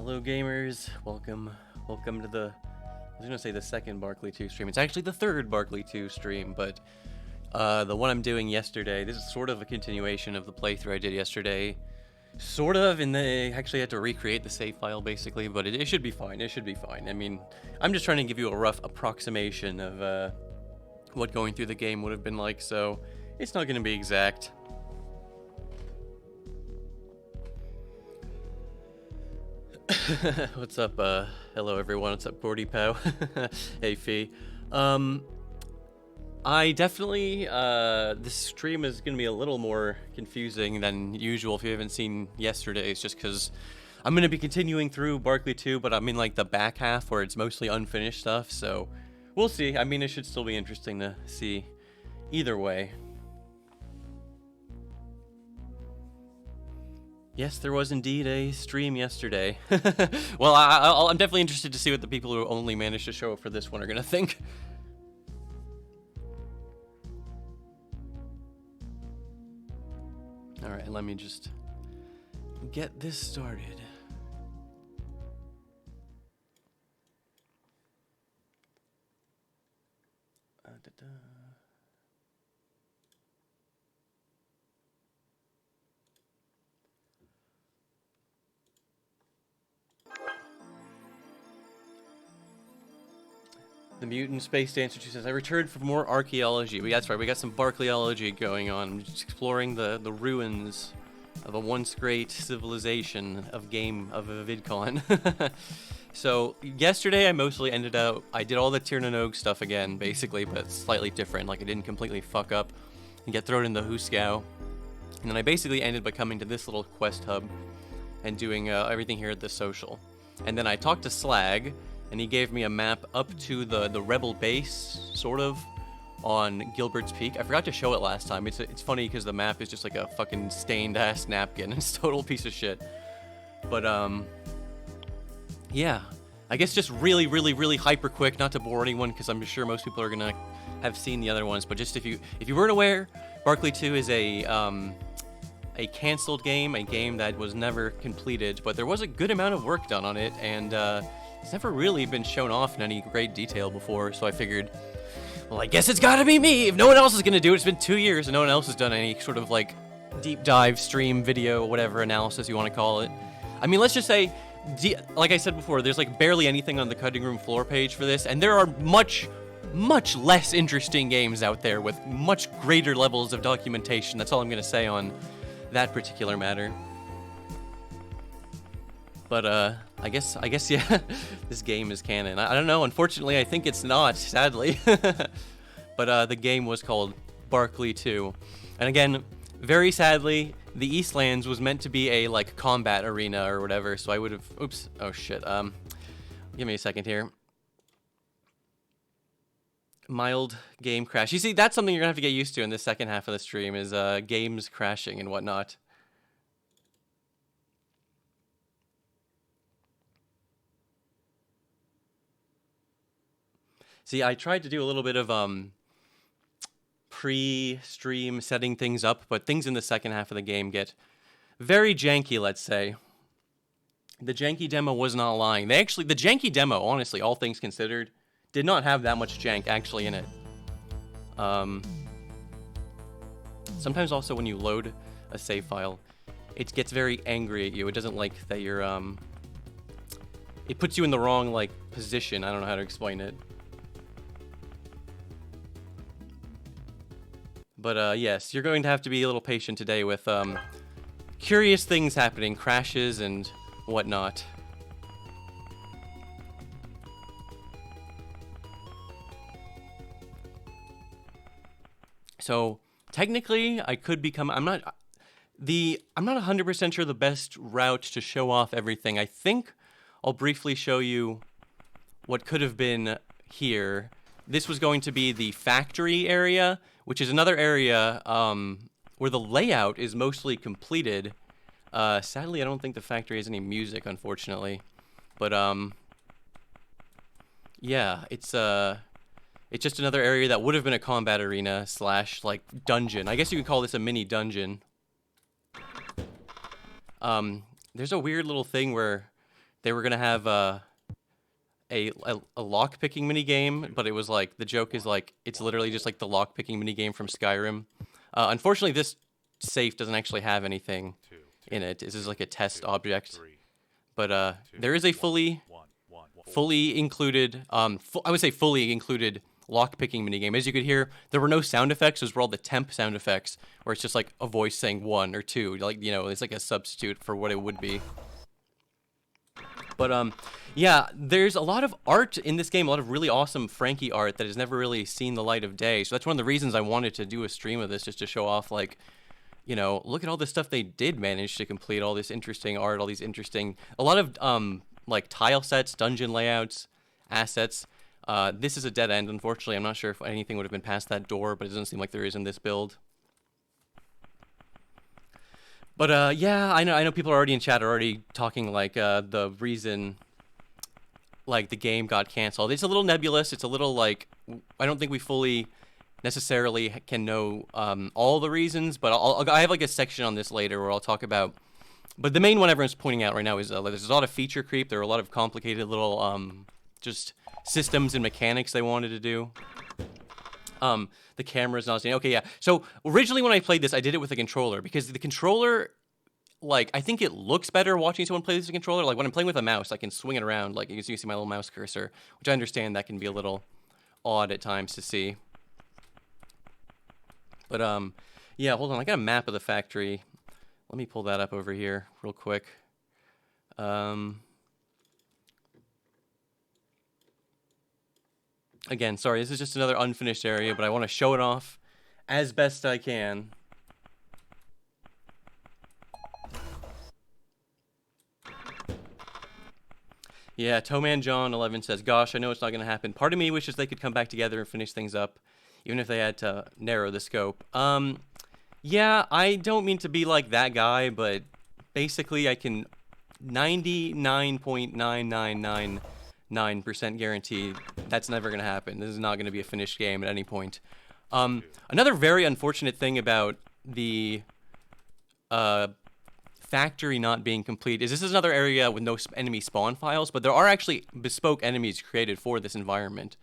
Hello gamers, welcome to the, I was gonna say the second Barkley 2 stream. It's actually the third Barkley 2 stream, but the one I'm doing yesterday, this is sort of a continuation of the playthrough I did yesterday. Sort of, and they actually had to recreate the save file basically, but it should be fine, it should be fine. I mean, I'm just trying to give you a rough approximation of what going through the game would have been like, so it's not gonna be exact. What's up, hello everyone, what's up, Gordy Pow? Hey, Fee. I definitely, this stream is gonna be a little more confusing than usual if you haven't seen yesterday's, just because I'm gonna be continuing through Barkley 2, but I'm in, like, the back half where it's mostly unfinished stuff, so we'll see. I mean, it should still be interesting to see either way. Yes, there was indeed a stream yesterday. Well, I'm definitely interested to see what the people who only managed to show up for this one are gonna think. Alright, let me just get this started. The mutant space dancer, she says, I returned for more archaeology. That's right, we got some Barkleyology going on. I'm just exploring the ruins of a once great civilization of a VidCon. So, yesterday I mostly I did all the Tirnanog stuff again, basically, but slightly different. Like, I didn't completely fuck up and get thrown in the Huskao. And then I basically ended by coming to this little quest hub and doing everything here at the social. And then I talked to Slag, and he gave me a map up to the rebel base, sort of, on Gilbert's Peak. I forgot to show it last time. It's funny because the map is just like a fucking stained-ass napkin. It's a total piece of shit. But, yeah. I guess just really, really, really hyper quick, not to bore anyone, because I'm sure most people are gonna have seen the other ones. But just if you weren't aware, Barkley 2 is a canceled game, a game that was never completed, but there was a good amount of work done on it, and, it's never really been shown off in any great detail before, so I figured, well, I guess it's gotta be me! If no one else is gonna do it, it's been 2 years and no one else has done any sort of, like, deep dive, stream, video, whatever analysis you want to call it. I mean, let's just say, like I said before, there's, like, barely anything on the cutting room floor page for this, and there are much, much less interesting games out there with much greater levels of documentation. That's all I'm gonna say on that particular matter. But, I guess, yeah, this game is canon. I don't know, unfortunately, I think it's not, sadly. But, the game was called Barkley 2. And again, very sadly, the Eastlands was meant to be a, like, combat arena or whatever, so I would have, oops, oh shit, give me a second here. Mild game crash. You see, that's something you're gonna have to get used to in the second half of the stream, is, games crashing and whatnot. See, I tried to do a little bit of pre-stream setting things up, but things in the second half of the game get very janky, let's say. The janky demo was not lying. The janky demo, honestly, all things considered, did not have that much jank actually in it. Sometimes also when you load a save file, it gets very angry at you. It doesn't like that you're, it puts you in the wrong, like, position. I don't know how to explain it. But, yes, you're going to have to be a little patient today with, curious things happening, crashes and whatnot. So, technically, I could become, I'm not 100% sure the best route to show off everything. I think I'll briefly show you what could have been here. This was going to be the factory area, which is another area where the layout is mostly completed. Sadly, I don't think the factory has any music, unfortunately. But, yeah, it's just another area that would have been a combat arena / like, dungeon. I guess you could call this a mini dungeon. There's a weird little thing where they were gonna have a lock picking mini game, but it was like the joke is like it's literally just like the lock picking mini game from Skyrim. Unfortunately, this safe doesn't actually have anything in it. This is like a test object, but there is a fully included I would say fully included lock picking mini game. As you could hear, there were no sound effects. Those were all the temp sound effects, where it's just like a voice saying 1 or 2, like, you know, it's like a substitute for what it would be. But yeah, there's a lot of art in this game, a lot of really awesome Frankie art that has never really seen the light of day. So that's one of the reasons I wanted to do a stream of this, just to show off, like, you know, look at all the stuff they did manage to complete, all this interesting art, all these interesting, a lot of like tile sets, dungeon layouts, assets. This is a dead end, unfortunately. I'm not sure if anything would have been past that door, but it doesn't seem like there is in this build. But yeah, I know people are already in chat, are already talking like the reason like the game got canceled. It's a little nebulous. It's a little like I don't think we fully necessarily can know all the reasons, but I have like a section on this later where I'll talk about. But the main one everyone's pointing out right now is there's a lot of feature creep. There are a lot of complicated little just systems and mechanics they wanted to do. The camera's not. Okay, yeah. So originally when I played this, I did it with a controller because the controller, like, I think it looks better watching someone play this with a controller. Like when I'm playing with a mouse, I can swing it around. Like you can see my little mouse cursor, which I understand that can be a little odd at times to see. But yeah. Hold on. I got a map of the factory. Let me pull that up over here real quick. Again, sorry, this is just another unfinished area, but I want to show it off as best I can. Yeah, Towman John 11 says, "Gosh, I know it's not going to happen. Part of me wishes they could come back together and finish things up, even if they had to narrow the scope." Yeah, I don't mean to be like that guy, but basically I can 99.9999% guarantee that's never going to happen. This is not going to be a finished game at any point. Another very unfortunate thing about the factory not being complete is this is another area with no enemy spawn files, but there are actually bespoke enemies created for this environment.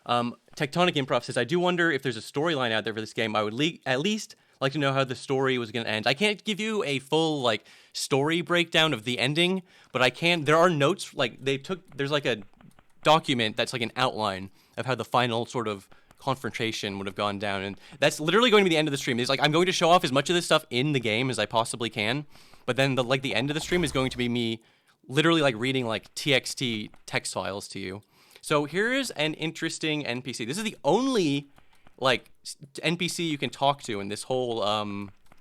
Tectonic Improv says, "I do wonder if there's a storyline out there for this game. I would at least like to know how the story was going to end." I can't give you a full like story breakdown of the ending, but I can. There are notes, like there's like a document that's like an outline of how the final sort of confrontation would have gone down, and that's literally going to be the end of the stream. It's like I'm going to show off as much of this stuff in the game as I possibly can, but then the end of the stream is going to be me literally like reading like TXT text files to you. So here is an interesting NPC. This is the only like NPC you can talk to in this whole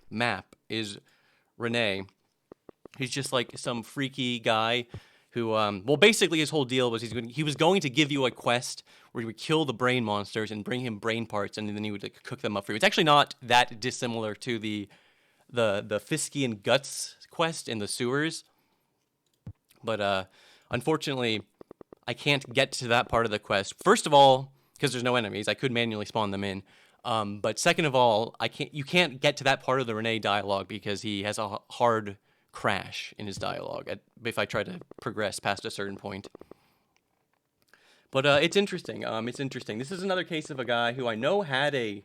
map is Renee. He's just like some freaky guy who well, basically his whole deal was he was going to give you a quest where he would kill the brain monsters and bring him brain parts, and then he would like, cook them up for you. It's actually not that dissimilar to the Fiskian Guts quest in the sewers, but unfortunately I can't get to that part of the quest. First of all, because there's no enemies, I could manually spawn them in. But second of all, you can't get to that part of the Renee dialogue because he has a hard crash in his dialogue if I try to progress past a certain point. But it's interesting. It's interesting. This is another case of a guy who I know had a...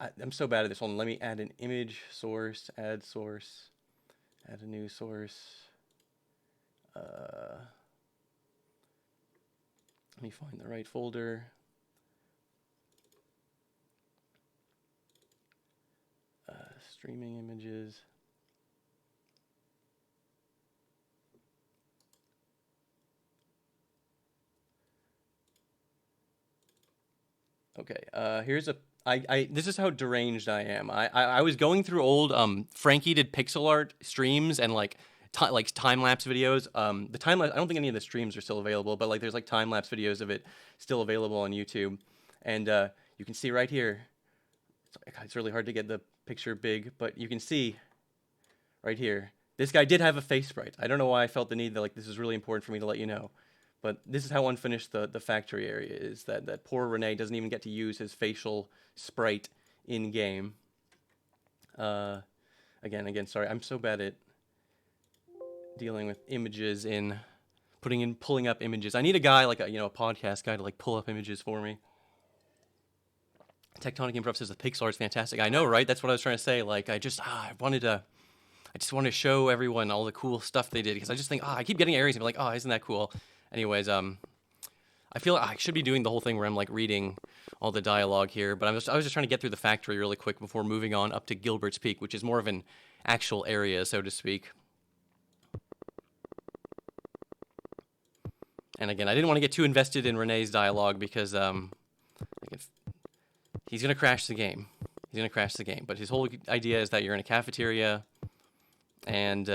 I'm so bad at this one. Let me add an image source, add a new source. Let me find the right folder. Streaming images. Okay, here's a... this is how deranged I am. I was going through old Frankie did pixel art streams and like time-lapse videos. The time-lapse, I don't think any of the streams are still available, but like there's like time-lapse videos of it still available on YouTube. And you can see right here, it's really hard to get the picture big, but you can see right here, this guy did have a face sprite. I don't know why I felt the need that like this is really important for me to let you know. But this is how unfinished the factory area is, that poor Renee doesn't even get to use his facial sprite in-game. Again, sorry, I'm so bad at dealing with images in pulling up images. I need a guy like a podcast guy to like pull up images for me. Tectonic Improv says the pixel art is fantastic. I know, right? That's what I was trying to say. Like I just wanted to show everyone all the cool stuff they did because I just think I keep getting areas and be like, oh, isn't that cool? Anyways, I feel like I should be doing the whole thing where I'm like reading all the dialogue here, but I was just trying to get through the factory really quick before moving on up to Gilbert's Peak, which is more of an actual area, so to speak. And again, I didn't want to get too invested in Renee's dialogue because he's gonna crash the game. He's gonna crash the game. But his whole idea is that you're in a cafeteria, and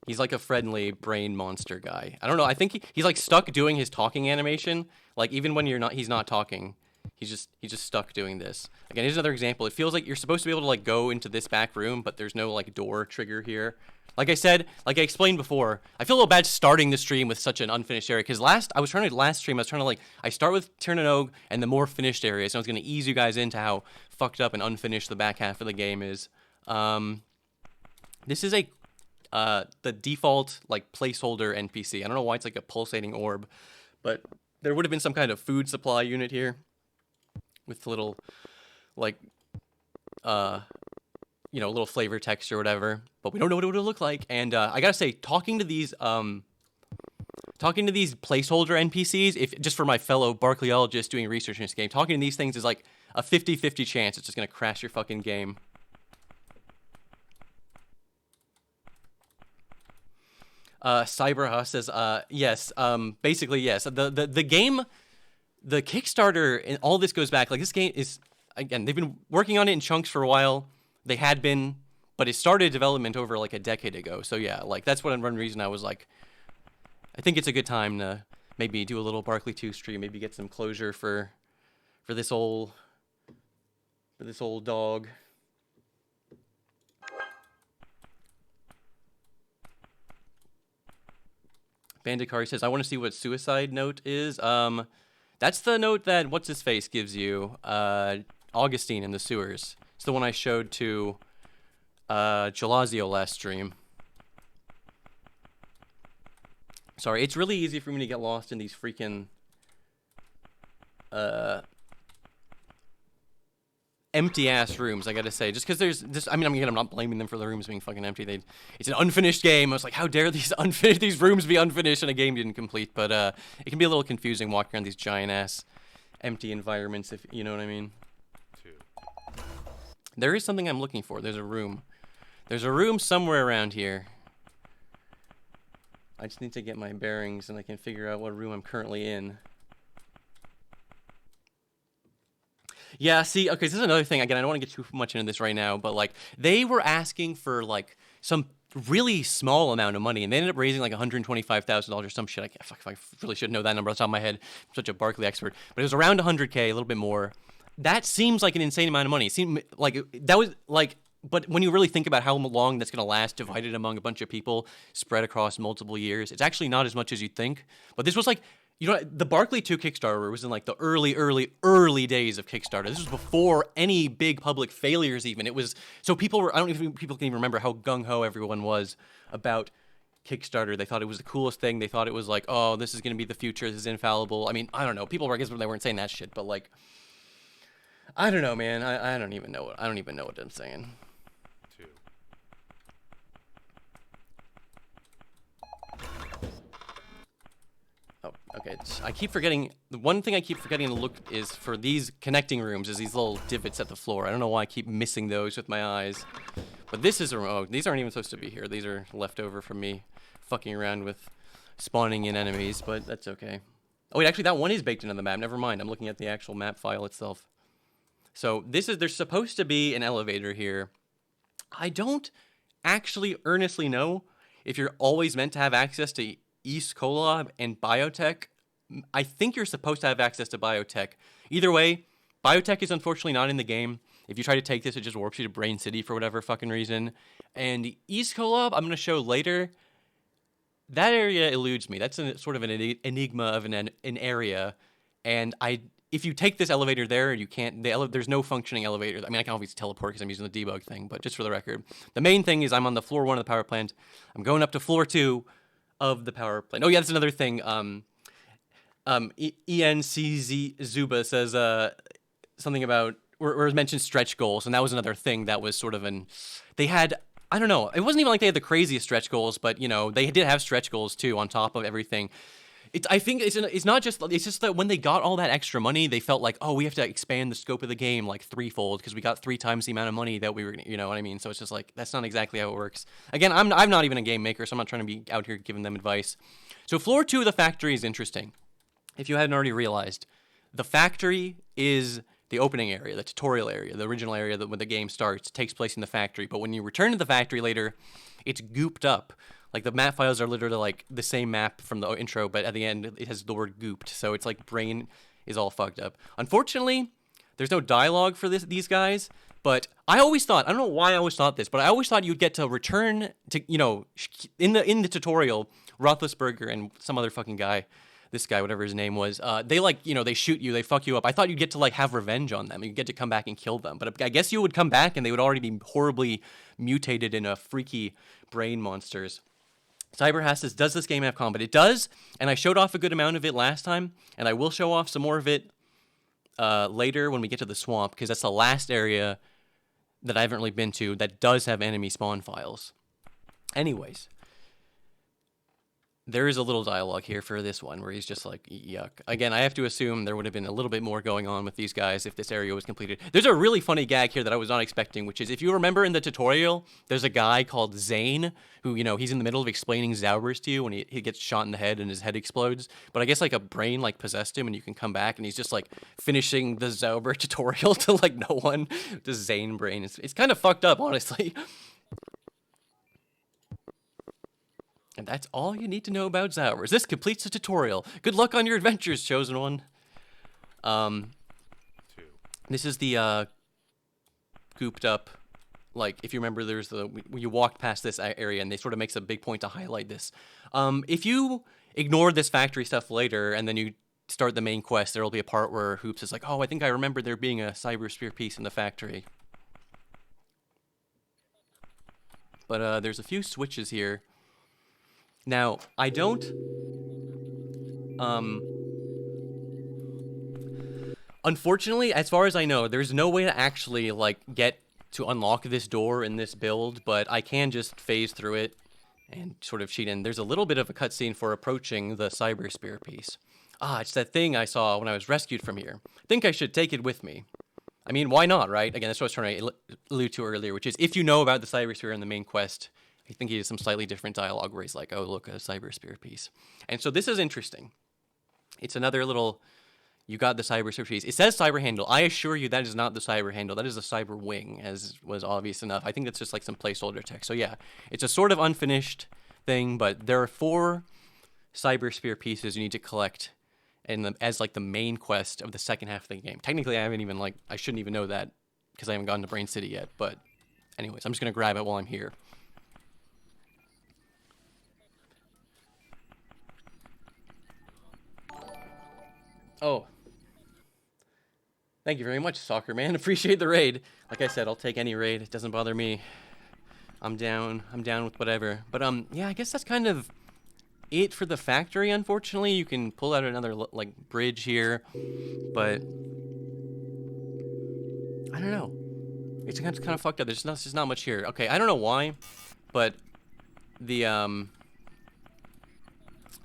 he's like a friendly brain monster guy. I don't know. I think he's like stuck doing his talking animation. Like even when he's not talking, he's just stuck doing this. Again, here's another example. It feels like you're supposed to be able to like go into this back room, but there's no like door trigger here. Like I said, like I explained before, I feel a little bad starting the stream with such an unfinished area because last stream I was trying to like I start with Ternanog and the more finished areas, and I was gonna ease you guys into how fucked up and unfinished the back half of the game is. This is the default like placeholder NPC. I don't know why it's like a pulsating orb, but there would have been some kind of food supply unit here with little like little flavor text or whatever, but we don't know what it would look like. And I gotta say, talking to these placeholder NPCs, if just for my fellow Barkleyologists doing research in this game, talking to these things is like a 50-50 chance it's just gonna crash your fucking game. Cyberha says, yes, basically yes. The game, the Kickstarter, and all this goes back. Like this game is, again, they've been working on it in chunks for a while. They had been, but it started development over like a decade ago. So yeah, like that's one reason I was like, I think it's a good time to maybe do a little Barkley 2 stream, maybe get some closure for this old dog. Bandicari says, I want to see what suicide note is. That's the note that what's his face gives you, Augustine in the sewers. It's the one I showed to Gelazio last stream. Sorry, it's really easy for me to get lost in these freaking empty ass rooms, I gotta say. Just because there's this, I mean, again, I'm not blaming them for the rooms being fucking empty. It's an unfinished game. I was like, how dare these rooms be unfinished and a game didn't complete? But it can be a little confusing walking around these giant ass empty environments, if you know what I mean. There is something I'm looking for. There's a room. There's a room somewhere around here. I just need to get my bearings and I can figure out what room I'm currently in. Yeah, see, okay, this is another thing. Again, I don't want to get too much into this right now, but like they were asking for like some really small amount of money, and they ended up raising like $125,000 or some shit. I really should know that number off the top of my head. I'm such a Barkley expert, but it was around 100K, a little bit more. That seems like an insane amount of money. It seemed like that was like, but when you really think about how long that's going to last, divided among a bunch of people, spread across multiple years, it's actually not as much as you'd think. But this was like, the Barkley 2 Kickstarter was in like the early days of Kickstarter. This was before any big public failures even. It was, so people were, I don't even think people can even remember how gung-ho everyone was about Kickstarter. They thought it was the coolest thing. They thought it was like, oh, this is going to be the future. This is infallible. I mean, I don't know. People were, I guess they weren't saying that shit, but like, I don't know, man. I don't even know what I'm saying. Oh, okay. I keep forgetting. The one thing I keep forgetting to look is for these connecting rooms is these little divots at the floor. I don't know why I keep missing those with my eyes. But this is a room. Oh, these aren't even supposed to be here. These are left over from me fucking around with spawning in enemies, but that's okay. Oh, wait, actually, that one is baked into the map. Never mind. I'm looking at the actual map file itself. So there's supposed to be an elevator here. I don't actually earnestly know if you're always meant to have access to East Collab and Biotech. I think you're supposed to have access to Biotech. Either way, Biotech is unfortunately not in the game. If you try to take this, it just warps you to Brain City for whatever fucking reason. And East Collab, I'm going to show later. That area eludes me. That's sort of an enigma of an area. And if you take this elevator there, you can't. There's no functioning elevator. I mean, I can obviously teleport because I'm using the debug thing, but just for the record, the main thing is I'm on the floor 1 of the power plant. I'm going up to floor 2 of the power plant. Oh yeah, that's another thing. ENCZ Zuba says something about or mentioned stretch goals, and that was another thing that was sort of they had. I don't know. It wasn't even like they had the craziest stretch goals, but you know they did have stretch goals too on top of everything. I think it's not just, it's just that when they got all that extra money, they felt like, oh, we have to expand the scope of the game like threefold because we got 3 times the amount of money that we were, you know what I mean? So it's just like, that's not exactly how it works. Again, I'm not even a game maker, so I'm not trying to be out here giving them advice. So floor 2 of the factory is interesting. If you hadn't already realized, the factory is the opening area, the tutorial area, the original area that when the game starts takes place in the factory. But when you return to the factory later, it's gooped up. Like, the map files are literally, like, the same map from the intro, but at the end, it has the word gooped. So it's like brain is all fucked up. Unfortunately, there's no dialogue for these guys, but I always thought, I don't know why I always thought this, but I always thought you'd get to return to, you know, in the tutorial, Roethlisberger and some other fucking guy, this guy, whatever his name was, they, like, you know, they shoot you, they fuck you up. I thought you'd get to, like, have revenge on them. You'd get to come back and kill them. But I guess you would come back and they would already be horribly mutated into freaky brain monsters. Cyberhat says, does this game have combat? It does, and I showed off a good amount of it last time, and I will show off some more of it later when we get to the swamp, because that's the last area that I haven't really been to that does have enemy spawn files. Anyways, there is a little dialogue here for this one where he's just like, yuck. Again, I have to assume there would have been a little bit more going on with these guys if this area was completed. There's a really funny gag here that I was not expecting, which is, if you remember in the tutorial, there's a guy called Zhang who, you know, he's in the middle of explaining Zaubers to you when he gets shot in the head and his head explodes. But I guess, like, a brain, like, possessed him and you can come back and he's just, like, finishing the Zauber tutorial to, like, no one. The Zhang brain. It's kind of fucked up, honestly. And that's all you need to know about Zaubers. This completes the tutorial. Good luck on your adventures, Chosen One. This is the gooped up, like, if you remember, there's when you walked past this area, and they sort of makes a big point to highlight this. If you ignore this factory stuff later, and then you start the main quest, there will be a part where Hoops is like, oh, I think I remember there being a cybersphere piece in the factory. But there's a few switches here. Now, I don't, unfortunately, as far as I know, there's no way to actually, like, get to unlock this door in this build, but I can just phase through it and sort of cheat in. There's a little bit of a cutscene for approaching the cybersphere piece. Ah, it's that thing I saw when I was rescued from here. Think I should take it with me. I mean, why not, right? Again, that's what I was trying to allude to earlier, which is, if you know about the cybersphere in the main quest, I think he has some slightly different dialogue where he's like, oh, look, a cybersphere piece. And so this is interesting. It's another little, you got the cybersphere piece. It says cyber handle. I assure you that is not the cyber handle. That is the cyber wing, as was obvious enough. I think that's just like some placeholder text. So yeah, it's a sort of unfinished thing, but there are 4 cybersphere pieces you need to collect as like the main quest of the second half of the game. Technically, I shouldn't even know that because I haven't gotten to Brain City yet. But anyways, I'm just going to grab it while I'm here. Oh, thank you very much, Soccer Man. Appreciate the raid. Like I said, I'll take any raid. It doesn't bother me. I'm down with whatever. But yeah, I guess that's kind of it for the factory. Unfortunately, you can pull out another like bridge here, but I don't know. It's kind of fucked up. There's just not much here. Okay, I don't know why, but the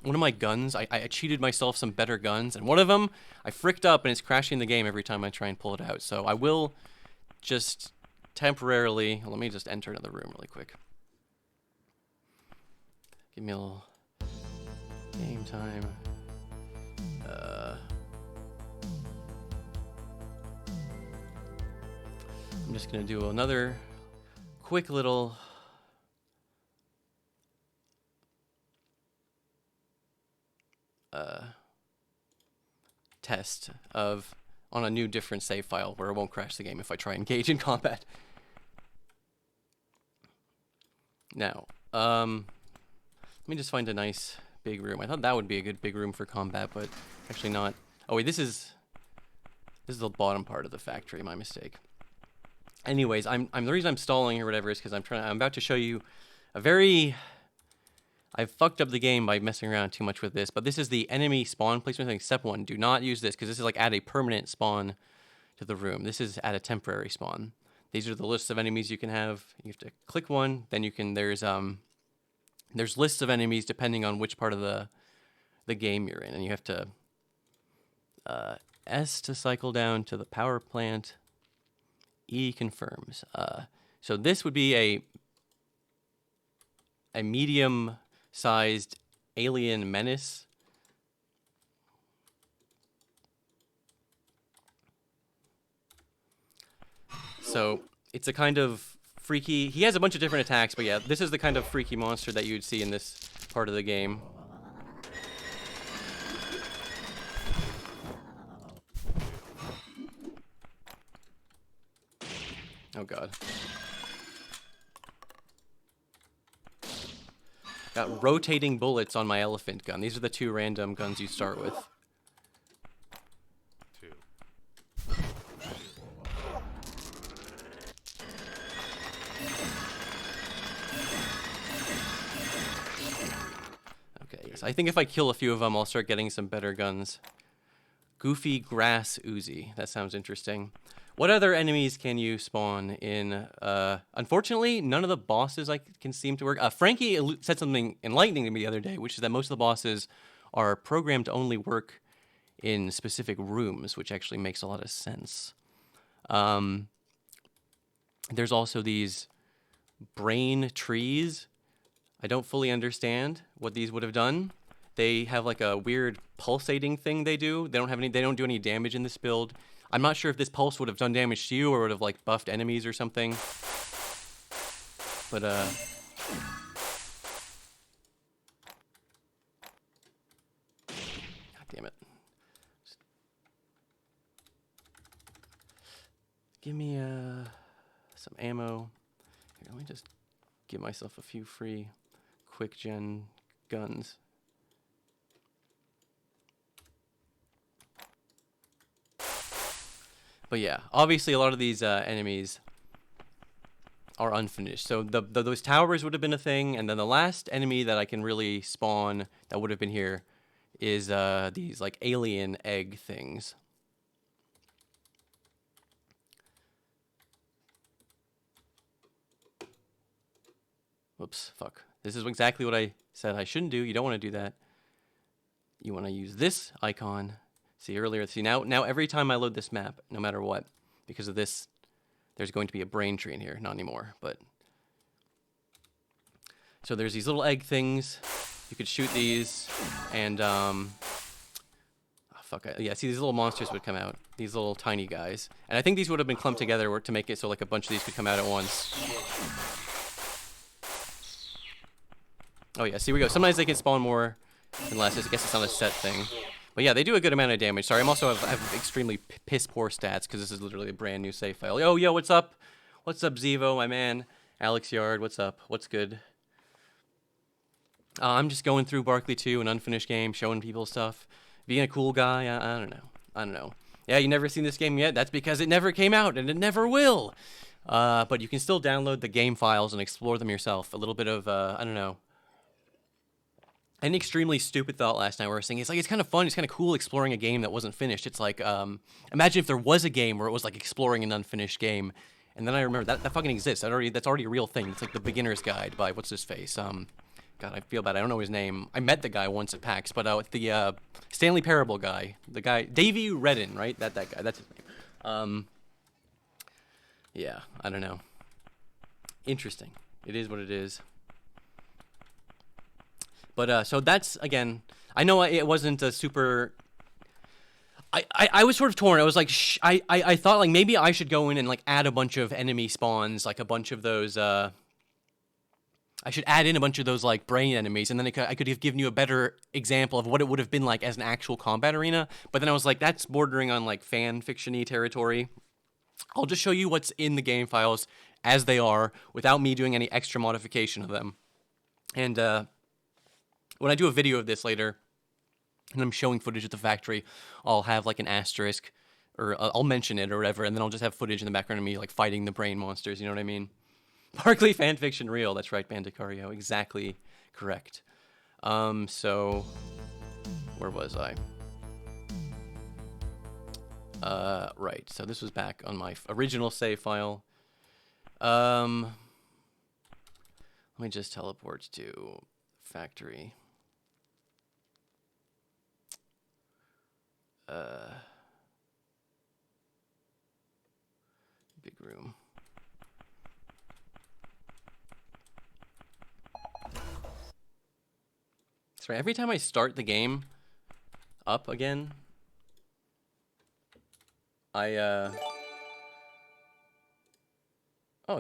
one of my guns, I cheated myself some better guns, and one of them I fricked up and it's crashing the game every time I try and pull it out. So I will just temporarily, let me just enter another room really quick. Give me a little game time. I'm just gonna do another quick little test on a new different save file where it won't crash the game if I try and engage in combat. Now, let me just find a nice big room. I thought that would be a good big room for combat, but actually not. Oh wait, this is This is the bottom part of the factory, my mistake. Anyways, the reason I'm stalling or whatever is because I'm about to show you a very... I've fucked up the game by messing around too much with this, but this is the enemy spawn placement thing. Step 1, do not use this, because this is like add a permanent spawn to the room. This is add a temporary spawn. These are the lists of enemies you can have. You have to click one, then you can, there's lists of enemies depending on which part of the game you're in, and you have to S to cycle down to the power plant, E confirms. So this would be a medium-sized alien menace. So it's a kind of freaky... He has a bunch of different attacks, but yeah, this is the kind of freaky monster that you'd see in this part of the game. Oh god. Got rotating bullets on my elephant gun. These are the 2 random guns you start with. Okay, yes. I think if I kill a few of them, I'll start getting some better guns. Goofy Grass Uzi. That sounds interesting. What other enemies can you spawn in? Unfortunately, none of the bosses can seem to work. Frankie said something enlightening to me the other day, which is that most of the bosses are programmed to only work in specific rooms, which actually makes a lot of sense. There's also these brain trees. I don't fully understand what these would have done. They have like a weird pulsating thing they do. They don't do any damage in this build. I'm not sure if this pulse would have done damage to you or would have like buffed enemies or something. But God damn it. Give me some ammo. Here, let me just give myself a few free quick gen guns. But yeah, obviously a lot of these enemies are unfinished. So those towers would have been a thing, and then the last enemy that I can really spawn that would have been here is these like alien egg things. Whoops, fuck. This is exactly what I said I shouldn't do. You don't want to do that. You want to use this icon. See earlier, now every time I load this map, no matter what, because of this, there's going to be a brain tree in here. Not anymore, but. So there's these little egg things. You could shoot these, and yeah, see these little monsters would come out. These little tiny guys. And I think these would have been clumped together to make it so like a bunch of these could come out at once. Oh yeah, see we go. Sometimes they can spawn more than less. I guess it's not a set thing. But yeah, they do a good amount of damage. Sorry, I'm also have extremely piss poor stats because this is literally a brand new save file. Yo, what's up? What's up, Zevo, my man? Alex Yard, what's up? What's good? I'm just going through Barkley 2, an unfinished game, showing people stuff. Being a cool guy, I don't know. Yeah, you never seen this game yet? That's because it never came out, and it never will. But you can still download the game files and explore them yourself. A little bit of, I don't know. An extremely stupid thought last night where I was saying, it's kind of fun, it's kind of cool exploring a game that wasn't finished. It's like, imagine if there was a game where it was like exploring an unfinished game. And then I remember, that fucking exists. That's already a real thing. It's like the beginner's guide by, what's his face? God, I feel bad, I don't know his name. I met the guy once at PAX, but the Stanley Parable guy. The guy, Davey Redden, right? That guy, that's his name. Yeah, I don't know. Interesting. It is what it is. But, so that's, again, I know it wasn't a super... I was sort of torn. I was like, I thought, like, maybe I should go in and, like, add a bunch of enemy spawns, like, a bunch of those, I should add in a bunch of those, like, brain enemies, and then I could have given you a better example of what it would have been like as an actual combat arena. But then I was like, that's bordering on, like, fan fiction-y territory. I'll just show you what's in the game files as they are, without me doing any extra modification of them. And, when I do a video of this later, and I'm showing footage at the factory, I'll have like an asterisk or I'll mention it or whatever, and then I'll just have footage in the background of me like fighting the brain monsters. You know what I mean? Barkley fanfiction real. That's right, Bandicario. Exactly correct. So where was I? Right. So this was back on my original save file. Let me just teleport to factory. Big room. That's right. Every time I start the game up again, oh,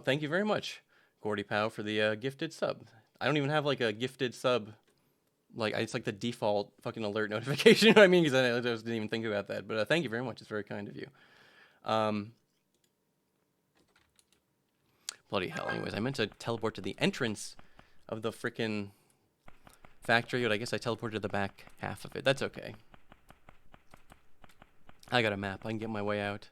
thank you very much, Gordy Pow, for the gifted sub. I don't even have like a gifted sub. Like, it's like the default fucking alert notification. You know what I mean? Because I just didn't even think about that. But thank you very much. It's very kind of you. Bloody hell. Anyways, I meant to teleport to the entrance of the frickin' factory, but I guess I teleported to the back half of it. That's okay. I got a map. I can get my way out.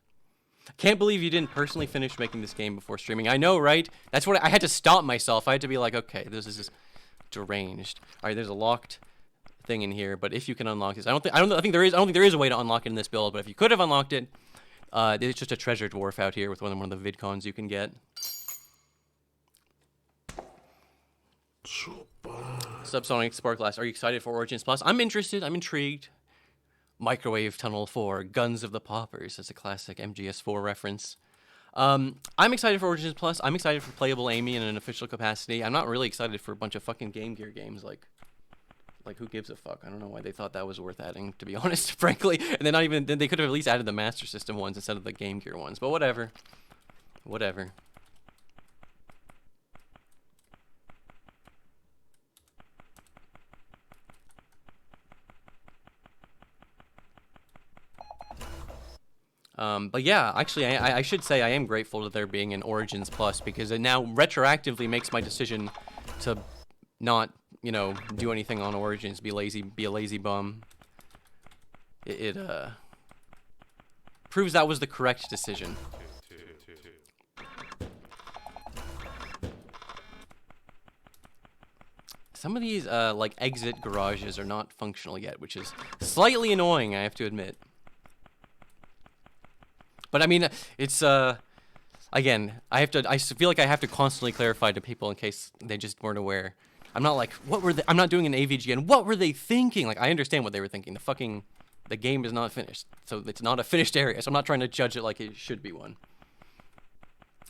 Can't believe you didn't personally finish making this game before streaming. I know, right? That's what I had to stop myself. I had to be like, okay, this is just deranged. All right, there's a locked thing in here, but if you can unlock this, I don't think there is a way to unlock it in this build, but if you could have unlocked it, there's just a treasure dwarf out here with one of the vidcons you can get. Subsonic Sparkglass, are you excited for Origins Plus? I'm interested. I'm intrigued. Microwave Tunnel 4, Guns of the Poppers. That's a classic MGS4 reference. I'm excited for Origins Plus. I'm excited for playable Amy in an official capacity. I'm not really excited for a bunch of fucking Game Gear games. Like who gives a fuck? I don't know why they thought that was worth adding, to be honest, frankly. And then they could have at least added the Master System ones instead of the Game Gear ones. But whatever. Whatever. But yeah, actually, I should say I am grateful to there being an Origins Plus, because it now retroactively makes my decision to not, do anything on Origins, be a lazy bum. It proves that was the correct decision. Some of these, exit garages are not functional yet, which is slightly annoying, I have to admit. But I mean, it's again, I feel like I have to constantly clarify to people in case they just weren't aware. I'm not like, I'm not doing an AVG, and what were they thinking? Like, I understand what they were thinking. The game is not finished, so it's not a finished area. So I'm not trying to judge it like it should be one.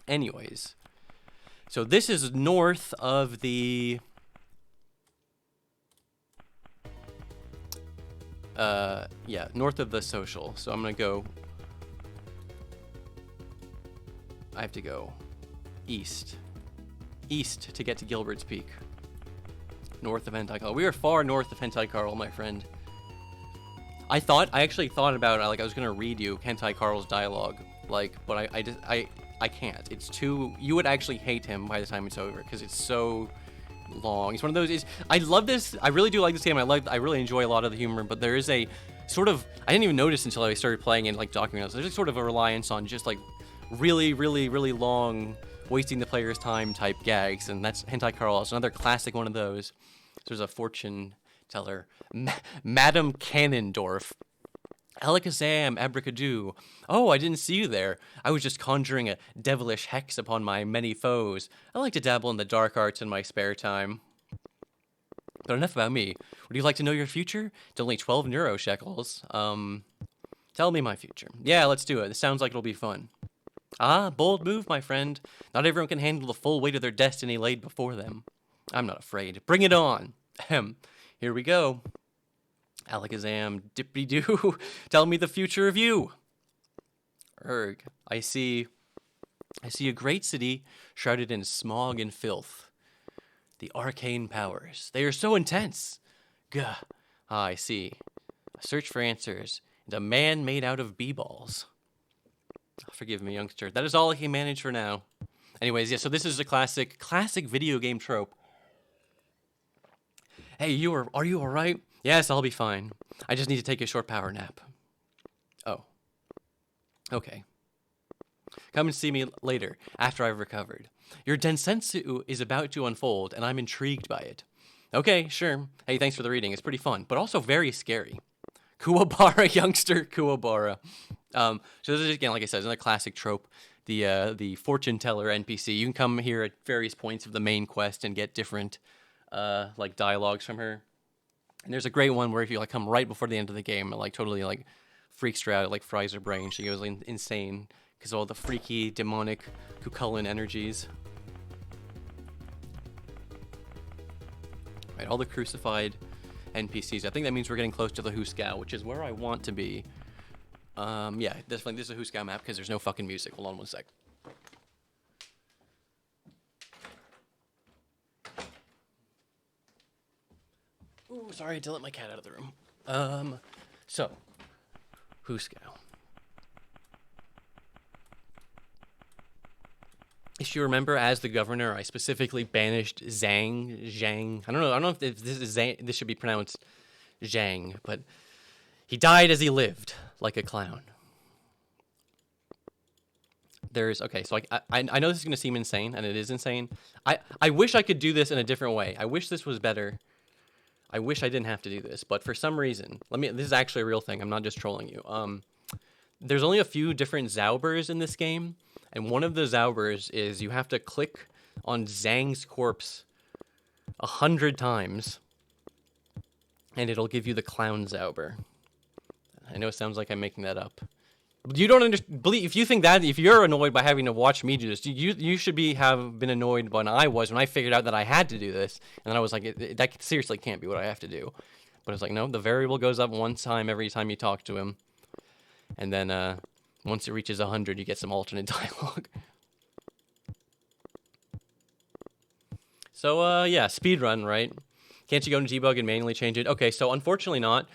Anyways, so this is north of the north of the social. So I'm gonna go. I have to go east to get to Gilbert's Peak. North of Hentai Carl. We are far north of Hentai Carl, my friend. I actually thought about I was gonna read you Hentai Carl's dialogue, but I can't. It's too. You would actually hate him by the time it's over because it's so long. It's one of those. I love this. I really do like this game. I really enjoy a lot of the humor, but there is a sort of. I didn't even notice until I started playing and documenting. There's sort of a reliance on just really, really, really long, wasting the player's time type gags, and that's Hentai Carl. It's another classic one of those. There's a fortune teller, Madame Cannondorf. Alakazam, abracadoo. Oh, I didn't see you there. I was just conjuring a devilish hex upon my many foes. I like to dabble in the dark arts in my spare time. But enough about me. Would you like to know your future? It's only 12 neuro shekels. Tell me my future. Yeah, let's do it. This sounds like it'll be fun. Ah, bold move, my friend. Not everyone can handle the full weight of their destiny laid before them. I'm not afraid. Bring it on. Ahem. Here we go. Alakazam, dippy-doo. Tell me the future of you. Erg, I see a great city shrouded in smog and filth. The arcane powers. They are so intense. Gah. Ah, I see. A search for answers. And a man made out of bee-balls. Forgive me, youngster. That is all I can manage for now. Anyways, yeah, so this is a classic video game trope. Hey, are you alright? Yes, I'll be fine. I just need to take a short power nap. Oh. Okay. Come and see me later, after I've recovered. Your densetsu is about to unfold, and I'm intrigued by it. Okay, sure. Hey, thanks for the reading. It's pretty fun, but also very scary. Kuwabara, youngster Kuwabara. So this is, again, like I said, another classic trope. The fortune teller NPC. You can come here at various points of the main quest and get different like dialogues from her. And there's a great one where if you like come right before the end of the game, it like totally like freaks her out, it like fries her brain. She goes insane because of all the freaky, demonic Cullen energies. Right, all the crucified NPCs. I think that means we're getting close to the Huskao, which is where I want to be. Yeah, definitely this is a Huskao map because there's no fucking music. Hold on one sec. Ooh, sorry, I had to let my cat out of the room. So, Huskao. If you remember, as the governor, I specifically banished Zhang. I don't know if this is Zhang, this should be pronounced Zhang, but he died as he lived, like a clown. Okay, so I know this is gonna seem insane, and it is insane. I wish I could do this in a different way. I wish this was better. I wish I didn't have to do this, but for some reason, this is actually a real thing. I'm not just trolling you. There's only a few different Zaubers in this game, and one of the Zaubers is you have to click on Zhang's corpse 100 times, and it'll give you the clown Zauber. I know it sounds like I'm making that up. You don't believe if you think that if you're annoyed by having to watch me do this, you should have been annoyed when I figured out that I had to do this, and then I was like, that seriously can't be what I have to do. But it's like, no, the variable goes up one time every time you talk to him, and then once it reaches 100, you get some alternate dialogue. So yeah, speedrun, right? Can't you go into debug and manually change it? Okay, so unfortunately not.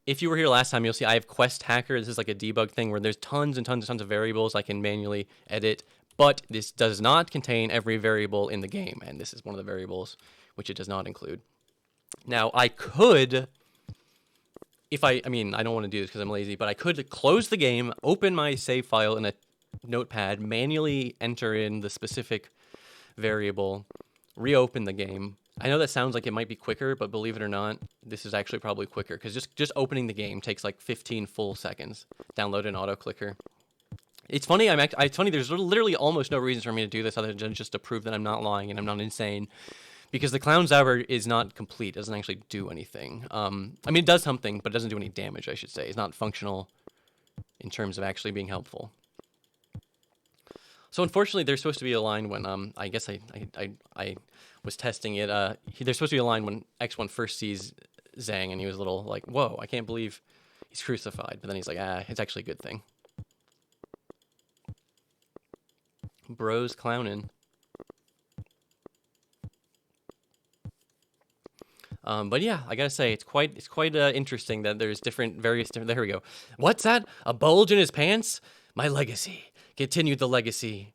If you were here last time, you'll see I have Quest Hacker. This is like a debug thing where there's tons and tons of variables I can manually edit, but this does not contain every variable in the game, and this is one of the variables which it does not include. Now, I could, I don't want to do this because I'm lazy, but I could close the game, open my save file in a notepad, manually enter in the specific variable, reopen the game. I know that sounds like it might be quicker, but believe it or not, this is actually probably quicker because just opening the game takes like 15 full seconds. Download an auto clicker. It's funny. It's funny. There's literally almost no reason for me to do this other than just to prove that I'm not lying and I'm not insane, because the clown Zauber is not complete. It doesn't actually do anything. It does something, but it doesn't do any damage. I should say it's not functional in terms of actually being helpful. So unfortunately, they're supposed to be aligned when I guess I was testing it. They're supposed to be aligned when X1 first sees Zhang, and he was a little like, "Whoa, I can't believe he's crucified." But then he's like, it's actually a good thing. Bros clowning. But yeah, I gotta say it's quite interesting that there's various different. There we go. What's that? A bulge in his pants? My legacy. Continued the legacy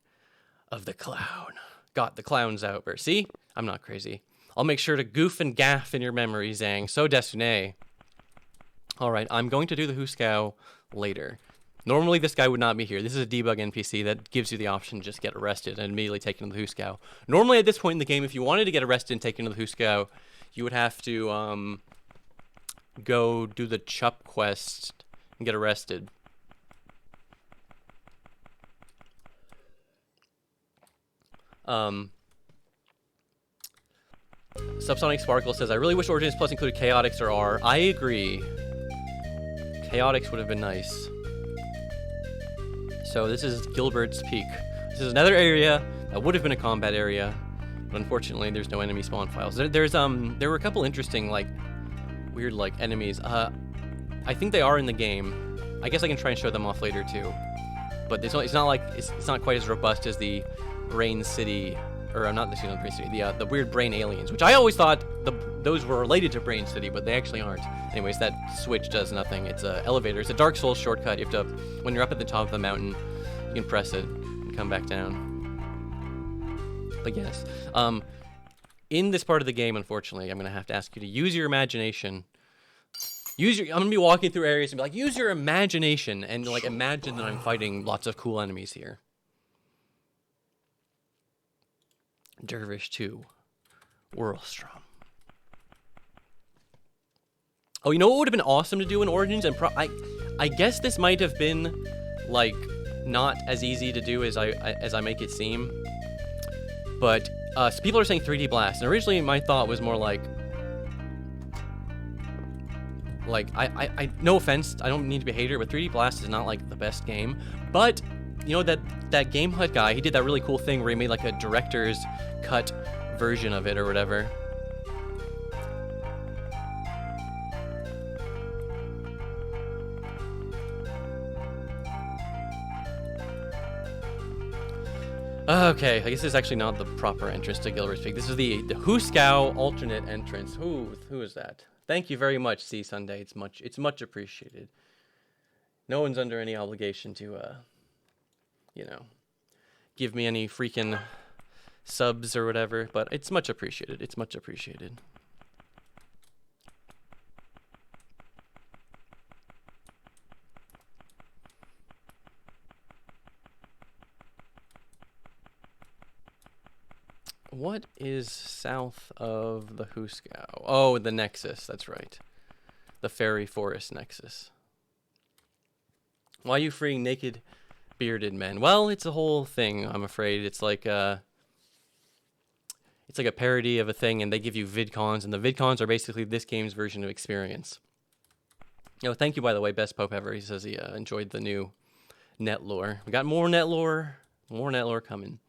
of the clown. Got the clown Zauber. See? I'm not crazy. I'll make sure to goof and gaff in your memory, Zhang. So destiné. Alright, I'm going to do the Huskao later. Normally this guy would not be here. This is a debug NPC that gives you the option to just get arrested and immediately taken to the Huskao. Normally at this point in the game, if you wanted to get arrested and taken to the Huskao, you would have to go do the Chup quest and get arrested. Subsonic Sparkle says, I really wish Origins Plus included Chaotix or R. I agree. Chaotix would have been nice. So this is Gilbert's Peak. This is another area that would have been a combat area, but unfortunately there's no enemy spawn files. There were a couple interesting, weird, enemies. I think they are in the game. I guess I can try and show them off later too. But it's not quite as robust as the Brain City, or not the Brain City, the weird brain aliens, which I always thought those were related to Brain City, but they actually aren't. Anyways, that switch does nothing. It's an elevator. It's a Dark Souls shortcut. You have to, when you're up at the top of the mountain, you can press it and come back down. But yes, in this part of the game, unfortunately, I'm gonna have to ask you to use your imagination I'm gonna be walking through areas and be like, use your imagination and like imagine that I'm fighting lots of cool enemies here. Dervish 2, Whirlstrom. Oh, you know what would have been awesome to do in Origins? And I guess this might have been like not as easy to do as I make it seem. But so people are saying 3D Blast, and originally my thought was more like I no offense, I don't need to be a hater, but 3D Blast is not like the best game. But you know that Game Hut guy, he did that really cool thing where he made like a director's cut version of it or whatever. Okay, I guess this is actually not the proper entrance to Gilbert's Peak. This is the Huskao alternate entrance. Who is that? Thank you very much, C Sunday. It's much appreciated. No one's under any obligation to you know, give me any freaking subs or whatever, but it's much appreciated. It's much appreciated. What is south of the Huskao? Oh, the Nexus, that's right. The Fairy Forest Nexus. Why are you freeing naked bearded men? Well, it's a whole thing, I'm afraid. It's like a parody of a thing, and they give you VidCons, and the VidCons are basically this game's version of Experience. Oh, thank you, by the way, Best Pope Ever. He says he enjoyed the new net lore. We got more net lore coming.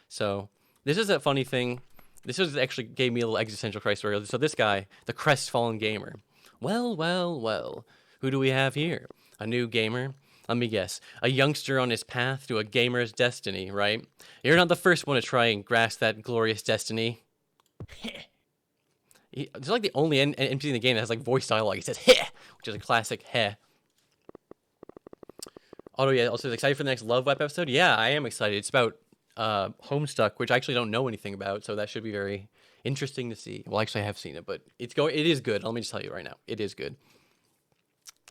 So this is a funny thing. This actually gave me a little existential crisis story. So this guy, the crestfallen gamer. Well, who do we have here? A new gamer? Let me guess. A youngster on his path to a gamer's destiny, right? You're not the first one to try and grasp that glorious destiny. It's like the only NPC in the game that has like voice dialogue. He says heh, which is a classic heh. Oh yeah, also excited for the next Love Web episode? Yeah, I am excited. It's about Homestuck, which I actually don't know anything about, so that should be very interesting to see. Well, actually I have seen it, but it is good. Let me just tell you right now. It is good.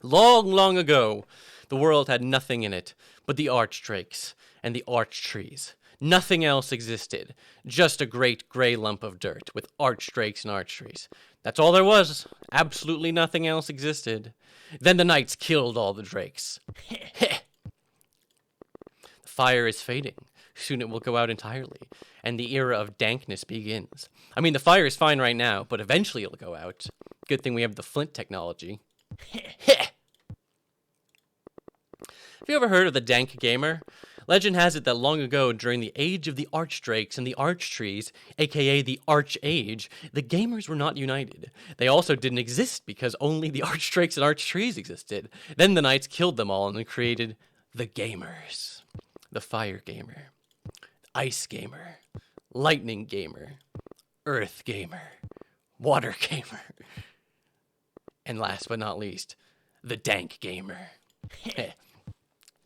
Long ago, the world had nothing in it but the archdrakes and the arch trees. Nothing else existed. Just a great gray lump of dirt with archdrakes and arch trees. That's all there was. Absolutely nothing else existed. Then the knights killed all the drakes. The fire is fading. Soon it will go out entirely, and the era of dankness begins. I mean, the fire is fine right now, but eventually it'll go out. Good thing we have the flint technology. Have you ever heard of the Dank Gamer? Legend has it that long ago, during the age of the Archdrakes and the Archtrees, aka the Arch Age, the gamers were not united. They also didn't exist because only the Archdrakes and Archtrees existed. Then the knights killed them all and created the Gamers. The Fire Gamer, Ice Gamer, Lightning Gamer, Earth Gamer, Water Gamer, and last but not least, the Dank Gamer.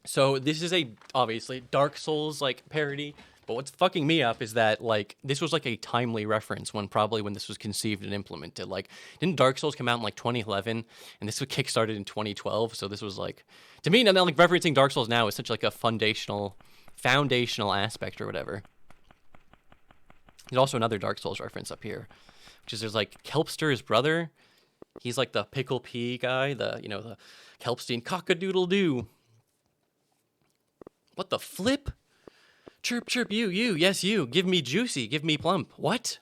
So this is a obviously Dark Souls like parody, but what's fucking me up is that like this was like a timely reference when this was conceived and implemented. Like, didn't Dark Souls come out in like 2011 and this was kickstarted in 2012? So this was like, to me, now like referencing Dark Souls now is such like a foundational aspect or whatever. There's also another Dark Souls reference up here, which is there's like Kelpster's brother. He's like the pickle pea guy, the Kelpstein cock-a-doodle-doo. What the flip? Chirp, chirp, you, yes, you. Give me juicy, give me plump. What?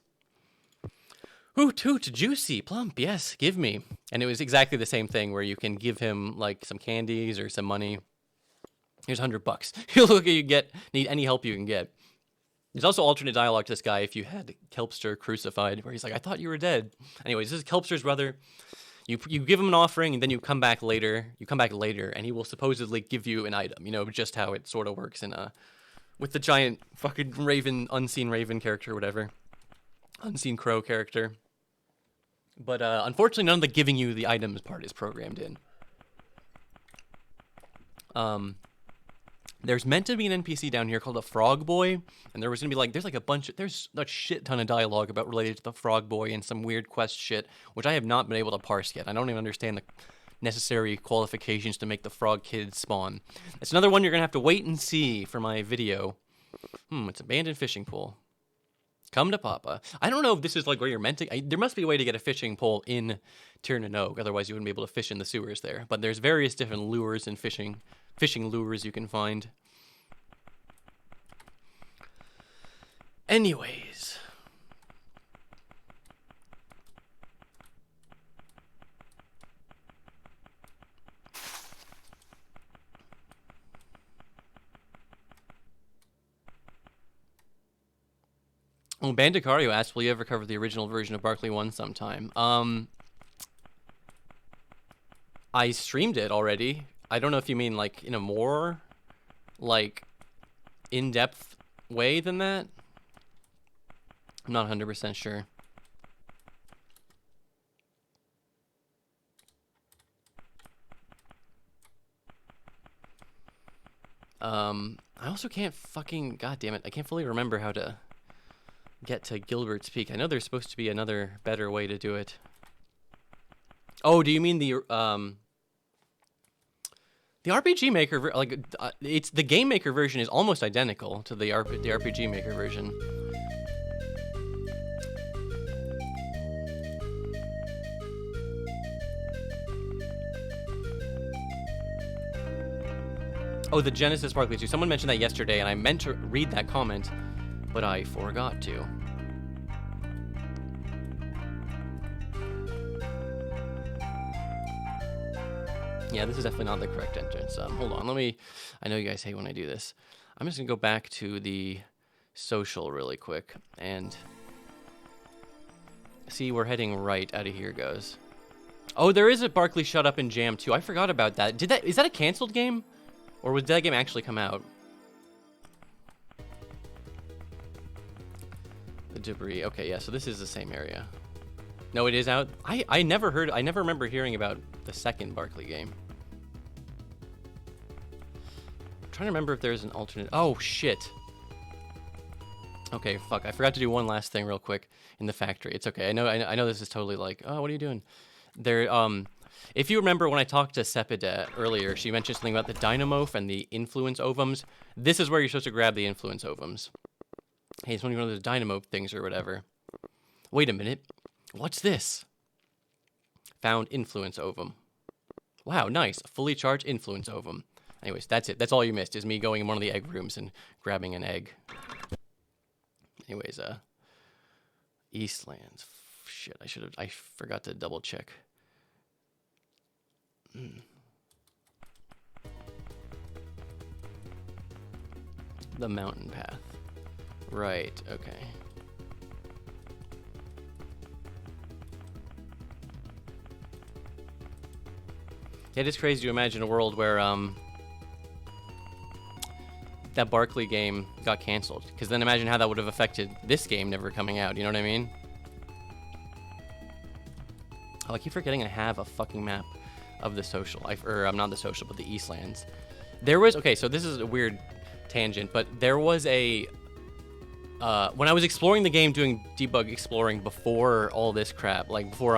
Hoot, hoot, juicy, plump, yes, give me. And it was exactly the same thing where you can give him, like, some candies or some money. Here's $100. He'll look at you, need any help you can get. There's also alternate dialogue to this guy if you had Kelpster crucified, where he's like, I thought you were dead. Anyways, this is Kelpster's brother. You give him an offering, and then you come back later. And he will supposedly give you an item. You know, just how it sort of works in with the giant fucking unseen raven character, or whatever, unseen crow character. But unfortunately, none of the giving you the items part is programmed in. There's meant to be an NPC down here called a Frog Boy, and there's a shit ton of dialogue related to the Frog Boy and some weird quest shit, which I have not been able to parse yet. I don't even understand the necessary qualifications to make the frog kids spawn. It's another one you're going to have to wait and see for my video. It's abandoned fishing pool. Come to Papa. I don't know if this is like where you're meant to... there must be a way to get a fishing pole in Tirnanog, otherwise you wouldn't be able to fish in the sewers there. But there's various different lures and fishing lures you can find. Anyways... Oh, Bandicario asked, will you ever cover the original version of Barkley 1 sometime? I streamed it already. I don't know if you mean, like, in a more, like, in-depth way than that. I'm not 100% sure. I also can't fucking... God damn it. I can't fully remember how to... get to Gilbert's Peak. I know there's supposed to be another better way to do it. Oh, do you mean the RPG Maker? It's the Game Maker version is almost identical to the RPG Maker version. Oh, the Genesis Barkley 2. Someone mentioned that yesterday, and I meant to read that comment, but I forgot to. Yeah, this is definitely not the correct entrance. Hold on, I know you guys hate when I do this. I'm just gonna go back to the social really quick and see we're heading right out of here, goes. Oh, there is a Barkley Shut Up and Jam 2. I forgot about that. Is that a canceled game? Or did that game actually come out? The debris. Okay, yeah, so this is the same area. No, it is out. I never remember hearing about the second Barkley game. I'm trying to remember if there's an alternate. Oh, shit. Okay, fuck. I forgot to do one last thing real quick in the factory. It's okay. I know this is totally like, oh, what are you doing? There, if you remember when I talked to Sepida earlier, she mentioned something about the Dynamorph and the Influence Ovums. This is where you're supposed to grab the Influence Ovums. Hey, it's one of those Dynamo things or whatever. Wait a minute. What's this? Found Influence Ovum. Wow, nice. A fully charged Influence Ovum. Anyways, that's it. That's all you missed, is me going in one of the egg rooms and grabbing an egg. Anyways, Eastlands. Shit, I forgot to double check. The mountain path. Right, okay. It is crazy to imagine a world where that Barkley game got canceled. Because then imagine how that would have affected this game never coming out, you know what I mean? Oh, I keep forgetting I have a fucking map of the social. Not the social, but the Eastlands. There was... Okay, so this is a weird tangent, but there was a... when I was exploring the game, doing debug exploring before all this crap, like before,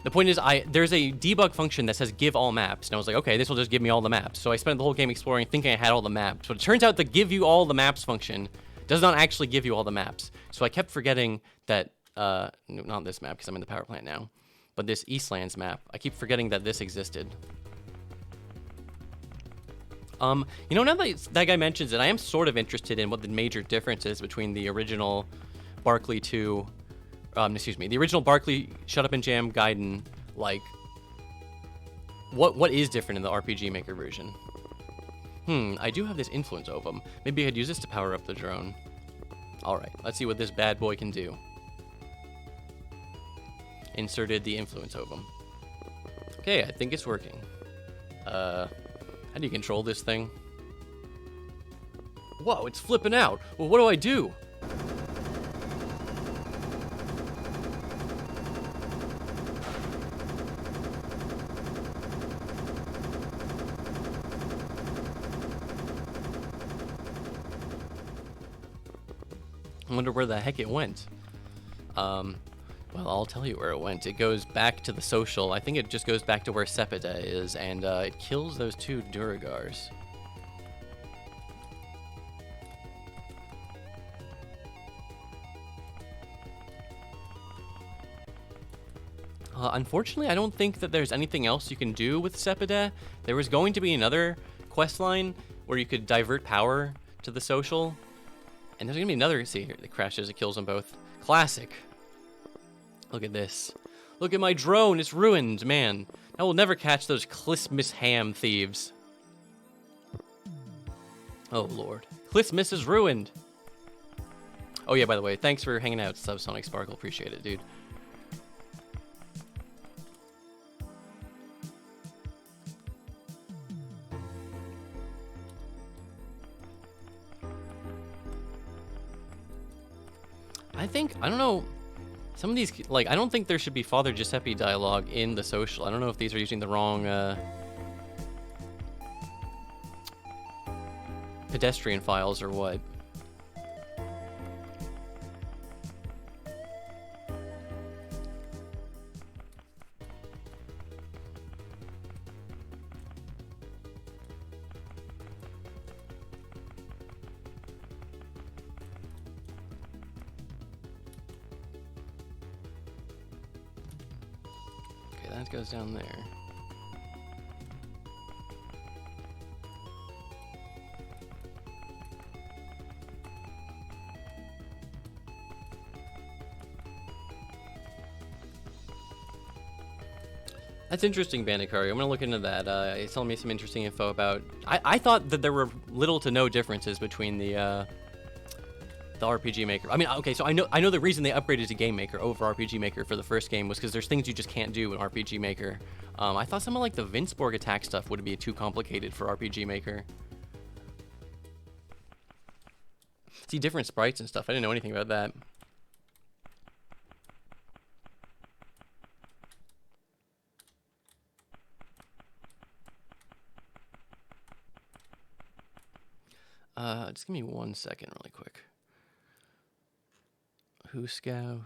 the point is, there's a debug function that says give all maps, and I was like, okay, this will just give me all the maps. So I spent the whole game exploring, thinking I had all the maps. But it turns out the give you all the maps function does not actually give you all the maps. So I kept forgetting that, not this map, because I'm in the power plant now, but this Eastlands map. I keep forgetting that this existed. You know, now that guy mentions it, I am sort of interested in what the major difference is between the original Barkley 2... the original Barkley Shut Up and Jam Gaiden, like, what is different in the RPG Maker version? I do have this Influence Ovum. Maybe I could use this to power up the drone. Alright, let's see what this bad boy can do. Inserted the Influence Ovum. Okay, I think it's working. How do you control this thing? Whoa, it's flipping out! Well, what do I do? I wonder where the heck it went. Well, I'll tell you where it went. It goes back to the social. I think it just goes back to where Sepida is, and it kills those 2 Duragars. Unfortunately, I don't think that there's anything else you can do with Sepida. There was going to be another quest line where you could divert power to the social. And there's going to be another, see here, it crashes, it kills them both. Classic. Look at this. Look at my drone, it's ruined, man. I will never catch those Christmas ham thieves. Oh, Lord. Christmas is ruined. Oh, yeah, by the way, thanks for hanging out, Subsonic Sparkle. Appreciate it, dude. I don't know, some of these, like, I don't think there should be Father Giuseppe dialogue in the social. I don't know if these are using the wrong, pedestrian files or what. That goes down there. That's interesting, Bandicari. I'm gonna look into that. It's telling me some interesting info about. I thought that there were little to no differences between the RPG Maker. I mean, okay, so I know the reason they upgraded to Game Maker over RPG Maker for the first game was because there's things you just can't do in RPG Maker. I thought some of like the Vinceborg attack stuff would be too complicated for RPG Maker. See, different sprites and stuff. I didn't know anything about that. Just give me 1 second really quick. Huskao.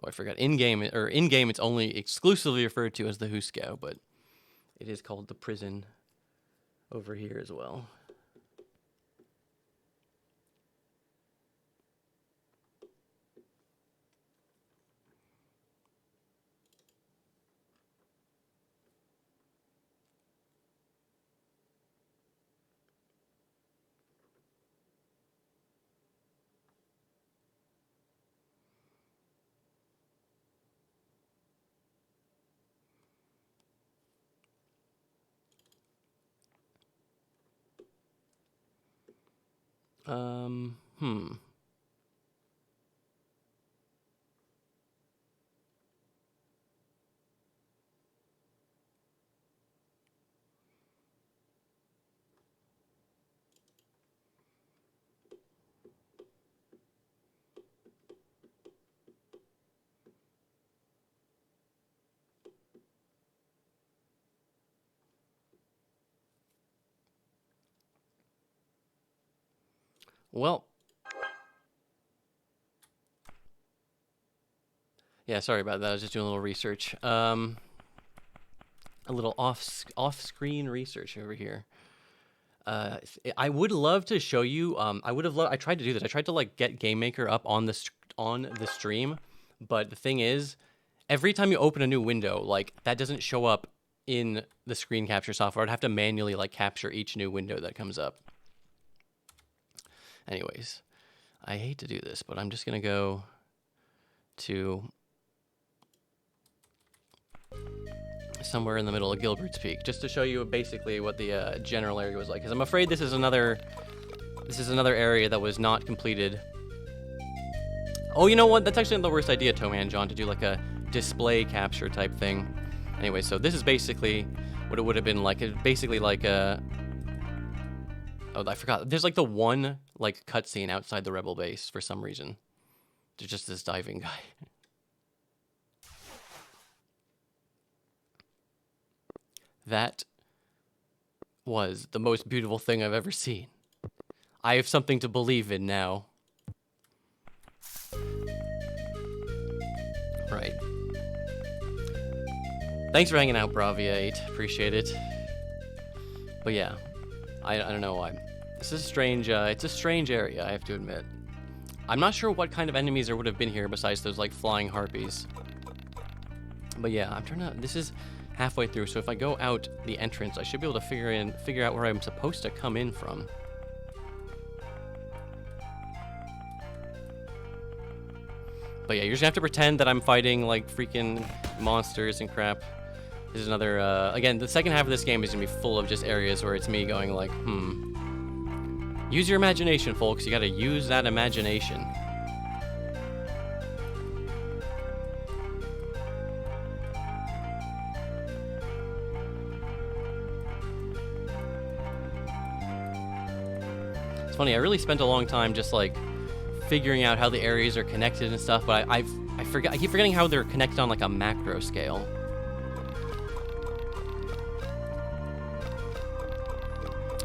Oh, I forgot. In-game it's only exclusively referred to as the Huskao, but it is called the prison over here as well. Well, yeah, sorry about that. I was just doing a little research. A little off-screen research over here. I would love to show you. I tried to do this. I tried to like get Game Maker up on the stream, but the thing is, every time you open a new window, like that doesn't show up in the screen capture software. I'd have to manually like capture each new window that comes up. Anyways, I hate to do this, but I'm just gonna go to somewhere in the middle of Gilbert's Peak, just to show you basically what the general area was like. Because I'm afraid this is another area that was not completed. Oh, you know what? That's actually not the worst idea, Toman John, to do like a display capture type thing. Anyway, so this is basically what it would have been like. It's basically like a. Oh, I forgot. There's like the one like cutscene outside the rebel base for some reason. There's just this diving guy. That was the most beautiful thing I've ever seen. I have something to believe in now. Right. Thanks for hanging out, Bravia8. Appreciate it. But yeah, I don't know why. This is strange. It's a strange area, I have to admit. I'm not sure what kind of enemies there would have been here besides those like flying harpies. But yeah, I'm trying to. This is halfway through, so if I go out the entrance, I should be able to figure out where I'm supposed to come in from. But yeah, you're just gonna have to pretend that I'm fighting like freaking monsters and crap. This is another, again, the second half of this game is gonna be full of just areas where it's me going like, Use your imagination, folks. You gotta use that imagination. It's funny, I really spent a long time just like figuring out how the areas are connected and stuff, but I keep forgetting how they're connected on like a macro scale.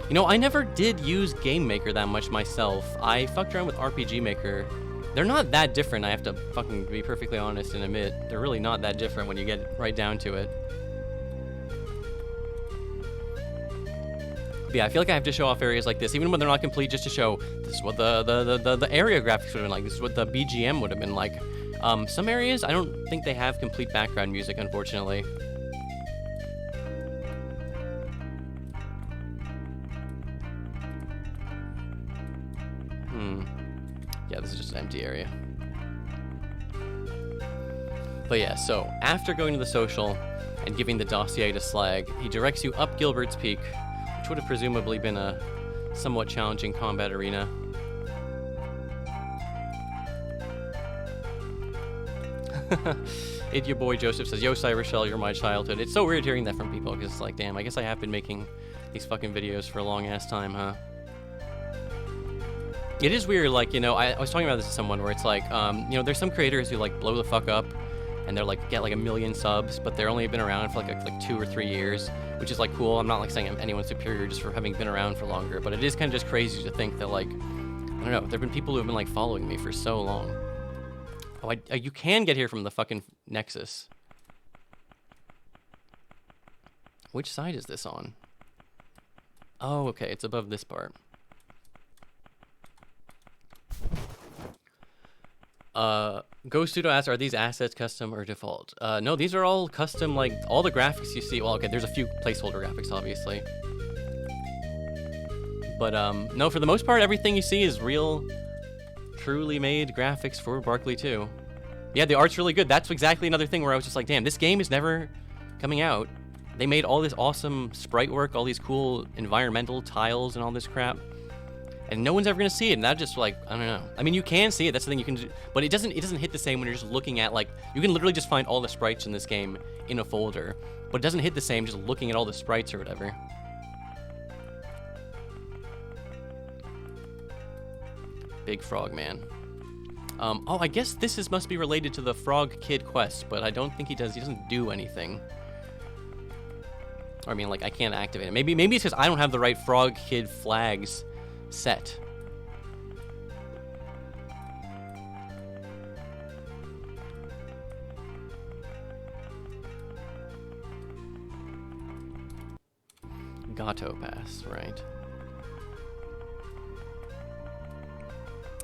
You know, I never did use Game Maker that much myself. I fucked around with RPG Maker. They're not that different, I have to fucking be perfectly honest and admit. They're really not that different when you get right down to it. But yeah, I feel like I have to show off areas like this, even when they're not complete, just to show this is what the area graphics would have been like. This is what the BGM would have been like. Some areas, I don't think they have complete background music, unfortunately. Yeah, this is just an empty area. But yeah, so after going to the social and giving the dossier to Slag, he directs you up Gilbert's Peak, which would have presumably been a somewhat challenging combat arena. Your boy Joseph says, "Yo, Cybershell, you're my childhood." It's so weird hearing that from people, because it's like, damn, I guess I have been making these fucking videos for a long-ass time, huh? It is weird, like, you know, I was talking about this to someone where it's like, you know, there's some creators who, like, blow the fuck up, and they're, like, get, like, 1 million subs, but they're only been around for, like 2 or 3 years, which is, like, cool. I'm not, like, saying anyone's superior just for having been around for longer, but it is kind of just crazy to think that, like, I don't know, there have been people who have been, like, following me for so long. Oh, you can get here from the fucking Nexus. Which side is this on? Oh, okay, it's above this part. Ghost Studio asks, are these assets custom or default? No, these are all custom, like, all the graphics you see, well, okay, there's a few placeholder graphics, obviously. But, no, for the most part, everything you see is real, truly made graphics for Barkley 2. Yeah, the art's really good. That's exactly another thing where I was just like, damn, this game is never coming out. They made all this awesome sprite work, all these cool environmental tiles and all this crap. And no one's ever gonna see it, and that just like, I don't know. I mean, you can see it, that's the thing you can do, but it doesn't hit the same when you're just looking at, like, you can literally just find all the sprites in this game in a folder, but it doesn't hit the same just looking at all the sprites or whatever. Big Frog Man. Oh, I guess this must be related to the Frog Kid quest, but I don't think he doesn't do anything. Or, I mean, like, I can't activate it. Maybe it's because I don't have the right Frog Kid flags set. Gato Pass, right.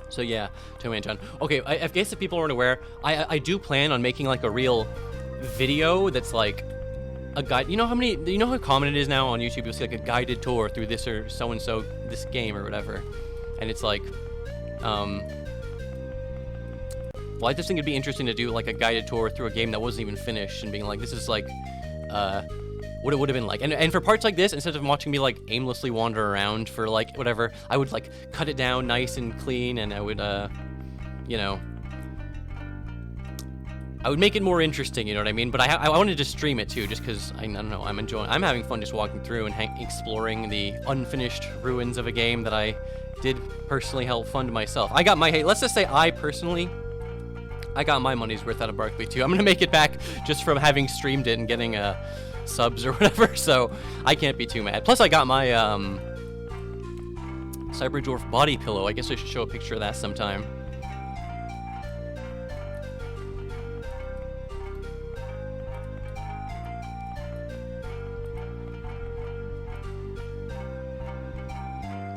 So yeah, Toman John. Okay, I guess if people aren't aware, I do plan on making like a real video that's like a guide. You know how common it is now on YouTube, you'll see like a guided tour through this or so-and-so, this game or whatever. And it's like, well, I just think it'd be interesting to do like a guided tour through a game that wasn't even finished and being like, this is like, what it would have been like. And for parts like this, instead of watching me like aimlessly wander around for like whatever, I would like cut it down nice and clean, and I would, you know, I would make it more interesting, you know what I mean? But I wanted to stream it too, just because, I don't know, I'm having fun just walking through and exploring the unfinished ruins of a game that I did personally help fund myself. I got my, hey, let's just say I got my money's worth out of Barkley 2. I'm gonna make it back just from having streamed it and getting subs or whatever, so I can't be too mad. Plus, I got my Cyberdwarf body pillow. I guess I should show a picture of that sometime.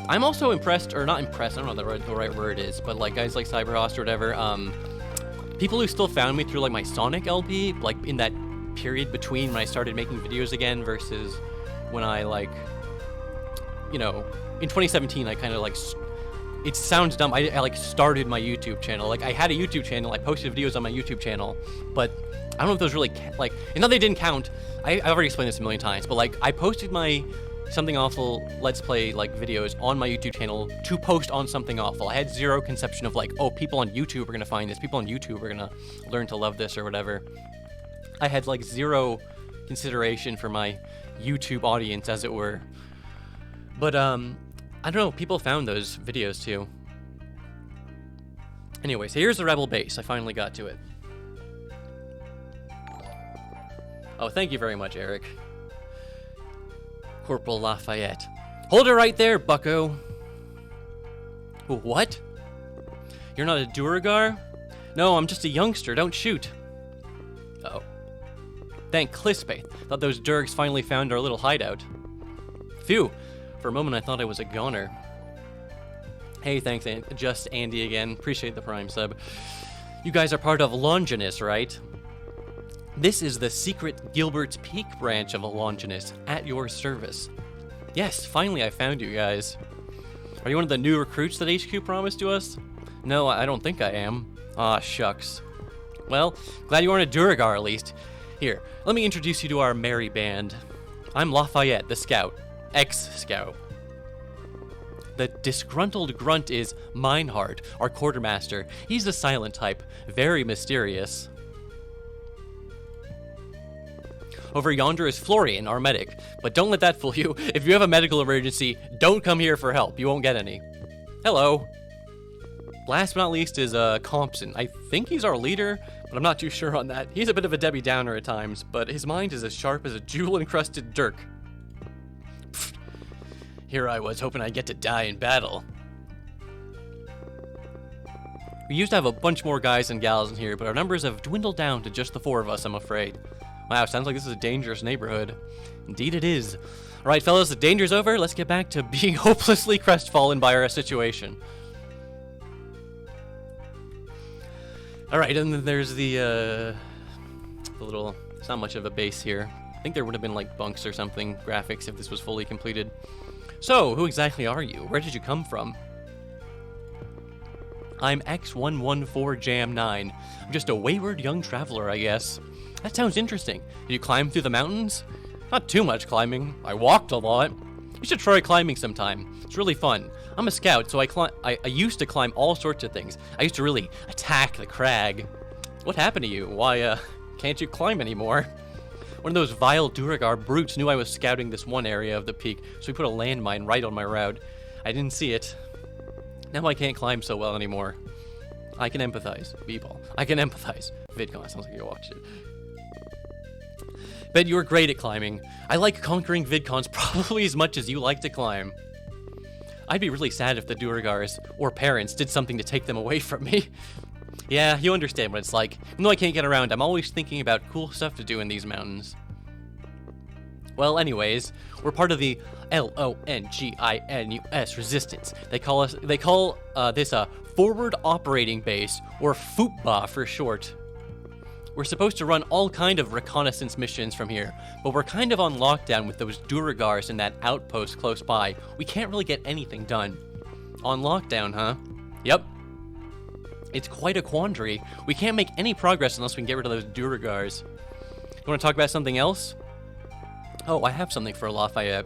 I'm also impressed, or not impressed, I don't know what the right word is, but like guys like Cyberhost or whatever, people who still found me through like my Sonic LP, like in that period between when I started making videos again versus when I like, you know, in 2017 I kind of like, it sounds dumb, I like started my YouTube channel. Like I had a YouTube channel, I posted videos on my YouTube channel, but I don't know if those really, like, and no, they didn't count. I've already explained this a million times, but like I posted my Something Awful Let's Play like videos on my YouTube channel to post on Something Awful. I had zero conception of like, oh, people on YouTube are gonna find this, people on YouTube are gonna learn to love this or whatever. I had like zero consideration for my YouTube audience, as it were. But I don't know, people found those videos too. Anyway, so here's the Rebel base. I finally got to it. Oh, thank you very much, Eric. Corporal Lafayette. Hold it right there, bucko. What? You're not a Duragar? No, I'm just a youngster. Don't shoot. Uh-oh. Thank Clispate. Thought those Durgs finally found our little hideout. Phew. For a moment, I thought I was a goner. Hey, thanks, just Andy again. Appreciate the Prime sub. You guys are part of Longinus, right? This is the secret Gilbert's Peak branch of Longinus, at your service. Yes, finally I found you guys. Are you one of the new recruits that HQ promised to us? No, I don't think I am. Aw, shucks. Well, glad you aren't a Duragar at least. Here, let me introduce you to our merry band. I'm Lafayette, the scout. Ex-scout. The disgruntled grunt is Meinhardt, our quartermaster. He's the silent type, very mysterious. Over yonder is Florian, our medic. But don't let that fool you. If you have a medical emergency, don't come here for help. You won't get any. Hello. Last but not least is Compson. I think he's our leader, but I'm not too sure on that. He's a bit of a Debbie Downer at times, but his mind is as sharp as a jewel-encrusted dirk. Pfft. Here I was hoping I'd get to die in battle. We used to have a bunch more guys and gals in here, but our numbers have dwindled down to just the 4 of us, I'm afraid. Wow, sounds like this is a dangerous neighborhood. Indeed it is. Alright, fellas, the danger's over. Let's get back to being hopelessly crestfallen by our situation. Alright, and then there's the little... It's not much of a base here. I think there would have been, like, bunks or something, graphics, if this was fully completed. So, who exactly are you? Where did you come from? I'm X114Jam9. I'm just a wayward young traveler, I guess. That sounds interesting. Did you climb through the mountains? Not too much climbing. I walked a lot. You should try climbing sometime. It's really fun. I'm a scout, so I used to climb all sorts of things. I used to really attack the crag. What happened to you? Why, can't you climb anymore? One of those vile Duragar brutes knew I was scouting this one area of the peak, so he put a landmine right on my route. I didn't see it. Now I can't climb so well anymore. I can empathize. B-ball. I can empathize. VidCon. Sounds like you watched it. Bet you're great at climbing. I like conquering VidCons probably as much as you like to climb. I'd be really sad if the Duragars, or parents, did something to take them away from me. Yeah, you understand what it's like. Even though I can't get around, I'm always thinking about cool stuff to do in these mountains. Well, anyways, we're part of the Longinus resistance. They call this a forward operating base, or FOOPBA for short. We're supposed to run all kind of reconnaissance missions from here, but we're kind of on lockdown with those Duragars in that outpost close by. We can't really get anything done. On lockdown, huh? Yep. It's quite a quandary. We can't make any progress unless we can get rid of those Duragars. You want to talk about something else? Oh, I have something for Lafayette.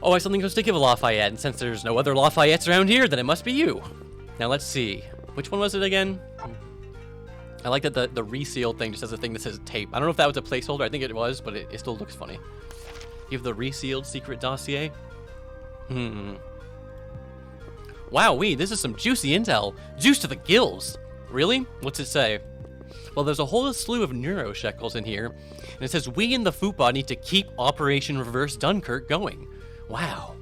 Oh, I have something to give a Lafayette, and since there's no other Lafayettes around here, then it must be you. Now let's see. Which one was it again? I like that the resealed thing just has a thing that says tape. I don't know if that was a placeholder. I think it was, but it still looks funny. You have the resealed secret dossier? Wowee, this is some juicy intel. Juice to the gills. Really? What's it say? Well, there's a whole slew of neuro shekels in here, and it says we in the Football need to keep Operation Reverse Dunkirk going. Wow.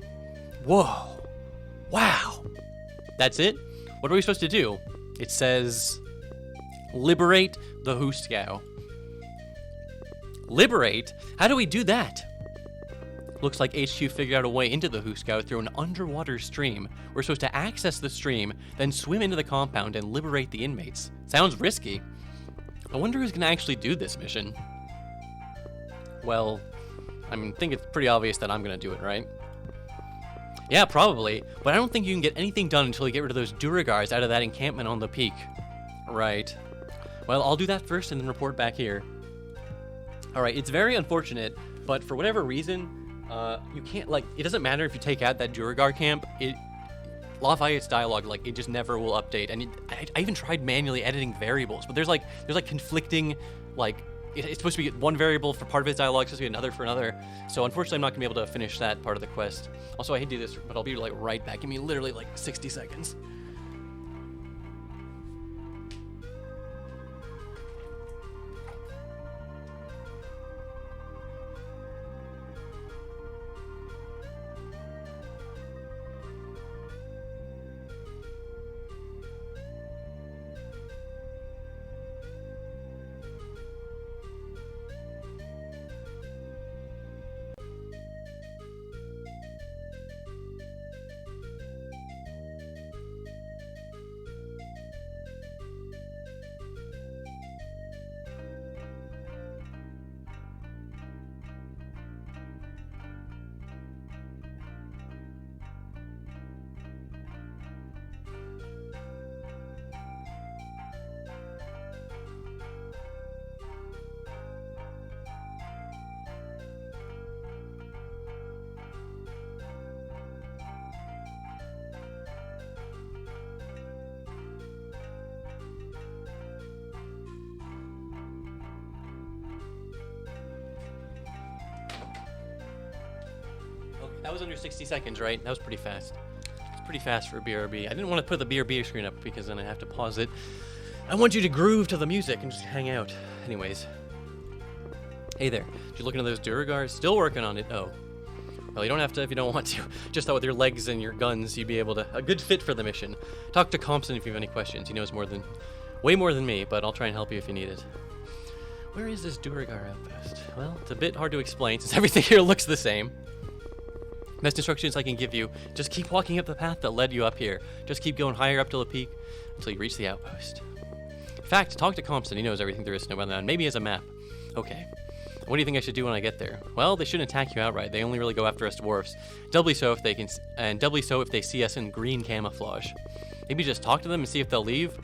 Whoa. Wow. That's it? What are we supposed to do? It says liberate the Huskao. Liberate? How do we do that? Looks like HQ figured out a way into the Huskao through an underwater stream. We're supposed to access the stream, then swim into the compound and liberate the inmates. Sounds risky. I wonder who's gonna actually do this mission. Well, I think it's pretty obvious that I'm gonna do it, right? Yeah, probably, but I don't think you can get anything done until you get rid of those Duragars out of that encampment on the peak. Right. Well, I'll do that first and then report back here. Alright, it's very unfortunate, but for whatever reason, you can't, it doesn't matter if you take out that Duragar camp, Lafayette's dialogue, it just never will update, and I even tried manually editing variables, but there's conflicting, it's supposed to be one variable for part of his dialogue, it's supposed to be another for another, so unfortunately I'm not going to be able to finish that part of the quest. Also, I hate to do this, but I'll be, right back. Give me literally, 60 seconds. That was under 60 seconds, right? That was pretty fast. It's pretty fast for a BRB. I didn't want to put the BRB screen up because then I have to pause it. I want you to groove to the music and just hang out. Anyways. Hey there. Did you look into those Duragars? Still working on it. Oh. Well, you don't have to if you don't want to. Just thought with your legs and your guns, you'd be able to... A good fit for the mission. Talk to Compson if you have any questions. He knows way more than me, but I'll try and help you if you need it. Where is this Duragar outpost? Well, it's a bit hard to explain since everything here looks the same. Best instructions I can give you, just keep walking up the path that led you up here. Just keep going higher up to the peak until you reach the outpost. In fact, talk to Compson. He knows everything there is to know about that, and maybe he has a map. Okay. What do you think I should do when I get there? Well, they shouldn't attack you outright. They only really go after us dwarfs. Doubly so if they see us in green camouflage. Maybe just talk to them and see if they'll leave?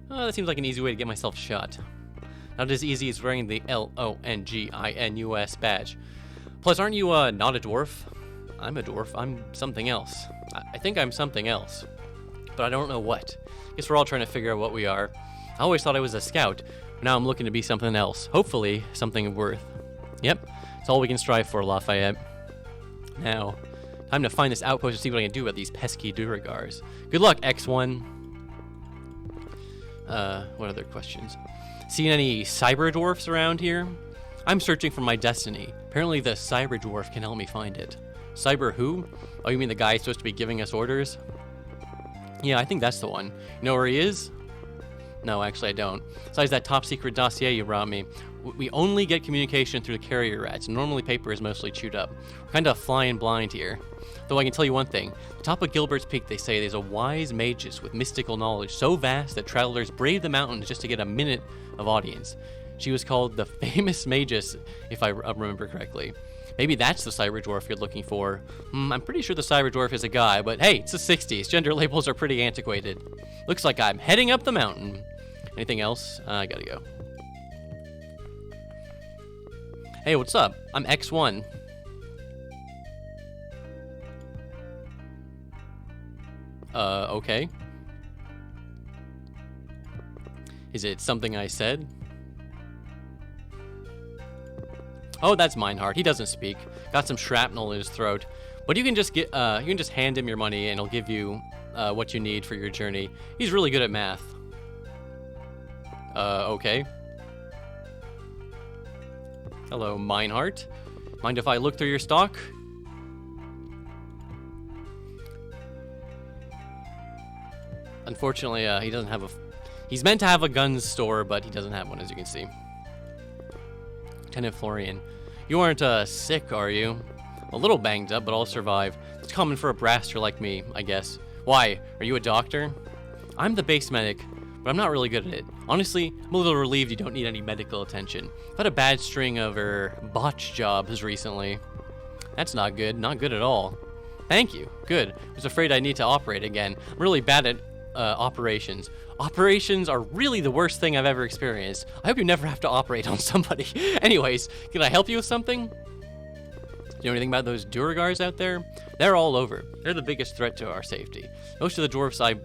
That seems like an easy way to get myself shot. Not as easy as wearing the LONGINUS badge. Plus, aren't you not a dwarf? I'm a dwarf. I'm something else. I think I'm something else. But I don't know what. Guess we're all trying to figure out what we are. I always thought I was a scout, but now I'm looking to be something else. Hopefully, something of worth. Yep, it's all we can strive for, Lafayette. Now, time to find this outpost and see what I can do about these pesky Duragars. Good luck, X1. What other questions? Seen any cyber dwarfs around here? I'm searching for my destiny. Apparently the cyber dwarf can help me find it. Cyber who? Oh, you mean the guy who's supposed to be giving us orders? Yeah, I think that's the one. You know where he is? No, actually I don't. Besides that top secret dossier you brought me, we only get communication through the carrier rats. Normally paper is mostly chewed up. We're kind of flying blind here. Though I can tell you one thing. The top of Gilbert's Peak, they say there's a wise magus with mystical knowledge so vast that travelers brave the mountains just to get a minute of audience. She was called the famous magus, if I remember correctly. Maybe that's the cyber dwarf you're looking for. I'm pretty sure the cyber dwarf is a guy, but hey, it's the 60s. Gender labels are pretty antiquated. Looks like I'm heading up the mountain. Anything else? I gotta go. Hey, what's up? I'm X1. Okay. Is it something I said? Oh, that's Meinhardt. He doesn't speak. Got some shrapnel in his throat. But you can just hand him your money and he'll give you what you need for your journey. He's really good at math. Okay. Hello, Mineheart. Mind if I look through your stock? Unfortunately, he doesn't have a... He's meant to have a gun store, but he doesn't have one, as you can see. Lieutenant Florian. You aren't, sick, are you? A little banged up, but I'll survive. It's common for a braster like me, I guess. Why? Are you a doctor? I'm the base medic, but I'm not really good at it. Honestly, I'm a little relieved you don't need any medical attention. I've had a bad string of, botch jobs recently. That's not good. Not good at all. Thank you. Good. I was afraid I'd need to operate again. I'm really bad at, operations. Operations are really the worst thing I've ever experienced. I hope you never have to operate on somebody. Anyways, can I help you with something? Do you know anything about those Duragars out there? They're all over. They're the biggest threat to our safety. Most of the dwarfs I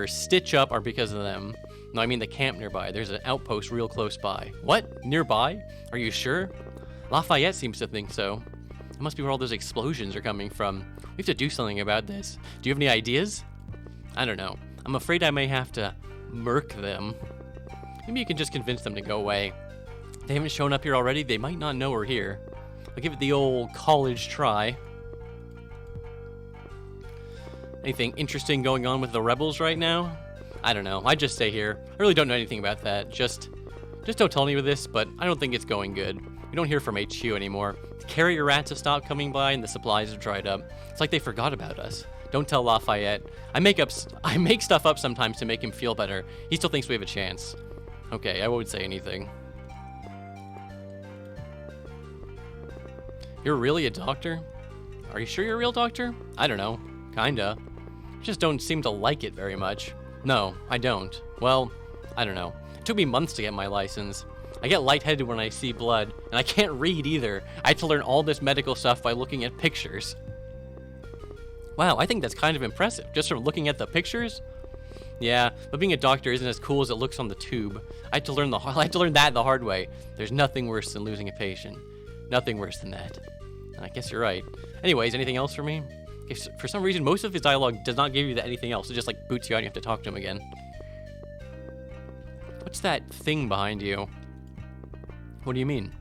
stitch up are because of them. No, I mean the camp nearby. There's an outpost real close by. What? Nearby? Are you sure? Lafayette seems to think so. It must be where all those explosions are coming from. We have to do something about this. Do you have any ideas? I don't know. I'm afraid I may have to murk them. Maybe you can just convince them to go away. If they haven't shown up here already, they might not know we're here. I'll give it the old college try. Anything interesting going on with the rebels right now? I don't know. I just stay here. I really don't know anything about that. Just don't tell me with this, but I don't think it's going good. We don't hear from HQ anymore. The carrier rats have stopped coming by and the supplies have dried up. It's like they forgot about us. Don't tell Lafayette. I make stuff up sometimes to make him feel better. He still thinks we have a chance. Okay, I won't say anything. You're really a doctor? Are you sure you're a real doctor? I don't know. Kinda. You just don't seem to like it very much. No, I don't. Well, I don't know. It took me months to get my license. I get lightheaded when I see blood, and I can't read either. I had to learn all this medical stuff by looking at pictures. Wow, I think that's kind of impressive, just from looking at the pictures. Yeah, but being a doctor isn't as cool as it looks on the tube. I had to learn that the hard way. There's nothing worse than losing a patient. Nothing worse than that. I guess you're right. Anyways, anything else for me? If, for some reason, most of his dialogue does not give you anything else. It just like boots you out and you have to talk to him again. What's that thing behind you? What do you mean?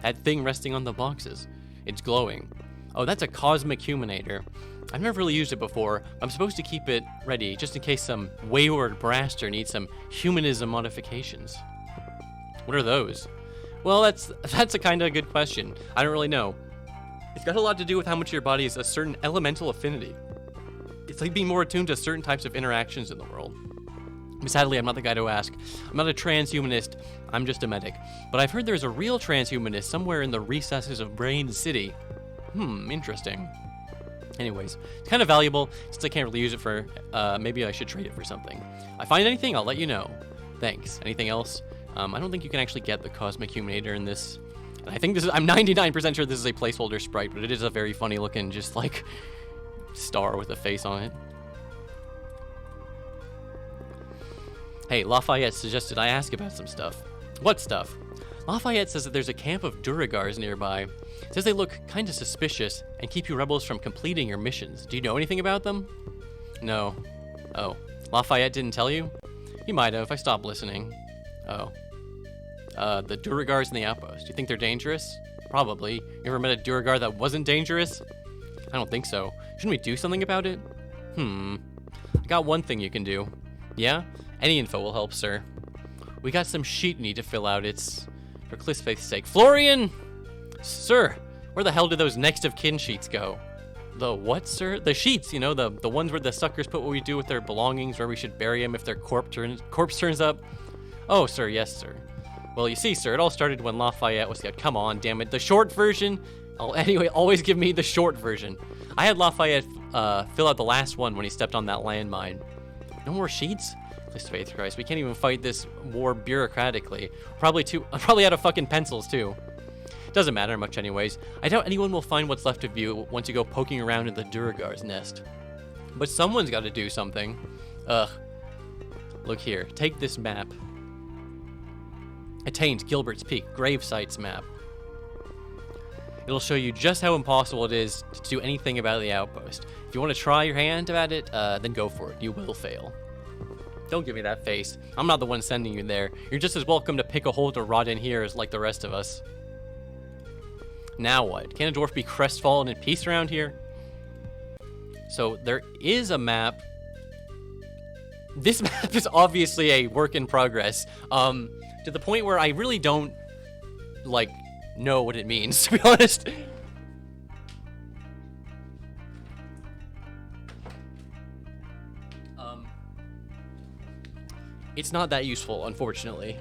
That thing resting on the boxes. It's glowing. Oh, that's a cosmic humanator. I've never really used it before. I'm supposed to keep it ready just in case some wayward braster needs some humanism modifications. What are those? Well, that's a kind of good question. I don't really know. It's got a lot to do with how much your body has a certain elemental affinity. It's like being more attuned to certain types of interactions in the world. But sadly, I'm not the guy to ask. I'm not a transhumanist. I'm just a medic. But I've heard there's a real transhumanist somewhere in the recesses of Brain City. Interesting. Anyways, it's kind of valuable since I can't really use it for, maybe I should trade it for something. If I find anything, I'll let you know. Thanks. Anything else? I don't think you can actually get the Cosmic Humanator in this. I think I'm 99% sure this is a placeholder sprite, but it is a very funny looking, just like, star with a face on it. Hey, Lafayette suggested I ask about some stuff. What stuff? Lafayette says that there's a camp of Duragars nearby. Says they look kinda suspicious and keep you rebels from completing your missions. Do you know anything about them? No. Oh. Lafayette didn't tell you? He might have. I stopped listening. Oh. The Duragars in the outpost. Do you think they're dangerous? Probably. You ever met a Duragar that wasn't dangerous? I don't think so. Shouldn't we do something about it? I got one thing you can do. Yeah? Any info will help, sir. We got some sheet you need to fill out. It's for Clifffaith's sake. Florian! Sir, where the hell did those next of kin sheets go? The what, sir? The sheets, you know, the ones where the suckers put what we do with their belongings, where we should bury them if their corpse turns up. Oh, sir, yes, sir. Well, you see, sir, it all started when Lafayette was... Come on, damn it. The short version? Anyway, always give me the short version. I had Lafayette fill out the last one when he stepped on that landmine. No more sheets? Please, faith Christ, we can't even fight this war bureaucratically. Probably out of fucking pencils, too. Doesn't matter much anyways. I doubt anyone will find what's left of you once you go poking around in the Duragar's nest. But someone's got to do something. Ugh. Look here, take this map. Attained Gilbert's Peak, grave sites map. It'll show you just how impossible it is to do anything about the outpost. If you want to try your hand at it, then go for it. You will fail. Don't give me that face. I'm not the one sending you there. You're just as welcome to pick a hole to rot in here as like the rest of us. Now what? Can a dwarf be crestfallen in peace around here? So there is a map. This map is obviously a work in progress. To the point where I really don't like know what it means, to be honest. It's not that useful, unfortunately.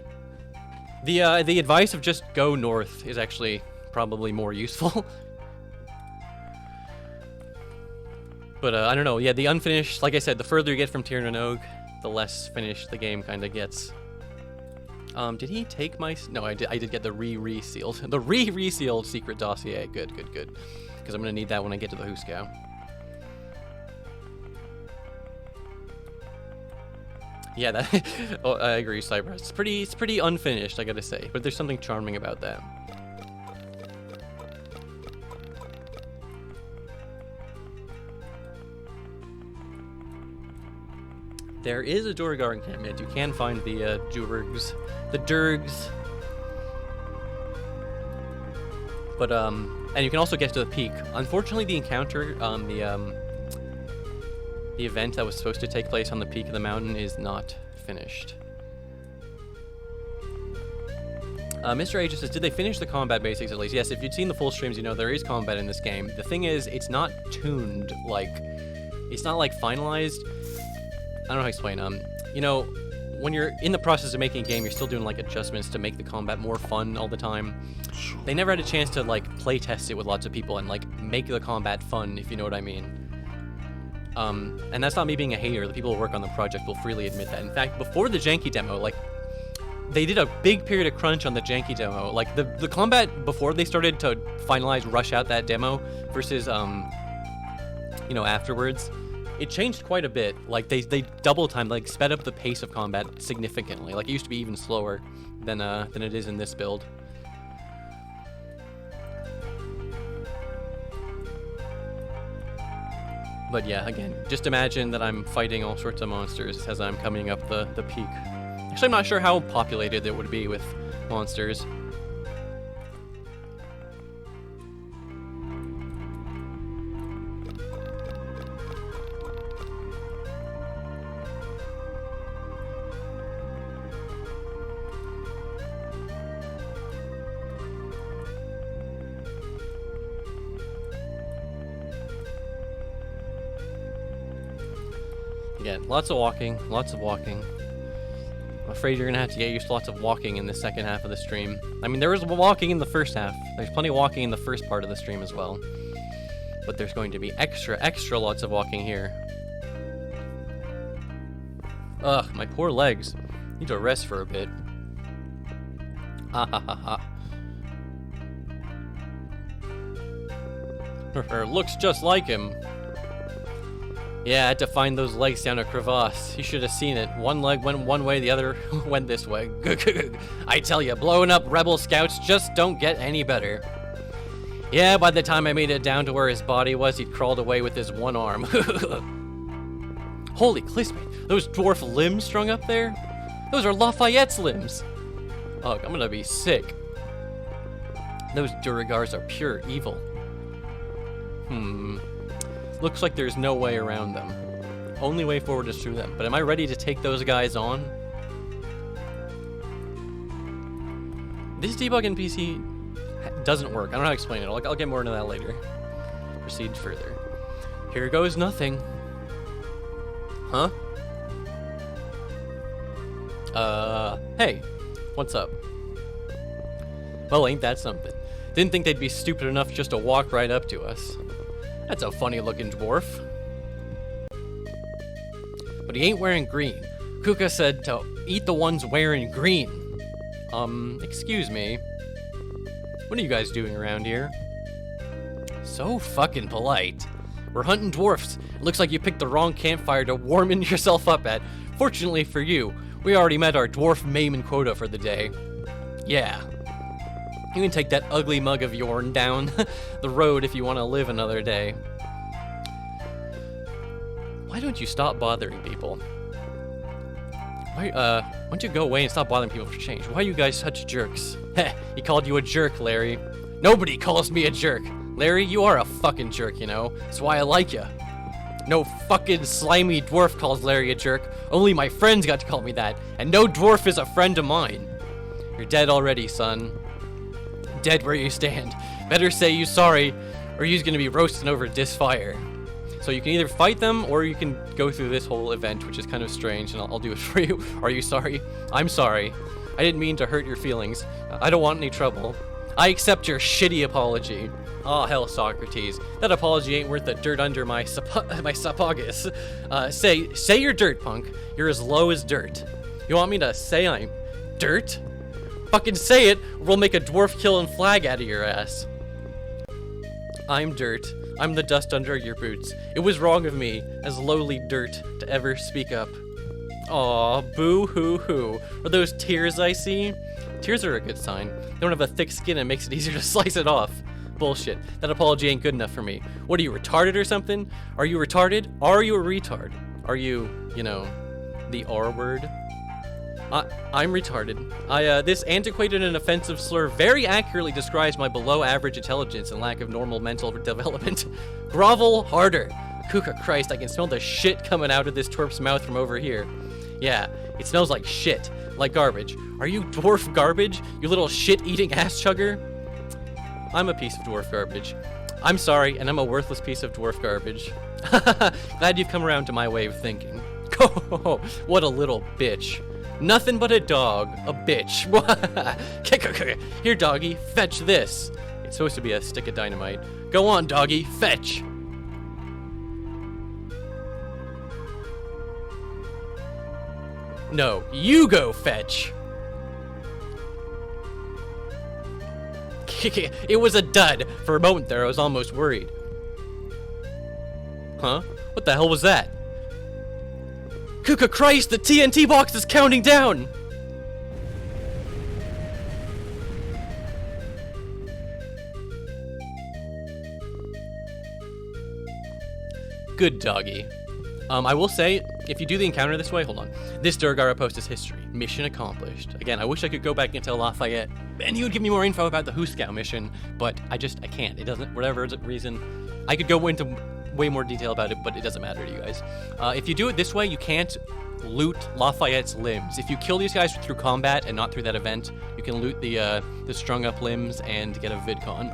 The advice of just go north is actually probably more useful. But I don't know. Yeah, the unfinished, like I said, the further you get from Tir na Nog, the less finished the game kind of gets. Did he take my... No, I did get the re-sealed. The re-sealed secret dossier. Good. Because I'm going to need that when I get to the Huskao. Yeah, that... oh, I agree, Cyber. It's pretty unfinished, I gotta say. But there's something charming about that. There is a Duergar encampment. You can find the Durgs. The Durgs. But, and you can also get to the peak. Unfortunately, the encounter, the event that was supposed to take place on the peak of the mountain is not finished. Mr. H says, did they finish the combat basics at least? Yes, if you'd seen the full streams, you know there is combat in this game. The thing is, it's not tuned, like, it's not, like, finalized. I don't know how to explain. You know, when you're in the process of making a game, you're still doing, like, adjustments to make the combat more fun all the time. They never had a chance to, like, play test it with lots of people and, like, make the combat fun, if you know what I mean. And that's not me being a hater. The people who work on the project will freely admit that. In fact, before the Janky demo, like, they did a big period of crunch on the Janky demo. Like, the combat before they started to rush out that demo versus, you know, afterwards, it changed quite a bit. Like, they double time, like, sped up the pace of combat significantly. Like, it used to be even slower than it is in this build. But yeah, again, just imagine that I'm fighting all sorts of monsters as I'm coming up the peak. Actually, I'm not sure how populated it would be with monsters. Again, lots of walking. I'm afraid you're gonna have to get used to lots of walking in the second half of the stream. I mean, there was walking in the first half. There's plenty of walking in the first part of the stream as well. But there's going to be extra lots of walking here. Ugh, my poor legs. Need to rest for a bit. Ha ha ha ha. Looks just like him. Yeah, I had to find those legs down a crevasse. You should have seen it. One leg went one way, the other went this way. I tell you, blowing up rebel scouts just don't get any better. Yeah, by the time I made it down to where his body was, he'd crawled away with his one arm. Holy Clispate, those dwarf limbs strung up there? Those are Lafayette's limbs. Ugh, I'm gonna be sick. Those Duergars are pure evil. Looks like there's no way around them. Only way forward is through them. But am I ready to take those guys on? This debug NPC doesn't work. I don't know how to explain it. I'll get more into that later. Proceed further. Here goes nothing. Huh? Hey. What's up? Well, ain't that something? Didn't think they'd be stupid enough just to walk right up to us. That's a funny-looking dwarf. But he ain't wearing green. Kuka said to eat the ones wearing green. Excuse me. What are you guys doing around here? So fucking polite. We're hunting dwarfs. It looks like you picked the wrong campfire to warm yourself up at. Fortunately for you, we already met our dwarf maiming quota for the day. Yeah. You can take that ugly mug of yourn down the road if you want to live another day. Why don't you stop bothering people? Why don't you go away and stop bothering people for change? Why are you guys such jerks? Heh, he called you a jerk, Larry. Nobody calls me a jerk. Larry, you are a fucking jerk, you know? That's why I like you. No fucking slimy dwarf calls Larry a jerk. Only my friends got to call me that, and no dwarf is a friend of mine. You're dead already, son. Dead where you stand. Better say you sorry, or you's gonna be roasting over this fire. So you can either fight them, or you can go through this whole event, which is kind of strange, and I'll do it for you. Are you sorry? I'm sorry. I didn't mean to hurt your feelings. I don't want any trouble. I accept your shitty apology. Oh, hell, Socrates. That apology ain't worth the dirt under my esophagus. Say you're dirt, punk. You're as low as dirt. You want me to say I'm dirt? Fucking say it, or we'll make a dwarf killing flag out of your ass. I'm dirt. I'm the dust under your boots. It was wrong of me, as lowly dirt, to ever speak up. Aw, boo-hoo-hoo. Are those tears I see? Tears are a good sign. They don't have a thick skin and makes it easier to slice it off. Bullshit. That apology ain't good enough for me. What are you, retarded or something? Are you retarded? Are you a retard? Are you, the R word? I'm retarded. This antiquated and offensive slur very accurately describes my below average intelligence and lack of normal mental development. Grovel harder. Kuka Christ, I can smell the shit coming out of this twerp's mouth from over here. Yeah, it smells like shit. Like garbage. Are you dwarf garbage? You little shit-eating ass chugger? I'm a piece of dwarf garbage. I'm sorry, and I'm a worthless piece of dwarf garbage. Glad you've come around to my way of thinking. Oh, what a little bitch. Nothing but a dog. A bitch. Here, doggy, fetch this. It's supposed to be a stick of dynamite. Go on, doggy, fetch. No, you go fetch. It was a dud. For a moment there, I was almost worried. Huh? What the hell was that? Kuka Christ, the TNT box is counting down! Good doggy. I will say, if you do the encounter this way, hold on. This Durgara post is history. Mission accomplished. Again, I wish I could go back and tell Lafayette, and he would give me more info about the Huskao mission, but I can't. It doesn't, whatever reason. I could go into way more detail about it, but it doesn't matter to you guys. If you do it this way, you can't loot Lafayette's limbs. If you kill these guys through combat and not through that event, you can loot the strung up limbs and get a vidcon.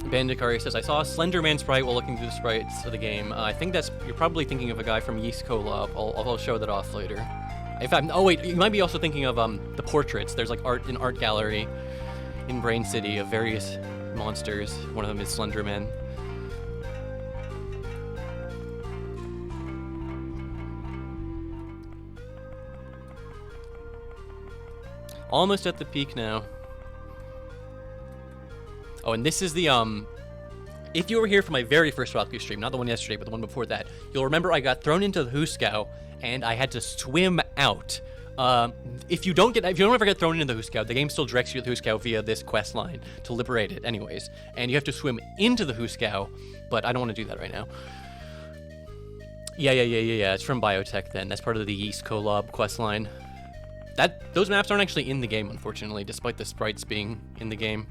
Bandicari says, I saw a Slender Man sprite while looking through the sprites of the game. I think you're probably thinking of a guy from Yeast Collab. I'll show that off later. In fact, oh wait, you might be also thinking of the portraits. There's like an art gallery in Brain City of various monsters. One of them is Slender Man. Almost at the peak now. Oh, and this is the, if you were here for my very first Barkley stream, not the one yesterday, but the one before that, you'll remember I got thrown into the Huskao, and I had to swim out. If you don't ever get thrown into the Huskao, the game still directs you to the Huskao via this quest line to liberate it anyways. And you have to swim into the Huskao, but I don't want to do that right now. Yeah, it's from Biotech then. That's part of the Yeast Collab quest line. Those maps aren't actually in the game, unfortunately, despite the sprites being in the game.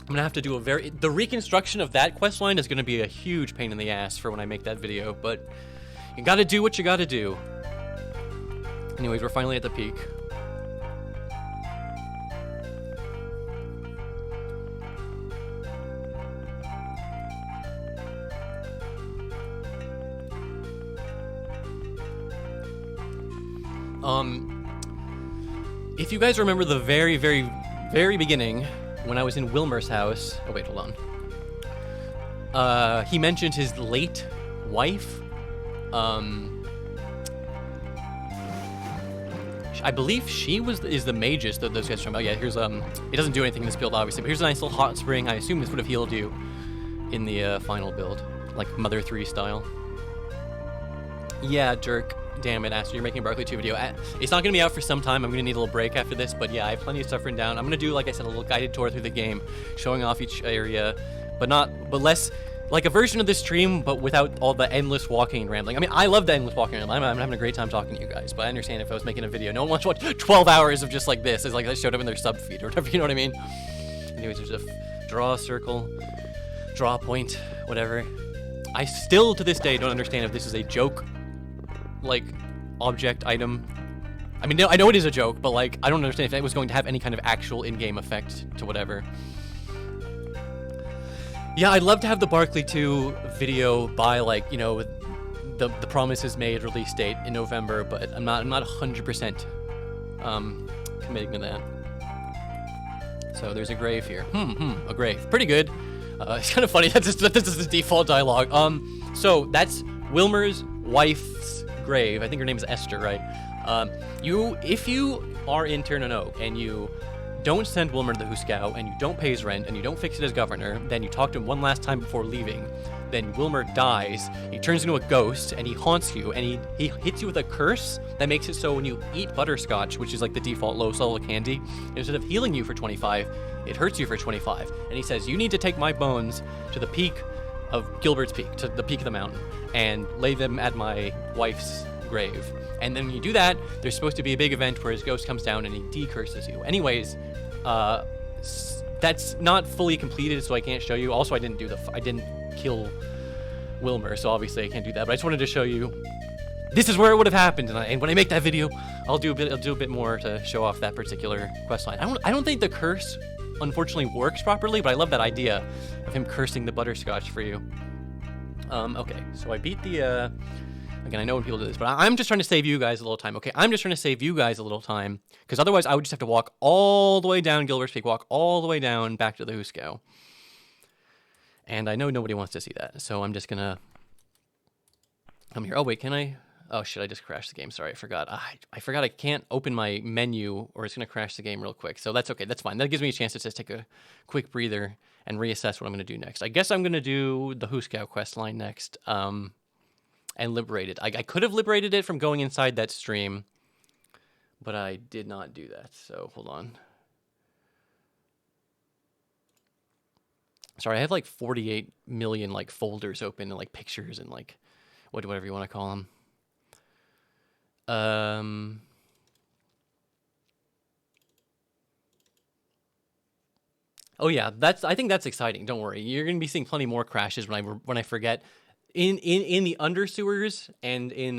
I'm gonna have to do the reconstruction of that questline is gonna be a huge pain in the ass for when I make that video, but you gotta do what you gotta do. Anyways, we're finally at the peak. If you guys remember the very, very, very beginning, when I was in Wilmer's house, oh wait, hold on. He mentioned his late wife. I believe she is the magus that those guys are talking about. Yeah, here's it doesn't do anything in this build obviously, but here's a nice little hot spring. I assume this would have healed you in the final build, like Mother 3 style. Yeah, jerk. damn it, Aster, you're making a Barkley 2 video. It's not going to be out for some time. I'm going to need a little break after this, but yeah, I have plenty of stuff written down. I'm going to do, like I said, a little guided tour through the game, showing off each area, but less like a version of this stream, but without all the endless walking and rambling. I mean, I love the endless walking and rambling. I'm having a great time talking to you guys, but I understand if I was making a video, no one wants to watch 12 hours of just like this. It's like I showed up in their sub feed or whatever, you know what I mean? Anyways, there's a draw a circle, draw a point, whatever. I still, to this day, don't understand if this is a joke, like, object item. I mean, I know it is a joke, but, like, I don't understand if it was going to have any kind of actual in-game effect to whatever. Yeah, I'd love to have the Barkley 2 video by, like, you know, the promise is made release date in November, but I'm not 100% committing to that. So there's a grave here. A grave. Pretty good. It's kind of funny that this is the default dialogue. So that's Wilmer's wife's grave. I think her name is Esther, right? If you are in Turn and Oak and you don't send Wilmer to the Huskao and you don't pay his rent and you don't fix it as governor, then you talk to him one last time before leaving, then Wilmer dies, he turns into a ghost and he haunts you and he hits you with a curse that makes it so when you eat butterscotch, which is like the default low level candy, instead of healing you for 25, it hurts you for 25. And he says, you need to take my bones to the peak of Gilbert's Peak, to the peak of the mountain, and lay them at my wife's grave. And then when you do that, there's supposed to be a big event where his ghost comes down and he decurses you. Anyways, that's not fully completed, so I can't show you. Also, I didn't kill Wilmer, so obviously I can't do that. But I just wanted to show you this is where it would have happened. And when I make that video, I'll do a bit more to show off that particular quest line. I don't think the curse unfortunately works properly, but I love that idea of him cursing the butterscotch for you. Okay, so I beat the again, I know when people do this, but I'm just trying to save you guys a little time. Okay, I'm just trying to save you guys a little time, because otherwise I would just have to walk all the way down Gilbert's Peak, walk all the way down back to the Huskao. And I know nobody wants to see that, so I'm just gonna come here. Oh wait, can I? Oh shit, I just crashed the game. Sorry, I forgot. I forgot I can't open my menu or it's gonna crash the game real quick. So that's okay, that's fine. That gives me a chance to just take a quick breather and reassess what I'm gonna do next. I guess I'm gonna do the Huskao quest line next. And liberate it. I could have liberated it from going inside that stream, but I did not do that. So hold on. Sorry, I have like 48 million like folders open and like pictures and like whatever you want to call them. Oh yeah, I think that's exciting. Don't worry, you're gonna be seeing plenty more crashes when I forget. In the undersewers and in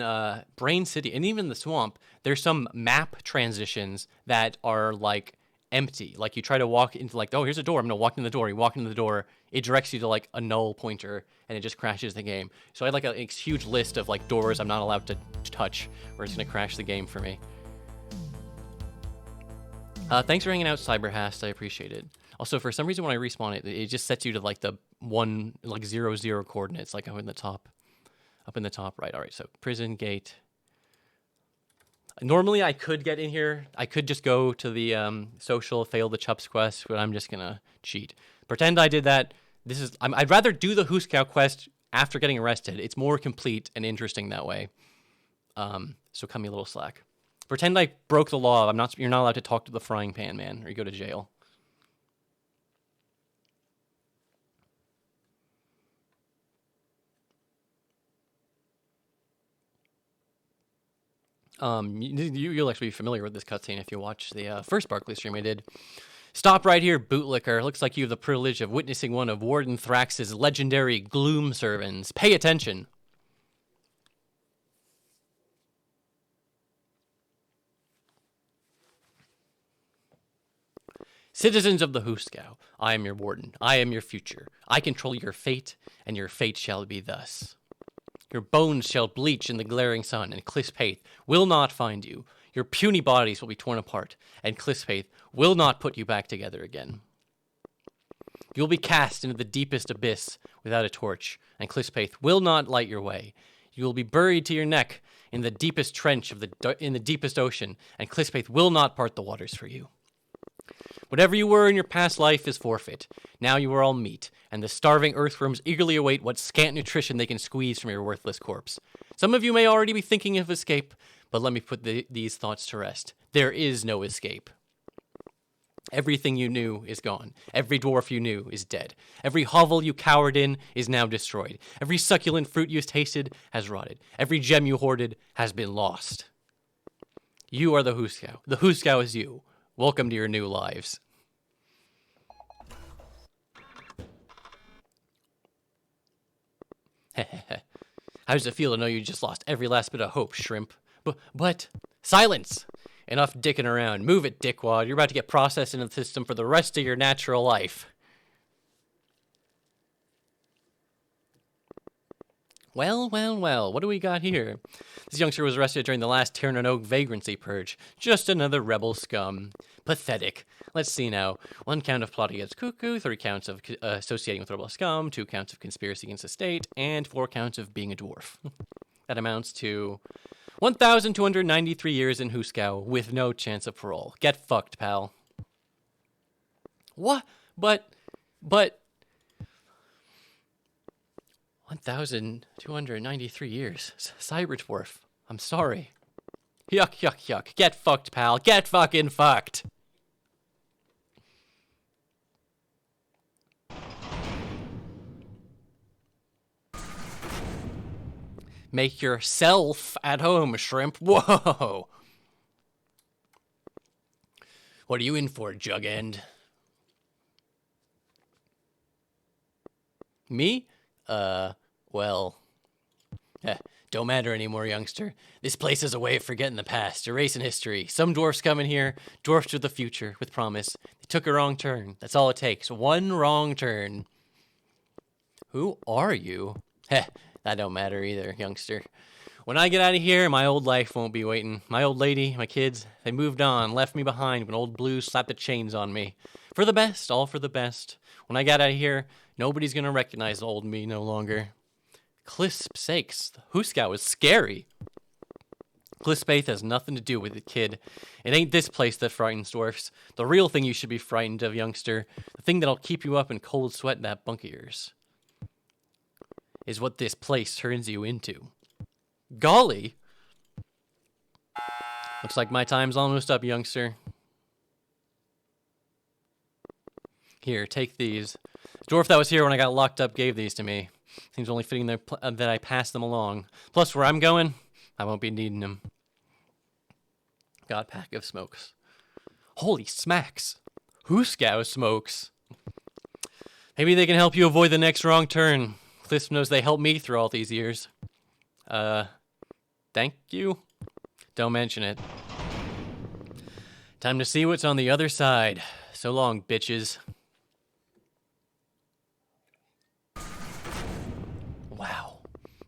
Brain City and even the swamp, there's some map transitions that are like empty. Like you try to walk into like, oh, here's a door. I'm gonna walk in the door. You walk into the door, it directs you to like a null pointer, and it just crashes the game. So I had like a huge list of like doors I'm not allowed to touch, where it's gonna crash the game for me. Thanks for hanging out, Cyberhast. I appreciate it. Also, for some reason, when I respawn it, it just sets you to like the 0, coordinates, like up in the top right. All right, so prison gate. Normally, I could get in here. I could just go to the social, fail the Chups quest, but I'm just gonna cheat. Pretend I did that. I'd rather do the Huskao quest after getting arrested. It's more complete and interesting that way. So cut me a little slack. Pretend I broke the law. You're not allowed to talk to the frying pan man, or you go to jail. You'll actually be familiar with this cutscene if you watch the first Barkley stream I did. Stop right here, bootlicker. Looks like you have the privilege of witnessing one of Warden Thrax's legendary gloom servants. Pay attention. Citizens of the Huskao, I am your warden. I am your future. I control your fate, and your fate shall be thus. Your bones shall bleach in the glaring sun, and Clispaith will not find you. Your puny bodies will be torn apart, and Clispaith will not put you back together again. You will be cast into the deepest abyss without a torch, and Clispaith will not light your way. You will be buried to your neck in the deepest trench in the deepest ocean, and Clispaith will not part the waters for you. Whatever you were in your past life is forfeit. Now you are all meat, and the starving earthworms eagerly await what scant nutrition they can squeeze from your worthless corpse. Some of you may already be thinking of escape, but let me put these thoughts to rest. There is no escape. Everything you knew is gone. Every dwarf you knew is dead. Every hovel you cowered in is now destroyed. Every succulent fruit you tasted has rotted. Every gem you hoarded has been lost. You are the Huskao. The Huskao is you. Welcome to your new lives. How does it feel to know you just lost every last bit of hope, shrimp? But silence! Enough dicking around. Move it, dickwad. You're about to get processed into the system for the rest of your natural life. Well, what do we got here? This youngster was arrested during the last Tyrannogue vagrancy purge. Just another rebel scum. Pathetic. Let's see now. 1 count of plotting against Cuckoo, 3 counts of associating with rebel scum, 2 counts of conspiracy against the state, and 4 counts of being a dwarf. That amounts to 1,293 years in Huskao with no chance of parole. Get fucked, pal. What? But 1,293 years. Cyber dwarf. I'm sorry. Yuck. Get fucked, pal. Get fucking fucked. Make yourself at home, shrimp. Whoa. What are you in for, Jugend? Me? Well. Don't matter anymore, youngster. This place is a way of forgetting the past, erasing history. Some dwarfs come in here, dwarfs with the future, with promise. They took a wrong turn. That's all it takes. One wrong turn. Who are you? That don't matter either, youngster. When I get out of here, my old life won't be waiting. My old lady, my kids, they moved on, left me behind when old Blue slapped the chains on me. For the best, all for the best. When I get out of here, nobody's gonna recognize old me no longer. Clisp sakes, Huskao is scary. Clispate has nothing to do with it, kid. It ain't this place that frightens dwarfs. The real thing you should be frightened of, youngster, the thing that'll keep you up in cold sweat in that bunk of yours, is what this place turns you into. Golly! Looks like my time's almost up, youngster. Here, take these. The dwarf that was here when I got locked up gave these to me. Seems only fitting that I pass them along. Plus, where I'm going, I won't be needing them. Got a pack of smokes. Holy smacks! Huskao smokes! Maybe they can help you avoid the next wrong turn. Cliff knows they helped me through all these years. Thank you? Don't mention it. Time to see what's on the other side. So long, bitches. Wow.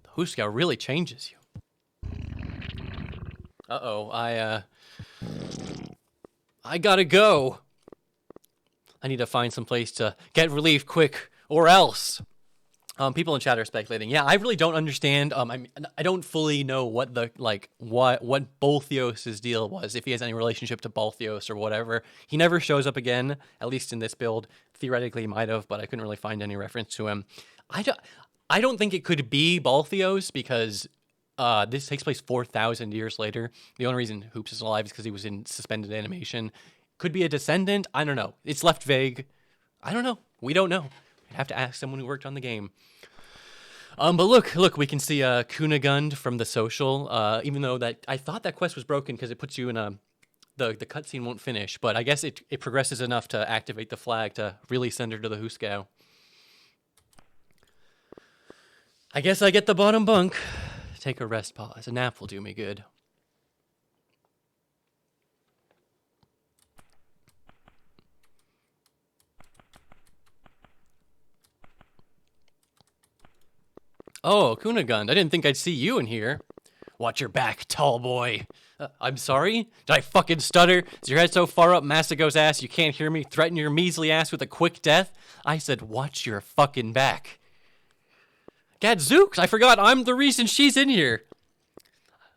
The Huskao really changes you. Uh-oh, I gotta go. I need to find some place to get relief quick, or else. People in chat are speculating. Yeah, I really don't understand. I don't fully know what what Balthios' deal was, if he has any relationship to Balthios or whatever. He never shows up again, at least in this build. Theoretically, he might have, but I couldn't really find any reference to him. I don't think it could be Balthios because this takes place 4,000 years later. The only reason Hoops is alive is because he was in suspended animation. Could be a descendant. I don't know. It's left vague. I don't know. We don't know. We'd have to ask someone who worked on the game. But look, we can see Kunigund from the social. Even though that I thought that quest was broken because it puts you in the cutscene won't finish, but I guess it progresses enough to activate the flag to really send her to the Huskao. I guess I get the bottom bunk. Take a rest pause. A nap will do me good. Oh, Kunigund, I didn't think I'd see you in here. Watch your back, tall boy. I'm sorry? Did I fucking stutter? Is your head so far up Masago's ass you can't hear me threaten your measly ass with a quick death? I said watch your fucking back. Gadzooks, I forgot I'm the reason she's in here.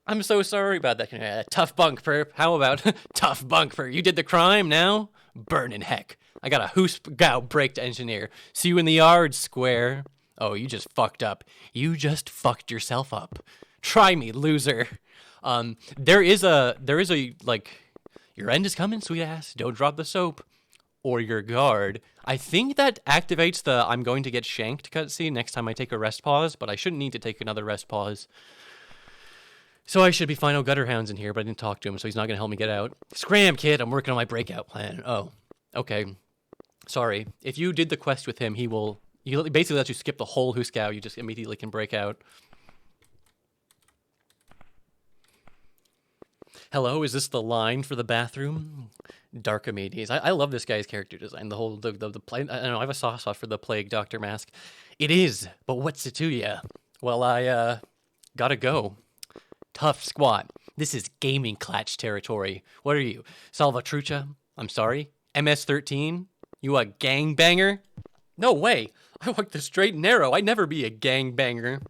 I'm so sorry about that. Tough bunk, perp. How about tough bunk, perp? You did the crime now? Burnin' heck. I got a Huskao break to engineer. See you in the yard, square. Oh, you just fucked up. You just fucked yourself up. Try me, loser. There is a like, your end is coming, sweet ass. Don't drop the soap, or your guard. I think that activates the I'm going to get shanked cutscene next time I take a rest pause, but I shouldn't need to take another rest pause. So I should be fine. Oh, Gutterhound's in here, but I didn't talk to him, so he's not gonna help me get out. Scram, kid. I'm working on my breakout plan. Oh, okay. Sorry. If you did the quest with him, he basically lets you skip the whole Huskao. You just immediately can break out. Hello, is this the line for the bathroom? Darkomedes. I love this guy's character design. The whole the I don't know. I have a soft spot for the Plague Doctor mask. It is, but what's it to ya? Well, I gotta go. Tough squat. This is gaming clutch territory. What are you, Salvatrucha? I'm sorry. MS-13. You a gangbanger? No way. I walk the straight and narrow. I'd never be a gangbanger.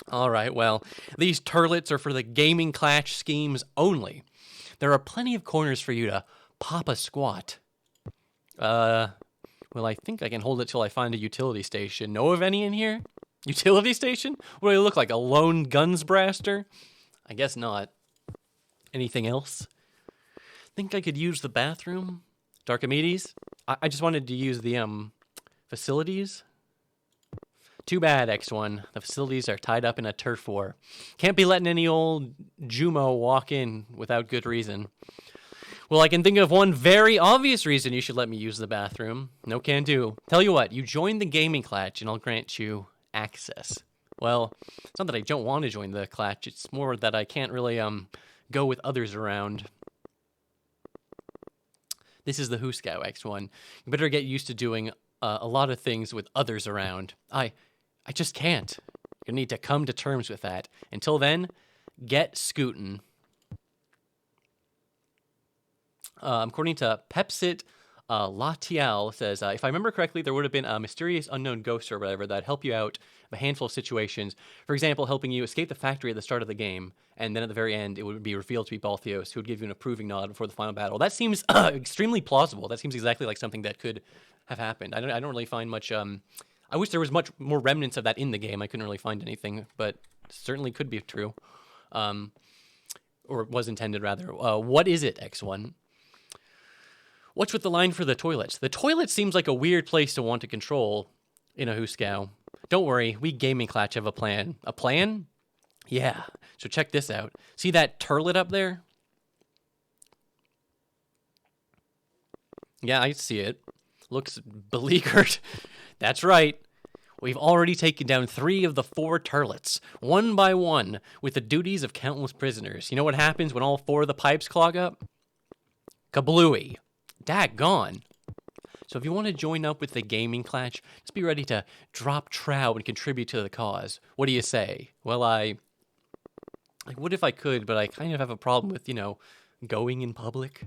All right, well, these turlets are for the gaming clash schemes only. There are plenty of corners for you to pop a squat. Well, I think I can hold it till I find a utility station. Know of any in here? Utility station? What do they look like, a lone guns braster? I guess not. Anything else? Think I could use the bathroom? Darkomedes? I just wanted to use the, facilities. Too bad, X1. The facilities are tied up in a turf war. Can't be letting any old Jumo walk in without good reason. Well, I can think of one very obvious reason you should let me use the bathroom. No can do. Tell you what, you join the gaming clutch and I'll grant you access. Well, it's not that I don't want to join the clutch. It's more that I can't really go with others around. This is the Huskao X1. You better get used to doing a lot of things with others around. I just can't. You're gonna need to come to terms with that. Until then, get scootin'. According to Pepsit Latial says, if I remember correctly, there would have been a mysterious unknown ghost or whatever that'd help you out in a handful of situations. For example, helping you escape the factory at the start of the game, and then at the very end, it would be revealed to be Balthios, who would give you an approving nod before the final battle. That seems extremely plausible. That seems exactly like something that could have happened. I don't really find much. I wish there was much more remnants of that in the game. I couldn't really find anything, but certainly could be true, or was intended rather. What is it, X1? What's with the line for the toilets? The toilet seems like a weird place to want to control in a Huskao. Don't worry, we gaming clutch have a plan. A plan? Yeah. So check this out. See that turlet up there? Yeah, I see it. Looks beleaguered. That's right. We've already taken down 3 of the 4 turlets, one by one, with the duties of countless prisoners. You know what happens when all 4 of the pipes clog up? Kablooey. Daggone. So if you want to join up with the gaming clutch, just be ready to drop trow and contribute to the cause. What do you say? Well, I would if I could, but I kind of have a problem with, going in public.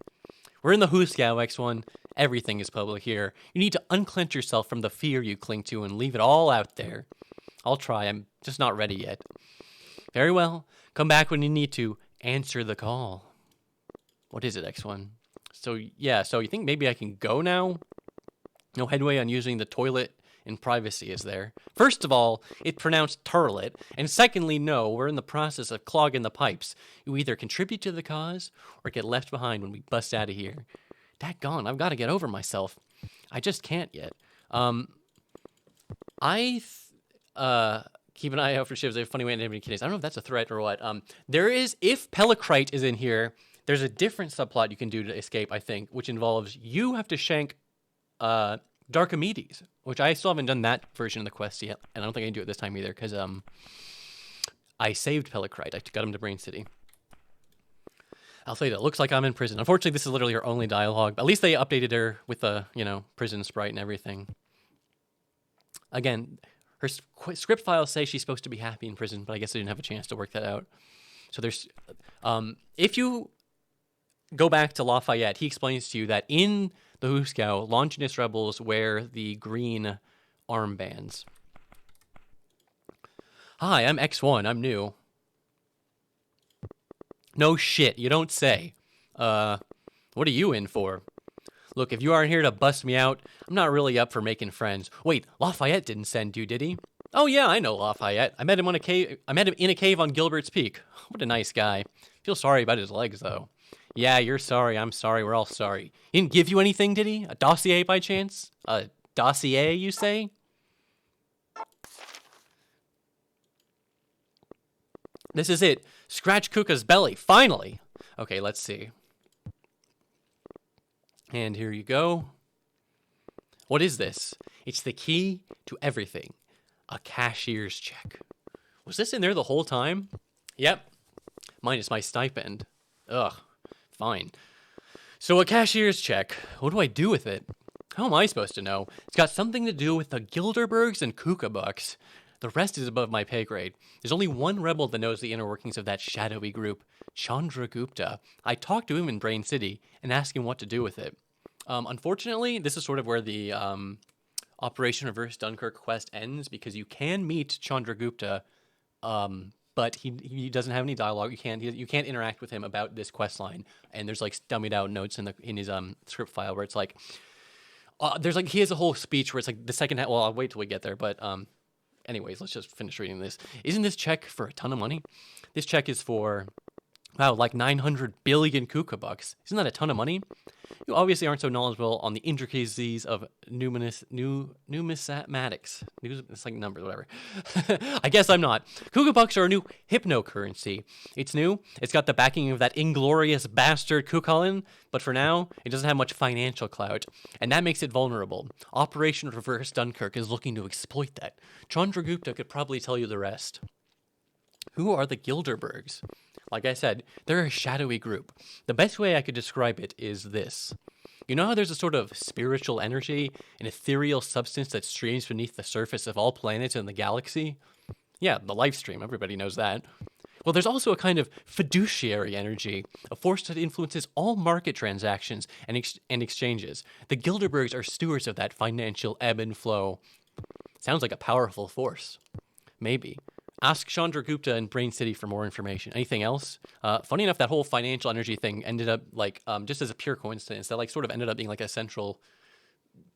We're in the Huskao X1. Everything is public here. You need to unclench yourself from the fear you cling to and leave it all out there. I'll try. I'm just not ready yet. Very well. Come back when you need to answer the call. What is it, X1? So you think maybe I can go now? No headway on using the toilet in privacy, is there? First of all, it's pronounced turlet, and secondly, no, we're in the process of clogging the pipes. You either contribute to the cause or get left behind when we bust out of here. Daggone, I've got to get over myself. I just can't yet. Keep an eye out for ships. They have a funny way to name kidneys. I don't know if that's a threat or what. There is, if Pellicrite is in here, there's a different subplot you can do to escape, I think, which involves you have to shank Darkomedes, which I still haven't done that version of the quest yet, and I don't think I can do it this time either, because I saved Pellicrite. I got him to Brain City. I'll say that. It looks like I'm in prison. Unfortunately, this is literally her only dialogue. At least they updated her with the, prison sprite and everything. Again, her script files say she's supposed to be happy in prison, but I guess I didn't have a chance to work that out. So there's, if you go back to Lafayette, he explains to you that in the Huskao, Longinus rebels wear the green armbands. Hi, I'm X1. I'm new. No shit, you don't say. What are you in for? Look, if you aren't here to bust me out, I'm not really up for making friends. Wait, Lafayette didn't send you, did he? Oh yeah, I know Lafayette. I met him in a cave on Gilbert's Peak. What a nice guy. Feel sorry about his legs though. Yeah, you're sorry. I'm sorry. We're all sorry. He didn't give you anything, did he? A dossier by chance? A dossier, you say? This is it. Scratch Kuka's belly. Finally. Okay, let's see. And here you go. What is this? It's the key to everything. A cashier's check. Was this in there the whole time? Yep. Minus my stipend. Ugh. Fine. So a cashier's check. What do I do with it? How am I supposed to know? It's got something to do with the Gilderbergs and Kuka bucks. The rest is above my pay grade. There's only one rebel that knows the inner workings of that shadowy group, Chandragupta. I talked to him in Brain City and asked him what to do with it. Unfortunately, this is sort of where the Operation Reverse Dunkirk quest ends, because you can meet Chandragupta, but he doesn't have any dialogue. You can't interact with him about this quest line. And there's like dummied out notes in his script file where it's like he has a whole speech where it's like the second half. Well, I'll wait till we get there, but anyways, let's just finish reading this. Isn't this check for a ton of money? This check is for, wow, like 900 billion Kuka bucks. Isn't that a ton of money? You obviously aren't so knowledgeable on the intricacies of numismatics. It's like numbers, whatever. I guess I'm not. Kuka bucks are a new hypnocurrency. It's new. It's got the backing of that inglorious bastard Cullen, but for now, it doesn't have much financial clout, and that makes it vulnerable. Operation Reverse Dunkirk is looking to exploit that. Chandragupta could probably tell you the rest. Who are the Gilderbergs? Like I said, they're a shadowy group. The best way I could describe it is this. You know how there's a sort of spiritual energy, an ethereal substance that streams beneath the surface of all planets in the galaxy? Yeah, the life stream, everybody knows that. Well, there's also a kind of fiduciary energy, a force that influences all market transactions and exchanges. The Gilderbergs are stewards of that financial ebb and flow. Sounds like a powerful force. Maybe. Ask Chandragupta in Brain City for more information. Anything else? Funny enough, that whole financial energy thing ended up like just as a pure coincidence. That like sort of ended up being like a central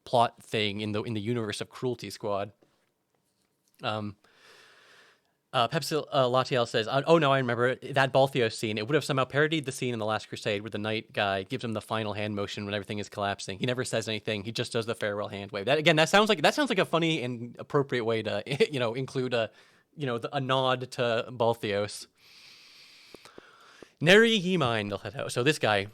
plot thing in the universe of Cruelty Squad. Pepsi Latiel says, "Oh no, I remember that Balthios scene. It would have somehow parodied the scene in The Last Crusade where the knight guy gives him the final hand motion when everything is collapsing. He never says anything. He just does the farewell hand wave. That sounds like a funny and appropriate way to include a." A nod to Balthios. Neri Yemine, they'll head out. So this guy,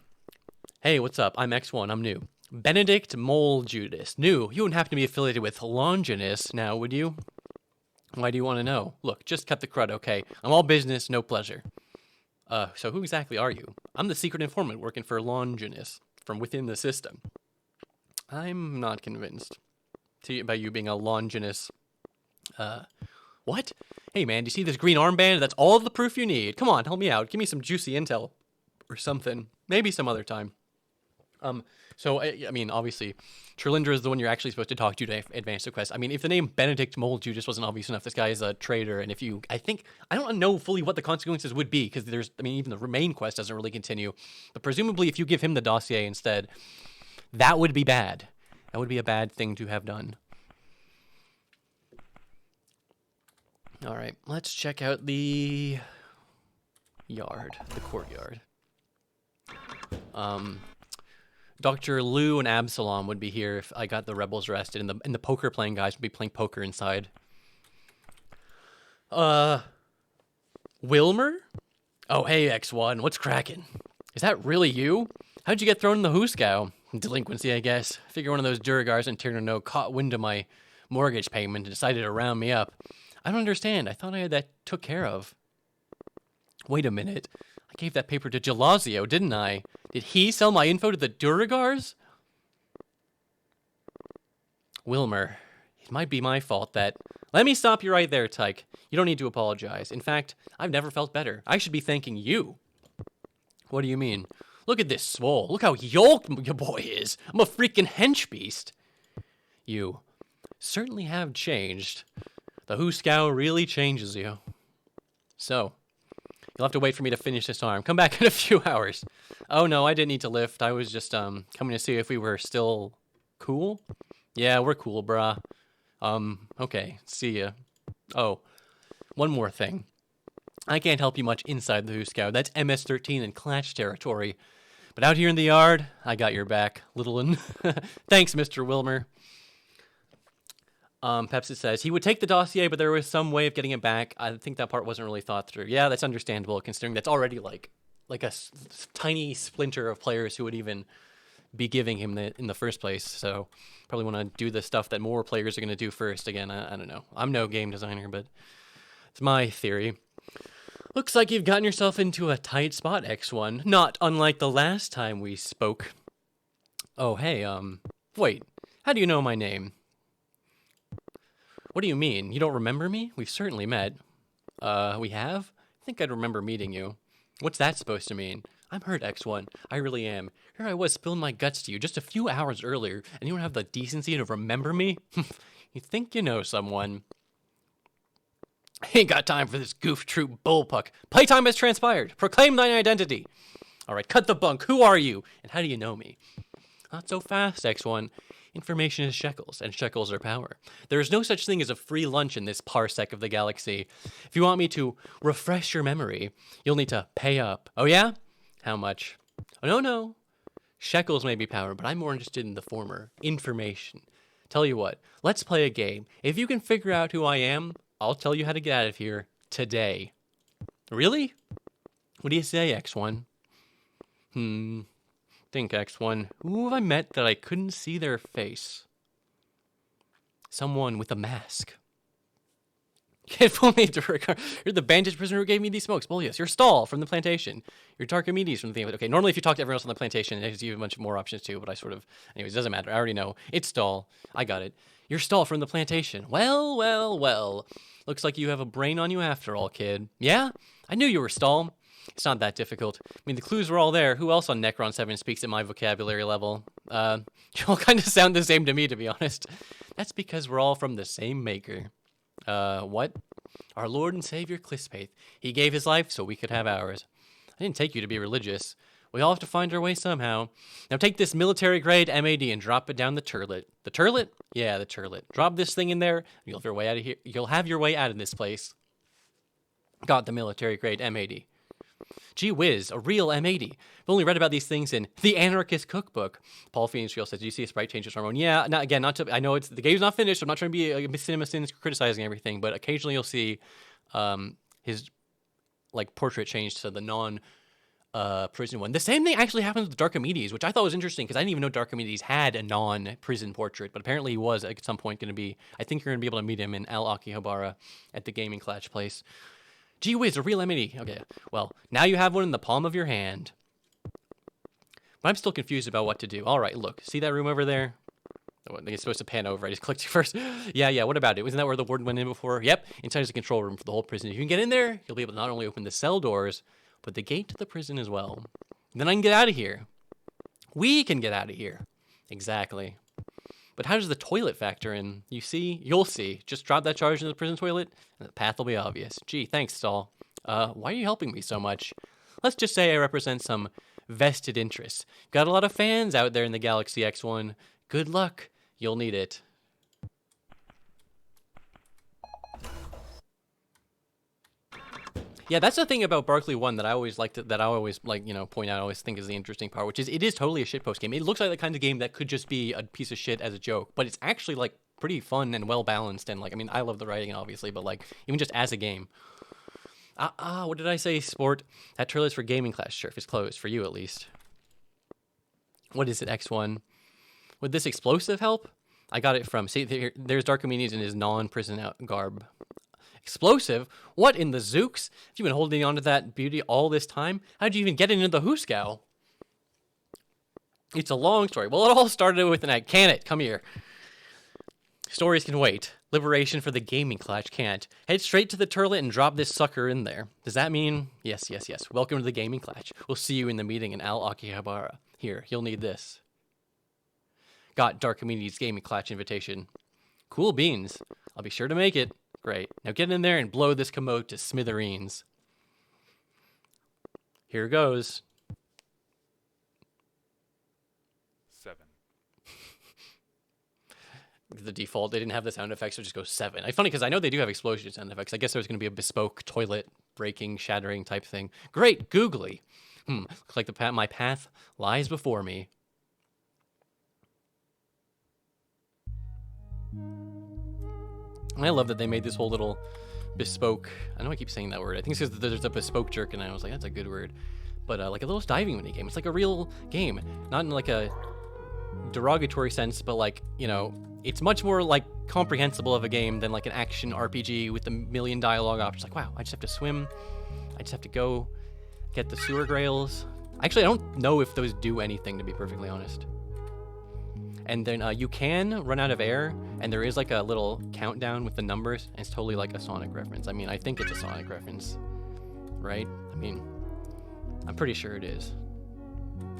hey, what's up? I'm X1, I'm new. Benedict Mole Judas. New. You wouldn't happen to be affiliated with Longinus now, would you? Why do you want to know? Look, just cut the crud, okay? I'm all business, no pleasure. So who exactly are you? I'm the secret informant working for Longinus from within the system. I'm not convinced about you being a Longinus. What? Hey man, do you see this green armband? That's all the proof you need. Come on, help me out. Give me some juicy intel or something. Maybe some other time. So I mean, obviously, Trilindra is the one you're actually supposed to talk to advance the quest. I mean, if the name Benedict Mole Judas wasn't obvious enough, this guy is a traitor, and I don't know fully what the consequences would be, because even the main quest doesn't really continue. But presumably, if you give him the dossier instead, that would be bad. That would be a bad thing to have done. All right, let's check out the courtyard. Dr. Lou and Absalom would be here if I got the rebels arrested, and the poker playing guys would be playing poker inside. Wilmer? Oh, hey, X1, what's cracking? Is that really you? How'd you get thrown in the Huskao? Delinquency, I guess. Figure one of those Durgars in Tierno caught wind of my mortgage payment and decided to round me up. I don't understand. I thought I had that took care of. Wait a minute. I gave that paper to Gelazio, didn't I? Did he sell my info to the Durgars? Wilmer, it might be my fault that... Let me stop you right there, Tyke. You don't need to apologize. In fact, I've never felt better. I should be thanking you. What do you mean? Look at this swole. Look how yoked your boy is. I'm a freaking hench beast. You certainly have changed. The Huskao really changes you. So, you'll have to wait for me to finish this arm. Come back in a few hours. Oh no, I didn't need to lift. I was just coming to see if we were still cool. Yeah, we're cool, brah. Okay, see ya. Oh, one more thing. I can't help you much inside the Huskao. That's MS-13 and Clash territory. But out here in the yard, I got your back, little one. Thanks, Mr. Wilmer. Pepsi says he would take the dossier, but there was some way of getting it back. I think that part wasn't really thought through. Yeah, that's understandable, considering that's already like a tiny splinter of players who would even be giving him in the first place. So probably want to do the stuff that more players are going to do first. Again, I don't know. I'm no game designer, but it's my theory. Looks like you've gotten yourself into a tight spot, X1. Not unlike the last time we spoke. Oh, hey, wait. How do you know my name? What do you mean? You don't remember me? We've certainly met. We have? I think I'd remember meeting you. What's that supposed to mean? I'm hurt, X1. I really am. Here I was spilling my guts to you just a few hours earlier, and you don't have the decency to remember me? You think you know someone. Ain't got time for this goof troop bullpuck. Playtime has transpired. Proclaim thine identity. All right, cut the bunk. Who are you? And how do you know me? Not so fast, X1. Information is shekels, and shekels are power. There is no such thing as a free lunch in this parsec of the galaxy. If you want me to refresh your memory, you'll need to pay up. Oh yeah? How much? Oh, no. Shekels may be power, but I'm more interested in the former. Information. Tell you what, let's play a game. If you can figure out who I am, I'll tell you how to get out of here today. Really? What do you say, X1? Think, X1. Who have I met that I couldn't see their face? Someone with a mask. Can't fool me, Dunkirk. You're the bandaged prisoner who gave me these smokes. Bolius. You're Stahl from the plantation. You're Tarchimedes from the thing. Okay, normally if you talk to everyone else on the plantation, it gives you a bunch more options too, but I sort of... Anyways, it doesn't matter. I already know. It's Stahl. I got it. You're Stahl from the plantation. Well. Looks like you have a brain on you after all, kid. Yeah? I knew you were Stahl. It's not that difficult. I mean, the clues were all there. Who else on Necron 7 speaks at my vocabulary level? You all kind of sound the same to me, to be honest. That's because we're all from the same maker. What? Our Lord and Savior Clispaith. He gave his life so we could have ours. I didn't take you to be religious. We all have to find our way somehow. Now take this military-grade MAD and drop it down the turlet. The turlet? Yeah, the turlet. Drop this thing in there, and you'll have your way out of here. You'll have your way out of this place. Got the military-grade MAD. Gee whiz, a real M80. I've only read about these things in The Anarchist Cookbook. Paul Phoenix says, do you see a sprite change his hormone? Yeah, not to, I know the game's not finished. I'm not trying to be a CinemaSins criticizing everything, but occasionally you'll see his portrait change to the non-prison one. The same thing actually happens with Darkimedes, which I thought was interesting because I didn't even know Darkimedes had a non-prison portrait, but apparently he was at some point going to be. I think you're going to be able to meet him in Al Akihabara at the Gaming Clash place. Gee whiz, a real M80. Okay, well, now you have one in the palm of your hand. But I'm still confused about what to do. All right, look, see that room over there? I think it's supposed to pan over. I just clicked it first. Yeah, what about it? Wasn't that where the warden went in before? Yep, inside is a control room for the whole prison. If you can get in there, you'll be able to not only open the cell doors, but the gate to the prison as well. Then I can get out of here. We can get out of here. Exactly. But how does the toilet factor in? You'll see. Just drop that charge into the prison toilet, and the path will be obvious. Gee, thanks, Stahl. Why are you helping me so much? Let's just say I represent some vested interests. Got a lot of fans out there in the Galaxy X1. Good luck. You'll need it. Yeah, that's the thing about Barkley 1 that I always point out, I always think is the interesting part, which is it is totally a shitpost game. It looks like the kind of game that could just be a piece of shit as a joke, but it's actually pretty fun and well balanced, and I love the writing obviously, but even just as a game. What did I say, sport? That toilet's for Gaming Clash turf is closed, for you at least. What is it, X1? Would this explosive help? I got it from, see, there's Darkimedes in his non-prison garb. Explosive? What in the zooks? Have you been holding on to that beauty all this time? How'd you even get into the Huskao? It's a long story. Well, it all started with an can it. Come here. Stories can wait. Liberation for the Gaming Clash can't. Head straight to the turlet and drop this sucker in there. Does that mean? Yes. Welcome to the Gaming Clash. We'll see you in the meeting in Al Akihabara. Here, you'll need this. Got Darkimedes' Gaming Clash invitation. Cool beans. I'll be sure to make it. Great. Now get in there and blow this commode to smithereens. Here goes. 7. the default. They didn't have the sound effects, so just go 7. It's funny because I know they do have explosion sound effects. I guess there's going to be a bespoke toilet breaking, shattering type thing. Great, googly. Looks like my path lies before me. And I love that they made this whole little bespoke. I know I keep saying that word. I think it's because there's a bespoke jerk, and I was like, that's a good word. But like a little diving mini game. It's like a real game, not in like a derogatory sense, but like, you know, it's much more like comprehensible of a game than like an action RPG with a million dialogue options. Like, wow, I just have to swim. I just have to go get the sewer grails. Actually, I don't know if those do anything, to be perfectly honest. And then you can run out of air, and there is like a little countdown with the numbers, and it's totally like a Sonic reference. I mean, I think it's a Sonic reference, right? I mean, I'm pretty sure it is.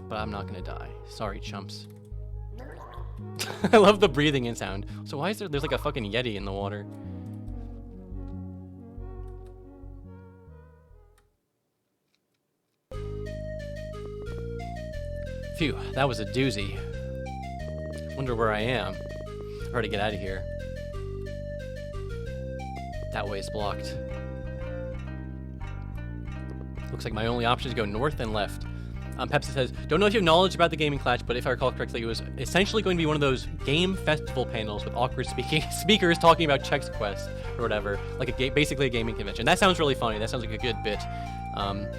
But I'm not gonna die. Sorry, chumps. I love the breathing in sound. So why is there's like a fucking Yeti in the water? Phew, that was a doozy. Wonder where I am. Hard to get out of here. That way is blocked. Looks like my only option is go north and left. Pepsi says, don't know if you have knowledge about the Gaming Clash, but if I recall correctly, it was essentially going to be one of those game festival panels with awkward speakers talking about Chex Quest or whatever, like basically a gaming convention. That sounds really funny. That sounds like a good bit.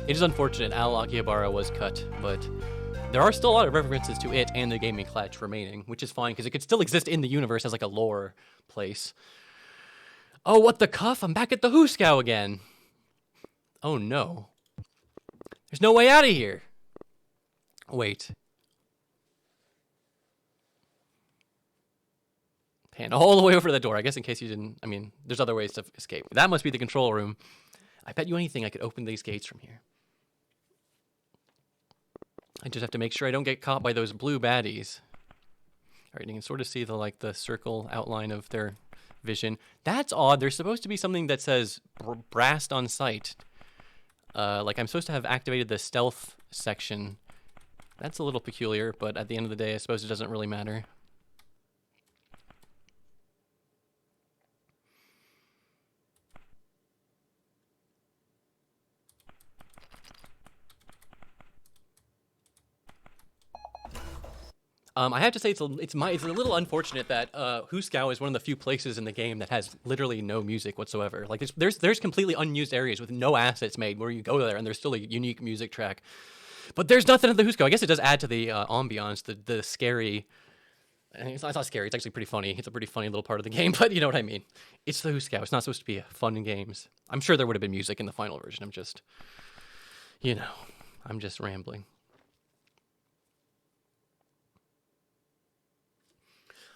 It is unfortunate Al Akihabara was cut, but there are still a lot of references to it and the Gaming Clash remaining, which is fine because it could still exist in the universe as like a lore place. Oh, what the cuff? I'm back at the Huskao again. Oh no. There's no way out of here. Wait. Pan all the way over to the door. I guess in case you didn't... I mean, there's other ways to escape. That must be the control room. I bet you anything I could open these gates from here. I just have to make sure I don't get caught by those blue baddies. All right, you can sort of see the circle outline of their vision. That's odd. There's supposed to be something that says "Brast on sight." Like I'm supposed to have activated the stealth section. That's a little peculiar, but at the end of the day, I suppose it doesn't really matter. I have to say it's a little unfortunate that Huskao is one of the few places in the game that has literally no music whatsoever. Like there's completely unused areas with no assets made where you go there and there's still a unique music track. But there's nothing at the Huskao. I guess it does add to the ambiance, the scary. And it's not scary. It's actually pretty funny. It's a pretty funny little part of the game, but you know what I mean. It's the Huskao. It's not supposed to be fun games. I'm sure there would have been music in the final version. I'm just rambling.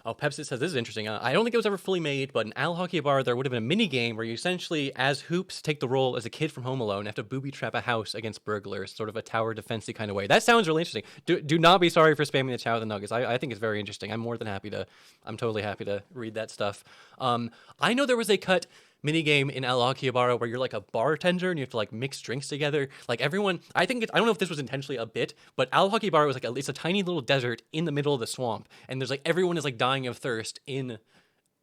Oh, Pepsi says, this is interesting. I don't think it was ever fully made, but in Al Akihabara, there would have been a mini game where you essentially, as Hoops, take the role as a kid from Home Alone and have to booby trap a house against burglars, sort of a tower defensey kind of way. That sounds really interesting. Do not be sorry for spamming the chat with the nuggets. I think it's very interesting. I'm totally happy to read that stuff. I know there was a cut minigame in Al Akihabara where you're like a bartender and you have to like mix drinks together. Like everyone, I don't know if this was intentionally a bit, but Al Akihabara was like it's a tiny little desert in the middle of the swamp, and there's like everyone is like dying of thirst in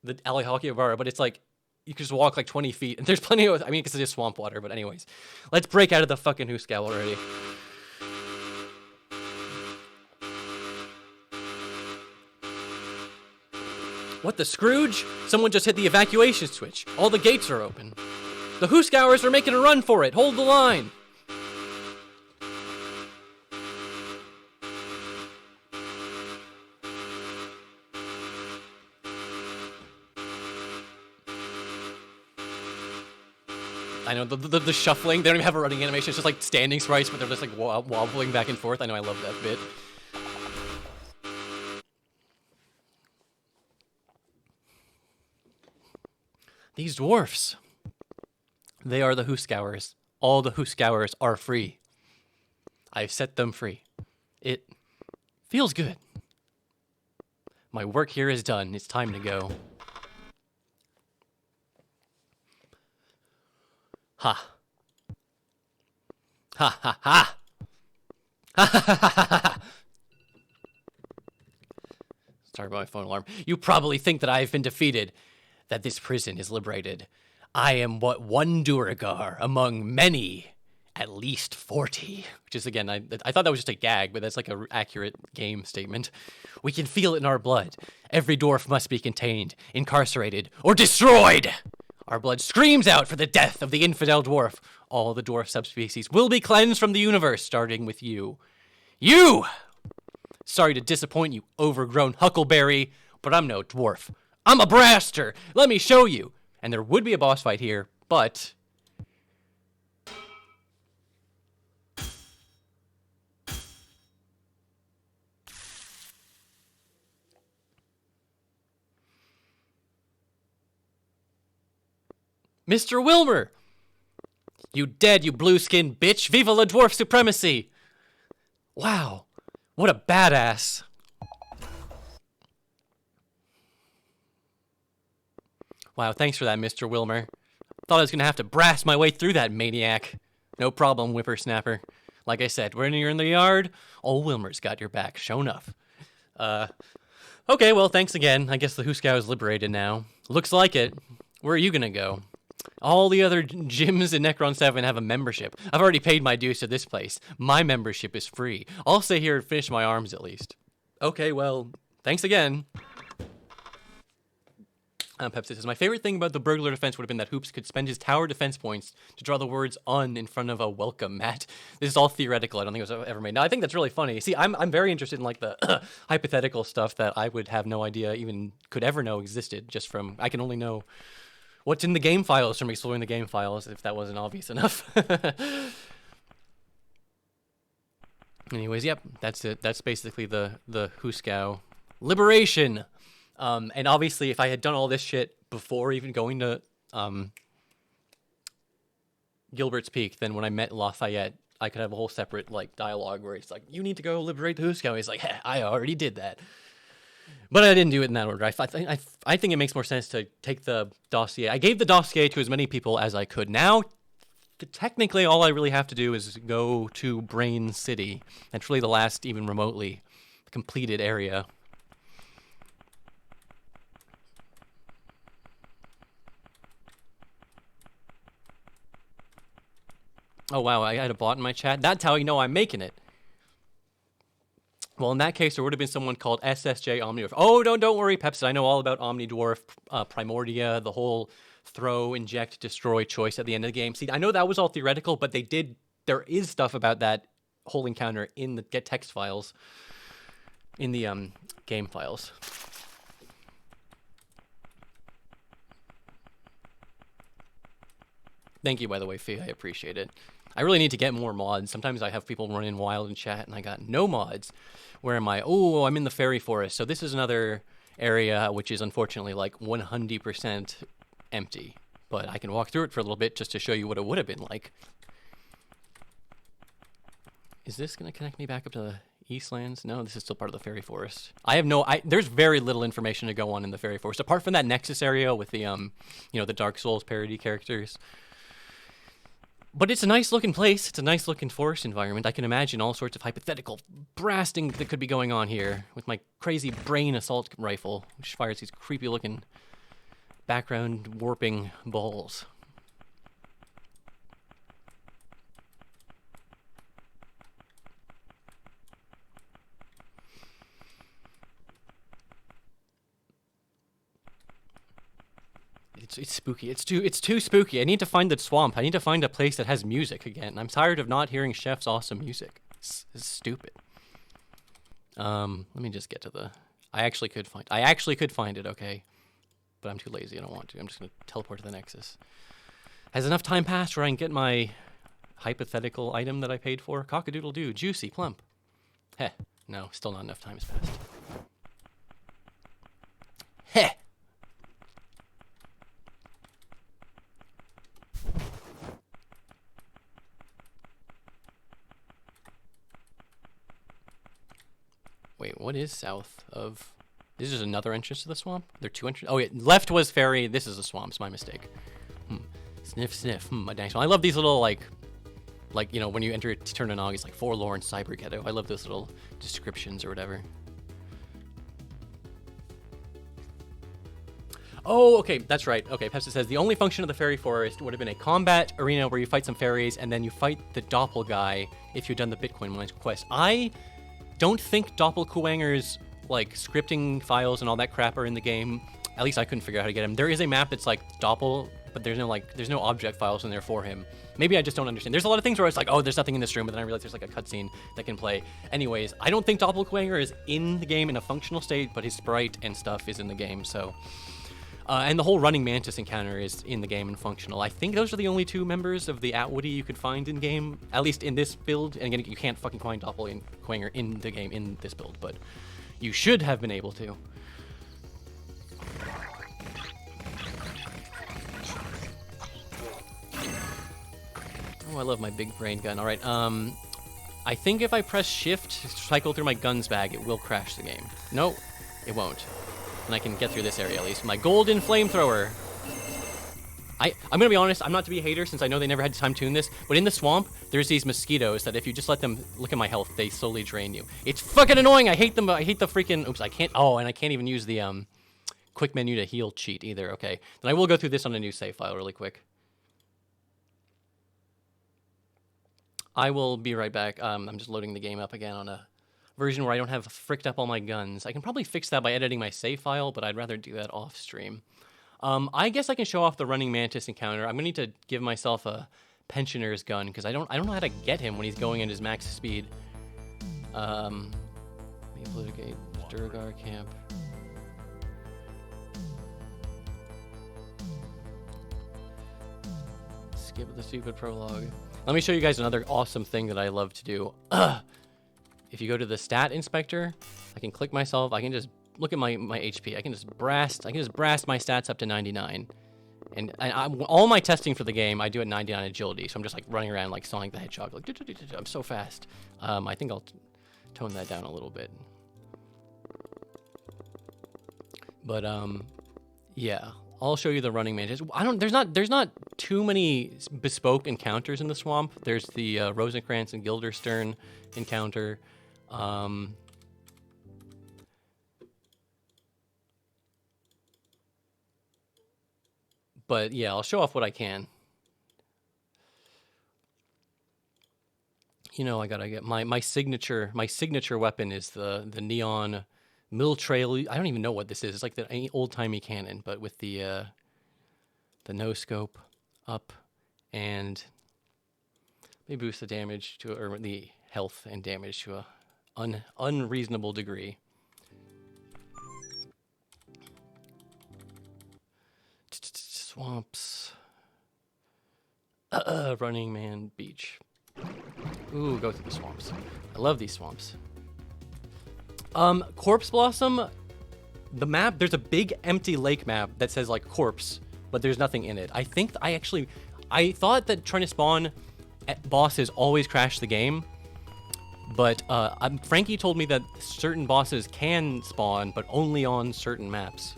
the Al Akihabara, but it's like you can just walk like 20 feet and there's plenty of, I mean, because it is swamp water, but anyways, let's break out of the fucking Huskao already. What the Scrooge? Someone just hit the evacuation switch. All the gates are open. The Huskaoers are making a run for it. Hold the line. I know the shuffling. They don't even have a running animation. It's just like standing sprites, but they're just like wobbling back and forth. I know, I love that bit. These dwarfs, they are the Huskaoers. All the Huskaoers are free. I've set them free. It feels good. My work here is done. It's time to go. Ha. Ha ha ha. Ha ha ha ha ha. Sorry about my phone alarm. You probably think that I have been defeated, that this prison is liberated. I am but one Duragar among many, at least 40. Which is, again, I thought that was just a gag, but that's like an accurate game statement. We can feel it in our blood. Every dwarf must be contained, incarcerated, or destroyed. Our blood screams out for the death of the infidel dwarf. All the dwarf subspecies will be cleansed from the universe, starting with you. You! Sorry to disappoint you, overgrown huckleberry, but I'm no dwarf. I'm a braster! Let me show you! And there would be a boss fight here, but... Mr. Wilmer! You dead, you blue-skinned bitch! Viva la dwarf supremacy! Wow, what a badass. Wow, thanks for that, Mr. Wilmer. Thought I was gonna have to brass my way through that maniac. No problem, whippersnapper. Like I said, when you're in the yard, old Wilmer's got your back, sure enough. Okay, well, thanks again. I guess the Huskao is liberated now. Looks like it. Where are you gonna go? All the other gyms in Necron 7 have a membership. I've already paid my dues to this place. My membership is free. I'll stay here and finish my arms at least. Okay, well, thanks again. Pepsi says, my favorite thing about the burglar defense would have been that Hoops could spend his tower defense points to draw the words "un" in front of a welcome mat. This is all theoretical. I don't think it was ever made. Now, I think that's really funny. See, I'm very interested in like the hypothetical stuff that I would have no idea even could ever know existed just from, I can only know what's in the game files from exploring the game files, if that wasn't obvious enough. Anyways, yep, that's it. That's basically the Huskao liberation. And obviously, if I had done all this shit before even going to Gilbert's Peak, then when I met Lafayette, I could have a whole separate like dialogue where he's like, "You need to go liberate the Huskao." He's like, "I already did that." But I didn't do it in that order. I think it makes more sense to take the dossier. I gave the dossier to as many people as I could. Now, technically, all I really have to do is go to Brain City. That's really the last, even remotely, completed area. Oh, wow, I had a bot in my chat. That's how you know I'm making it. Well, in that case, there would have been someone called SSJ Omnidwarf. Oh, don't worry, Pepsi. I know all about Omnidwarf, Primordia, the whole throw, inject, destroy choice at the end of the game. See, I know that was all theoretical, but there is stuff about that whole encounter in the get text files, in the game files. Thank you, by the way, Fee. I appreciate it. I really need to get more mods. Sometimes I have people running wild in chat, and I got no mods. Where am I? Oh, I'm in the fairy forest. So this is another area which is unfortunately like 100% empty. But I can walk through it for a little bit just to show you what it would have been like. Is this going to connect me back up to the Eastlands? No, this is still part of the fairy forest. There's very little information to go on in the fairy forest, apart from that Nexus area with the, the Dark Souls parody characters. But it's a nice looking place. It's a nice looking forest environment. I can imagine all sorts of hypothetical blasting that could be going on here with my crazy brain assault rifle, which fires these creepy looking background warping balls. It's spooky. It's too spooky. I need to find the swamp. I need to find a place that has music again. I'm tired of not hearing Chef's awesome music. It's stupid. Let me just get to the... I actually could find it, okay? But I'm too lazy. I don't want to. I'm just going to teleport to the Nexus. Has enough time passed where I can get my hypothetical item that I paid for? Cock-a-doodle-doo. Juicy. Plump. Heh. No, still not enough time has passed. Heh. Wait, what is south of... This is another entrance to the swamp? There are two entrances? Oh, yeah, left was fairy. This is the swamp. It's my mistake. Sniff, sniff. A dang swamp. I love these little, like, when you enter Ternanog, it's like Forlorn Cyber Ghetto. I love those little descriptions or whatever. Oh, okay, that's right. Okay, Pepsi says the only function of the fairy forest would have been a combat arena where you fight some fairies and then you fight the doppel guy if you'd done the Bitcoin mines quest. I don't think doppelquangers, like scripting files and all that crap, are in the game. At least I couldn't figure out how to get him. There is a map that's like doppel, but there's no object files in there for him. Maybe I just don't understand. There's a lot of things where it's like, oh, there's nothing in this room, but then I realize there's like a cutscene that can play. Anyways, I don't think Doppelquanger is in the game in a functional state, but his sprite and stuff is in the game, so. And the whole running mantis encounter is in the game and functional. I think those are the only two members of the Atwoody you could find in game, at least in this build. And again, you can't fucking find Doppelquanger in the game in this build, but you should have been able to. Oh, I love my big brain gun. All right, I think if I press shift to cycle through my guns bag, it will crash the game. No, it won't. And I can get through this area at least. My golden flamethrower. I'm gonna be honest, I'm not to be a hater since I know they never had time tune this, but in the swamp, there's these mosquitoes that if you just let them look at my health, they slowly drain you. It's fucking annoying. I hate them. I hate the freaking, oops, I can't, oh, and I can't even use the quick menu to heal cheat either. Okay, then I will go through this on a new save file really quick. I will be right back. I'm just loading the game up again on a version where I don't have fricked up all my guns. I can probably fix that by editing my save file, but I'd rather do that off stream. I guess I can show off the running mantis encounter. I'm gonna need to give myself a pensioner's gun because I don't know how to get him when he's going at his max speed. Litigate Durgar camp. Skip the stupid prologue. Let me show you guys another awesome thing that I love to do. If you go to the stat inspector, I can click myself. I can just look at my HP. I can just blast my stats up to 99. And all my testing for the game, I do at 99 agility. So I'm just like running around like Sonic the Hedgehog. Like, I'm so fast. I think I'll tone that down a little bit. But yeah. I'll show you the running mantis. There's not too many bespoke encounters in the swamp. There's the Rosencrantz and Guilderstern encounter. But yeah, I'll show off what I can. You know, I gotta get my signature weapon is the neon mill trail. I don't even know what this is. It's like the old-timey cannon, but with the no scope up, and they boost the damage to, or the health and damage to a unreasonable degree. Swamps. Running Man Beach. Ooh, go through the swamps. I love these swamps. Corpse Blossom, the map, there's a big empty lake map that says like corpse, but there's nothing in it. I thought that trying to spawn at bosses always crashed the game, but Frankie told me that certain bosses can spawn, but only on certain maps.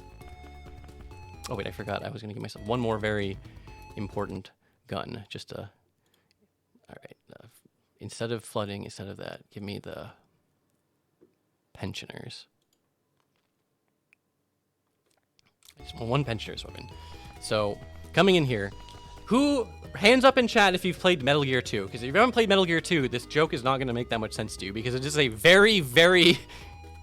Oh wait, I forgot. I was gonna give myself one more very important gun, just to, all right, instead of flooding, instead of that, give me the pensioners. I just want one pensioner's weapon. So, coming in here, hands up in chat if you've played Metal Gear 2, because if you haven't played Metal Gear 2, this joke is not going to make that much sense to you, because it is a very, very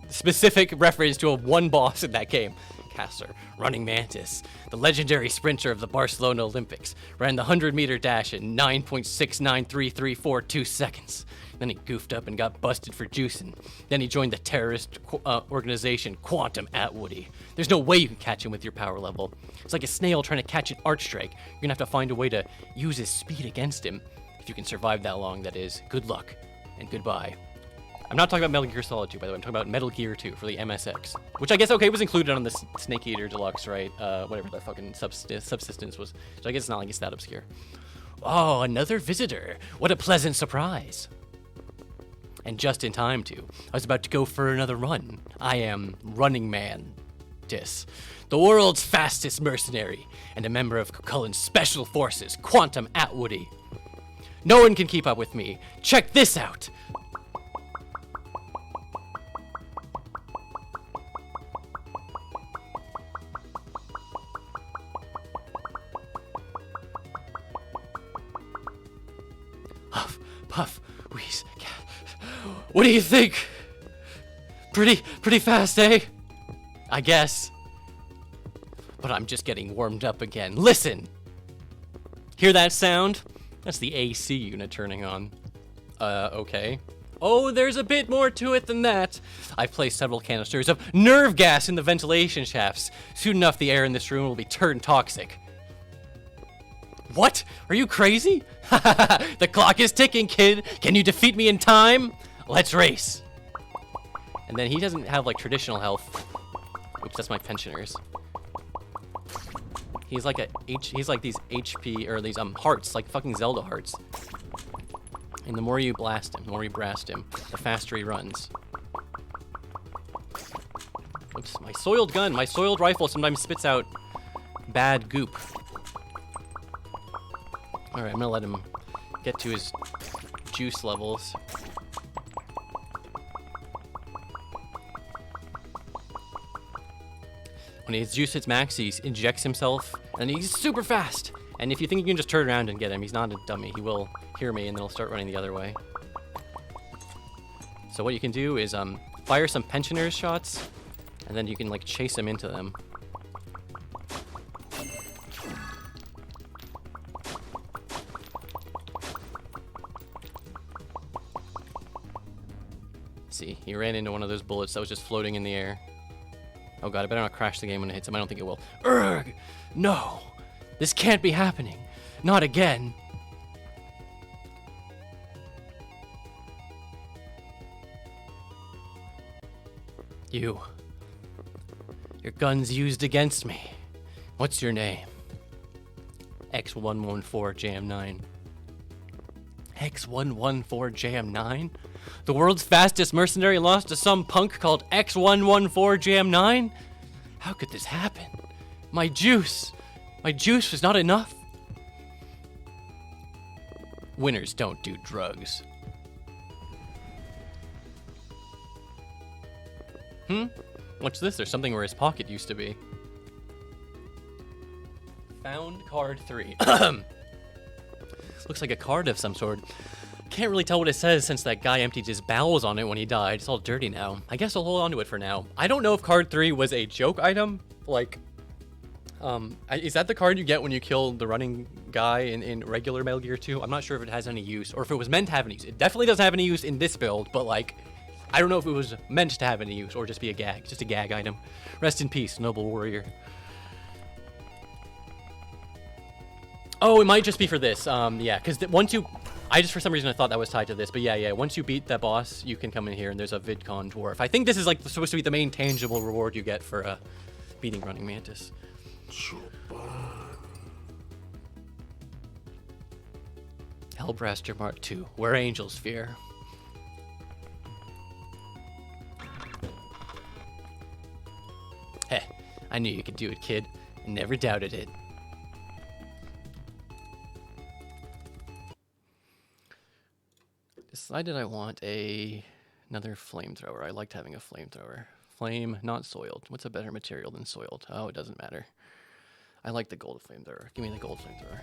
specific reference to one boss in that game. Caster, Running Mantis, the legendary sprinter of the Barcelona Olympics, ran the 100-meter dash in 9.693342 seconds. Then he goofed up and got busted for juicing. Then he joined the terrorist organization Quantum Atwoody. There's no way you can catch him with your power level. It's like a snail trying to catch an archstrike. You're gonna have to find a way to use his speed against him. If you can survive that long, that is. Good luck and goodbye. I'm not talking about Metal Gear Solid 2, by the way. I'm talking about Metal Gear 2 for the MSX. Which I guess, okay, was included on the Snake Eater Deluxe, right? Whatever that fucking subsistence was. So I guess it's not like it's that obscure. Oh, another visitor. What a pleasant surprise. And just in time, too. I was about to go for another run. I am Running Man. The world's fastest mercenary, and a member of Cullen's Special Forces, Quantum Atwoody. No one can keep up with me. Check this out. puff, wheeze. What do you think? Pretty fast, eh? I guess. But I'm just getting warmed up again. Listen! Hear that sound? That's the AC unit turning on. Okay. Oh, there's a bit more to it than that. I've placed several canisters of nerve gas in the ventilation shafts. Soon enough, the air in this room will be turned toxic. What? Are you crazy? The clock is ticking, kid. Can you defeat me in time? Let's race. And then he doesn't have, like, traditional health. Oops, that's my pensioners. He's like he's like these HP, or these hearts, like fucking Zelda hearts. And the more you blast him, the more you blast him, the faster he runs. Oops, my soiled gun, my soiled rifle sometimes spits out bad goop. Alright, I'm gonna let him get to his juice levels. When his juice hits max, he injects himself, and he's super fast. And if you think you can just turn around and get him, he's not a dummy. He will hear me, and then he'll start running the other way. So what you can do is fire some pensioners shots, and then you can like chase him into them. See, he ran into one of those bullets that was just floating in the air. Oh god, I better not crash the game when it hits him. I don't think it will. Urgh! No! This can't be happening. Not again. You. Your gun's used against me. What's your name? X114 Jam 9. X114 Jam 9? The world's fastest mercenary lost to some punk called X114 Jam 9? How could this happen? My juice was not enough. Winners don't do drugs. What's this? There's something where his pocket used to be. Found card 3. Looks like a card of some sort. Can't really tell what it says since that guy emptied his bowels on it when he died. It's all dirty now. I guess I'll hold on to it for now. I don't know if card 3 was a joke item. Like, is that the card you get when you kill the running guy in regular Metal Gear 2? I'm not sure if it has any use, or if it was meant to have any use. It definitely doesn't have any use in this build, but like, I don't know if it was meant to have any use, or just be a gag. Just a gag item. Rest in peace, noble warrior. Oh, it might just be for this. Yeah, because once you... for some reason I thought that was tied to this, but yeah, once you beat that boss, you can come in here and there's a VidCon dwarf. I think this is like supposed to be the main tangible reward you get for beating Running Mantis. Hellbraster Mark II, where angels fear. Heh, I knew you could do it, kid. I never doubted it. Decided I want another flamethrower. I liked having a flamethrower. Flame, not soiled. What's a better material than soiled? Oh, it doesn't matter. I like the gold flamethrower. Give me the gold flamethrower.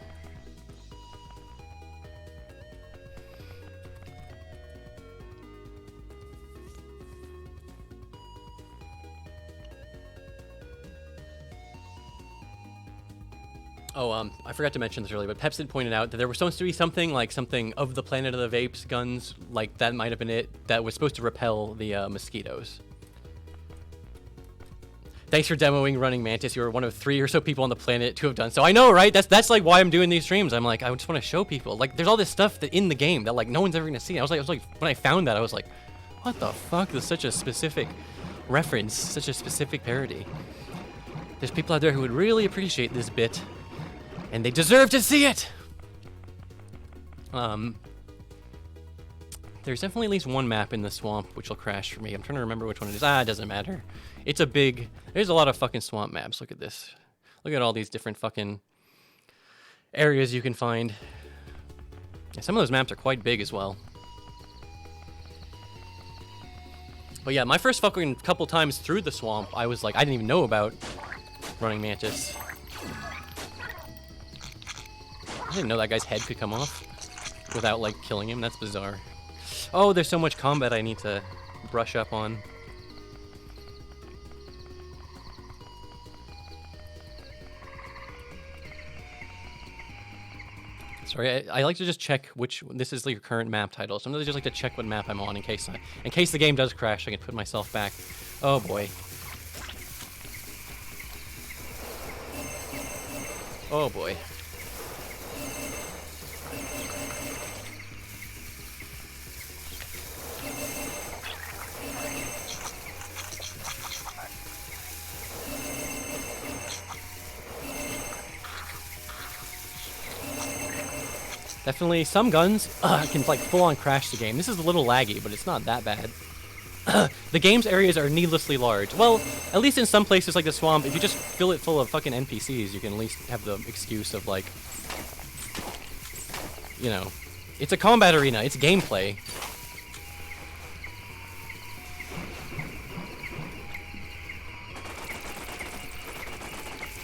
Oh, I forgot to mention this earlier, but Pepsid pointed out that there was supposed to be something of the Planet of the Vapes guns, like that might have been it, that was supposed to repel the mosquitoes. Thanks for demoing Running Mantis. You were one of 3 or so people on the planet to have done so. I know, right? That's like why I'm doing these streams. I'm like, I just want to show people. Like, there's all this stuff that in the game that like no one's ever gonna see. I was like, when I found that, I was like, what the fuck? There's such a specific reference, such a specific parody. There's people out there who would really appreciate this bit. And they deserve to see it! There's definitely at least one map in the swamp which will crash for me. I'm trying to remember which one it is. It doesn't matter. It's a big... There's a lot of fucking swamp maps. Look at this. Look at all these different fucking areas you can find. Yeah, some of those maps are quite big as well. But yeah, my first fucking couple times through the swamp, I was like, I didn't even know about Running Mantis. I didn't know that guy's head could come off. without, like, killing him. That's bizarre. Oh, there's so much combat I need to brush up on. Sorry, I like to just check which, this is like your current map title. Sometimes I just like to check what map I'm on in case the game does crash, I can put myself back. Oh boy. Oh boy. Definitely some guns can like full on crash the game. This is a little laggy, but it's not that bad. The game's areas are needlessly large. Well, at least in some places like the swamp, if you just fill it full of fucking NPCs, you can at least have the excuse of like, you know, it's a combat arena, it's gameplay.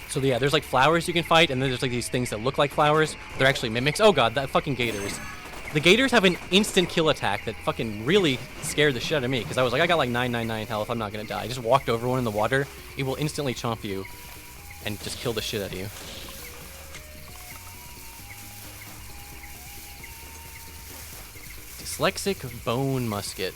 So yeah, there's like flowers you can fight, and then there's like these things that look like flowers. They're actually mimics. Oh god, that fucking gators. The gators have an instant kill attack that fucking really scared the shit out of me, because I was like, I got like 999 health, I'm not gonna die. I just walked over one in the water, it will instantly chomp you and just kill the shit out of you. Dyslexic bone musket.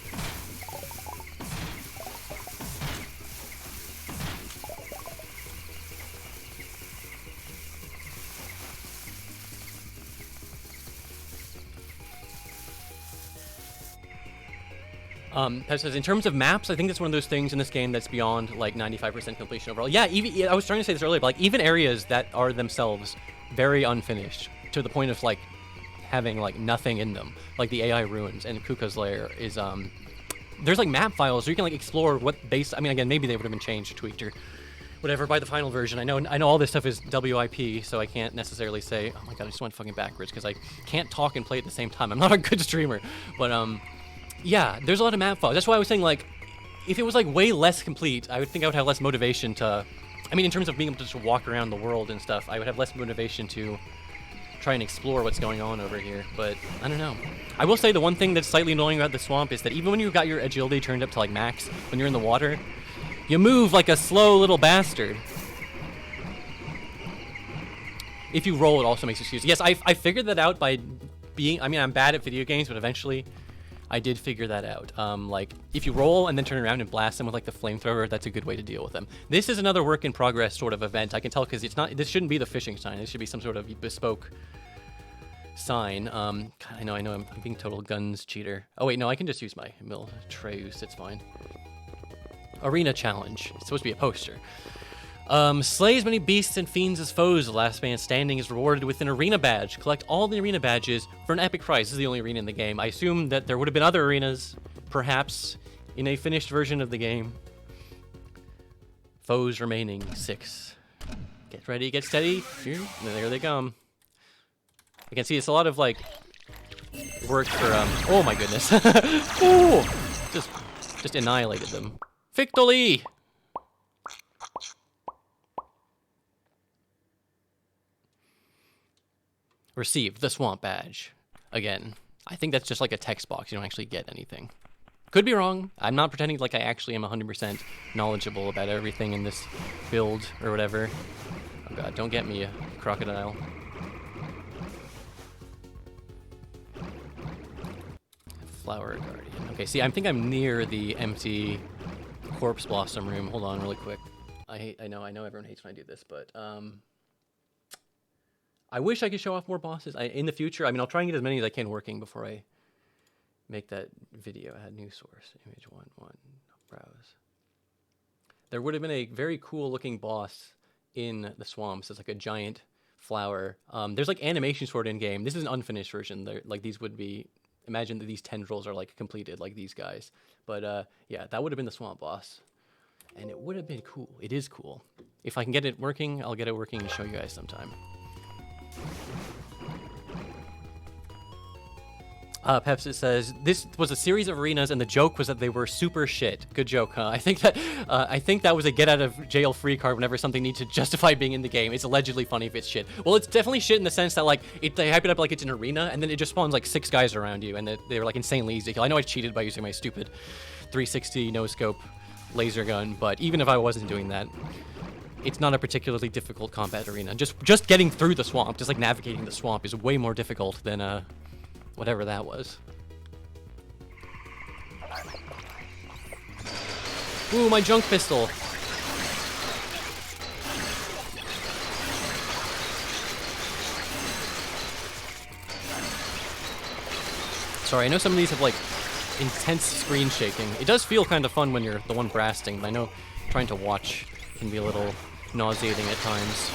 That says, in terms of maps, I think that's one of those things in this game that's beyond, like, 95% completion overall. Yeah, even, I was trying to say this earlier, but, like, even areas that are themselves very unfinished, to the point of, like, having, like, nothing in them, like the AI ruins and Kuka's lair is, there's, like, map files, so you can, like, explore what base, I mean, again, maybe they would have been changed or tweaked or whatever by the final version. I know all this stuff is WIP, so I can't necessarily say, oh my god, I just went fucking backwards, because I can't talk and play at the same time. I'm not a good streamer, but, yeah, there's a lot of map files. That's why I was saying, like, if it was, like, way less complete, I would think I would have less motivation to... I mean, in terms of being able to just walk around the world and stuff, I would have less motivation to try and explore what's going on over here. But, I don't know. I will say the one thing that's slightly annoying about the swamp is that even when you've got your agility turned up to, like, max, when you're in the water, you move like a slow little bastard. If you roll, it also makes excuses. Yes, I figured that out by being... I mean, I'm bad at video games, but eventually... I did figure that out. Like, if you roll and then turn around and blast them with, like, the flamethrower, that's a good way to deal with them. This is another work in progress sort of event. I can tell because it's not, this shouldn't be the fishing sign. This should be some sort of bespoke sign. God, I know, I'm being total guns cheater. Oh, wait, no, I can just use my Miltreus. It's fine. Arena challenge. It's supposed to be a poster. Slay as many beasts and fiends as foes. The last man standing is rewarded with an arena badge. Collect all the arena badges for an epic prize. This is the only arena in the game. I assume that there would have been other arenas, perhaps, in a finished version of the game. Foes remaining 6. Get ready, get steady. Here, there they come. I can see it's a lot of, like, work for, oh my goodness. Ooh! Just annihilated them. Victory! Received the swamp badge. Again, I think that's just like a text box. You don't actually get anything. Could be wrong. I'm not pretending like I actually am 100% knowledgeable about everything in this build or whatever. Oh god, don't get me, a crocodile. Flower guardian. Okay, see, I think I'm near the empty corpse blossom room. Hold on really quick. I know everyone hates when I do this, but I wish I could show off more bosses. In the future, I mean, I'll try and get as many as I can working before I make that video. Add new source, image 1, browse. There would have been a very cool looking boss in the swamps. It's like a giant flower. There's like animations for it in game. This is an unfinished version. Like these would be, imagine that these tendrils are like completed like these guys. But yeah, that would have been the swamp boss. And it would have been cool. It is cool. If I can get it working, I'll get it working and show you guys sometime. Peps, it says, this was a series of arenas and the joke was that they were super shit. Good joke, huh? I think that was a get out of jail free card whenever something needs to justify being in the game. It's allegedly funny if it's shit. Well, it's definitely shit in the sense that, like, they hype it up like it's an arena and then it just spawns like 6 guys around you and they were like insanely easy to kill. I know I cheated by using my stupid 360 no scope laser gun, but even if I wasn't doing that, it's not a particularly difficult combat arena. Just getting through the swamp, just like navigating the swamp is way more difficult than whatever that was. Ooh, my junk pistol. Sorry, I know some of these have like intense screen shaking. It does feel kind of fun when you're the one blasting, but I know trying to watch can be a little nauseating at times.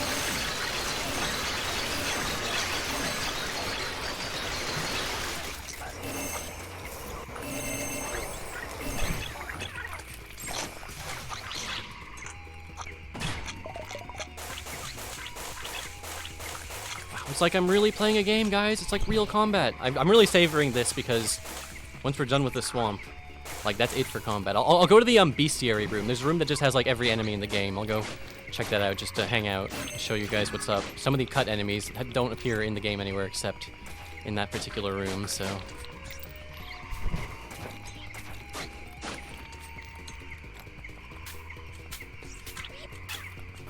It's like I'm really playing a game, guys. It's like real combat. I'm really savoring this because once we're done with the swamp, like that's it for combat. I'll go to the bestiary room. There's a room that just has like every enemy in the game. I'll go check that out just to hang out, show you guys what's up. Some of the cut enemies don't appear in the game anywhere except in that particular room, so.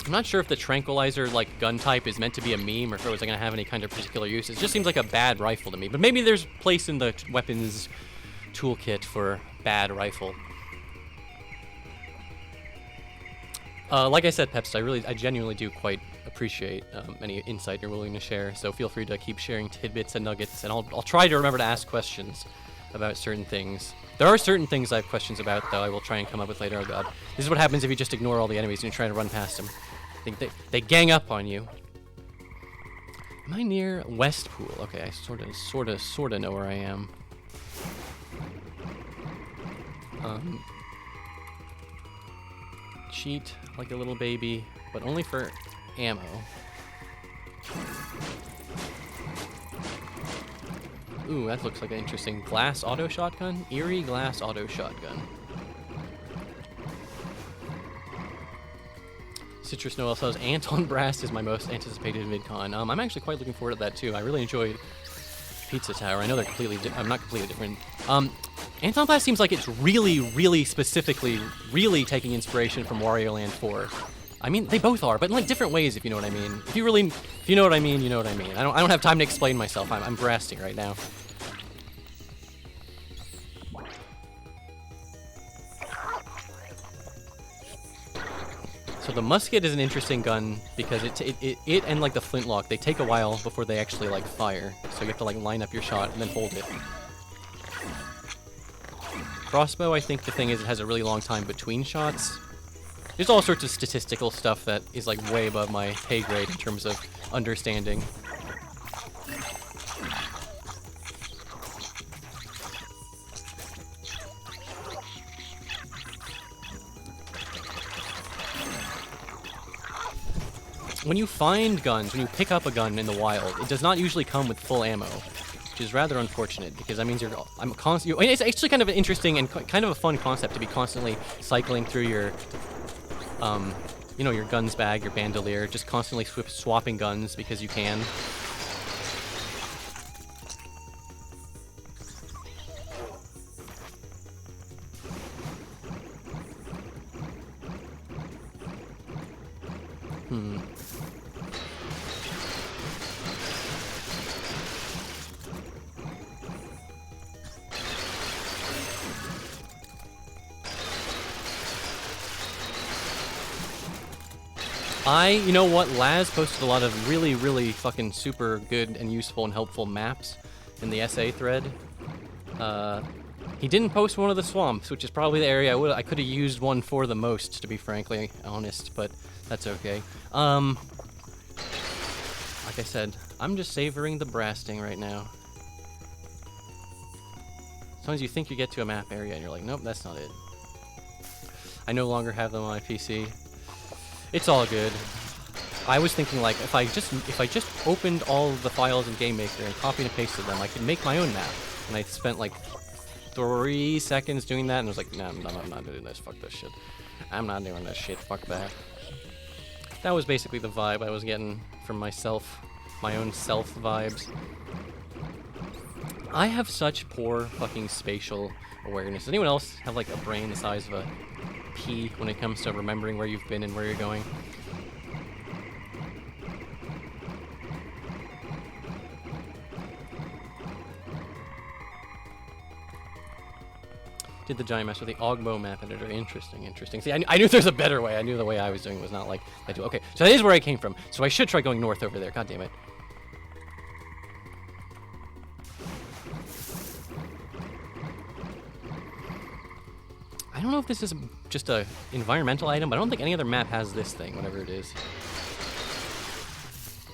I'm not sure if the tranquilizer like gun type is meant to be a meme or if it was gonna have any kind of particular use. It just seems like a bad rifle to me, but maybe there's place in the weapons toolkit for bad rifle. Like I said, Peps, I genuinely do quite appreciate any insight you're willing to share. So feel free to keep sharing tidbits and nuggets, and I'll try to remember to ask questions about certain things. There are certain things I have questions about, though. I will try and come up with later. Oh god, this is what happens if you just ignore all the enemies and you're trying to run past them. They gang up on you. Am I near West Pool? Okay, I sort of know where I am. Cheat like a little baby, but only for ammo. Ooh, that looks like an interesting glass auto shotgun. Eerie glass auto shotgun. Citrus Noel says Anton Brass is my most anticipated VidCon. I'm actually quite looking forward to that too. I really enjoyed Pizza Tower. I know they're completely not completely different. Anton Blast seems like it's really specifically taking inspiration from Wario Land 4. I mean, they both are, but in like different ways, if you know what I mean. If you know what I mean, you know what I mean. I don't have time to explain myself. I'm blasting right now. So the musket is an interesting gun because it and like the flintlock, they take a while before they actually like fire. So you have to like line up your shot and then hold it. Crossbow, I think the thing is it has a really long time between shots. There's all sorts of statistical stuff that is like way above my pay grade in terms of understanding. When you find guns, when you pick up a gun in the wild, it does not usually come with full ammo, which is rather unfortunate because that means it's actually kind of an interesting and kind of a fun concept to be constantly cycling through your, your guns bag, your bandolier, just constantly swapping guns because you can. You know what, Laz posted a lot of really fucking super good and useful and helpful maps in the SA thread. He didn't post one of the swamps, which is probably the area I could have used one for the most, to be frankly honest, but that's okay. Like I said, I'm just savoring the blasting right now. Sometimes you think you get to a map area and you're like, nope, that's not it. I no longer have them on my PC. It's all good. I was thinking like if I just opened all of the files in GameMaker and copied and pasted them, I could make my own map. And I spent like 3 seconds doing that, and I was like, no, I'm not doing this. Fuck this shit. I'm not doing this shit. Fuck that. That was basically the vibe I was getting from myself, my own self vibes. I have such poor fucking spatial awareness. Does anyone else have like a brain the size of a pea when it comes to remembering where you've been and where you're going? Did the giant mess with the Ogbo map editor. Interesting, interesting. See, I knew there's a better way. I knew the way I was doing was not like I do. Okay, so that is where I came from. So I should try going north over there. God damn it. I don't know if this is just a environmental item, but I don't think any other map has this thing, whatever it is.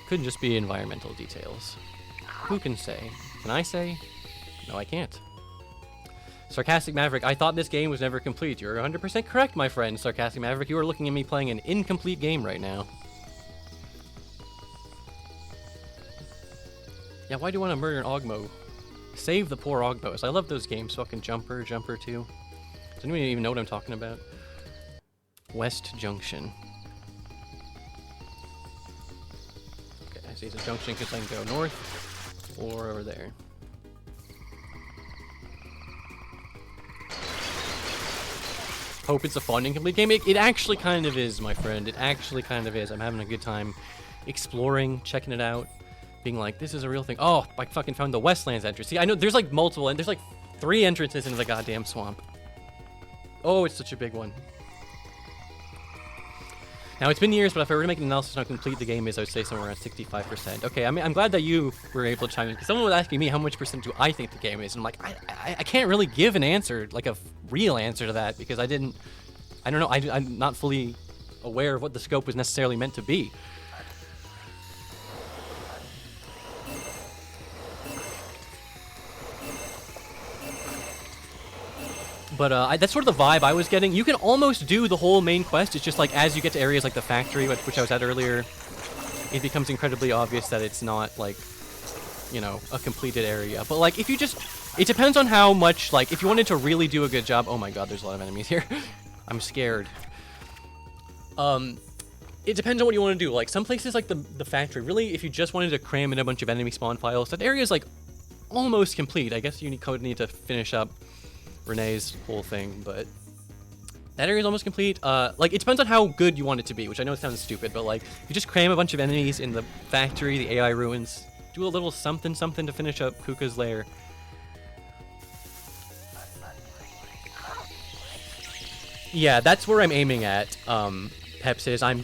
Could just be environmental details. Who can say? Can I say? No, I can't. Sarcastic Maverick, I thought this game was never complete. You're 100% correct, my friend. Sarcastic Maverick, you are looking at me playing an incomplete game right now. Yeah, why do you want to murder an Ogmo? Save the poor Ogmos. I love those games. Fucking Jumper 2. Does anyone even know what I'm talking about? West Junction. Okay, I see it's a junction because I can go north or over there. Hope it's a fun incomplete game. It actually kind of is, my friend. It actually kind of is. I'm having a good time exploring, checking it out, being like, this is a real thing. Oh, I fucking found the Westlands entrance. See, I know there's like multiple, and there's like 3 entrances into the goddamn swamp. Oh, it's such a big one. Now, it's been years, but if I were to make an analysis on how complete the game is, I would say somewhere around 65%. Okay, I mean, I'm glad that you were able to chime in, because someone was asking me how much percent do I think the game is, and I'm like, I can't really give an answer, like a real answer to that, because I don't know, I'm not fully aware of what the scope was necessarily meant to be. But that's sort of the vibe I was getting. You can almost do the whole main quest. It's just like as you get to areas like the factory, which I was at earlier, it becomes incredibly obvious that it's not like, you know, a completed area. But like if you just, it depends on how much, like if you wanted to really do a good job. Oh my god, there's a lot of enemies here. I'm scared. It depends on what you want to do. Like some places like the factory, really if you just wanted to cram in a bunch of enemy spawn files, that area is like almost complete. I guess you need to finish up Renee's whole thing, but that area is almost complete. Like it depends on how good you want it to be, which I know sounds stupid, but like if you just cram a bunch of enemies in the factory, the AI ruins, do a little something to finish up Kuka's lair. Yeah, that's where I'm aiming at. Peps is I'm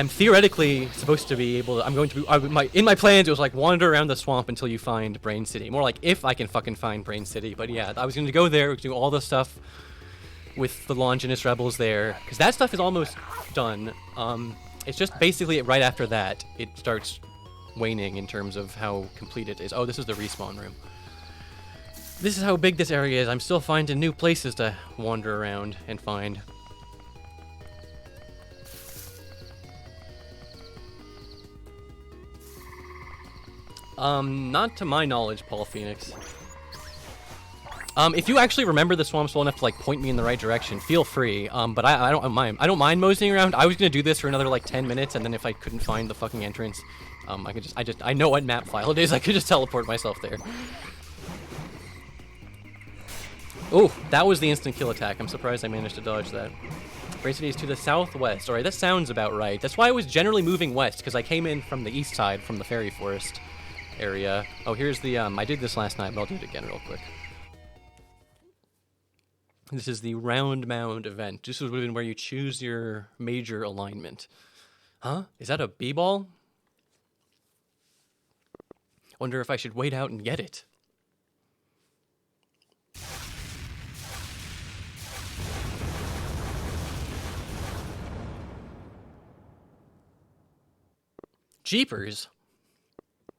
theoretically supposed to be able to. I'm going to be. In my plans, it was like wander around the swamp until you find Brain City. More like if I can fucking find Brain City. But yeah, I was going to go there, do all the stuff with the Longinus rebels there, because that stuff is almost done. It's just basically right after that it starts waning in terms of how complete it is. Oh, this is the respawn room. This is how big this area is. I'm still finding new places to wander around and find. Not to my knowledge, Paul Phoenix. If you actually remember the swamps well enough to like point me in the right direction, feel free. But I don't mind. I don't mind moseying around. I was gonna do this for another like 10 minutes, and then if I couldn't find the fucking entrance, I know what map file it is. I could just teleport myself there. Oh, that was the instant kill attack. I'm surprised I managed to dodge that. Brain City is to the southwest. Alright, that sounds about right. That's why I was generally moving west, because I came in from the east side, from the fairy forest area. Oh, here's the, I did this last night, but I'll do it again real quick. This is the Round Mound event. This would have been where you choose your major alignment. Huh? Is that a b-ball? Wonder if I should wait out and get it. Jeepers!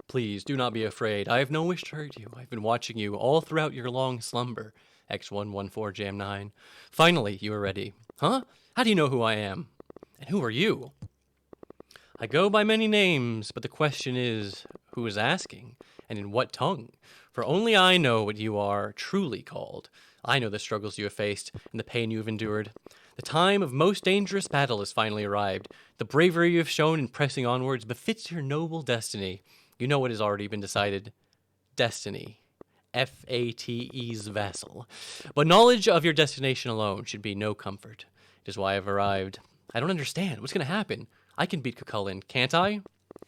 Please, do not be afraid. I have no wish to hurt you. I've been watching you all throughout your long slumber. X114Jam9. Finally, you are ready. Huh? How do you know who I am? And who are you? I go by many names, but the question is, who is asking? And in what tongue? For only I know what you are truly called. I know the struggles you have faced and the pain you have endured. The time of most dangerous battle has finally arrived. The bravery you have shown in pressing onwards befits your noble destiny. You know what has already been decided. Destiny. Fate's vassal. But knowledge of your destination alone should be no comfort. It is why I've arrived. I don't understand. What's going to happen? I can beat Cullen, can't I?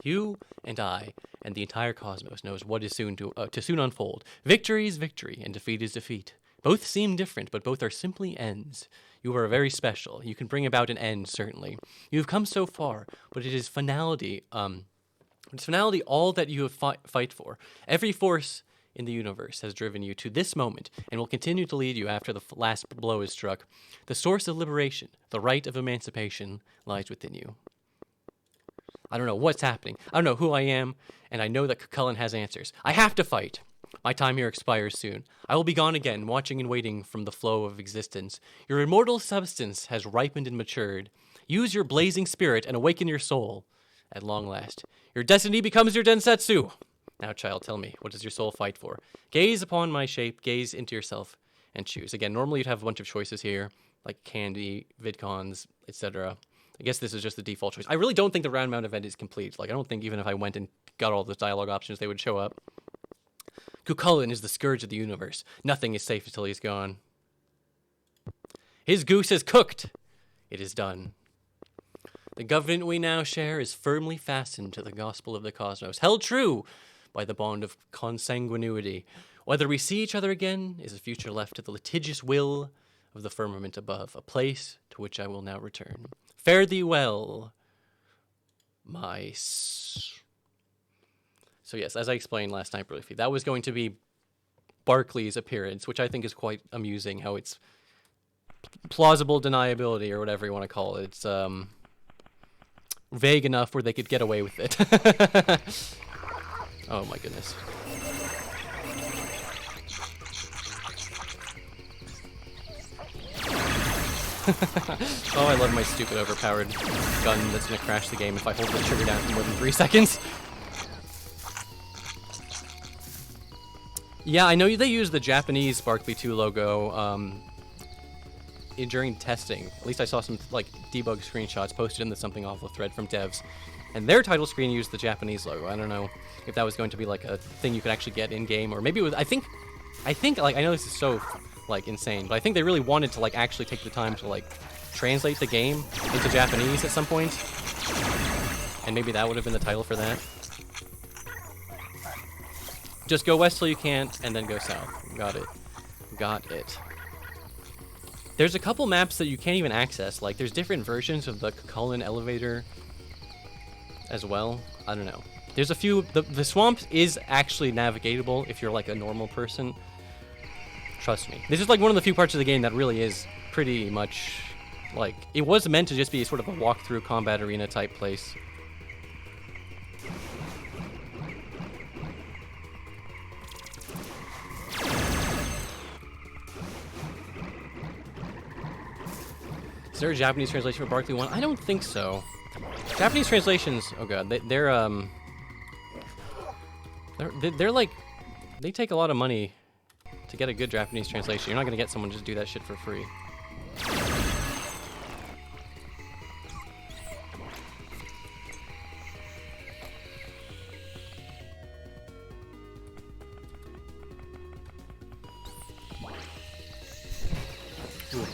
You and I and the entire cosmos knows what is soon to soon unfold. Victory is victory, and defeat is defeat. Both seem different, but both are simply ends. You are very special. You can bring about an end, certainly. You have come so far, but it is finality. It's finality all that you have fight for. Every force in the universe has driven you to this moment and will continue to lead you after the last blow is struck. The source of liberation, the right of emancipation, lies within you. I don't know what's happening. I don't know who I am, and I know that Cullen has answers. I have to fight. My time here expires soon. I will be gone again, watching and waiting from the flow of existence. Your immortal substance has ripened and matured. Use your blazing spirit and awaken your soul. At long last, your destiny becomes your densetsu. Now, child, tell me, what does your soul fight for? Gaze upon my shape, gaze into yourself, and choose. Again, normally you'd have a bunch of choices here, like candy, vidcons, etc. I guess this is just the default choice. I really don't think the round mount event is complete. Like, I don't think even if I went and got all those dialogue options, they would show up. Cullen is the scourge of the universe. Nothing is safe until he's gone. His goose is cooked. It is done. The government we now share is firmly fastened to the gospel of the cosmos, held true by the bond of consanguinity. Whether we see each other again is a future left to the litigious will of the firmament above, a place to which I will now return. Fare thee well, my... So yes, as I explained last night briefly, that was going to be Barkley's appearance, which I think is quite amusing, how it's plausible deniability, or whatever you want to call it. It's vague enough where they could get away with it. Oh my goodness. Oh, I love my stupid overpowered gun that's going to crash the game if I hold the trigger down for more than 3 seconds. Yeah, I know they use the Japanese Barkley 2 logo during testing. At least I saw some like debug screenshots posted in the Something Awful thread from devs, and their title screen used the Japanese logo. I don't know if that was going to be like a thing you could actually get in game, or maybe it was. I think like I know this is so like insane, but I think they really wanted to like actually take the time to like translate the game into Japanese at some point, and maybe that would have been the title for that. Just go west till you can't, and then go south. Got it. Got it. There's a couple maps that you can't even access. Like, there's different versions of the Cullen elevator as well. I don't know. There's a few... The swamp is actually navigatable if you're, like, a normal person. Trust me. This is, like, one of the few parts of the game that really is pretty much, like... It was meant to just be sort of a walkthrough combat arena type place. Is there a Japanese translation for Barkley 1? I don't think so. Japanese translations, oh god, they're like, they take a lot of money to get a good Japanese translation. You're not gonna get someone to just do that shit for free.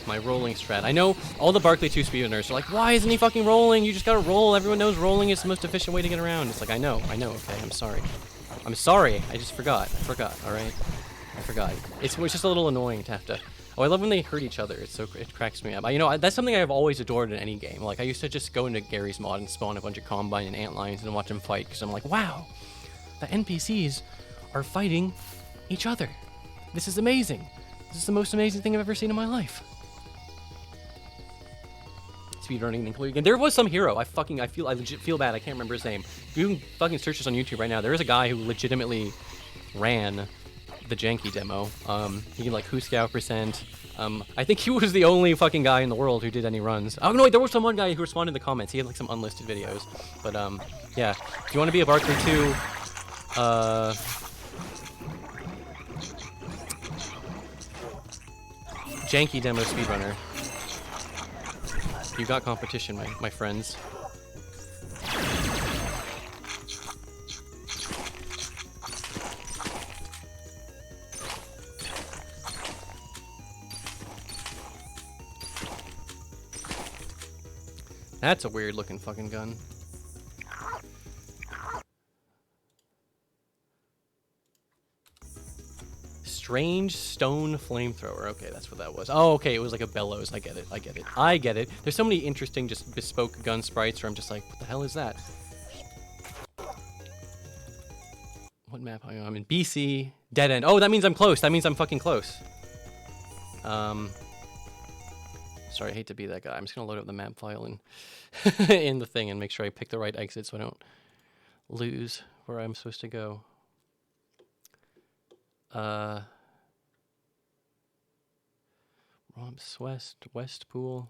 My rolling strat. I know all the Barkley 2 speedrunners are like, why isn't he fucking rolling? You just gotta roll. Everyone knows rolling is the most efficient way to get around. It's like, I know, okay, I'm sorry. I'm sorry, I just forgot. Alright? I forgot. It's just a little annoying to have to... Oh, I love when they hurt each other. It cracks me up. You know, that's something I've always adored in any game. Like, I used to just go into Gary's mod and spawn a bunch of Combine and Antlions and watch them fight, because I'm like, wow, the NPCs are fighting each other. This is amazing. This is the most amazing thing I've ever seen in my life. Speedrunning included. And there was some hero. I legit feel bad. I can't remember his name. You can fucking search this on YouTube right now. There is a guy who legitimately ran the Janky demo. He can like Huskao %. I think he was the only fucking guy in the world who did any runs. Oh no, wait, there was some one guy who responded in the comments. He had like some unlisted videos. But yeah, if you want to be a Barkley 2 Janky demo speedrunner. You got competition, my friends. That's a weird looking fucking gun. Strange stone flamethrower. Okay, that's what that was. Oh, okay, it was like a bellows. I get it. I get it. I get it. There's so many interesting just bespoke gun sprites where I'm just like, what the hell is that? What map am I on? I'm in BC. Dead end. Oh, that means I'm close. That means I'm fucking close. Sorry, I hate to be that guy. I'm just gonna load up the map file and in the thing and make sure I pick the right exit so I don't lose where I'm supposed to go. Romps West Pool.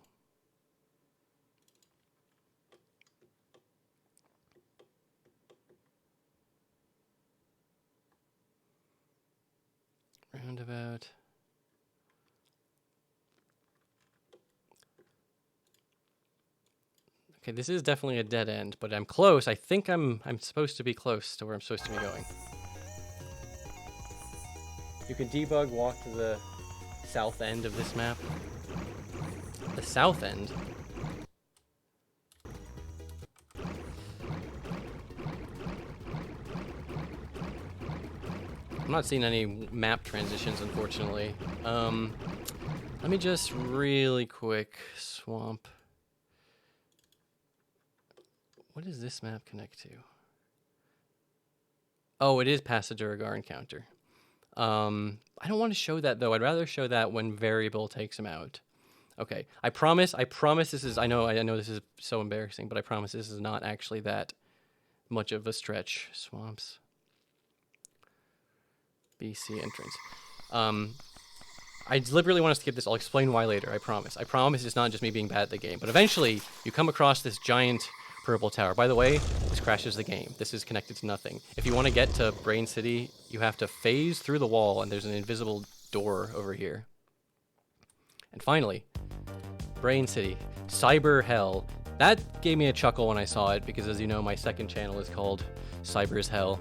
Roundabout. Okay, this is definitely a dead end, but I'm close. I think I'm supposed to be close to where I'm supposed to be going. You can debug, walk to the south end of this map. The south end? I'm not seeing any map transitions, unfortunately. Let me just really quick swamp. What does this map connect to? Oh, it is past the Duragar encounter. I don't want to show that though. I'd rather show that when variable takes him out. Okay, I promise this is, I know this is so embarrassing, but I promise this is not actually that much of a stretch. Swamps. BC entrance. I deliberately want us to skip this. I'll explain why later, I promise. I promise it's not just me being bad at the game. But eventually, you come across this giant purple tower. By the way, this crashes the game. This is connected to nothing. If you want to get to Brain City, you have to phase through the wall, and there's an invisible door over here. And finally, Brain City. Cyber Hell. That gave me a chuckle when I saw it, because as you know, my second channel is called Cyber's Hell.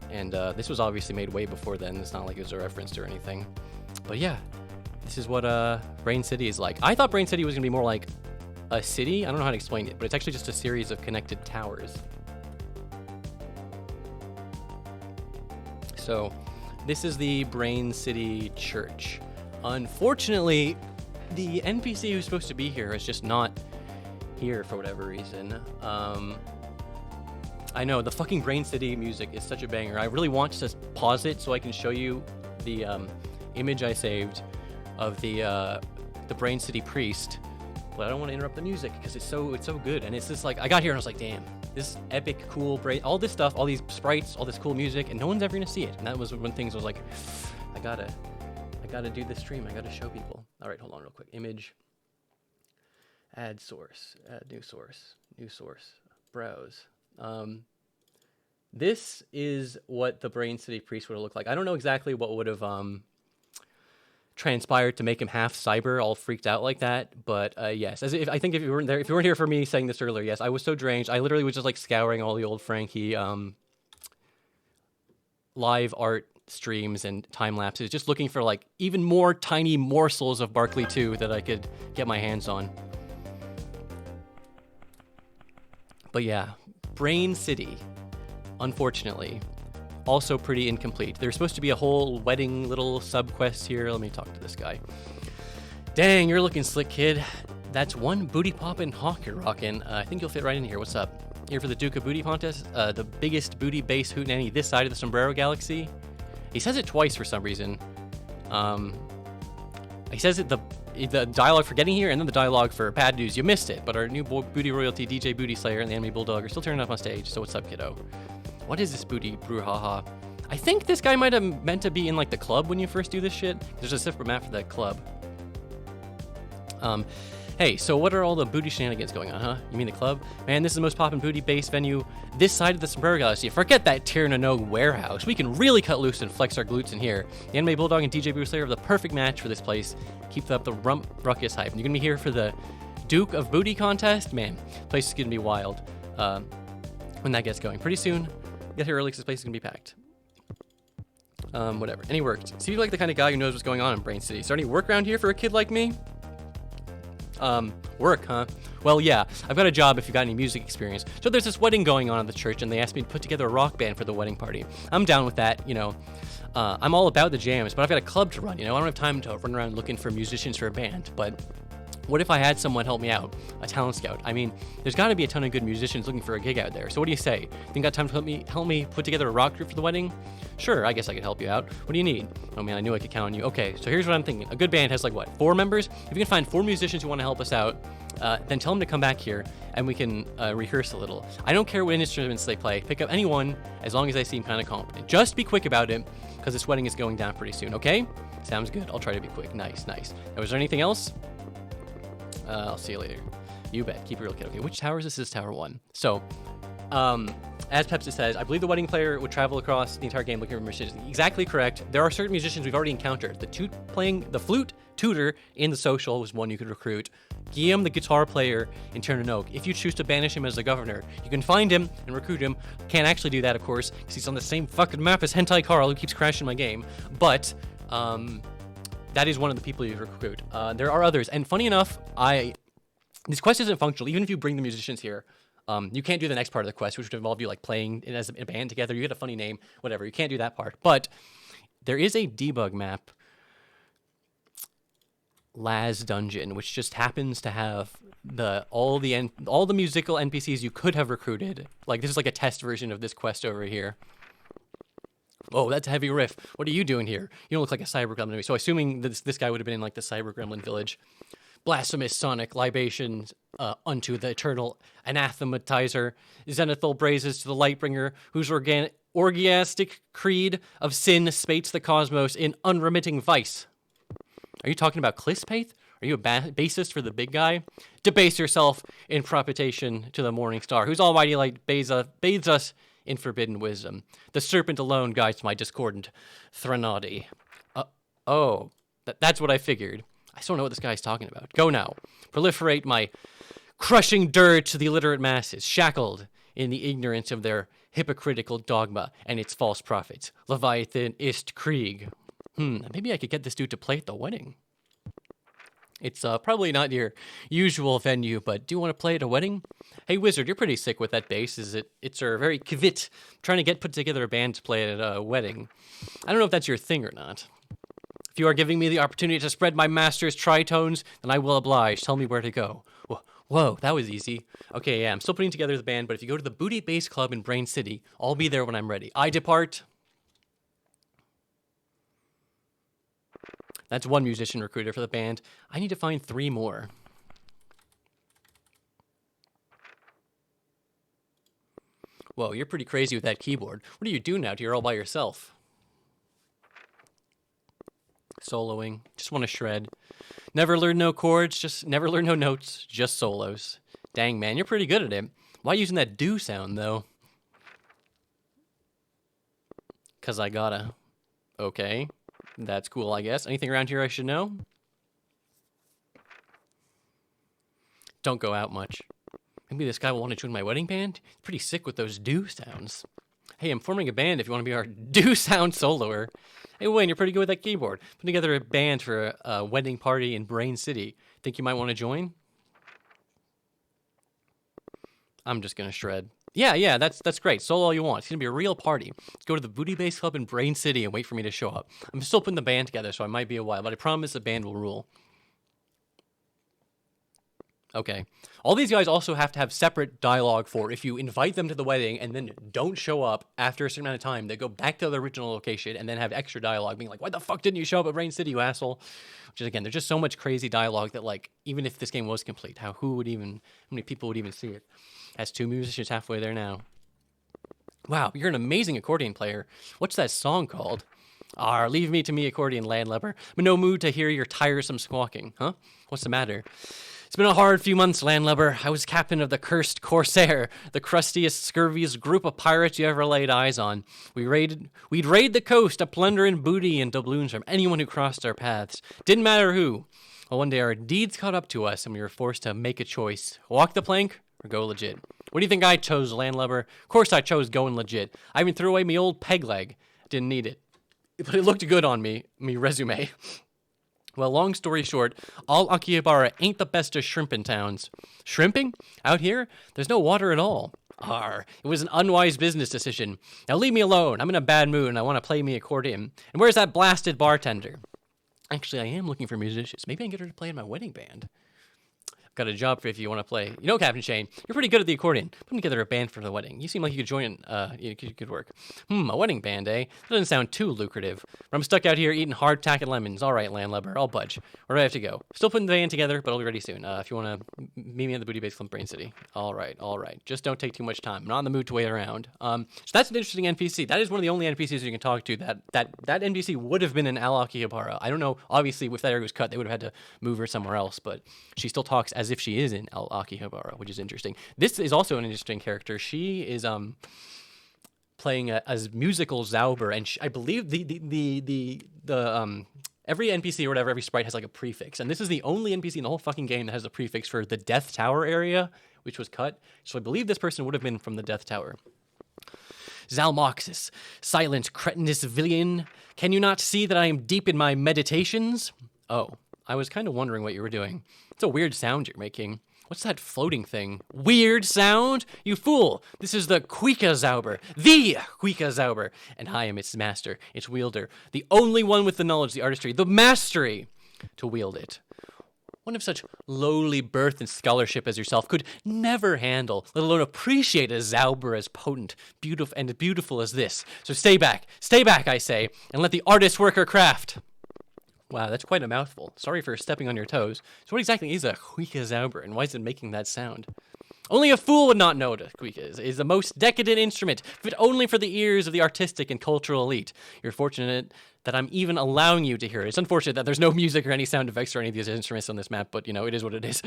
And this was obviously made way before then. It's not like it was a reference or anything. But yeah, this is what Brain City is like. I thought Brain City was going to be more like a city. I don't know how to explain it, but it's actually just a series of connected towers. So this is the Brain City Church. Unfortunately, the NPC who's supposed to be here is just not here for whatever reason. I know, the fucking Brain City music is such a banger. I really want to pause it so I can show you the image I saved of the Brain City priest, but I don't want to interrupt the music because it's so good. And it's just like, I got here and I was like, damn, this epic, cool, all this stuff, all these sprites, all this cool music, and no one's ever gonna see it. And that was when things was like, I gotta do this stream. I gotta show people. All right, hold on real quick. Image, add source, add new source, browse. This is what the Brain City priest would have looked like. I don't know exactly what would have transpired to make him half cyber, all freaked out like that. But yes, I think if you weren't there, if you weren't here for me saying this earlier, yes, I was so deranged. I literally was just like scouring all the old Frankie live art streams and time lapses, just looking for like even more tiny morsels of Barkley 2 that I could get my hands on. But yeah, Brain City, unfortunately, also pretty incomplete. There's supposed to be a whole wedding little sub-quest here. Let me talk to this guy. Dang, you're looking slick, kid. That's one booty poppin' hawk you're rocking. I think you'll fit right in here. What's up? Here for the Duke of Booty contest? The biggest booty base hootenanny this side of the Sombrero Galaxy? He says it twice for some reason. He says it the dialogue for getting here, and then the dialogue for bad news, you missed it, but our new booty royalty DJ Booty Slayer and the Enemy Bulldog are still turning up on stage, so what's up, kiddo? What is this booty brouhaha? I think this guy might have meant to be in like the club when you first do this shit. There's a separate map for that club. Hey, so what are all the booty shenanigans going on, huh? You mean the club? Man, this is the most poppin' booty-based venue this side of the Sombrero Galaxy. Forget that Tyranno warehouse. We can really cut loose and flex our glutes in here. The Anime Bulldog and DJ Boo Slayer are the perfect match for this place. Keep up the rump ruckus hype. And you're gonna be here for the Duke of Booty contest? Man, place is gonna be wild when that gets going. Pretty soon, get here early because this place is gonna be packed. Whatever. Any work? Seems like the kind of guy who knows what's going on in Brain City. Is there any work around here for a kid like me? Work, huh? Well, yeah, I've got a job if you got any music experience. So there's this wedding going on at the church, and they asked me to put together a rock band for the wedding party. I'm down with that, you know. I'm all about the jams, but I've got a club to run, you know. I don't have time to run around looking for musicians for a band, but what if I had someone help me out, a talent scout? I mean, there's got to be a ton of good musicians looking for a gig out there. So what do you say? Think you got time to help me put together a rock group for the wedding? Sure, I guess I could help you out. What do you need? Oh man, I knew I could count on you. Okay, so here's what I'm thinking. A good band has like what, 4 members? If you can find 4 musicians who want to help us out, then tell them to come back here and we can rehearse a little. I don't care what instruments they play. Pick up anyone as long as they seem kind of competent. Just be quick about it because this wedding is going down pretty soon, okay? Sounds good. I'll try to be quick. Nice, nice. Now, was there anything else? I'll see you later. You bet. Keep it real, kid. Okay, which tower is this? This is Tower 1. So, as Pepsi says, I believe the wedding player would travel across the entire game looking for musicians. Exactly correct. There are certain musicians we've already encountered. The flute tutor in the social was one you could recruit. Guillaume, the guitar player in Turn and Oak. If you choose to banish him as the governor, you can find him and recruit him. Can't actually do that, of course, because he's on the same fucking map as Hentai Carl, who keeps crashing my game. But, that is one of the people you recruit. There are others, and funny enough, this quest isn't functional. Even if you bring the musicians here, you can't do the next part of the quest, which would involve you like playing as a band together. You get a funny name, whatever. You can't do that part. But there is a debug map, Laz Dungeon, which just happens to have all the musical NPCs you could have recruited. Like this is like a test version of this quest over here. Oh, that's a heavy riff. What are you doing here? You don't look like a cyber gremlin to me. So assuming this guy would have been in like the cyber gremlin village. Blasphemous sonic libations unto the eternal anathematizer. Zenithal brazen to the lightbringer, whose orgiastic creed of sin spates the cosmos in unremitting vice. Are you talking about Clispaith? Are you a bassist for the big guy? Debase yourself in propitiation to the morning star, whose almighty light bathes us in forbidden wisdom. The serpent alone guides my discordant threnody. That's what I figured. I still don't know what this guy's talking about. Go now. Proliferate my crushing dirge to the illiterate masses, shackled in the ignorance of their hypocritical dogma and its false prophets. Leviathan ist Krieg. Maybe I could get this dude to play at the wedding. It's probably not your usual venue, but do you want to play at a wedding? Hey, Wizard, you're pretty sick with that bass. It's very kvit. Trying to put together a band to play at a wedding. I don't know if that's your thing or not. If you are giving me the opportunity to spread my master's tritones, then I will oblige. Tell me where to go. Whoa, that was easy. Okay, yeah, I'm still putting together the band, but if you go to the Booty Bass Club in Brain City, I'll be there when I'm ready. I depart. That's one musician recruiter for the band. I need to find 3 more. Whoa, you're pretty crazy with that keyboard. What do you do now till you're all by yourself? Soloing. Just want to shred. Never learn no chords, never learn no notes, just solos. Dang, man, you're pretty good at it. Why using that do sound, though? 'Cause I gotta. Okay. That's cool, I guess. Anything around here I should know? Don't go out much. Maybe this guy will want to join my wedding band? He's pretty sick with those do sounds. Hey, I'm forming a band if you want to be our do sound soloer. Hey, Wayne, you're pretty good with that keyboard. Put together a band for a wedding party in Brain City. Think you might want to join? I'm just going to shred. Yeah, that's great. Solo all you want. It's going to be a real party. Let's go to the Booty Bass Club in Brain City and wait for me to show up. I'm still putting the band together, so I might be a while, but I promise the band will rule. Okay. All these guys also have to have separate dialogue for if you invite them to the wedding and then don't show up after a certain amount of time, they go back to the original location and then have extra dialogue being like, why the fuck didn't you show up at Brain City, you asshole? Which is, again, there's just so much crazy dialogue that, like, even if this game was complete, how many people would even see it? Has 2 musicians halfway there now. Wow, you're an amazing accordion player. What's that song called? Leave me to me, accordion landlubber. I'm in no mood to hear your tiresome squawking. Huh? What's the matter? It's been a hard few months, landlubber. I was captain of the cursed Corsair, the crustiest, scurviest group of pirates you ever laid eyes on. We'd raid the coast to plunder and booty and doubloons from anyone who crossed our paths. Didn't matter who. Well, one day our deeds caught up to us, and we were forced to make a choice. Walk the plank or go legit. What do you think I chose, landlubber? Of course I chose going legit. I even threw away me old peg leg. Didn't need it. But it looked good on me resume. Well, long story short, all Akihabara ain't the best of shrimping towns. Shrimping? Out here? There's no water at all. It was an unwise business decision. Now leave me alone. I'm in a bad mood and I want to play me accordion. And where's that blasted bartender? Actually, I am looking for musicians. Maybe I can get her to play in my wedding band. Got a job for if you want to play. You know, Captain Shane, you're pretty good at the accordion. Put together a band for the wedding. You seem like you could join. You could work. A wedding band, eh? That doesn't sound too lucrative. But I'm stuck out here eating hardtack and lemons. All right, landlubber, I'll budge. Where do I have to go? Still putting the band together, but I'll be ready soon. If you want to meet me at the Booty Base Club, Brain City. All right. Just don't take too much time. I'm not in the mood to wait around. So that's an interesting NPC. That is one of the only NPCs you can talk to. That NPC would have been an Al Akihabara. I don't know. Obviously, if that area was cut, they would have had to move her somewhere else. But she still talks as if she is in Al Akihabara, which is interesting. This is also an interesting character. She is playing as musical Zauber, and I believe the every NPC or whatever, every sprite has like a prefix, and this is the only NPC in the whole fucking game that has a prefix for the Death Tower area, which was cut. So I believe this person would have been from the Death Tower. Zalmoxis, silent cretinous villain, can you not see that I am deep in my meditations? Oh, I was kind of wondering what you were doing. It's a weird sound you're making. What's that floating thing? Weird sound? You fool! This is the Kuika Zauber. The Kuika Zauber. And I am its master, its wielder. The only one with the knowledge, the artistry, the mastery to wield it. One of such lowly birth and scholarship as yourself could never handle, let alone appreciate a Zauber as potent, beautiful as this. So stay back, I say, and let the artist work her craft. Wow, that's quite a mouthful. Sorry for stepping on your toes. So what exactly is a Kuika Zauber, and why is it making that sound? Only a fool would not know what a Kuika is. It is the most decadent instrument, fit only for the ears of the artistic and cultural elite. You're fortunate that I'm even allowing you to hear it. It's unfortunate that there's no music or any sound effects or any of these instruments on this map, but, you know, it is what it is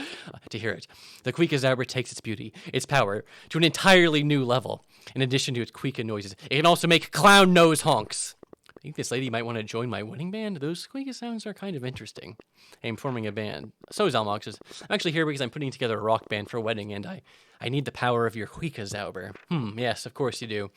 to hear it. The Kuika Zauber takes its beauty, its power, to an entirely new level. In addition to its Kuika noises, it can also make clown nose honks. I think this lady might want to join my wedding band. Those squeaky sounds are kind of interesting. I'm forming a band. So is Almox's. I'm actually here because I'm putting together a rock band for a wedding, and I need the power of your Huika Zauber. Yes, of course you do.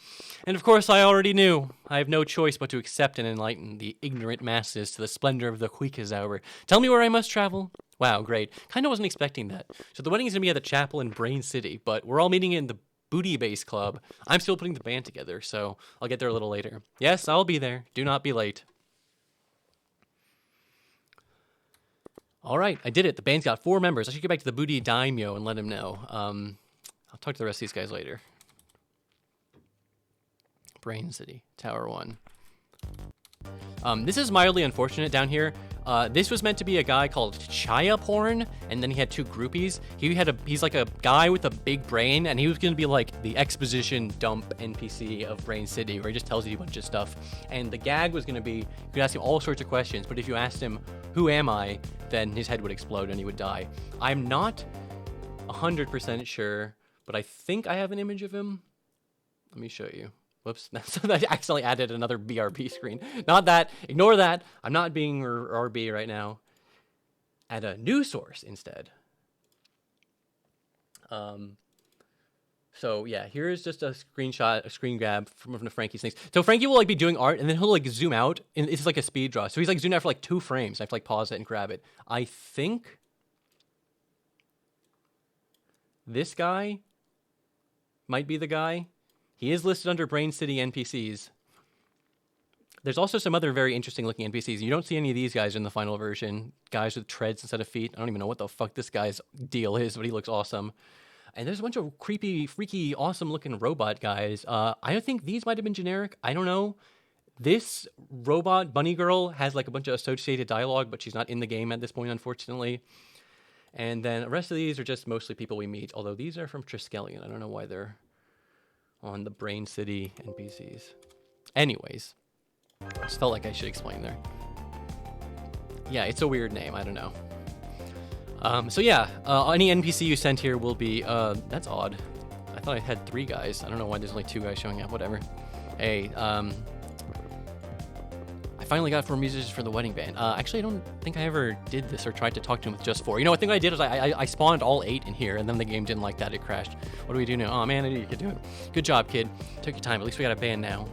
And of course I already knew. I have no choice but to accept and enlighten the ignorant masses to the splendor of the Huika Zauber. Tell me where I must travel. Wow, great. Kind of wasn't expecting that. So the wedding is going to be at the chapel in Brain City, but we're all meeting in the Booty Base Club. I'm still putting the band together, so I'll get there a little later. Yes, I'll be there. Do not be late. All right, I did it. The band's got 4 members. I should get back to the Booty Daimyo and let him know. I'll talk to the rest of these guys later. Brain City, Tower 1. This is mildly unfortunate down here. This was meant to be a guy called Chaya Porn, and then he had 2 groupies. He's like a guy with a big brain, and he was gonna be like the exposition dump NPC of Brain City, where he just tells you a bunch of stuff. And the gag was gonna be, you could ask him all sorts of questions, but if you asked him, who am I, then his head would explode and he would die. I'm not 100% sure, but I think I have an image of him. Let me show you. Whoops, so I accidentally added another BRB screen. Not that, ignore that. I'm not being RB right now. Add a new source instead. So yeah, here's just a screenshot, a screen grab from one of Frankie's things. So Frankie will like be doing art and then he'll like zoom out and it's like a speed draw. So he's like zoomed out for like 2 frames. I have to like pause it and grab it. I think this guy might be the guy. He is listed under Brain City NPCs. There's also some other very interesting looking NPCs. You don't see any of these guys in the final version. Guys with treads instead of feet. I don't even know what the fuck this guy's deal is, but he looks awesome. And there's a bunch of creepy, freaky, awesome looking robot guys. I think these might have been generic. I don't know. This robot bunny girl has like a bunch of associated dialogue, but she's not in the game at this point, unfortunately. And then the rest of these are just mostly people we meet, although these are from Triskelion. I don't know why they're on the Brain City NPCs. Anyways, Just felt like I should explain there. Yeah, it's a weird name. I don't know. So yeah, any NPC you sent here will be, that's odd. I thought I had 3 guys. I don't know why there's only 2 guys showing up, whatever. Hey, I finally got 4 musicians for the wedding band. Actually, I don't think I ever did this or tried to talk to him with just 4. You know, I think what I did is I spawned all 8 in here, and then the game didn't like that. It crashed. What do we do now? Oh, man, I knew you could do it. Good job, kid. Took your time. At least we got a band now.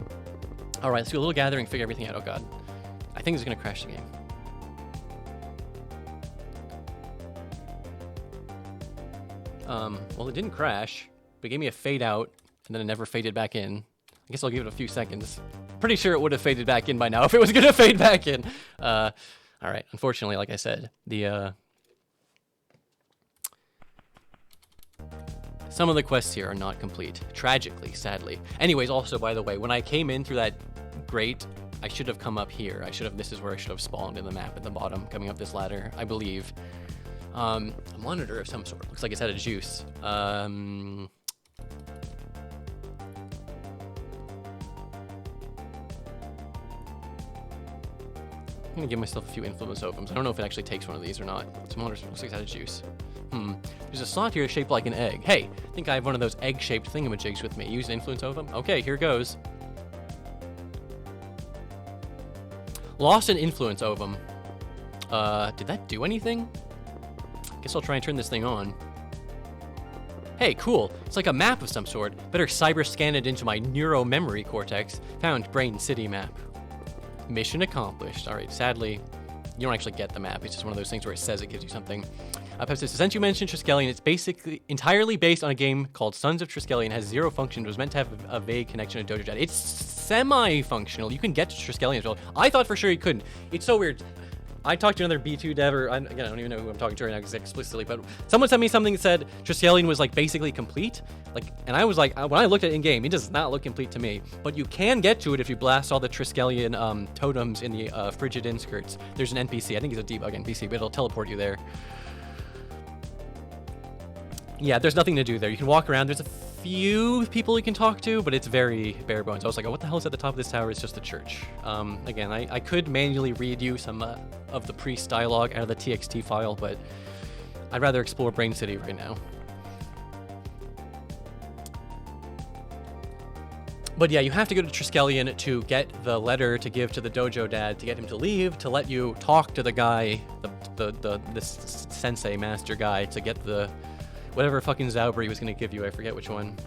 All right, let's do a little gathering, figure everything out. Oh, God. I think it's going to crash the game. Well, it didn't crash, but it gave me a fade out, and then it never faded back in. I guess I'll give it a few seconds. Pretty sure it would have faded back in by now if it was going to fade back in. All right, unfortunately, like I said, some of the quests here are not complete. Tragically, sadly. Anyways, also, by the way, when I came in through that grate, I should have come up here. This is where I should have spawned in the map at the bottom, coming up this ladder, I believe. A monitor of some sort. Looks like it's out of juice. I'm gonna give myself a few influence ovums. I don't know if it actually takes one of these or not. It's a monitor. Looks like it's out of juice. There's a slot here shaped like an egg. Hey, I think I have one of those egg-shaped thingamajigs with me. Use an influence ovum. Okay, here goes. Lost an influence ovum. Did that do anything? Guess I'll try and turn this thing on. Hey, cool. It's like a map of some sort. Better cyber scan it into my neuro memory cortex. Found Brain City map. Mission accomplished. All right, sadly, you don't actually get the map. It's just one of those things where it says it gives you something. Pepsis, since you mentioned Triskelion, it's basically entirely based on a game called Sons of Triskelion. Has 0 function. It was meant to have a vague connection to Dojo Jet. It's semi-functional. You can get to Triskelion as well. I thought for sure you couldn't. It's so weird. I talked to another B2 dev, or again, I don't even know who I'm talking to right now explicitly, but someone sent me something that said Triskelion was like basically complete. And I was like, when I looked at it in game, it does not look complete to me. But you can get to it if you blast all the Triskelion totems in the frigid inskirts. There's an NPC. I think he's a debug NPC, but it'll teleport you there. Yeah, there's nothing to do there. You can walk around. There's a few people you can talk to, but it's very bare bones. I was like, oh, what the hell is at the top of this tower? It's just a church. Again, I could manually read you some of the priest dialogue out of the TXT file, but I'd rather explore Brain City right now. But yeah, you have to go to Triskelion to get the letter to give to the dojo dad to get him to leave, to let you talk to the guy, this sensei master guy, to get the whatever fucking Zauber he was going to give you. I forget which one.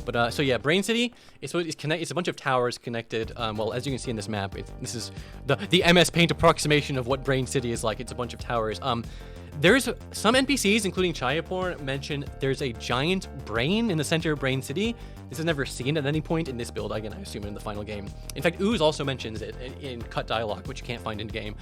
But so yeah, Brain City, it's a bunch of towers connected. Well, as you can see in this map, this is the MS Paint approximation of what Brain City is like. It's a bunch of towers. There's some NPCs, including Chayaporn, mention there's a giant brain in the center of Brain City. This is never seen at any point in this build. Again, I assume in the final game. In fact, Ooze also mentions it in cut dialogue, which you can't find in game,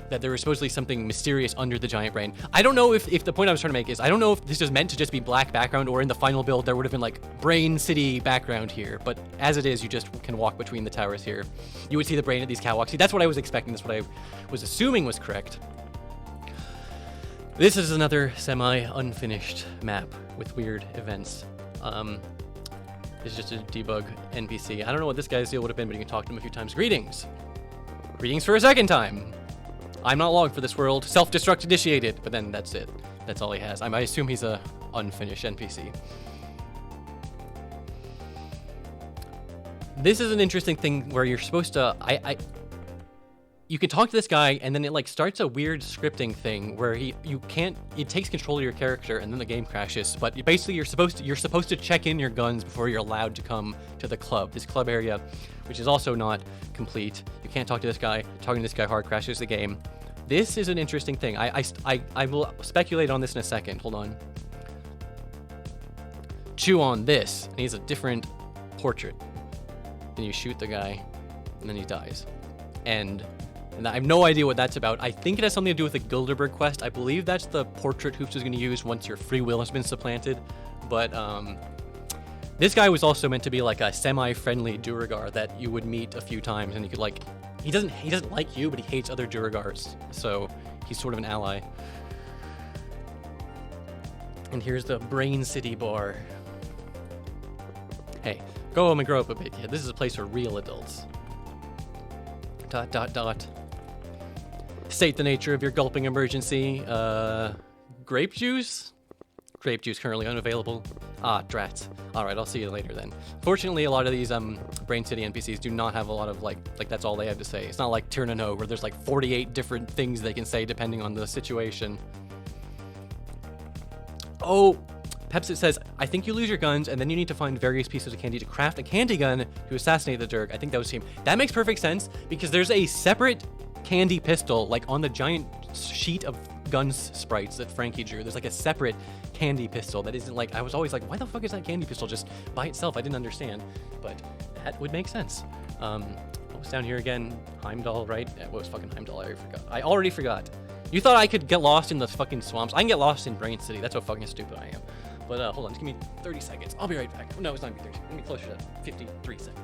that there was supposedly something mysterious under the giant brain. I don't know if the point I was trying to make is, I don't know if this is meant to just be black background, or in the final build there would have been like Brain City background here, but as it is, you just can walk between the towers here. You would see the brain at these catwalks. See, that's what I was expecting. That's what I was assuming was correct. This is another semi-unfinished map with weird events. It's just a debug NPC. I don't know what this guy's deal would have been, but you can talk to him a few times. Greetings. Greetings for a second time. I'm not logged for this world. Self-destruct initiated. But then that's it. That's all he has. I assume he's a unfinished NPC. This is an interesting thing where you're supposed to... You can talk to this guy, and then it like starts a weird scripting thing where it takes control of your character, and then the game crashes. But basically, you're supposed to check in your guns before you're allowed to come to the club. This club area, which is also not complete. You can't talk to this guy. Talking to this guy hard crashes the game. This is an interesting thing. I will speculate on this in a second. Hold on. Chew on this, and he's a different portrait. Then you shoot the guy, and then he dies. And I have no idea what that's about. I think it has something to do with the Gilbert quest. I believe that's the portrait Hoops is going to use once your free will has been supplanted. But this guy was also meant to be like a semi-friendly Duragar that you would meet a few times, and you could like... He doesn't like you, but he hates other Duragars. So he's sort of an ally. And here's the Brain City bar. Hey, go home and grow up a bit, kid. This is a place for real adults. dot dot dot. State the nature of your gulping emergency. Grape juice? Grape juice currently unavailable. Ah, drats. Alright, I'll see you later then. Fortunately, a lot of these Brain City NPCs do not have a lot of like that's all they have to say. It's not like Tyrannau where there's like 48 different things they can say depending on the situation. Oh, Pepsit says, I think you lose your guns and then you need to find various pieces of candy to craft a candy gun to assassinate the Dirk. I think that was him. That makes perfect sense because there's a separate candy pistol like on the giant sheet of guns sprites that Frankie drew. There's like a separate candy pistol that isn't like, I was always like, why the fuck is that candy pistol just by itself? I didn't understand, but that would make sense. What was down here again? Heimdall, right? Yeah, what was fucking Heimdall? I already forgot. You thought I could get lost in the fucking swamps? I can get lost in Brain City. That's how fucking stupid I am. But hold on, just give me 30 seconds. I'll be right back. No, it's not gonna be 30. Let me closer to 53 seconds.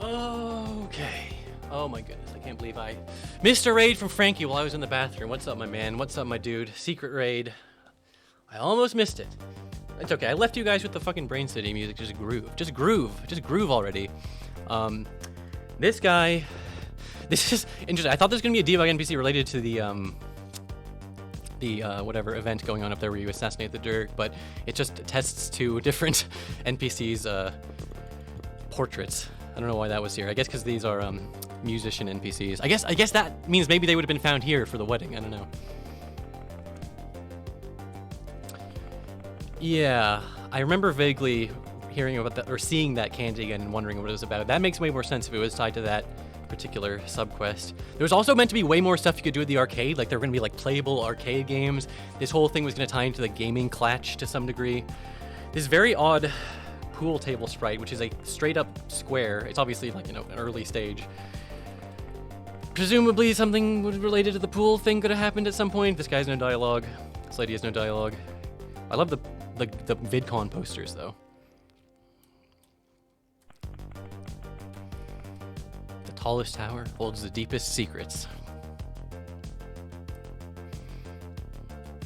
Okay. Oh my goodness, I can't believe I missed a raid from Frankie while I was in the bathroom. What's up, my man? What's up, my dude? Secret raid. I almost missed it. It's okay. I left you guys with the fucking Brain City music. Just groove. Just groove. Just groove already. This guy. This is interesting. I thought there's gonna be a debug NPC related to the whatever event going on up there where you assassinate the Dirk, but it just tests two different NPCs portraits. I don't know why that was here. I guess because these are musician NPCs. I guess that means maybe they would have been found here for the wedding. I don't know. Yeah, I remember vaguely hearing about that or seeing that candy gun and wondering what it was about. That makes way more sense if it was tied to that particular subquest. There was also meant to be way more stuff you could do at the arcade. Like there were going to be like playable arcade games. This whole thing was going to tie into the gaming clatch to some degree. This very odd pool table sprite, which is a straight up square. It's obviously like, you know, an early stage. Presumably something related to the pool thing could have happened at some point. This guy's no dialogue. This lady has no dialogue. I love the VidCon posters though. The tallest tower holds the deepest secrets.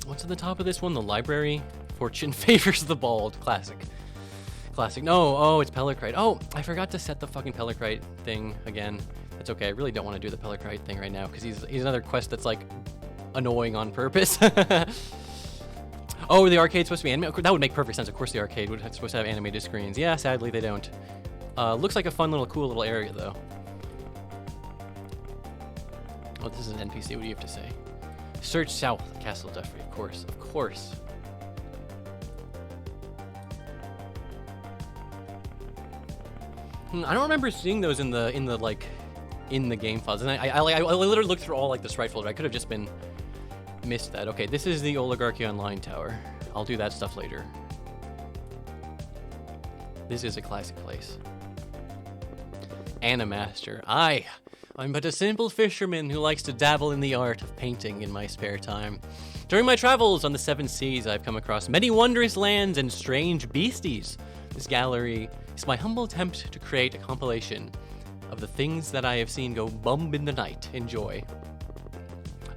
What's at the top of this one? The library? Fortune favors the bald. Classic. Classic. No, oh, it's Pellicrite. Oh, I forgot to set the fucking Pellicrite thing again. That's okay. I really don't want to do the Pellicrite thing right now because he's another quest that's like annoying on purpose. Oh, the arcade's supposed to be animated. That would make perfect sense. Of course, the arcade would supposed to have animated screens. Yeah, sadly they don't. Looks like a fun little, cool little area though. Oh, this is an NPC. What do you have to say? Search south, Castle Duffrey. Of course, of course. I don't remember seeing those in the game files, and I literally looked through all like the sprite folder. I could have just been missed that. Okay, this is the Oligarchy Online tower. I'll do that stuff later. This is a classic place. Animaster. I'm but a simple fisherman who likes to dabble in the art of painting in my spare time. During my travels on the seven seas, I've come across many wondrous lands and strange beasties. This gallery is my humble attempt to create a compilation of the things that I have seen go bump in the night. Enjoy.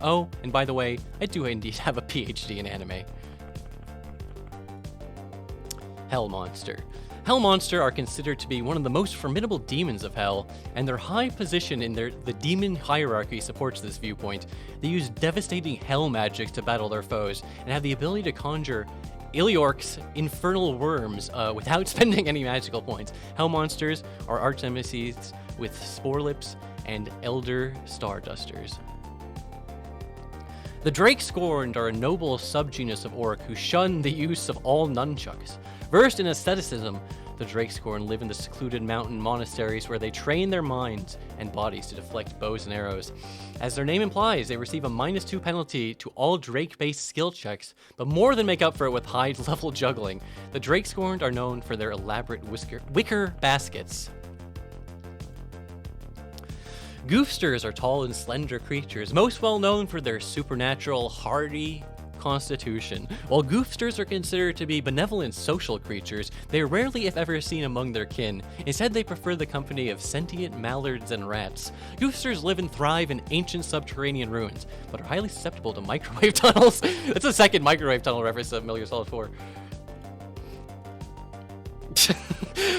Oh, and by the way, I do indeed have a PhD in anime. Hell Monster. Hell Monster are considered to be one of the most formidable demons of Hell, and their high position in the demon hierarchy supports this viewpoint. They use devastating hell magics to battle their foes, and have the ability to conjure Iliork's infernal worms without spending any magical points. Hell Monsters are arch nemesis with Spore Lips and Elder Stardusters. The Drake Scorned are a noble subgenus of orc who shun the use of all nunchucks. Versed in asceticism, the Drake Scorned live in the secluded mountain monasteries where they train their minds and bodies to deflect bows and arrows. As their name implies, they receive a -2 penalty to all Drake-based skill checks, but more than make up for it with high-level juggling. The Drake Scorned are known for their elaborate wicker baskets. Goofsters are tall and slender creatures, most well known for their supernatural, hardy constitution. While goofsters are considered to be benevolent social creatures, they are rarely if ever seen among their kin. Instead, they prefer the company of sentient mallards and rats. Goofsters live and thrive in ancient subterranean ruins, but are highly susceptible to microwave tunnels. That's the second microwave tunnel reference of Metal Gear Solid 4.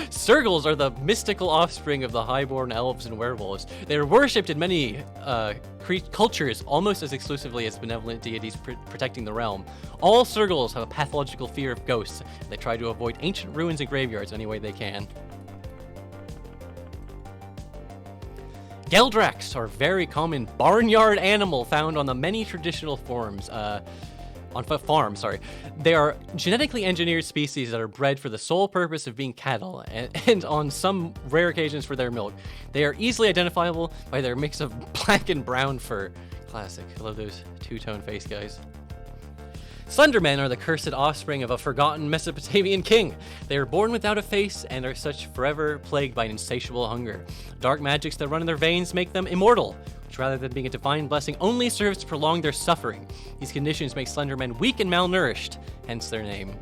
Sergals are the mystical offspring of the highborn elves and werewolves. They are worshipped in many cultures almost as exclusively as benevolent deities protecting the realm. All Sergals have a pathological fear of ghosts. They try to avoid ancient ruins and graveyards any way they can. Geldrax are a very common barnyard animal found on the many traditional farms. They are genetically engineered species that are bred for the sole purpose of being cattle, and on some rare occasions for their milk. They are easily identifiable by their mix of black and brown fur. Classic. I love those two-tone face guys. Slendermen are the cursed offspring of a forgotten Mesopotamian king. They are born without a face and are such forever plagued by an insatiable hunger. Dark magics that run in their veins make them immortal, which rather than being a divine blessing only serves to prolong their suffering. These conditions make Slendermen weak and malnourished, hence their name.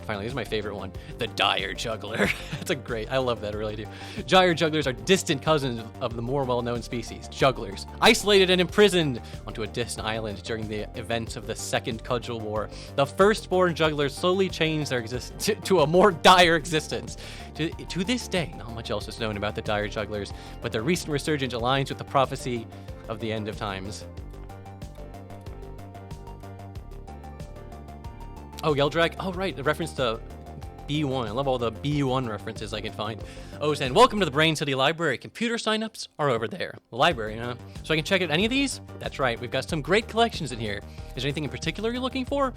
Finally, here's my favorite one, the Dire Juggler. That's a great, I love that, I really do. Dire Jugglers are distant cousins of the more well-known species, Jugglers, isolated and imprisoned onto a distant island during the events of the Second Cudgel War. The firstborn Jugglers slowly change their existence to a more dire existence. To this day, not much else is known about the Dire Jugglers, but their recent resurgence aligns with the prophecy of the end of times. Oh, Geldrak? Oh, right, the reference to B1. I love all the B1 references I can find. Oh, and welcome to the Brain City Library. Computer signups are over there. The library, huh? So I can check out any of these? That's right, we've got some great collections in here. Is there anything in particular you're looking for?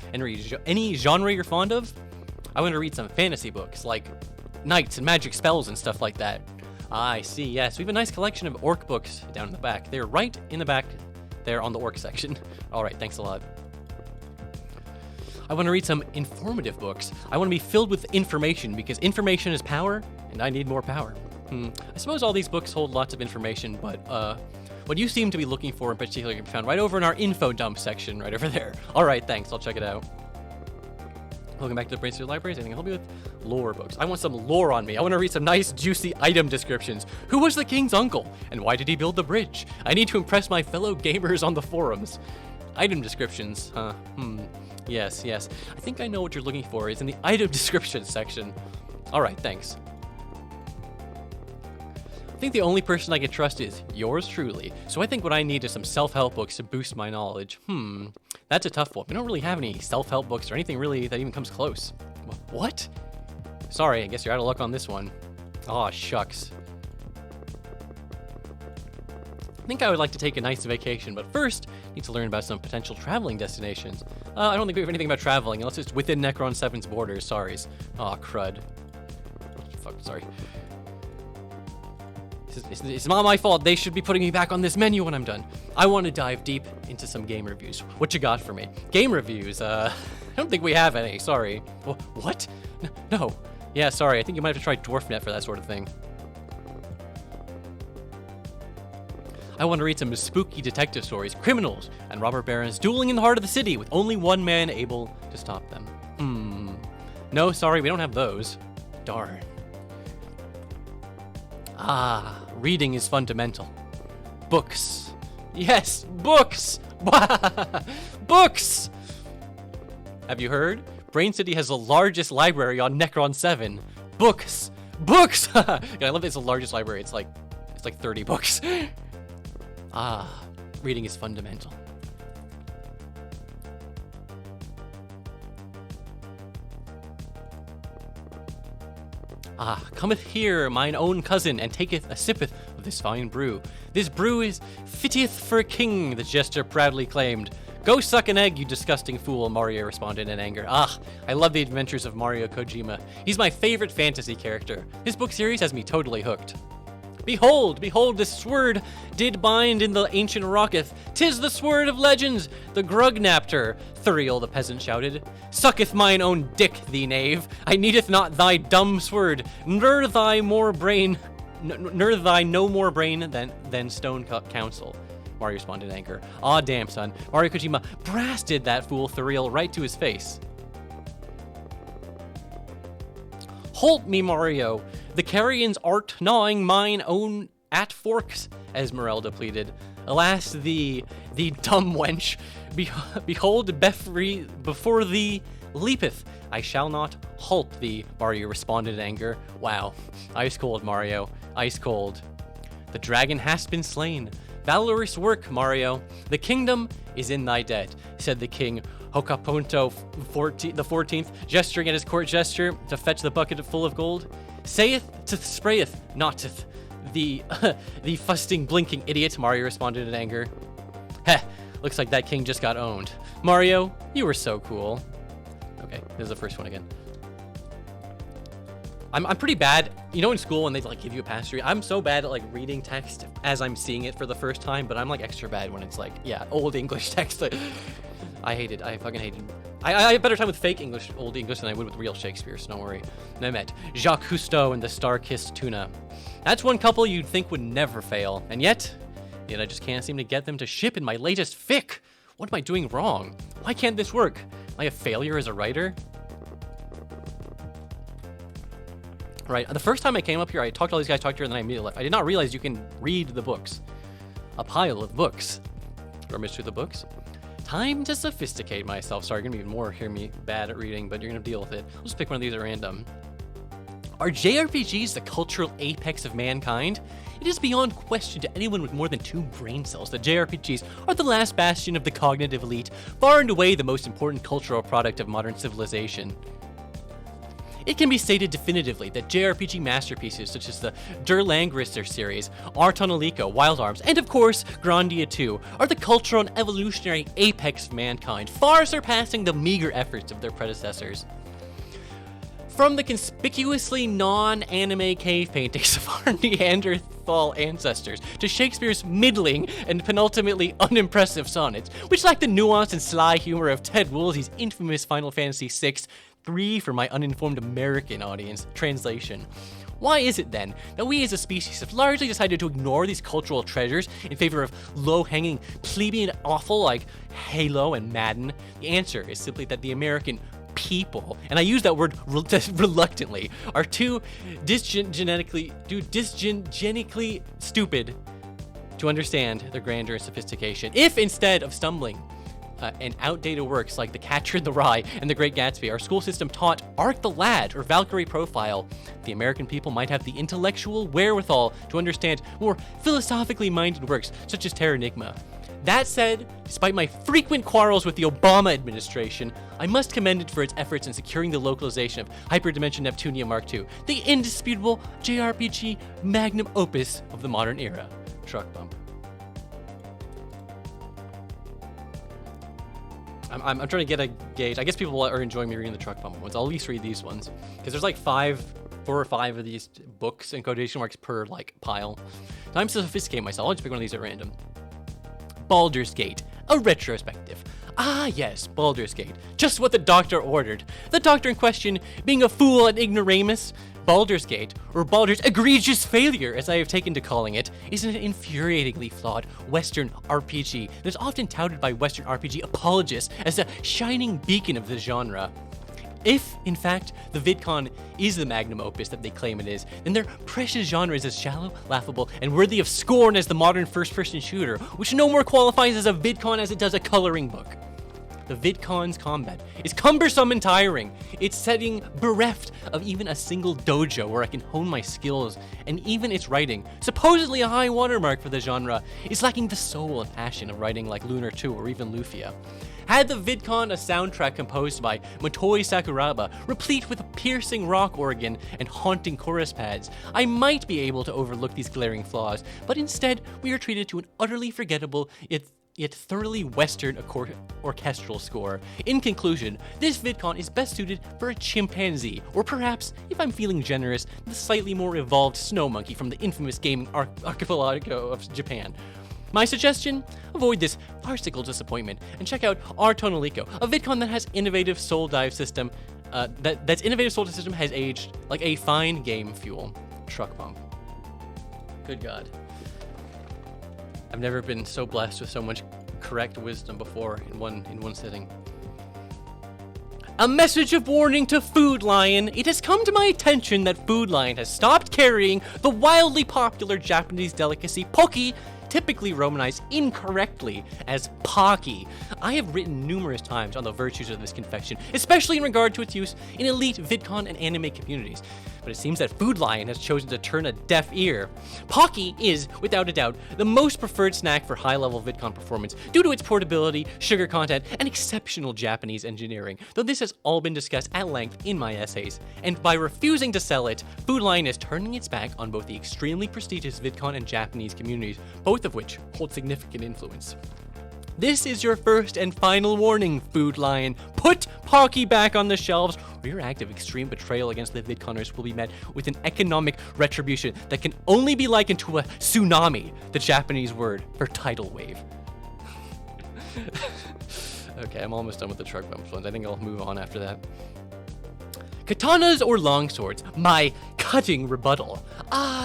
Any genre you're fond of? I want to read some fantasy books, like knights and magic spells and stuff like that. I see, yes. We have a nice collection of orc books down in the back. They're right in the back there on the orc section. All right, thanks a lot. I want to read some informative books. I want to be filled with information because information is power, and I need more power. I suppose all these books hold lots of information, but what you seem to be looking for in particular can be found right over in our info dump section, right over there. All right, thanks. I'll check it out. Welcome back to the Brain City Library. Anything to help me with? Lore books. I want some lore on me. I want to read some nice, juicy item descriptions. Who was the king's uncle? And why did he build the bridge? I need to impress my fellow gamers on the forums. Item descriptions, huh? Yes. I think I know what you're looking for. It's in the item description section. All right, thanks. I think the only person I can trust is yours truly. So I think what I need is some self-help books to boost my knowledge. That's a tough one. We don't really have any self-help books or anything really that even comes close. What? Sorry, I guess you're out of luck on this one. Aw, shucks. I think I would like to take a nice vacation, but first, need to learn about some potential traveling destinations. I don't think we have anything about traveling, unless it's within Necron 7's borders, sorry. Aw, crud. Fuck, sorry. It's not my fault. They should be putting me back on this menu when I'm done. I want to dive deep into some game reviews. What you got for me? Game reviews? I don't think we have any, sorry. What? No. Yeah, sorry, I think you might have to try DwarfNet for that sort of thing. I want to read some spooky detective stories, criminals, and robber barons dueling in the heart of the city with only one man able to stop them. No, sorry, we don't have those. Darn. Reading is fundamental. Books. Yes, books! Books! Have you heard? Brain City has the largest library on Necron 7. Books! Books! God, I love it's the largest library. It's like 30 books. Reading is fundamental. Cometh here mine own cousin, and taketh a sippeth of this fine brew. This brew is fitteth for a king, the jester proudly claimed. Go suck an egg, you disgusting fool, Mario responded in anger. I love the adventures of Mario Kojima. He's my favorite fantasy character. His book series has me totally hooked. Behold, behold, this sword did bind in the ancient rocketh. 'Tis the sword of legends, the Grugnapter, Thuriel the peasant shouted. Sucketh mine own dick, thee knave. I needeth not thy dumb sword, nor thy more brain, nor thy no more brain than stone counsel. Mario responded in anger. Aw, damn, son. Mario Kojima blasted that fool Thuriel right to his face. Halt me, Mario. The carrions art gnawing mine own at forks, Esmeralda pleaded. Alas, the dumb wench. Behold, before thee leapeth. I shall not halt thee, Mario responded in anger. Wow. Ice cold, Mario. Ice cold. The dragon has been slain. Valorous work, Mario. The kingdom is in thy debt, said the king Hokaponto the 14th, gesturing at his court gesture to fetch the bucket full of gold. Saith to sprayeth, noteth. The fusting, blinking idiot, Mario responded in anger. Heh, looks like that king just got owned. Mario, you were so cool. Okay, this is the first one again. I'm pretty bad, you know, in school when they like give you a passage read, I'm so bad at like reading text as I'm seeing it for the first time, but I'm like extra bad when it's like, yeah, old English text. I hate it. I fucking hate it. I have better time with fake English, old English, than I would with real Shakespeare, so don't worry. Nemet, Jacques Cousteau and the star-kissed tuna. That's one couple you'd think would never fail, and yet I just can't seem to get them to ship in my latest fic. What am I doing wrong? Why can't this work? Am I a failure as a writer? Right, the first time I came up here, I talked to all these guys, talked to her, and then I immediately left. I did not realize you can read the books. A pile of books. Rummage through the books. Time to sophisticate myself. Sorry, you're gonna be more hear me bad at reading, but you're gonna deal with it. I'll just pick one of these at random. Are JRPGs the cultural apex of mankind? It is beyond question to anyone with more than 2 brain cells that JRPGs are the last bastion of the cognitive elite, far and away the most important cultural product of modern civilization. It can be stated definitively that JRPG masterpieces such as the Der Langrisser series, Artonalico, Wild Arms, and of course, Grandia 2 are the cultural and evolutionary apex of mankind, far surpassing the meager efforts of their predecessors. From the conspicuously non-anime cave paintings of our Neanderthal ancestors to Shakespeare's middling and penultimately unimpressive sonnets, which lack the nuance and sly humor of Ted Woolsey's infamous Final Fantasy VI 3 for my uninformed American audience translation. Why is it then that we as a species have largely decided to ignore these cultural treasures in favor of low-hanging plebeian offal like Halo and Madden? The answer is simply that the American people, and I use that word reluctantly, are too dysgenically stupid to understand their grandeur and sophistication. If instead of stumbling and outdated works like The Catcher in the Rye and The Great Gatsby, our school system taught Ark the Lad or Valkyrie Profile, the American people might have the intellectual wherewithal to understand more philosophically minded works such as Terranigma. That said, despite my frequent quarrels with the Obama administration, I must commend it for its efforts in securing the localization of Hyperdimension Neptunia Mark II, the indisputable JRPG magnum opus of the modern era. Truck bump. I'm trying to get a gauge. I guess people are enjoying me reading the truck bump ones. I'll at least read these ones, because there's like 4 or 5 of these books in quotation marks per like pile. Time to sophisticate myself. I'll just pick one of these at random. Baldur's Gate, a retrospective. Ah yes, Baldur's Gate, just what the doctor ordered. The doctor in question being a fool and ignoramus. Baldur's Gate, or Baldur's egregious failure, as I have taken to calling it, is an infuriatingly flawed Western RPG that is often touted by Western RPG apologists as a shining beacon of the genre. If, in fact, the VidCon is the magnum opus that they claim it is, then their precious genre is as shallow, laughable, and worthy of scorn as the modern first-person shooter, which no more qualifies as a VidCon as it does a coloring book. the VidCon's combat is cumbersome and tiring. Its setting bereft of even a single dojo where I can hone my skills, and even its writing, supposedly a high watermark for the genre, is lacking the soul and passion of writing like Lunar 2 or even Lufia. Had the VidCon a soundtrack composed by Motoi Sakuraba, replete with a piercing rock organ and haunting chorus pads, I might be able to overlook these glaring flaws, but instead we are treated to an utterly forgettable yet thoroughly Western orchestral score. In conclusion, this VidCon is best suited for a chimpanzee, or perhaps, if I'm feeling generous, the slightly more evolved snow monkey from the infamous gaming archipelago of Japan. My suggestion? Avoid this farcical disappointment and check out Our Tonalico, a VidCon that has innovative soul dive system. That's innovative soul dive system has aged like a fine game fuel truck bump. Good God. I've never been so blessed with so much correct wisdom before in one sitting. A message of warning to Food Lion. It has come to my attention that Food Lion has stopped carrying the wildly popular Japanese delicacy poki, typically romanized incorrectly as Pocky. I have written numerous times on the virtues of this confection, especially in regard to its use in elite VidCon and anime communities. But it seems that Food Lion has chosen to turn a deaf ear. Pocky is, without a doubt, the most preferred snack for high-level VidCon performance due to its portability, sugar content, and exceptional Japanese engineering, though this has all been discussed at length in my essays. And by refusing to sell it, Food Lion is turning its back on both the extremely prestigious VidCon and Japanese communities, both of which hold significant influence. This is your first and final warning, Food Lion. Put Pocky back on the shelves, or your act of extreme betrayal against the VidConners will be met with an economic retribution that can only be likened to a tsunami, the Japanese word for tidal wave. Okay, I'm almost done with the truck bumps ones. I think I'll move on after that. Katanas or longswords? My cutting rebuttal.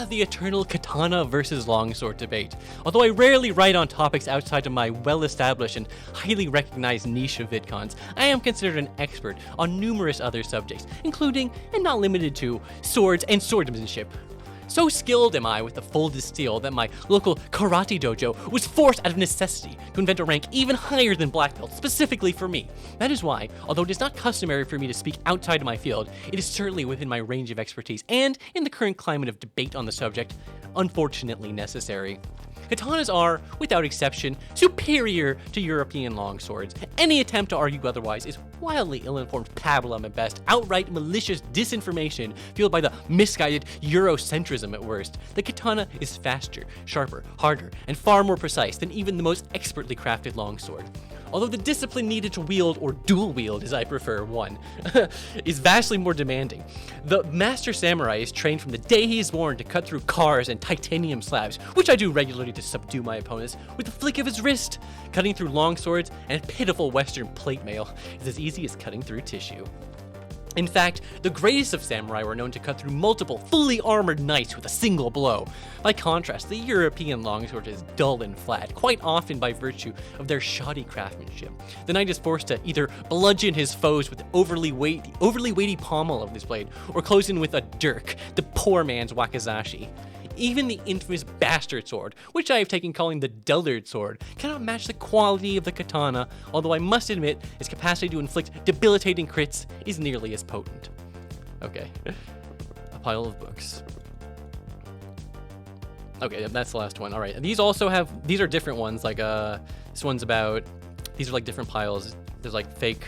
The eternal katana versus longsword debate. Although I rarely write on topics outside of my well-established and highly recognized niche of VidCons, I am considered an expert on numerous other subjects, including, and not limited to, swords and swordsmanship. So skilled am I with the folded steel that my local karate dojo was forced out of necessity to invent a rank even higher than black belt specifically for me. That is why, although it is not customary for me to speak outside of my field, it is certainly within my range of expertise and, in the current climate of debate on the subject, unfortunately necessary. Katanas are, without exception, superior to European longswords. Any attempt to argue otherwise is wildly ill-informed pablum at best, outright malicious disinformation fueled by the misguided Eurocentrism at worst. The katana is faster, sharper, harder, and far more precise than even the most expertly crafted longsword. Although the discipline needed to wield, or dual wield as I prefer one, is vastly more demanding. The master samurai is trained from the day he is born to cut through cars and titanium slabs, which I do regularly to subdue my opponents, with the flick of his wrist. Cutting through longswords and pitiful western plate mail is as easy as cutting through tissue. In fact, the greatest of samurai were known to cut through multiple fully armored knights with a single blow. By contrast, the European longsword is dull and flat, quite often by virtue of their shoddy craftsmanship. The knight is forced to either bludgeon his foes with the overly weighty pommel of this blade, or close in with a dirk, the poor man's wakizashi. Even the infamous bastard sword, which I have taken calling the dullard sword, cannot match the quality of the katana, although I must admit its capacity to inflict debilitating crits is nearly as potent. Okay, a pile of books. Okay, that's the last one. All right, these are different ones. Like this one's about, these are like different piles. There's like fake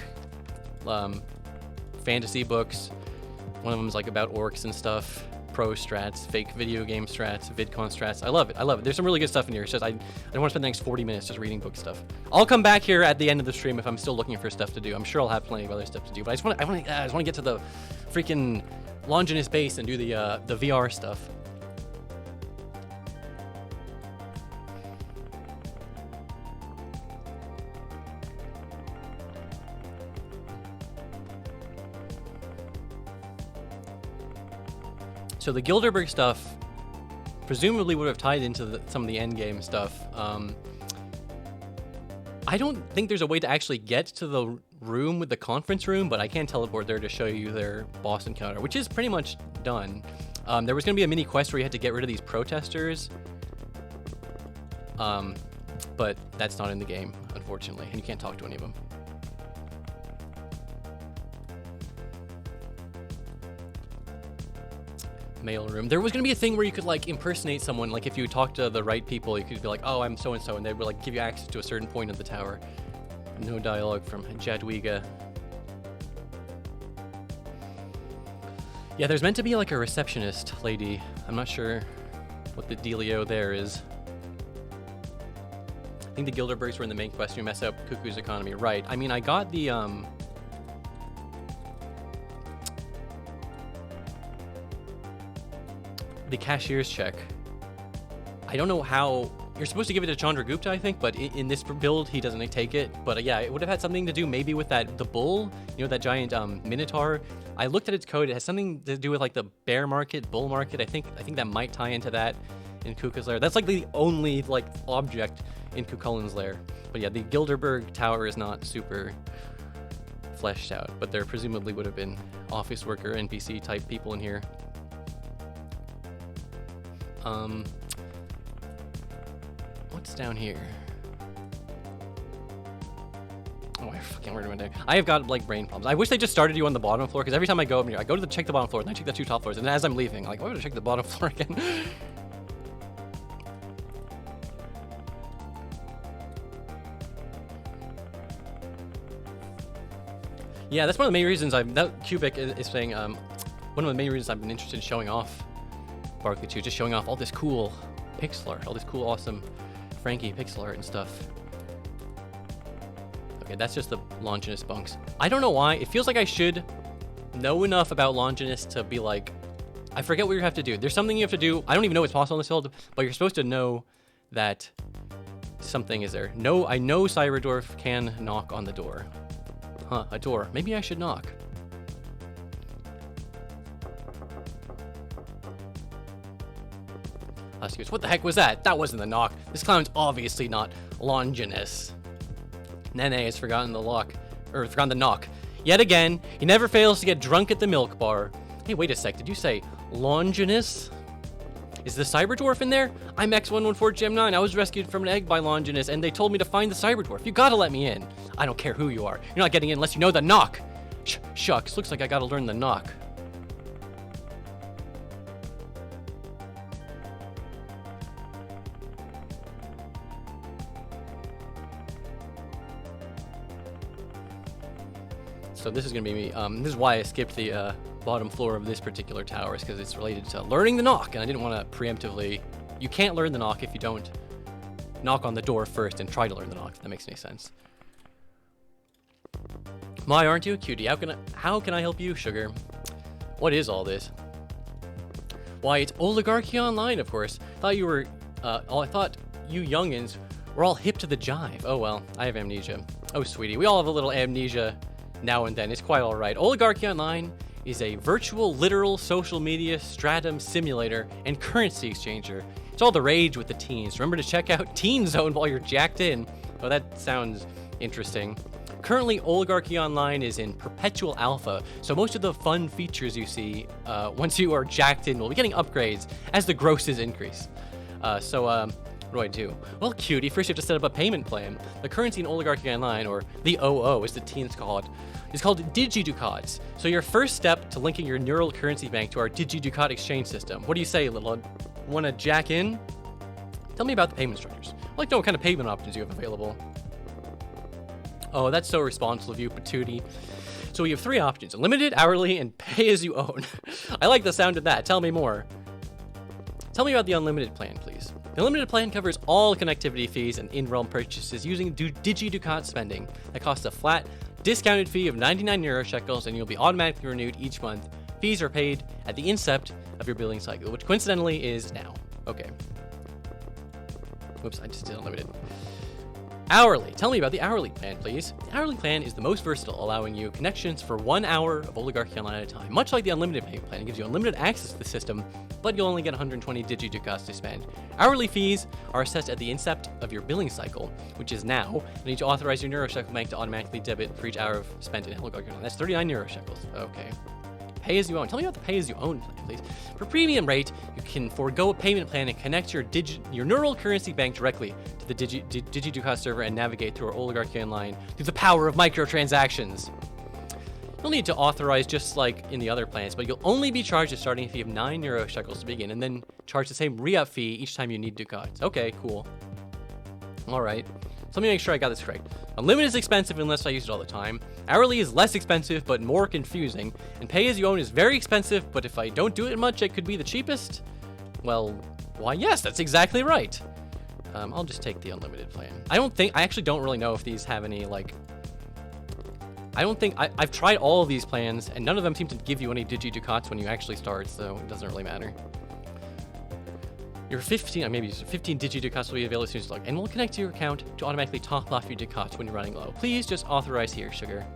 fantasy books. One of them is like about orcs and stuff. Pro strats, fake video game strats, VidCon strats. I love it. There's some really good stuff in here. It's just I don't want to spend the next 40 minutes just reading book stuff. I'll come back here at the end of the stream if I'm still looking for stuff to do. I'm sure I'll have plenty of other stuff to do, but I just want to get to the freaking Longinus base and do the VR stuff. So the Gilbert stuff presumably would have tied into some of the endgame stuff. I don't think there's a way to actually get to the room with the conference room, but I can teleport there to show you their boss encounter, which is pretty much done. There was going to be a mini quest where you had to get rid of these protesters, but that's not in the game, unfortunately, and you can't talk to any of them. mailroom. There was gonna be a thing where you could like impersonate someone. Like if you talk to the right people, you could be like, "Oh, I'm so and so," and they would like give you access to a certain point of the tower. No dialogue from Jadwiga. Yeah, there's meant to be like a receptionist lady. I'm not sure what the dealio there is. I think the Gilderbergs were in the main quest. You mess up Cuckoo's economy, right? I mean, I got the cashier's check. I don't know how. You're supposed to give it to Chandragupta, I think, but in this build, he doesn't take it. But yeah, it would have had something to do maybe with the bull, you know, that giant minotaur. I looked at its code. It has something to do with like the bear market, bull market. I think that might tie into that in Kuka's lair. That's like the only like object in Cullen's lair. But yeah, the Gilderberg tower is not super fleshed out, but there presumably would have been office worker, NPC type people in here. What's down here? Oh, I fucking where am I doing? I have got like brain problems. I wish they just started you on the bottom floor, because every time I go up here, I go to check the bottom floor, and I check the 2 top floors, and as I'm leaving, I'm like, why would I check the bottom floor again? Yeah, that's one of the main reasons that Cubic is saying, one of the main reasons I've been interested in showing off Barkley 2, just showing off all this cool pixel art, all this cool, awesome Frankie pixel art and stuff. Okay, that's just the Longinus bunks. I don't know why. It feels like I should know enough about Longinus to be like, I forget what you have to do. There's something you have to do. I don't even know what's possible in this field, but you're supposed to know that something is there. No, I know Cyberdwarf can knock on the door. Huh, a door. Maybe I should knock. Huskao, what the heck was that? That wasn't the knock. This clown's obviously not Longinus. Nene has forgotten the lock, or forgotten the knock. Yet again, he never fails to get drunk at the milk bar. Hey, wait a sec, did you say Longinus? Is the Cyberdwarf in there? I'm X114 Gem 9. I was rescued from an egg by Longinus, and they told me to find the Cyberdwarf. You gotta let me in. I don't care who you are. You're not getting in unless you know the knock. Shucks, looks like I gotta learn the knock. So this is gonna be me. This is why I skipped the bottom floor of this particular tower, is because it's related to learning the knock, and I didn't want to preemptively. You can't learn the knock if you don't knock on the door first and try to learn the knock. If that makes any sense. My, aren't you a cutie? How can I help you, sugar? What is all this? Why, it's Oligarchy Online, of course. I thought you youngins were all hip to the jive. Oh well, I have amnesia. Oh sweetie, we all have a little amnesia now and then. It's quite all right. Oligarchy Online is a virtual, literal social media stratum simulator and currency exchanger. It's all the rage with the teens. Remember to check out Teen Zone while you're jacked in. Oh, that sounds interesting. Currently, Oligarchy Online is in perpetual alpha, so most of the fun features you see once you are jacked in will be getting upgrades as the grosses increase. What do I do? Well, cutie, first you have to set up a payment plan. The currency in Oligarchy Online, or the OO as the teens call it, is called DigiDucats. So your first step to linking your neural currency bank to our DigiDucat exchange system. What do you say, little one? Want to jack in? Tell me about the payment structures. I'd like to know what kind of payment options you have available. Oh, that's so responsible of you, Patootie. So we have 3 options: unlimited, hourly, and pay as you own. I like the sound of that. Tell me more. Tell me about the unlimited plan, please. The unlimited plan covers all connectivity fees and in-realm purchases using DigiDucat spending. That costs a flat, discounted fee of 99 euro shekels, and you'll be automatically renewed each month. Fees are paid at the incept of your billing cycle, which coincidentally is now. Okay. Whoops, I just did unlimited. Hourly. Tell me about the hourly plan, please. The hourly plan is the most versatile, allowing you connections for 1 hour of Oligarchy Online at a time. Much like the unlimited payment plan, it gives you unlimited access to the system, but you'll only get 120 DigiDucats to spend. Hourly fees are assessed at the incept of your billing cycle, which is now. You need to authorize your Euroshekel bank to automatically debit for each hour of spent in Oligarchy Online. That's 39 Euroshekels. Okay. Pay as you own. Tell me about the pay as you own plan, please. For premium rate, you can forego a payment plan and connect your neural currency bank directly to the DigiDucat server and navigate through our Oligarchy Online through the power of microtransactions. You'll You'll need to authorize just like in the other plans, but you'll only be charged a starting fee of 9 euro shekels to begin, and then charge the same re-up fee each time you need ducats. Okay, cool. All right. So let me make sure I got this correct. Unlimited is expensive unless I use it all the time. Hourly is less expensive but more confusing. And pay as you own is very expensive, but if I don't do it much, it could be the cheapest. Well, why yes, that's exactly right. I'll just take the unlimited plan. I actually don't really know if these have any like, I've tried all of these plans and none of them seem to give you any digi-ducats when you actually start, so it doesn't really matter. Your 15 digi-ducats will be available as soon as you log, and will connect to your account to automatically top off your ducats when you're running low. Please just authorize here, sugar.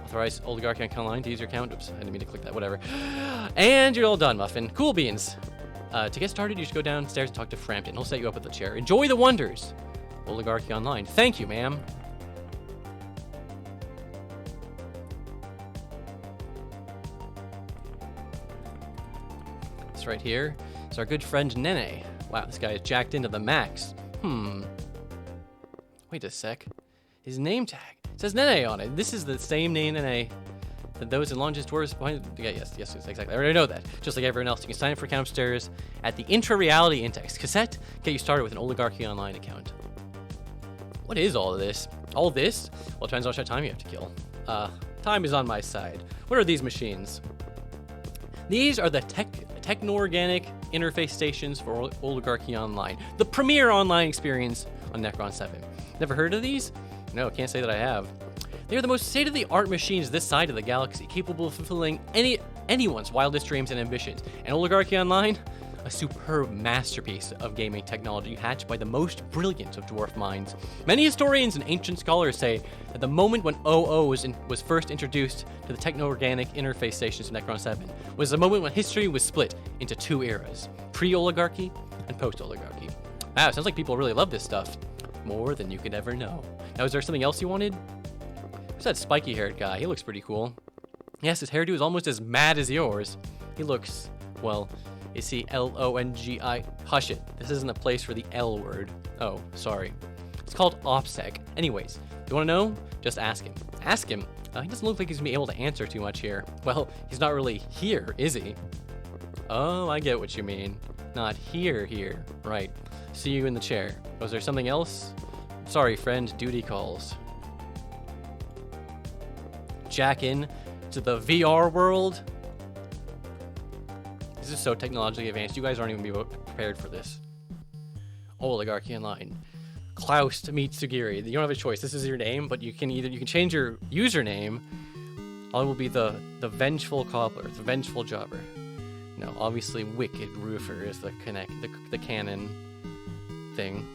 Authorize Oligarchy online to use your account. Oops, I didn't mean to click that, whatever. And you're all done, Muffin. Cool beans. To get started, you should go downstairs and talk to Frampton. He'll set you up with a chair. Enjoy the wonders. Oligarchy online. Thank you, ma'am. This right here is our good friend Nene. Wow, this guy is jacked into the max. Wait a sec. His name tag says Nene on it. This is the same name Nene that those in Longe's dwarves behind. Yeah, yes, exactly. I already know that. Just like everyone else, you can sign up for account upstairs at the Intra-Reality Index cassette. Get you started with an Oligarchy Online account. What is all of this? All this? Well, it depends on how much time you have to kill. Time is on my side. What are these machines? These are the techno-organic interface stations for Oligarchy Online, the premier online experience on Necron 7. Never heard of these? No, can't say that I have. They are the most state-of-the-art machines this side of the galaxy, capable of fulfilling anyone's wildest dreams and ambitions. And Oligarchy Online? A superb masterpiece of gaming technology hatched by the most brilliant of dwarf minds. Many historians and ancient scholars say that the moment when OO was first introduced to the techno-organic interface stations of Necron 7 was the moment when history was split into two eras, pre-Oligarchy and post-Oligarchy. Wow, sounds like people really love this stuff. More than you could ever know. Now, is there something else you wanted? Who's that spiky-haired guy? He looks pretty cool. Yes, his hairdo is almost as mad as yours. He looks, well, is he L-O-N-G-I? Hush it. This isn't a place for the L word. Oh, sorry. It's called OPSEC. Anyways, you want to know? Just ask him. Ask him. He doesn't look like he's going to be able to answer too much here. Well, he's not really here, is he? Oh, I get what you mean. Not here. Right. See you in the chair. Was there something else? Sorry, friend. Duty calls. Jack in to the VR world. This is so technologically advanced. You guys aren't even prepared for this. Oligarchy Online. Klaus meets Sugiri. You don't have a choice. This is your name, but you can change your username. I will be the vengeful cobbler, the vengeful jobber. No, obviously Wicked Roofer is the canon thing.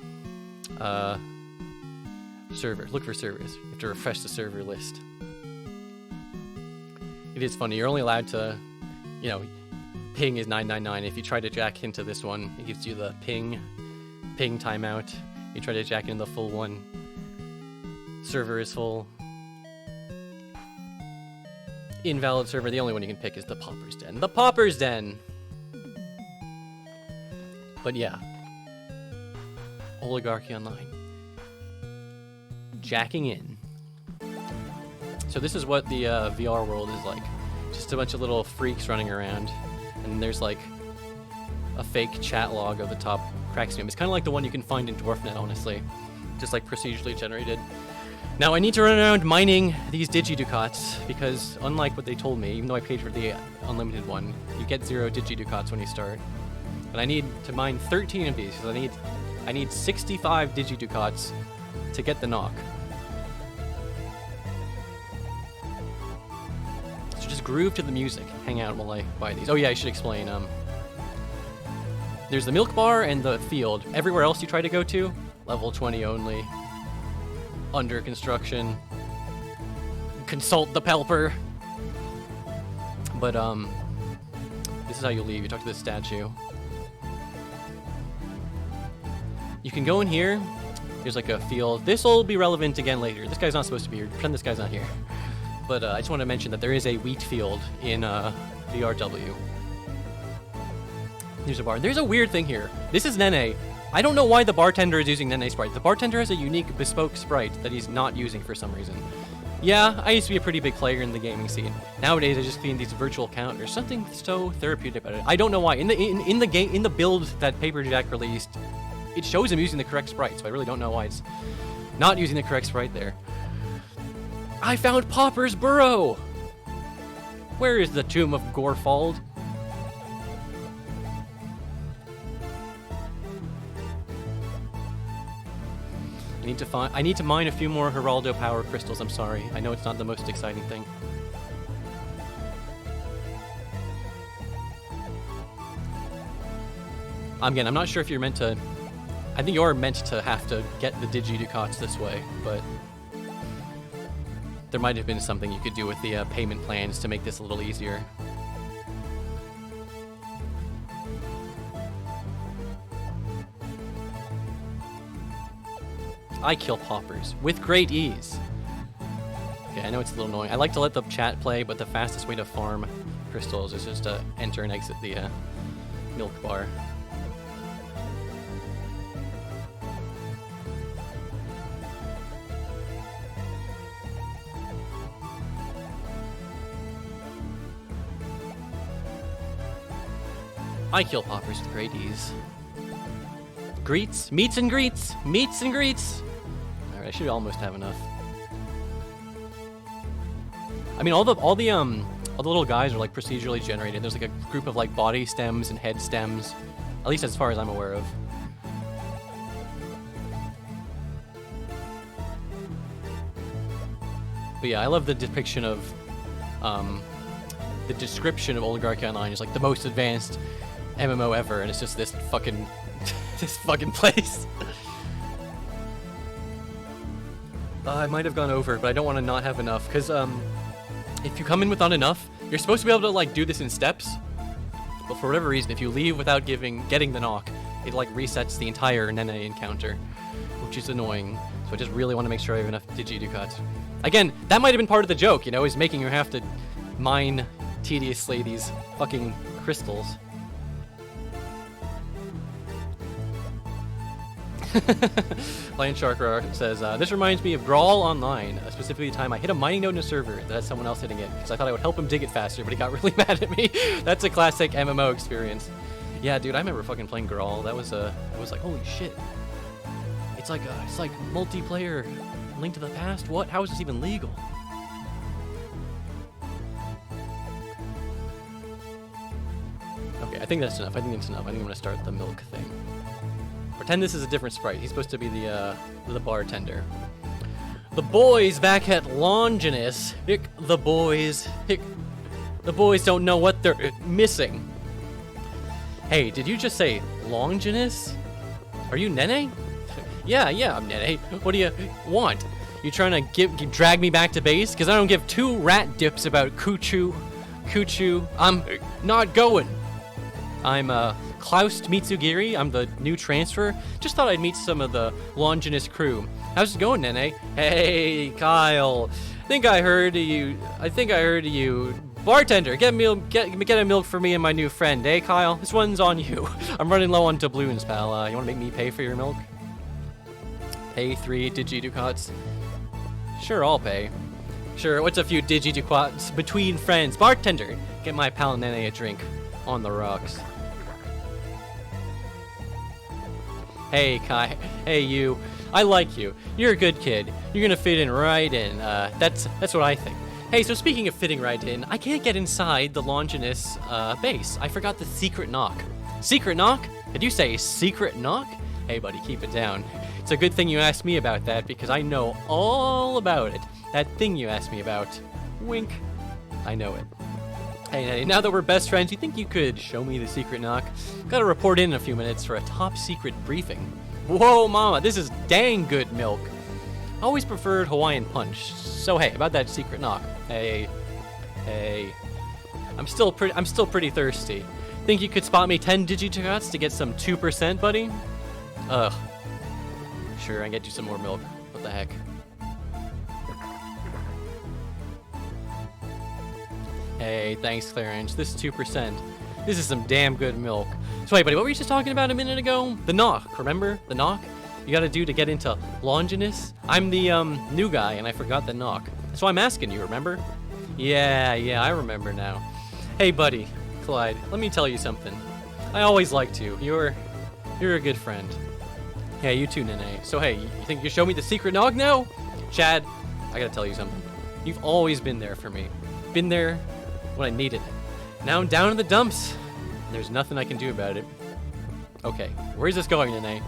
Server. Look for servers. You have to refresh the server list. It is funny. You're only allowed to, ping is 999. If you try to jack into this one, it gives you the ping timeout. You try to jack into the full one. Server is full. Invalid server. The only one you can pick is the Pauper's Den. The Pauper's Den! But yeah. Oligarchy Online. Jacking in. So this is what the VR world is like. Just a bunch of little freaks running around. And there's like a fake chat log of the top cracks name. It's kind of like the one you can find in Dwarfnet, honestly. Just like procedurally generated. Now I need to run around mining these Digi-Ducats because unlike what they told me, even though I paid for the unlimited one, you get 0 Digi-Ducats when you start. But I need to mine 13 of these because I need 65 Digi-Ducats to get the knock. So just groove to the music. Hang out while I buy these. Oh yeah, I should explain. There's the milk bar and the field. Everywhere else you try to go to, level 20 only. Under construction. Consult the Pelper. But this is how you leave. You talk to this statue. You can go in here. There's like a field. This will be relevant again later. This guy's not supposed to be here. Pretend this guy's not here. But I just want to mention that there is a wheat field in VRW. There's a bar. There's a weird thing here. This is Nene. I don't know why the bartender is using Nene's sprite. The bartender has a unique bespoke sprite that he's not using for some reason. Yeah, I used to be a pretty big player in the gaming scene. Nowadays, I just clean these virtual counters. Something so therapeutic about it. I don't know why. In the build that Paper Jack released, it shows him using the correct sprite, so I really don't know why it's not using the correct sprite there. I found Popper's burrow! Where is the tomb of Gorfald? I need to mine a few more Geraldo power crystals, I'm sorry. I know it's not the most exciting thing. Again, I'm not sure if you're meant to... I think you're meant to have to get the Digi-Ducats this way, but... There might have been something you could do with the payment plans to make this a little easier. I kill poppers with great ease. Okay, I know it's a little annoying. I like to let the chat play, but the fastest way to farm crystals is just to enter and exit the milk bar. I kill poppers with great ease. Greets, meets and greets, meets and greets. All right, I should almost have enough. I mean, all the little guys are like procedurally generated. There's like a group of like body stems and head stems, at least as far as I'm aware of. But yeah, I love the depiction of, the description of Oligarchy Online is like the most advanced MMO ever, and it's just this fucking. This fucking place. I might have gone over, but I don't want to not have enough, because if you come in with not enough, you're supposed to be able to like do this in steps, but for whatever reason, if you leave without getting the knock, it like resets the entire Nene encounter, which is annoying. So I just really want to make sure I have enough Digi-Ducats. Again, that might have been part of the joke, you know, is making you have to mine tediously these fucking crystals. Lion Shark says, this reminds me of Grawl Online, specifically the time I hit a mining node in a server that had someone else hitting it, because I thought I would help him dig it faster, but he got really mad at me. That's a classic MMO experience. Yeah, dude, I remember fucking playing Grawl. That was I was like, holy shit. It's like multiplayer Link to the Past? What? How is this even legal? Okay, I think that's enough. I think it's enough. I think I'm gonna start the milk thing. Pretend this is a different sprite. He's supposed to be the bartender. The boys back at Longinus. Hick, the boys. Hick, the boys don't know what they're missing. Hey, did you just say Longinus? Are you Nene? Yeah, I'm Nene. What do you want? You trying to drag me back to base? Because I don't give two rat dips about Kuchu. I'm not going. I'm Klaus Mitsugiri. I'm the new transfer. Just thought I'd meet some of the Longinus crew. How's it going, Nene? Hey, Kyle. I think I heard of you. Bartender, get a milk for me and my new friend. Hey, Kyle, this one's on you. I'm running low on doubloons, pal. You want to make me pay for your milk? Pay 3 Digi-Ducats. Sure, I'll pay. Sure, what's a few Digi-Ducats between friends? Bartender, get my pal Nene a drink. On the rocks. Hey, Kai. Hey, you. I like you. You're a good kid. You're gonna fit in right in. That's what I think. Hey, so speaking of fitting right in, I can't get inside the Longinus base. I forgot the secret knock. Secret knock? Did you say secret knock? Hey, buddy, keep it down. It's a good thing you asked me about that, because I know all about it. That thing you asked me about. Wink. I know it. Hey, now that we're best friends, you think you could show me the secret knock? Gotta report in a few minutes for a top secret briefing. Whoa, mama, this is dang good milk. Always preferred Hawaiian punch. So hey, about that secret knock. Hey. I'm still pretty thirsty. Think you could spot me 10 Digi-Ducats to get some 2%, buddy? Ugh. Sure, I can get you some more milk. What the heck? Hey, thanks, Clarence. This is 2%. This is some damn good milk. So wait, buddy, what were you just talking about a minute ago? The knock, remember? The knock? You gotta do to get into Longinus? I'm the new guy, and I forgot the knock. So I'm asking you, remember? Yeah, I remember now. Hey, buddy, Clyde, let me tell you something. I always liked you. You're a good friend. Yeah, you too, Nene. So hey, you think you show me the secret nog now? Chad, I gotta tell you something. You've always been there for me. Been there when I needed it. Now I'm down in the dumps. There's nothing I can do about it. Okay, where's this going, Nene?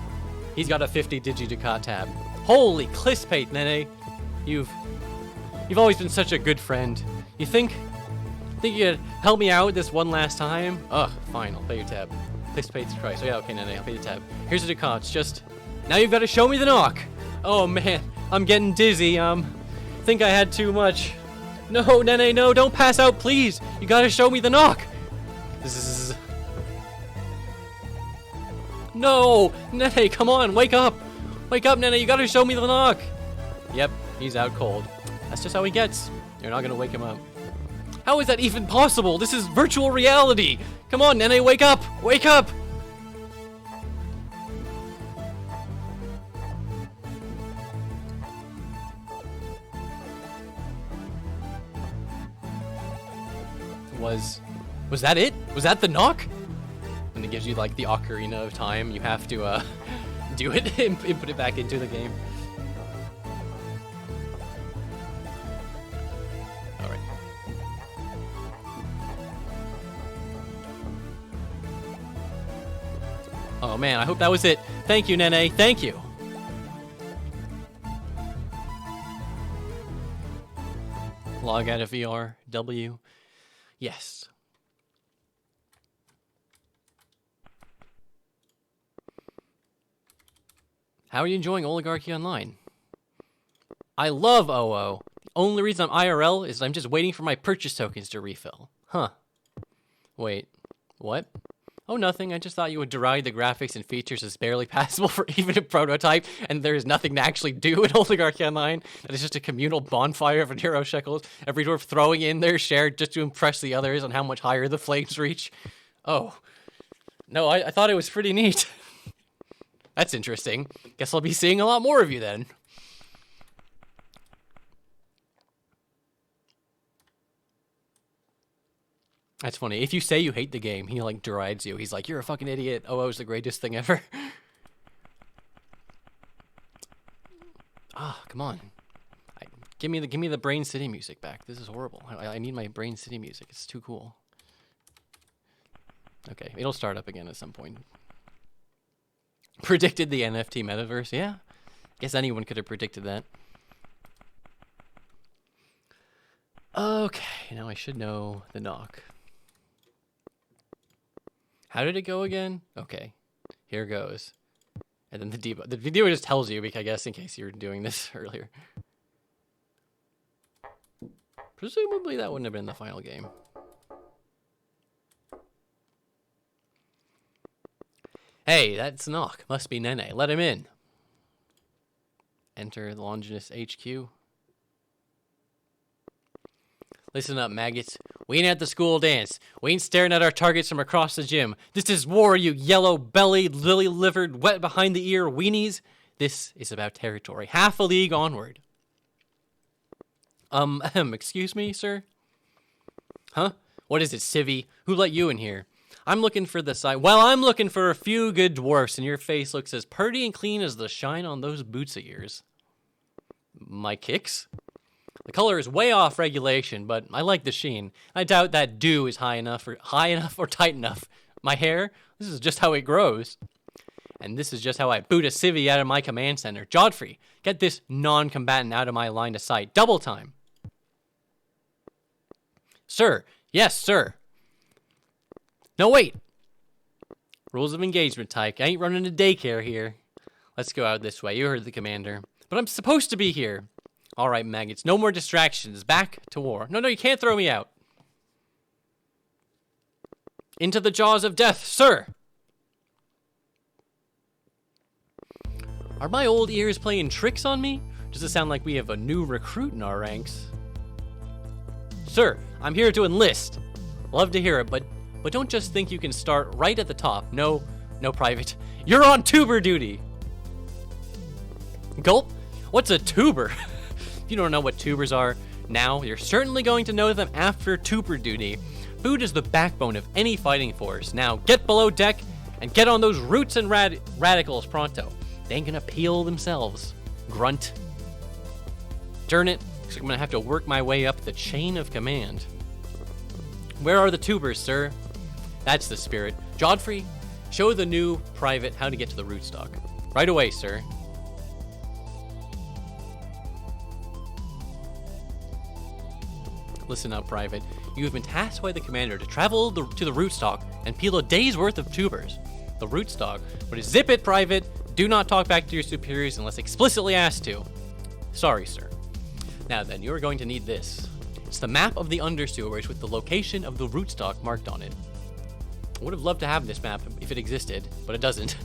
He's got a 50 Digiducat tab. Holy Clispate, Nene. You've always been such a good friend. You think you'd help me out this one last time? Ugh, fine, I'll pay your tab. Clispate Christ. Oh yeah, okay, Nene, I'll pay the tab. Here's the Ducats, just now you've got to show me the knock. Oh man, I'm getting dizzy. Think I had too much. No, Nene, no, don't pass out, please. You gotta show me the knock. No, Nene, come on, wake up. Wake up, Nene, you gotta show me the knock. Yep, he's out cold. That's just how he gets. You're not gonna wake him up. How is that even possible? This is virtual reality. Come on, Nene, wake up. Wake up. Was that it? Was that the knock? And it gives you like the ocarina of time. You have to do it and put it back into the game. All right. Oh man, I hope that was it. Thank you, Nene. Thank you. Log out of VR. W. Yes. How are you enjoying Oligarchy Online? I love OO. The only reason I'm IRL is I'm just waiting for my purchase tokens to refill. Huh. Wait. What? Oh, nothing. I just thought you would deride the graphics and features as barely passable for even a prototype, and there is nothing to actually do in Oligarchy Online. That is just a communal bonfire of hero shekels, every dwarf throwing in their share just to impress the others on how much higher the flames reach. Oh. No, I thought it was pretty neat. That's interesting. Guess I'll be seeing a lot more of you then. That's funny. If you say you hate the game, he like derides you. He's like, "You're a fucking idiot. OO's the greatest thing ever." Ah, come on. Give me the Brain City music back. This is horrible. I need my Brain City music. It's too cool. Okay, it'll start up again at some point. Predicted the NFT metaverse. Yeah. Guess anyone could have predicted that. Okay, now I should know the knock. How did it go again? Okay, here goes. And then the video just tells you, because I guess in case you were doing this earlier. Presumably that wouldn't have been the final game. Hey, that's knock. Must be Nene. Let him in. Enter the Longinus HQ. Listen up, maggots. We ain't at the school dance. We ain't staring at our targets from across the gym. This is war, you yellow-bellied, lily-livered, wet-behind-the-ear weenies. This is about territory. Half a league onward. Excuse me, sir? Huh? What is it, civvy? Who let you in here? I'm looking for the side. Well, I'm looking for a few good dwarfs, and your face looks as purty and clean as the shine on those boots of yours. My kicks? The color is way off regulation, but I like the sheen. I doubt that dew is high enough or tight enough. My hair? This is just how it grows. And this is just how I boot a civvy out of my command center. Jodfrey, get this non-combatant out of my line of sight. Double time. Sir. Yes, sir. No, wait. Rules of engagement, Tyke. I ain't running a daycare here. Let's go out this way. You heard the commander. But I'm supposed to be here. All right, maggots. No more distractions. Back to war. No, you can't throw me out. Into the jaws of death, sir. Are my old ears playing tricks on me? Does it sound like we have a new recruit in our ranks? Sir, I'm here to enlist. Love to hear it, but don't just think you can start right at the top. No, private. You're on tuber duty. Gulp? What's a tuber? If you don't know what tubers are, Now, you're certainly going to know them after tuber duty. Food is the backbone of any fighting force. Now, get below deck and get on those roots and radicals pronto. They ain't gonna peel themselves. Grunt. Darn it, looks like I'm gonna have to work my way up the chain of command. Where are the tubers, sir? That's the spirit. Godfrey, show the new private how to get to the rootstock. Right away, sir. Listen up, Private. You have been tasked by the commander to travel to the rootstock and peel a day's worth of tubers. The rootstock. But zip it, Private. Do not talk back to your superiors unless explicitly asked to. Sorry, sir. Now then, you are going to need this. It's the map of the undersewers with the location of the rootstock marked on it. I would have loved to have this map if it existed, but it doesn't.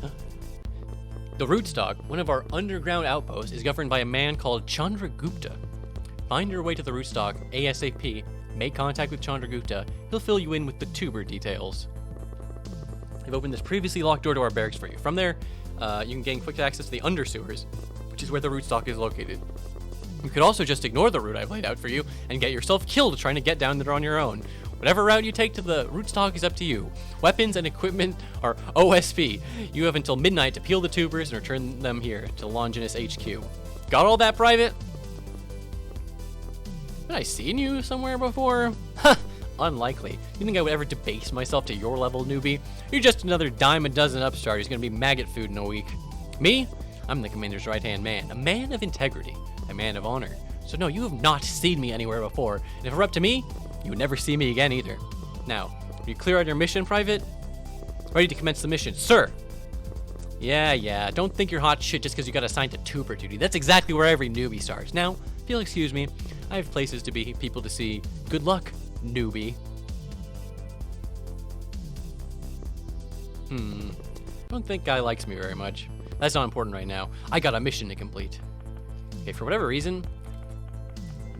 The rootstock, one of our underground outposts, is governed by a man called Chandragupta. Find your way to the rootstock ASAP, make contact with Chandragupta, he'll fill you in with the tuber details. I've opened this previously locked door to our barracks for you. From there, you can gain quick access to the undersewers, which is where the rootstock is located. You could also just ignore the route I've laid out for you and get yourself killed trying to get down there on your own. Whatever route you take to the rootstock is up to you. Weapons and equipment are OSP. You have until midnight to peel the tubers and return them here to Longinus HQ. Got all that, Private? Have I seen you somewhere before? Huh, unlikely. You think I would ever debase myself to your level, newbie? You're just another dime a dozen upstart who's gonna be maggot food in a week. Me? I'm the commander's right-hand man, a man of integrity, a man of honor. So no, you have not seen me anywhere before, and if it were up to me, you would never see me again either. Now, are you clear on your mission, Private? Ready to commence the mission, sir. Yeah, don't think you're hot shit just because you got assigned to tuber duty. That's exactly where every newbie starts. Now, if you'll excuse me, I have places to be, people to see. Good luck, newbie. Don't think guy likes me very much. That's not important right now. I got a mission to complete. Okay, for whatever reason,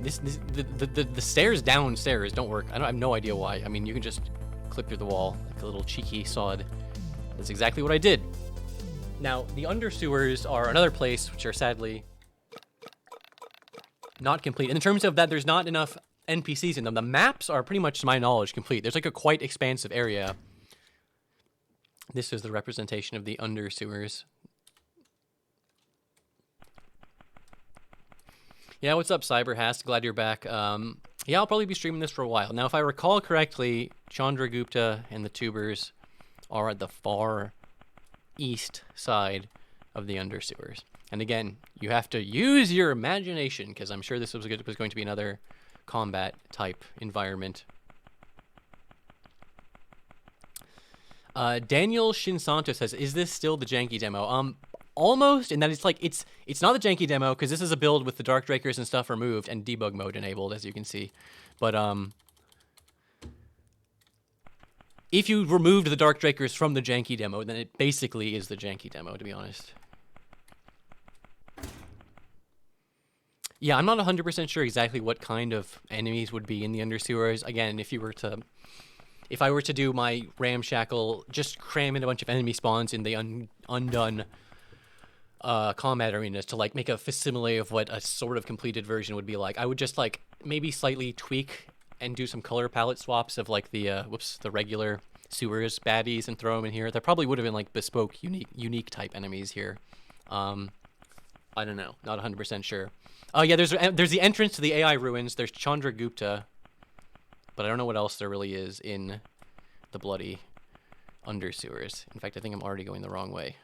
the stairs downstairs don't work. I have no idea why. I mean, you can just clip through the wall like a little cheeky sod. That's exactly what I did. Now, the undersewers are another place which are sadly not complete. In terms of that, there's not enough NPCs in them. The maps are pretty much, to my knowledge, complete. There's like a quite expansive area. This is the representation of the undersewers. Yeah, what's up, Cyberhast? Glad you're back. Yeah, I'll probably be streaming this for a while. Now, if I recall correctly, Chandragupta and the tubers are at the far east side of the undersewers. And again, you have to use your imagination, because I'm sure this was going to be another combat type environment. Daniel Shinsanto says, is this still the janky demo? Almost, and that it's like, it's not the janky demo, because this is a build with the Dark Drakers and stuff removed and debug mode enabled, as you can see. But, if you removed the Dark Drakers from the janky demo, then it basically is the janky demo, to be honest. Yeah, I'm not 100% sure exactly what kind of enemies would be in the undersewers. Again, if I were to do my ramshackle, just cram in a bunch of enemy spawns in the undone combat arenas to like make a facsimile of what a sort of completed version would be like, I would just like maybe slightly tweak and do some color palette swaps of like the the regular sewers baddies and throw them in here. There probably would have been like bespoke, unique type enemies here. I don't know, not 100% sure. Oh yeah, there's the entrance to the AI ruins. There's Chandragupta, but I don't know what else there really is in the bloody undersewers. In fact, I think I'm already going the wrong way.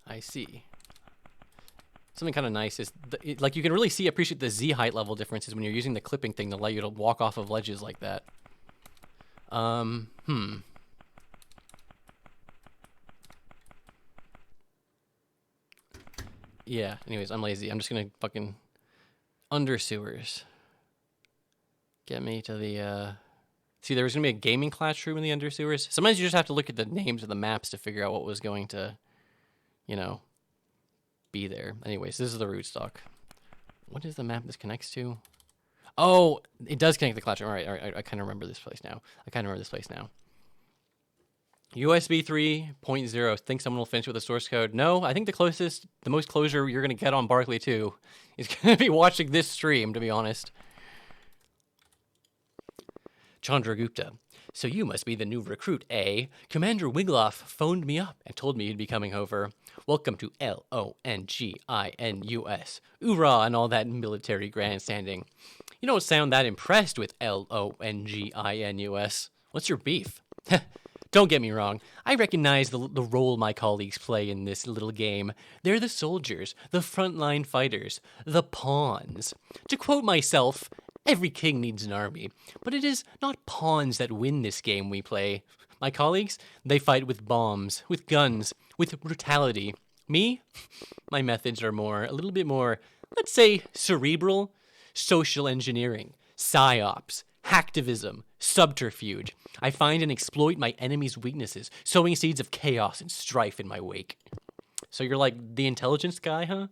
I see. Something kind of nice is, like, you can really appreciate the Z height level differences when you're using the clipping thing to allow you to walk off of ledges like that. Yeah, anyways, I'm lazy. I'm just gonna fucking undersewers. Get me to the, see, there was gonna be a gaming classroom in the undersewers. Sometimes you just have to look at the names of the maps to figure out what was going to, you know, be there. Anyways, this is the rootstock. What is the map this connects to? Oh, it does connect the classroom. All right, I kind of remember this place now. USB 3.0. Think someone will finish with the source code? No, I think the most closure you're going to get on Barkley 2 is going to be watching this stream, to be honest. Chandragupta. So you must be the new recruit, eh? Commander Wigloff phoned me up and told me you'd be coming over. Welcome to LONGINUS. Oorah and all that military grandstanding. You don't sound that impressed with LONGINUS. What's your beef? Don't get me wrong. I recognize the role my colleagues play in this little game. They're the soldiers, the frontline fighters, the pawns. To quote myself, every king needs an army, but it is not pawns that win this game we play. My colleagues, they fight with bombs, with guns, with brutality. Me? My methods are a little bit more, let's say, cerebral, social engineering, psyops, hacktivism, subterfuge. I find and exploit my enemy's weaknesses, sowing seeds of chaos and strife in my wake. So you're like the intelligence guy, huh?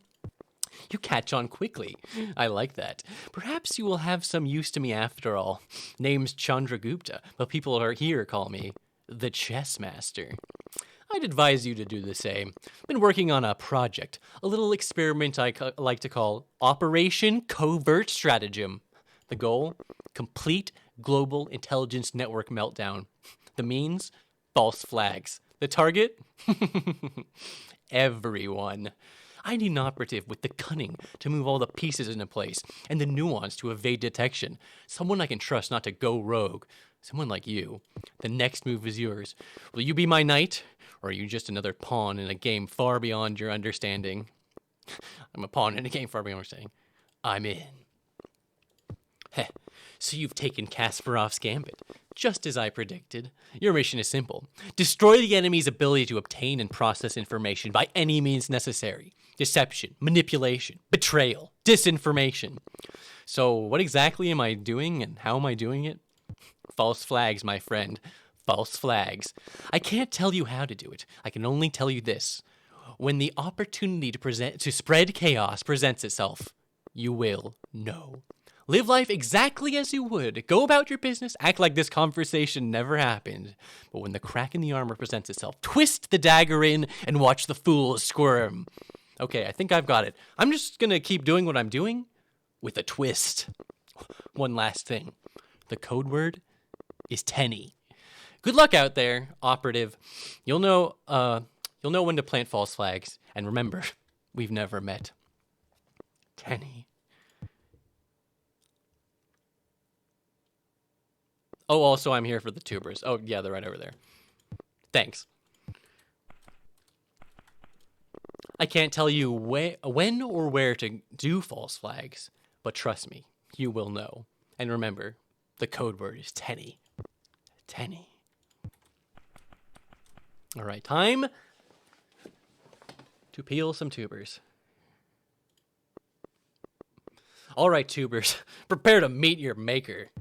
You catch on quickly. I like that. Perhaps you will have some use to me after all. Name's Chandragupta, but people here call me the chess master. I'd advise you to do the same. Been working on a project, a little experiment I like to call Operation Covert Stratagem. The goal? Complete global intelligence network meltdown. The means? False flags. The target? Everyone. I need an operative with the cunning to move all the pieces into place and the nuance to evade detection. Someone I can trust not to go rogue. Someone like you. The next move is yours. Will you be my knight, or are you just another pawn in a game far beyond your understanding? I'm a pawn in a game far beyond your understanding. I'm in. Heh. So you've taken Kasparov's gambit, just as I predicted. Your mission is simple. Destroy the enemy's ability to obtain and process information by any means necessary. Deception, manipulation, betrayal, disinformation. So what exactly am I doing and how am I doing it? False flags, my friend. False flags. I can't tell you how to do it. I can only tell you this. When the opportunity to spread chaos presents itself, you will know. Live life exactly as you would. Go about your business. Act like this conversation never happened. But when the crack in the armor presents itself, twist the dagger in and watch the fools squirm. Okay, I think I've got it. I'm just going to keep doing what I'm doing with a twist. One last thing. The code word is Tenny. Good luck out there, operative. You'll know when to plant false flags. And remember, we've never met. Tenny. Oh, also, I'm here for the tubers. Oh, yeah, they're right over there. Thanks. I can't tell you when or where to do false flags, but trust me, you will know. And remember, the code word is Tenny. Tenny. All right, time to peel some tubers. All right, tubers, prepare to meet your maker.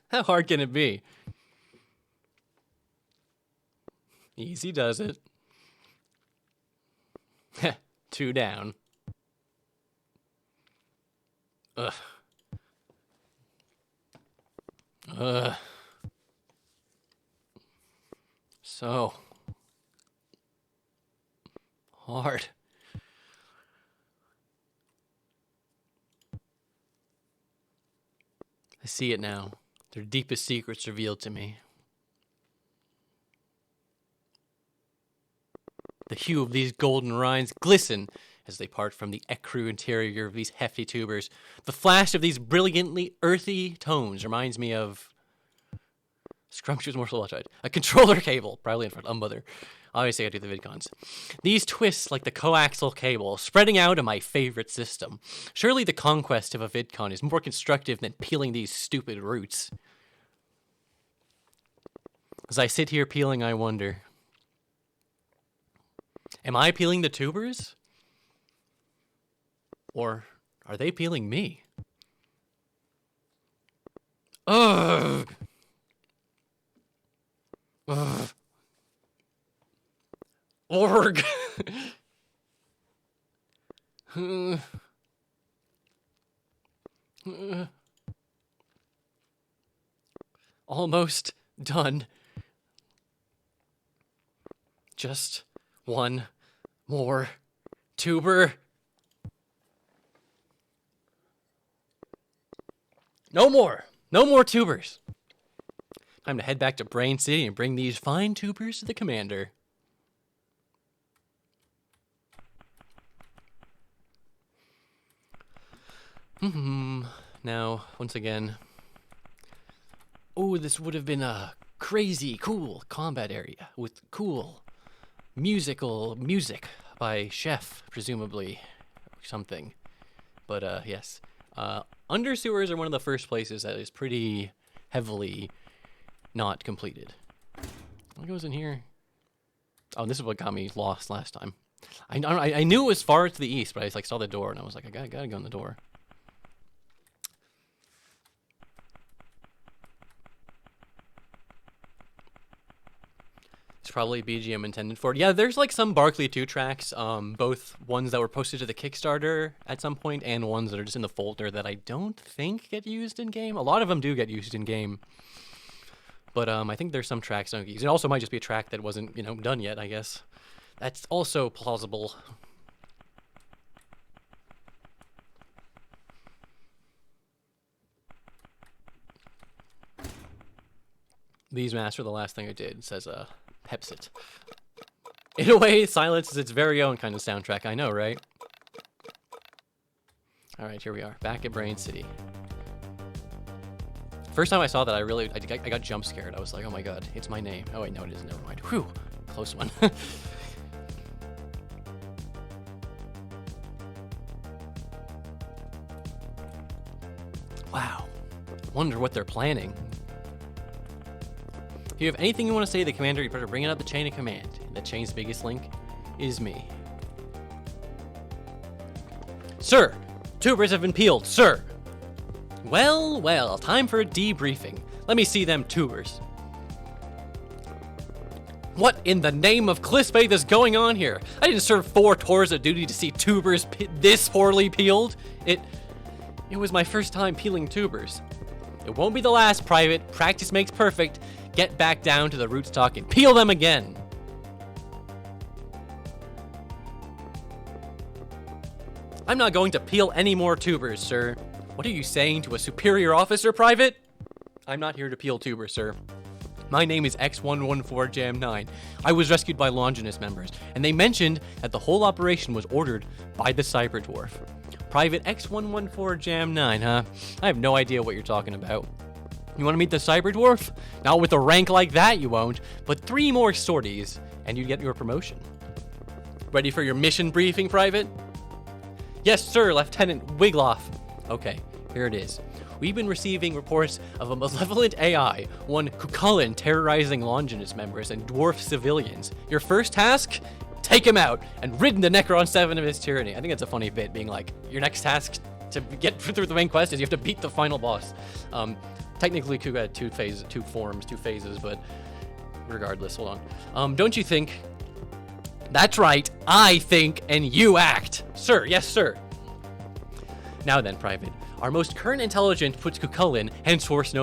How hard can it be? Easy does it. 2 down. Ugh. Ugh. So hard. I see it now. Their deepest secrets revealed to me. The hue of these golden rinds glisten as they part from the ecru interior of these hefty tubers. The flash of these brilliantly earthy tones reminds me of scrumptious morsel of a controller cable, probably in front of mother. Obviously, I do the vidcons. These twists like the coaxial cable, spreading out of my favorite system. Surely the conquest of a vidcon is more constructive than peeling these stupid roots. As I sit here peeling, I wonder, am I peeling the tubers? Or are they peeling me? Ugh! Ugh. Org! Almost done. Just one more tuber. No more. No more tubers. Time to head back to Brain City and bring these fine tubers to the commander. Now, once again... Oh, this would have been a crazy, cool combat area with cool music by Chef, presumably. Something. But, yes. Under sewers are one of the first places that is pretty heavily not completed. What goes in here? Oh, this is what got me lost last time. I knew it was far to the east, but I saw the door, and I was like, I gotta go in the door. It's probably BGM intended for it. Yeah, there's like some Barkley 2 tracks, both ones that were posted to the Kickstarter at some point and ones that are just in the folder that I don't think get used in game. A lot of them do get used in game. But I think there's some tracks don't get used. It also might just be a track that wasn't, done yet, I guess. That's also plausible. These masks are the last thing I did. It says, Pepsit. In a way, Silence is its very own kind of soundtrack. I know, right? Alright, here we are. Back at Brain City. First time I saw that, I got jump scared. I was like, oh my god, it's my name. Oh wait, no it isn't. Never mind. Whew. Close one. Wow. Wonder what they're planning. If you have anything you want to say to the commander, you better bring it up the chain of command. The chain's biggest link is me. Sir! Tubers have been peeled, sir! Well, time for a debriefing. Let me see them tubers. What in the name of Cliff's Faith is going on here? I didn't serve 4 tours of duty to see tubers this poorly peeled. It was my first time peeling tubers. It won't be the last, Private. Practice makes perfect. Get back down to the rootstock and peel them again. I'm not going to peel any more tubers, sir. What are you saying to a superior officer, Private? I'm not here to peel tubers, sir. My name is X114Jam9. I was rescued by Longinus members, and they mentioned that the whole operation was ordered by the Cyber Dwarf. Private X114Jam9, huh? I have no idea what you're talking about. You want to meet the Cyber Dwarf? Not with a rank like that, you won't, but 3 more sorties, and you get your promotion. Ready for your mission briefing, Private? Yes, sir, Lieutenant Wigloff. Okay, here it is. We've been receiving reports of a malevolent AI, one Cullen, terrorizing Longinus members and dwarf civilians. Your first task? Take him out and rid the Necron 7 of his tyranny. I think that's a funny bit, being like, your next task to get through the main quest is you have to beat the final boss. Technically, Kuga had 2 phases, but regardless, hold on. Don't you think? That's right, I think and you act. Sir, yes, sir. Now then, Private, our most current intelligence puts Cullen, henceforth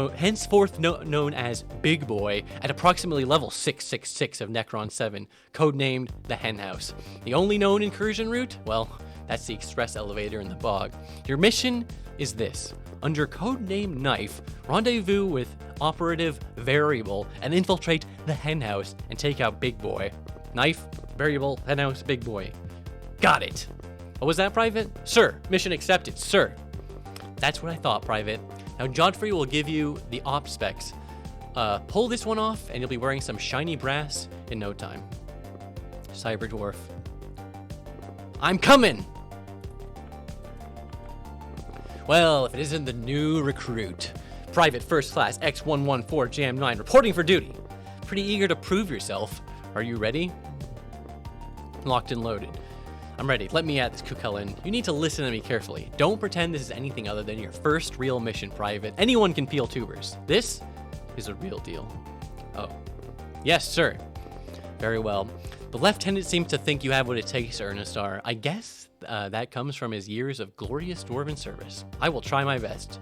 known as Big Boy, at approximately level 666 of Necron 7, codenamed the Henhouse. The only known incursion route? Well, that's the express elevator in the bog. Your mission is this. Under codename Knife, rendezvous with Operative Variable and infiltrate the Henhouse and take out Big Boy. Knife, Variable, Henhouse, Big Boy. Got it. What was that, Private? Sir, mission accepted, sir. That's what I thought, Private. Now, Godfrey will give you the op specs. Pull this one off, and you'll be wearing some shiny brass in no time. Cyber Dwarf. I'm coming! Well, if it isn't the new recruit. Private First Class X114Jam9 reporting for duty. Pretty eager to prove yourself. Are you ready? Locked and loaded. I'm ready. Let me at this, Cullen. You need to listen to me carefully. Don't pretend this is anything other than your first real mission, Private. Anyone can peel tubers. This is a real deal. Oh. Yes, sir. Very well. The lieutenant seems to think you have what it takes, Ernestar. I guess that comes from his years of glorious dwarven service. I will try my best.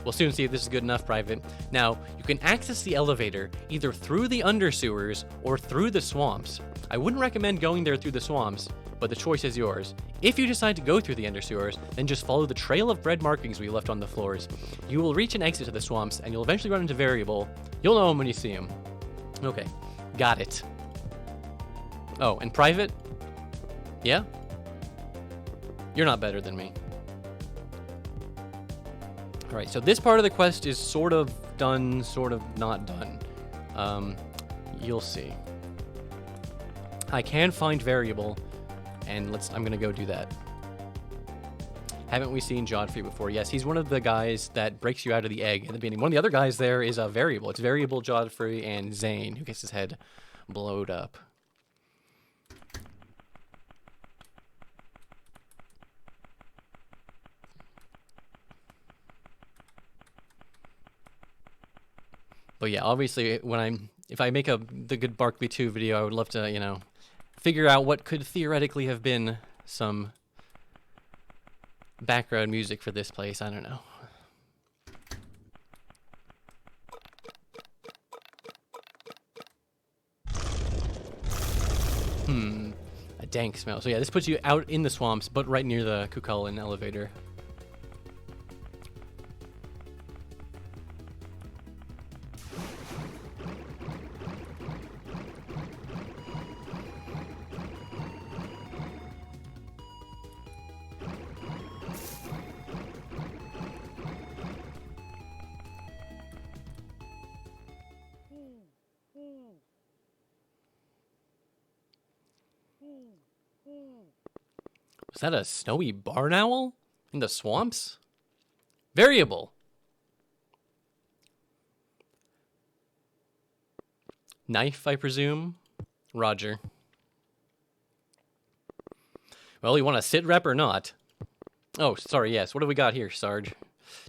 We'll soon see if this is good enough, Private. Now, you can access the elevator either through the undersewers or through the swamps. I wouldn't recommend going there through the swamps, but the choice is yours. If you decide to go through the undersewers, then just follow the trail of bread markings we left on the floors. You will reach an exit to the swamps, and you'll eventually run into Variable. You'll know him when you see him. Okay, got it. Oh, and Private? Yeah? You're not better than me. All right, so this part of the quest is sort of done, sort of not done. You'll see. I can find Variable, and I'm gonna go do that. Haven't we seen Godfrey before? Yes, he's one of the guys that breaks you out of the egg at the beginning. One of the other guys there is a Variable. It's Variable, Godfrey, and Zhang, who gets his head blowed up. But yeah, obviously, if I make the good Barkley 2 video, I would love to, you know, figure out what could theoretically have been some background music for this place. I don't know. A dank smell. So yeah, this puts you out in the swamps, but right near the Cullen elevator. Was that a snowy barn owl in the swamps? Variable. Knife, I presume. Roger. Well, you want to sit rep or not? Oh, sorry, yes. What do we got here, Sarge?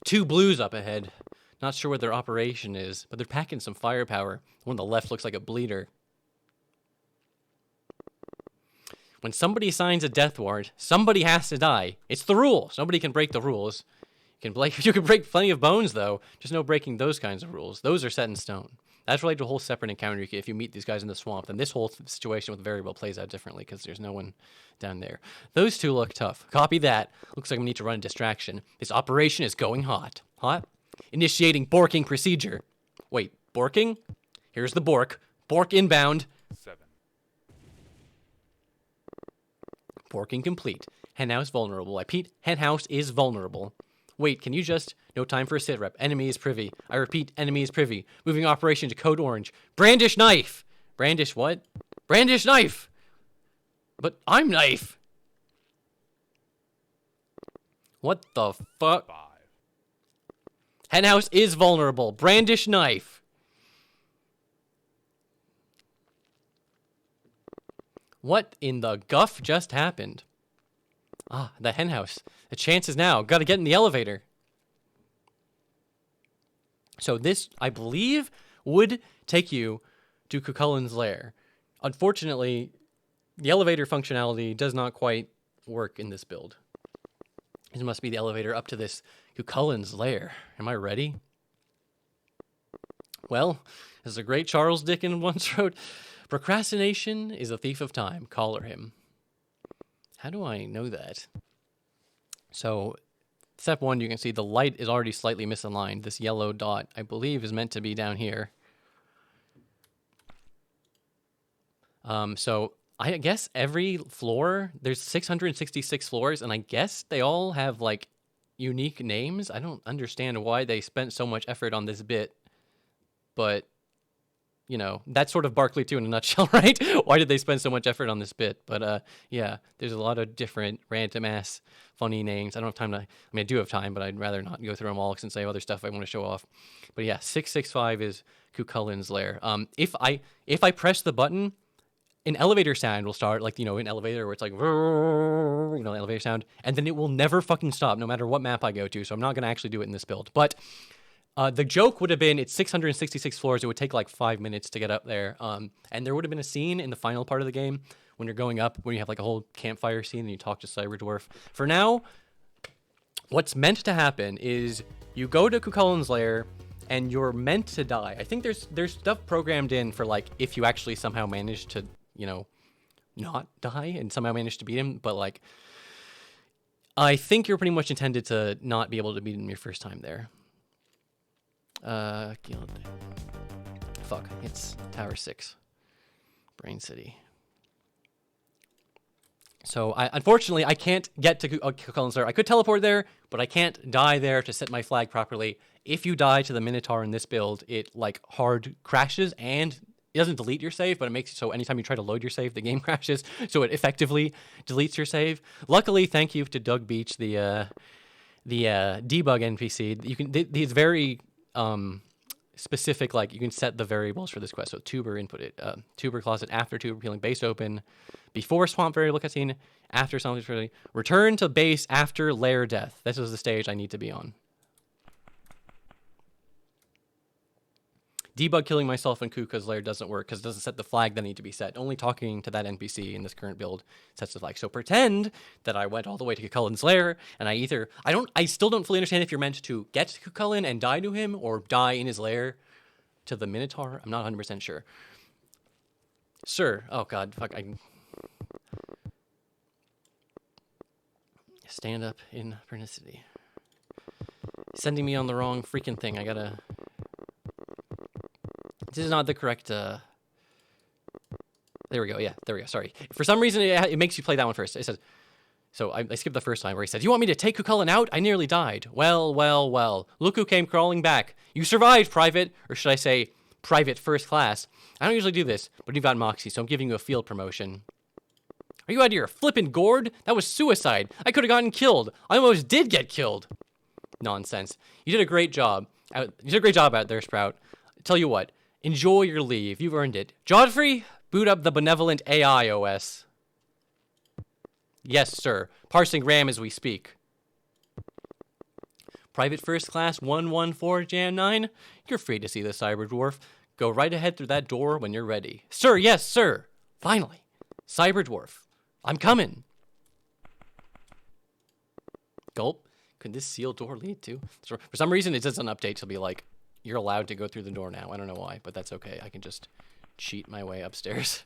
2 blues up ahead. Not sure what their operation is, but they're packing some firepower. One on the left looks like a bleeder. When somebody signs a death warrant, somebody has to die. It's the rules. Nobody can break the rules. You can break plenty of bones, though. Just no breaking those kinds of rules. Those are set in stone. That's related to a whole separate encounter if you meet these guys in the swamp. Then this whole situation with Variable plays out differently because there's no one down there. Those two look tough. Copy that. Looks like we need to run a distraction. This operation is going hot. Hot? Initiating borking procedure. Wait, borking? Here's the bork. Bork inbound. 7. Borking complete. Henhouse vulnerable. I repeat, Henhouse is vulnerable. Wait, can you just... No time for a sit rep. Enemy is privy. I repeat, enemy is privy. Moving operation to code orange. Brandish knife! Brandish what? Brandish knife! But I'm knife! What the fuck? 5. Henhouse is vulnerable. Brandish knife. What in the guff just happened? Ah, the henhouse. The chance is now. Gotta get in the elevator. So this, I believe, would take you to Cullen's lair. Unfortunately, the elevator functionality does not quite work in this build. This must be the elevator up to this Cullen's lair. Am I ready? Well, as the great Charles Dickens once wrote, procrastination is a thief of time. Collar him. How do I know that? So, step 1, you can see the light is already slightly misaligned. This yellow dot, I believe, is meant to be down here. So, I guess every floor, there's 666 floors, and I guess they all have, like, unique names. I don't understand why they spent so much effort on this bit, but... You know, that's sort of Barkley 2 in a nutshell, right? Why did they spend so much effort on this bit? But, yeah, there's a lot of different random-ass funny names. I don't have time to... I mean, I do have time, but I'd rather not go through them all since I have other stuff I want to show off. But, yeah, 665 is Cullen's lair. If I press the button, an elevator sound will start, like, you know, an elevator where it's like... You know, elevator sound. And then it will never fucking stop, no matter what map I go to. So I'm not going to actually do it in this build. But... the joke would have been it's 666 floors. It would take like 5 minutes to get up there. And there would have been a scene in the final part of the game when you're going up, when you have like a whole campfire scene and you talk to Cyber Dwarf. For now, what's meant to happen is you go to Cullen's lair and you're meant to die. I think there's stuff programmed in for like if you actually somehow manage to, you know, not die and somehow manage to beat him, but like I think you're pretty much intended to not be able to beat him your first time there. Guild. Fuck, it's Tower 6. Brain City. So, unfortunately, I can't get to Cullen's lair. I could teleport there, but I can't die there to set my flag properly. If you die to the Minotaur in this build, it, like, hard crashes, and it doesn't delete your save, but it makes it so anytime you try to load your save, the game crashes, so it effectively deletes your save. Luckily, thank you to Doug Beach, the debug NPC. You can, he's very specific, like, you can set the variables for this quest. So tuber input it, tuber closet after tuber peeling, base open, before swamp variable cutscene, after something, return to base after lair death. This is the stage I need to be on. Debug killing myself in Kuka's lair doesn't work because it doesn't set the flag that need to be set. Only talking to that NPC in this current build sets the flag. So pretend that I went all the way to Cullen's lair, and I still don't fully understand if you're meant to get to Cullen and die to him or die in his lair to the Minotaur. I'm not 100% sure. Sir, oh god, fuck, stand up in Pernicity. Sending me on the wrong freaking thing. I gotta... This is not the correct, There we go, yeah, there we go, sorry. For some reason, it makes you play that one first. It says, so I skipped the first time where he said, you want me to take Cullen out? I nearly died. Well, well, well. Look who came crawling back. You survived, Private. Or should I say, Private First Class. I don't usually do this, but you've got Moxie, so I'm giving you a field promotion. Are you out of your flippin' gourd? That was suicide. I could have gotten killed. I almost did get killed. Nonsense. You did a great job. You did a great job out there, Sprout. Tell you what. Enjoy your leave. You've earned it. Godfrey, boot up the benevolent AI OS. Yes, sir. Parsing RAM as we speak. Private First Class 114 Jan 9. You're free to see the Cyber Dwarf. Go right ahead through that door when you're ready. Sir, yes, sir. Finally. Cyber Dwarf. I'm coming. Gulp. Could this sealed door lead to? For some reason, it doesn't update to be like, you're allowed to go through the door now. I don't know why, but that's okay. I can just cheat my way upstairs.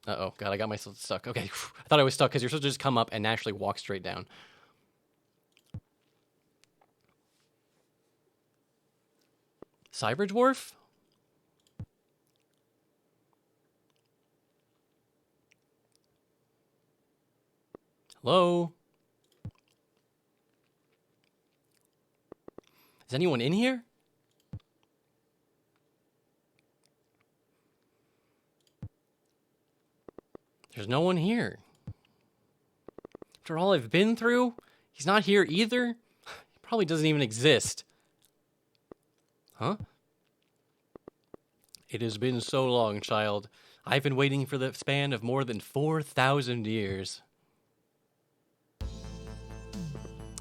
Uh-oh. God, I got myself stuck. Okay. I thought I was stuck because you're supposed to just come up and naturally walk straight down. Cyber Dwarf? Hello? Is anyone in here? There's no one here. After all I've been through, he's not here either? He probably doesn't even exist. Huh? It has been so long, child. I've been waiting for the span of more than 4,000 years.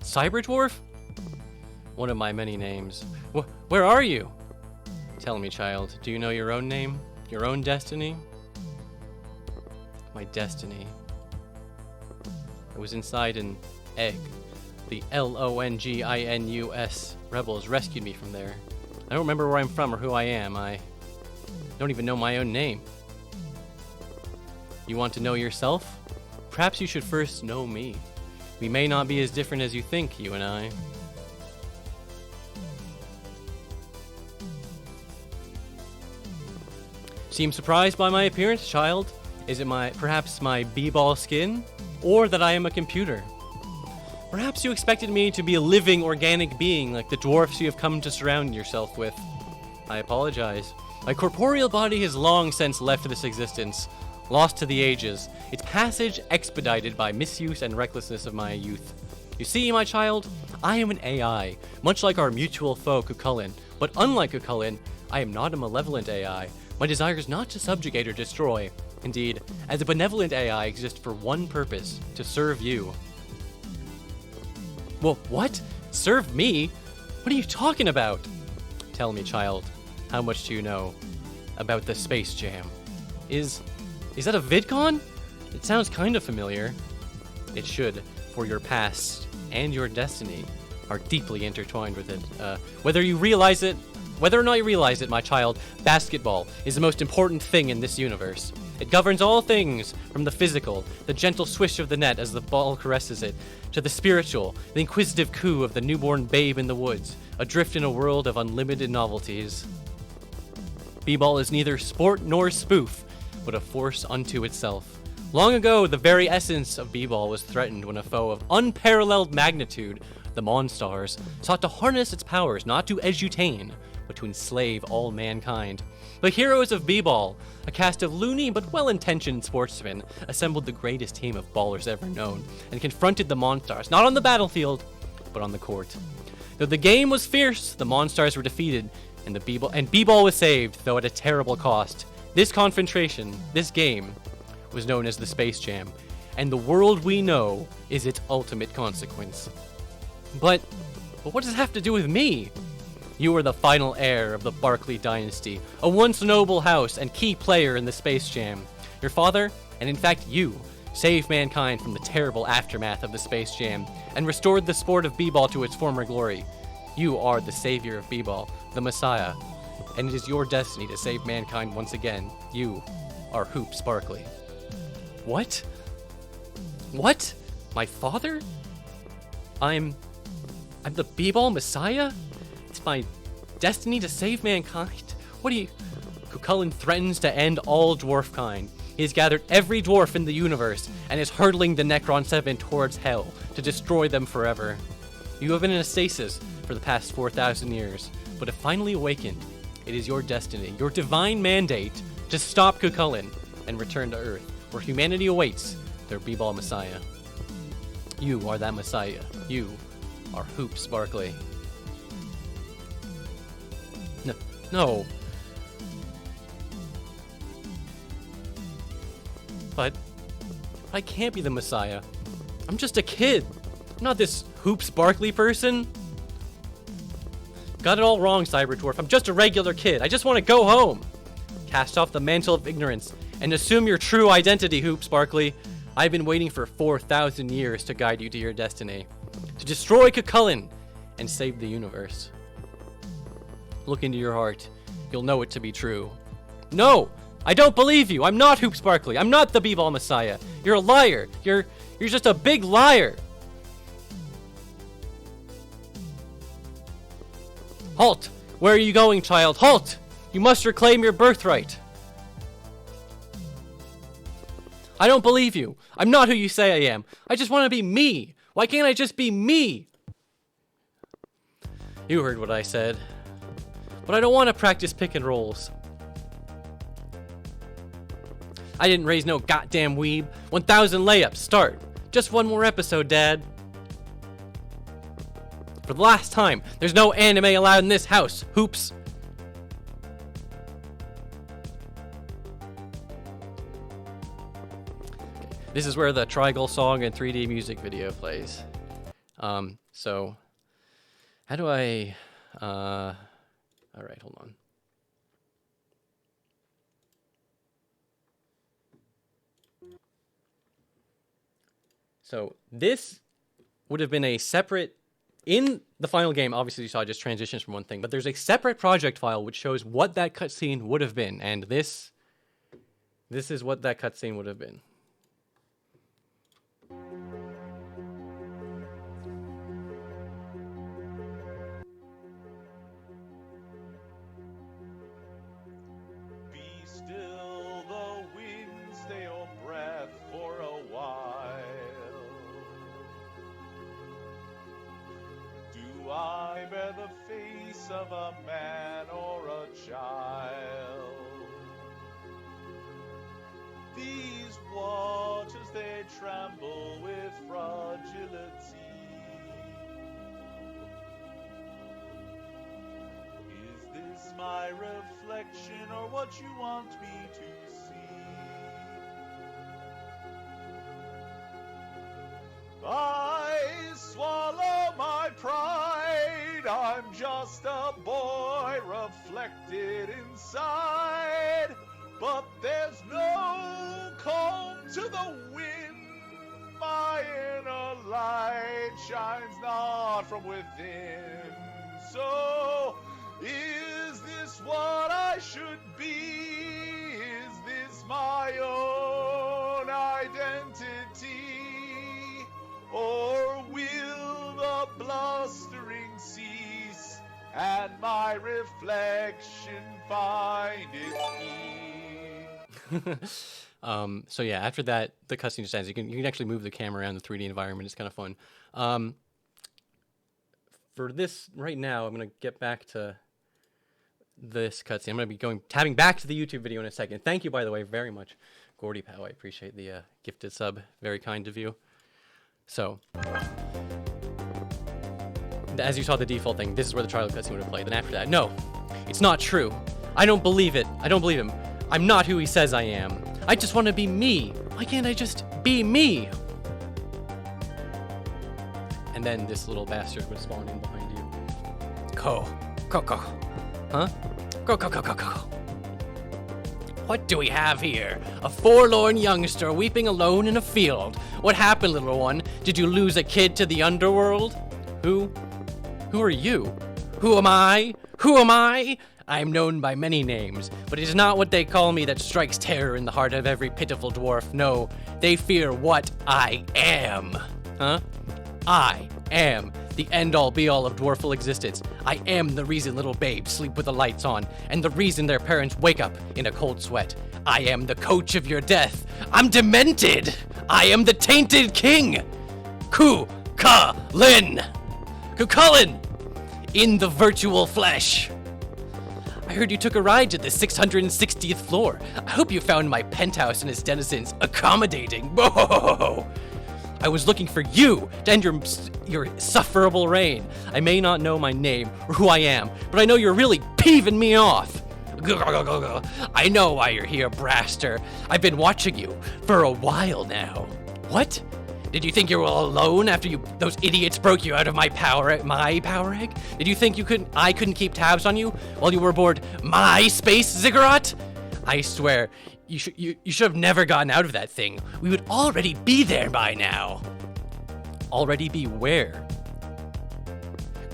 Cyber Dwarf? One of my many names. Where are you? Tell me, child, do you know your own name? Your own destiny? My destiny. I was inside an egg. The Longinus rebels rescued me from there. I don't remember where I'm from or who I am. I don't even know my own name. You want to know yourself? Perhaps you should first know me. We may not be as different as you think, you and I. Seem surprised by my appearance, child? Is it perhaps my b-ball skin? Or that I am a computer? Perhaps you expected me to be a living, organic being like the dwarfs you have come to surround yourself with. I apologize. My corporeal body has long since left this existence, lost to the ages, its passage expedited by misuse and recklessness of my youth. You see, my child, I am an AI, much like our mutual foe, Cullen. But unlike Cullen, I am not a malevolent AI. My desire is not to subjugate or destroy. Indeed, as a benevolent AI, I exist for one purpose, to serve you. Well, what? Serve me? What are you talking about? Tell me, child, how much do you know about the Space Jam? Is that a VidCon? It sounds kind of familiar. It should, for your past and your destiny are deeply intertwined with it. Whether or not you realize it, my child, basketball is the most important thing in this universe. It governs all things, from the physical, the gentle swish of the net as the ball caresses it, to the spiritual, the inquisitive coo of the newborn babe in the woods, adrift in a world of unlimited novelties. B-ball is neither sport nor spoof, but a force unto itself. Long ago, the very essence of B-ball was threatened when a foe of unparalleled magnitude, the Monstars, sought to harness its powers not to edutain, but to enslave all mankind. The heroes of B-ball, a cast of loony but well-intentioned sportsmen, assembled the greatest team of ballers ever known, and confronted the Monstars, not on the battlefield, but on the court. Though the game was fierce, the Monstars were defeated, and B-ball was saved, though at a terrible cost. This confrontation, this game, was known as the Space Jam, and the world we know is its ultimate consequence. But what does it have to do with me? You are the final heir of the Barkley dynasty, a once noble house and key player in the Space Jam. Your father, and in fact you, saved mankind from the terrible aftermath of the Space Jam and restored the sport of b-ball to its former glory. You are the savior of b-ball, the Messiah, and it is your destiny to save mankind once again. You are Hoops Barkley. What? What? My father? I'm the b-ball Messiah? It's my destiny to save mankind? What do you... Cullen threatens to end all dwarf kind. He has gathered every dwarf in the universe and is hurtling the Necron 7 towards hell to destroy them forever. You have been in a stasis for the past 4,000 years, but have finally awakened. It is your destiny, your divine mandate, to stop Cullen and return to Earth, where humanity awaits their b-ball Messiah. You are that Messiah. You are Hoops Barkley. No. But I can't be the Messiah. I'm just a kid. I'm not this Hoops Barkley person. Got it all wrong, Cyberdwarf. I'm just a regular kid. I just want to go home. Cast off the mantle of ignorance and assume your true identity, Hoops Barkley. I've been waiting for 4,000 years to guide you to your destiny. To destroy Cullen and save the universe. Look into your heart. You'll know it to be true. No! I don't believe you! I'm not Hoops Barkley! I'm not the b-ball Messiah! You're a liar! You're just a big liar! Halt! Where are you going, child? Halt! You must reclaim your birthright! I don't believe you! I'm not who you say I am! I just want to be me! Why can't I just be me? You heard what I said. But I don't want to practice pick and rolls. I didn't raise no goddamn weeb. 1,000 layups, start. Just one more episode, Dad. For the last time, there's no anime allowed in this house, Hoops. This is where the Triangle song and 3D music video plays. So, how do I, all right, hold on. So this would have been a separate, in the final game, obviously you saw just transitions from one thing, but there's a separate project file which shows what that cutscene would have been, and this is what that cutscene would have been. I bear the face of a man or a child. These waters, they tremble with fragility. Is this my reflection or what you want me to see? I swallow my pride, I'm just a boy reflected inside. But there's no calm to the wind. My inner light shines not from within. So, is this what I should be? Is this my own identity? Or will the blustering cease and my reflection find its key? So yeah, after that, the cutscene just ends. You can actually move the camera around the 3D environment. It's kind of fun. For this right now, I'm gonna get back to this cutscene. I'm gonna be tabbing back to the YouTube video in a second. Thank you, by the way, very much, Gordy Pow. I appreciate the gifted sub. Very kind of you. So, as you saw the default thing, this is where the trial cutscene would have played. Then after that, no, it's not true. I don't believe it. I don't believe him. I'm not who he says I am. I just want to be me. Why can't I just be me? And then this little bastard would spawn in behind you. Go. Huh? Go. What do we have here? A forlorn youngster weeping alone in a field. What happened, little one? Did you lose a kid to the underworld? Who are you? Who am I? I am known by many names, but it is not what they call me that strikes terror in the heart of every pitiful dwarf. No, they fear what I am. Huh? I am the end-all be-all of dwarfal existence. I am the reason little babes sleep with the lights on, and the reason their parents wake up in a cold sweat. I am the coach of your death. I'm demented. I am the tainted king. Cullen, in the virtual flesh. I heard you took a ride to the 660th floor. I hope you found my penthouse and its denizens accommodating. Whoa! I was looking for you to end your sufferable reign. I may not know my name or who I am, but I know you're really peeving me off. I know why you're here, Braster. I've been watching you for a while now. What? Did you think you were all alone after those idiots broke you out of my power egg? Did you think I couldn't keep tabs on you while you were aboard my space ziggurat? I swear, you should have never gotten out of that thing. We would already be there by now. Already be where?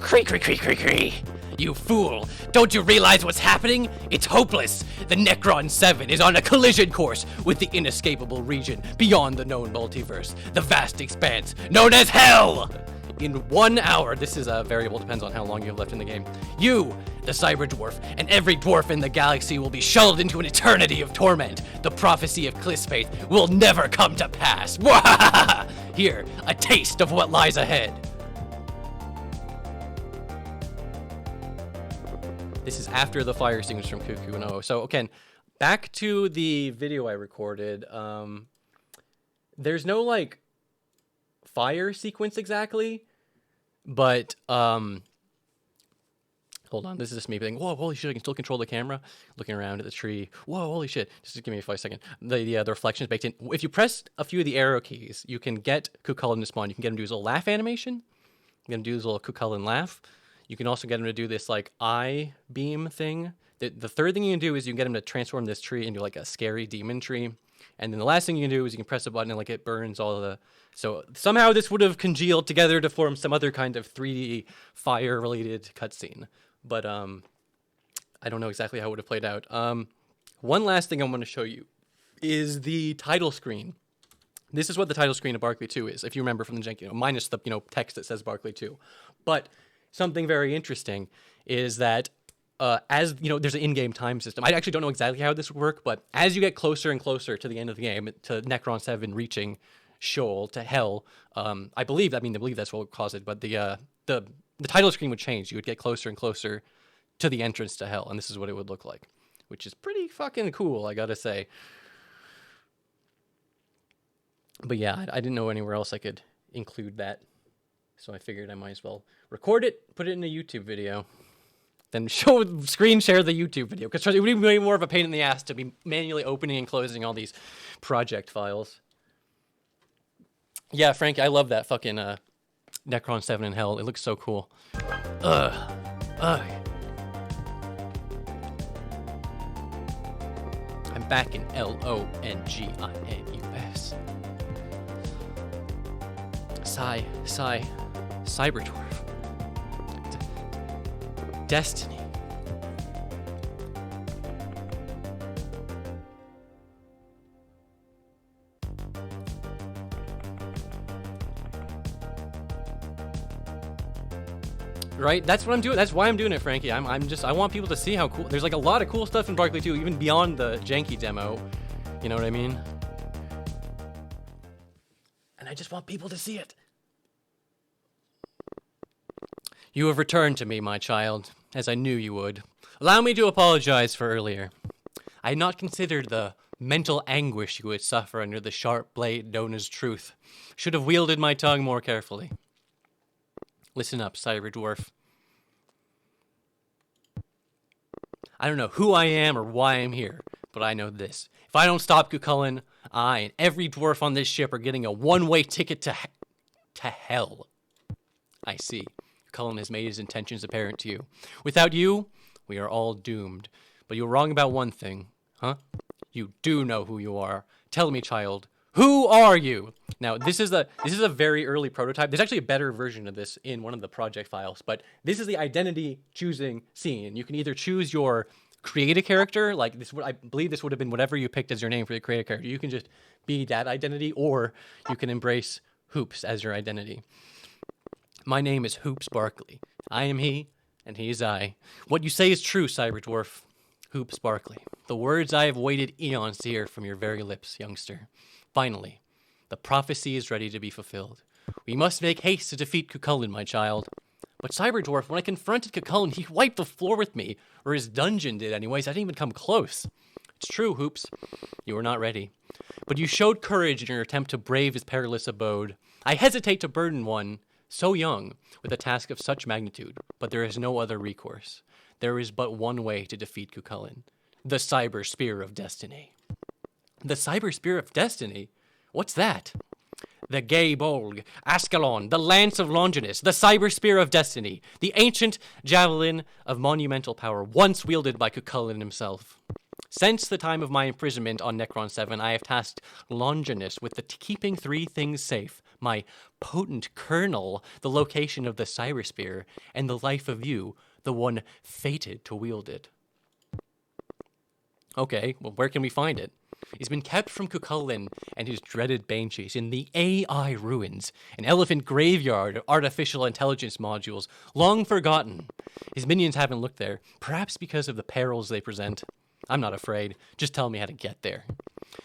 Cree. You fool! Don't you realize what's happening? It's hopeless! The Necron 7 is on a collision course with the inescapable region beyond the known multiverse, the vast expanse known as Hell! In 1 hour, this is a variable, depends on how long you have left in the game, you, the cyber dwarf, and every dwarf in the galaxy will be shuttled into an eternity of torment. The prophecy of Clissfaith will never come to pass. Here, a taste of what lies ahead. This is after the fire extinguisher from Cuckoo and O. So, again, back to the video I recorded. There's no, like, fire sequence exactly, but, hold on, this is just me being, whoa, holy shit, I can still control the camera. Looking around at the tree. Whoa, holy shit. Just give me a 5 second. The reflection is baked in. If you press a few of the arrow keys, you can get Cullen to spawn. You can get him to do his little laugh animation. You can do his little Cullen laugh. You can also get him to do this, like, eye beam thing. The third thing you can do is you can get him to transform this tree into, like, a scary demon tree. And then the last thing you can do is you can press a button and, like, it burns all of the... So somehow this would have congealed together to form some other kind of 3D fire-related cutscene. But I don't know exactly how it would have played out. One last thing I want to show you is the title screen. This is what the title screen of Barkley 2 is, if you remember from the Janky, minus the text that says Barkley 2. But something very interesting is that as there's an in-game time system. I actually don't know exactly how this would work, but as you get closer and closer to the end of the game, to Necron 7 reaching Sheol, to Hell, I believe that's what would cause it, but the title screen would change. You would get closer and closer to the entrance to Hell, and this is what it would look like, which is pretty fucking cool, I gotta say. But yeah, I didn't know anywhere else I could include that, so I figured I might as well record it, put it in a YouTube video, then screen share the YouTube video, because it would be way more of a pain in the ass to be manually opening and closing all these project files. Yeah, Frank, I love that fucking Necron 7 in Hell. It looks so cool. back in Longinus. Cyberdwarf. Destiny. Right? That's what I'm doing. That's why I'm doing it, Frankie. I want people to see how cool. There's like a lot of cool stuff in Barkley 2, even beyond the Janky demo. You know what I mean? And I just want people to see it. You have returned to me, my child, as I knew you would. Allow me to apologize for earlier. I had not considered the mental anguish you would suffer under the sharp blade known as truth. Should have wielded my tongue more carefully. Listen up, Cyberdwarf. I don't know who I am or why I'm here, but I know this. If I don't stop Cullen, I and every dwarf on this ship are getting a one-way ticket to hell. I see. Cullen has made his intentions apparent to you. Without you, we are all doomed. But you're wrong about one thing, huh? You do know who you are. Tell me, child, who are you? Now, this is a very early prototype. There's actually a better version of this in one of the project files, but this is the identity choosing scene. You can either choose your create a character, like this. I believe this would have been whatever you picked as your name for your create a character. You can just be that identity, or you can embrace Hoops as your identity. My name is Hoops Barkley. I am he, and he is I. What you say is true, Cyberdwarf. Hoops Barkley. The words I have waited eons to hear from your very lips, youngster. Finally, the prophecy is ready to be fulfilled. We must make haste to defeat Cullen, my child. But Cyberdwarf, when I confronted Cullen, he wiped the floor with me, or his dungeon did anyways. I didn't even come close. It's true, Hoops. You were not ready. But you showed courage in your attempt to brave his perilous abode. I hesitate to burden one so young with a task of such magnitude, but there is no other recourse. There is but one way to defeat Cullen. The Cyber Spear of Destiny. The Cyber Spear of Destiny? What's that? The Gay Bolg, Ascalon, the Lance of Longinus, the Cyber Spear of Destiny, the ancient javelin of monumental power, once wielded by Cullen himself. Since the time of my imprisonment on Necron 7, I have tasked Longinus with keeping three things safe: my potent kernel, the location of the Cyber Spear, and the life of you, the one fated to wield it. Okay, well, where can we find it? He's been kept from Cullen and his dreaded Banshees in the AI ruins, an elephant graveyard of artificial intelligence modules, long forgotten. His minions haven't looked there, perhaps because of the perils they present. I'm not afraid. Just tell me how to get there.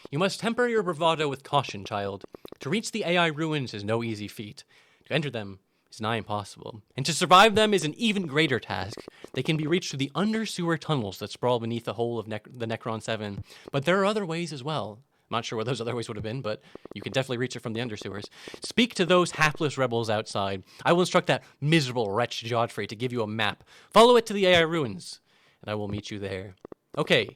You must temper your bravado with caution, child. To reach the AI ruins is no easy feat. To enter them is nigh impossible. And to survive them is an even greater task. They can be reached through the under-sewer tunnels that sprawl beneath the whole of the Necron 7. But there are other ways as well. I'm not sure what those other ways would have been, but you can definitely reach it from the undersewers. Speak to those hapless rebels outside. I will instruct that miserable wretch Godfrey to give you a map. Follow it to the AI ruins, and I will meet you there. Okay,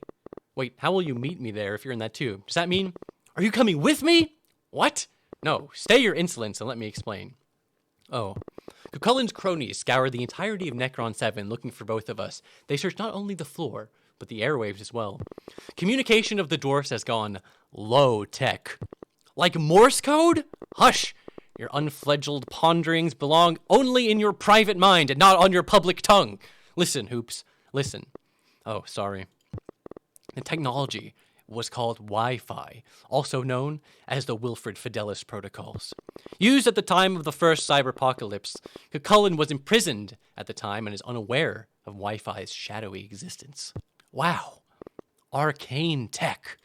wait, how will you meet me there if you're in that tube? Does that mean, are you coming with me? What? No, stay your insolence and let me explain. Oh, Cullen's cronies scoured the entirety of Necron 7 looking for both of us. They searched not only the floor, but the airwaves as well. Communication of the dwarfs has gone low tech. Like Morse code? Hush! Your unfledgled ponderings belong only in your private mind and not on your public tongue. Listen, Hoops, listen. Oh, sorry. The technology was called Wi-Fi, also known as the Wilfred Fidelis protocols. Used at the time of the first cyberpocalypse, Cullen was imprisoned at the time and is unaware of Wi-Fi's shadowy existence. Wow. Arcane tech.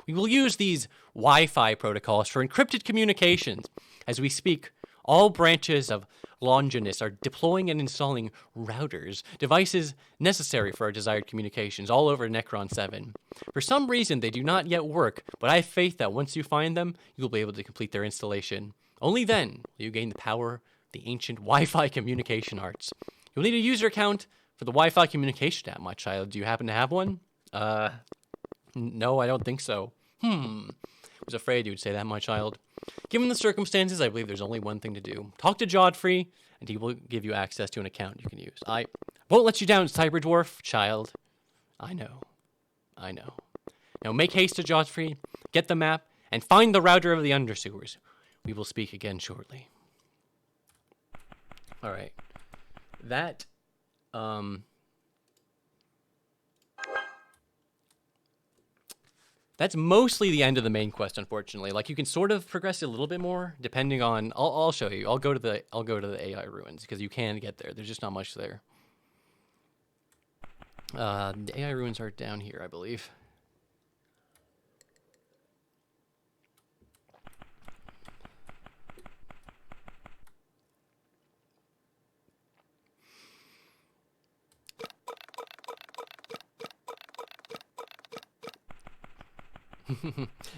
We will use these Wi-Fi protocols for encrypted communications. As we speak, all branches of Longinus are deploying and installing routers, devices necessary for our desired communications all over Necron 7. For some reason, they do not yet work, but I have faith that once you find them, you'll be able to complete their installation. Only then will you gain the power of the ancient Wi-Fi communication arts. You'll need a user account for the Wi-Fi communication app, my child. Do you happen to have one? No, I don't think so. I was afraid you would say that, my child. Given the circumstances, I believe there's only one thing to do. Talk to Godfrey, and he will give you access to an account you can use. I won't let you down, Cyberdwarf, child. I know. Now make haste to Joffrey, get the map, and find the router of the undersewers. We will speak again shortly. All right. That, that's mostly the end of the main quest, unfortunately. Like, you can sort of progress it a little bit more, depending on... I'll show you. I'll go to the AI ruins, because you can get there. There's just not much there. The AI ruins are down here, I believe.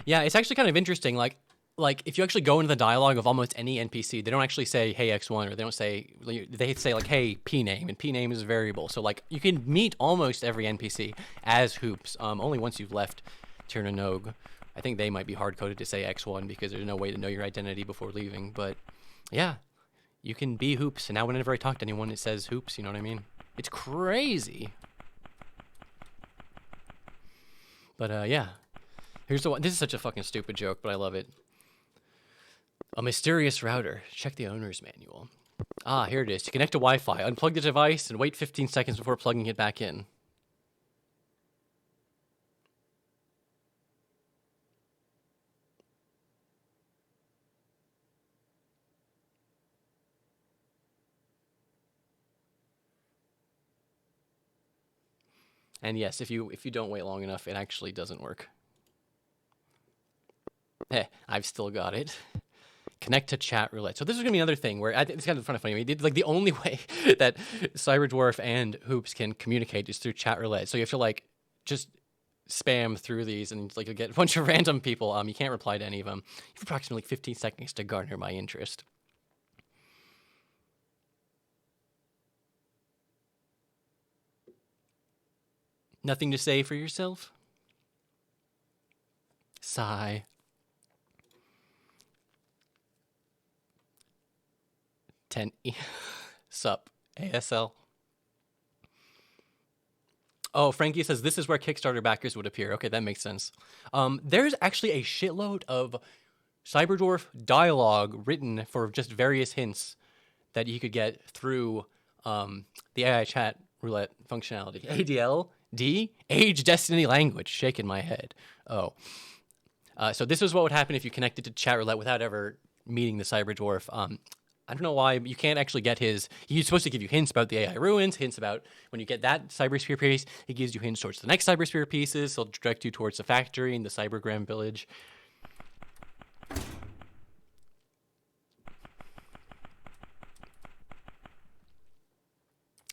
Yeah, it's actually kind of interesting. Like if you actually go into the dialogue of almost any NPC, they don't actually say, hey, X1, or they don't say, they say like, hey, P name, and P name is a variable. So like you can meet almost every NPC as Hoops, only once you've left Tirnanog. I think they might be hard-coded to say X1 because there's no way to know your identity before leaving. But yeah, you can be Hoops. And now whenever I talk to anyone, it says Hoops, you know what I mean? It's crazy. But yeah. Here's the one. This is such a fucking stupid joke, but I love it. A mysterious router. Check the owner's manual. Ah, here it is. To connect to Wi-Fi, unplug the device and wait 15 seconds before plugging it back in. And yes, if you don't wait long enough, it actually doesn't work. I've still got it. Connect to chat roulette. So this is gonna be another thing where it's kind of funny. I mean, like the only way that Cyberdwarf and Hoops can communicate is through chat roulette. So you have to like just spam through these, and like you'll get a bunch of random people. You can't reply to any of them. You have approximately 15 seconds to garner my interest. Nothing to say for yourself? Sigh. Sup, ASL. Oh, Frankie says this is where Kickstarter backers would appear. Okay, that makes sense. There's actually a shitload of Cyberdwarf dialogue written for just various hints that you could get through the AI chat roulette functionality. ADL, D, age, destiny, language. Shaking my head. Oh. So this is what would happen if you connected to chat roulette without ever meeting the Cyberdwarf. I don't know why, but you can't actually get his... He's supposed to give you hints about the AI ruins, hints about when you get that Cybersphere piece, he gives you hints towards the next Cybersphere pieces, he'll direct you towards the factory and the Cybergram village.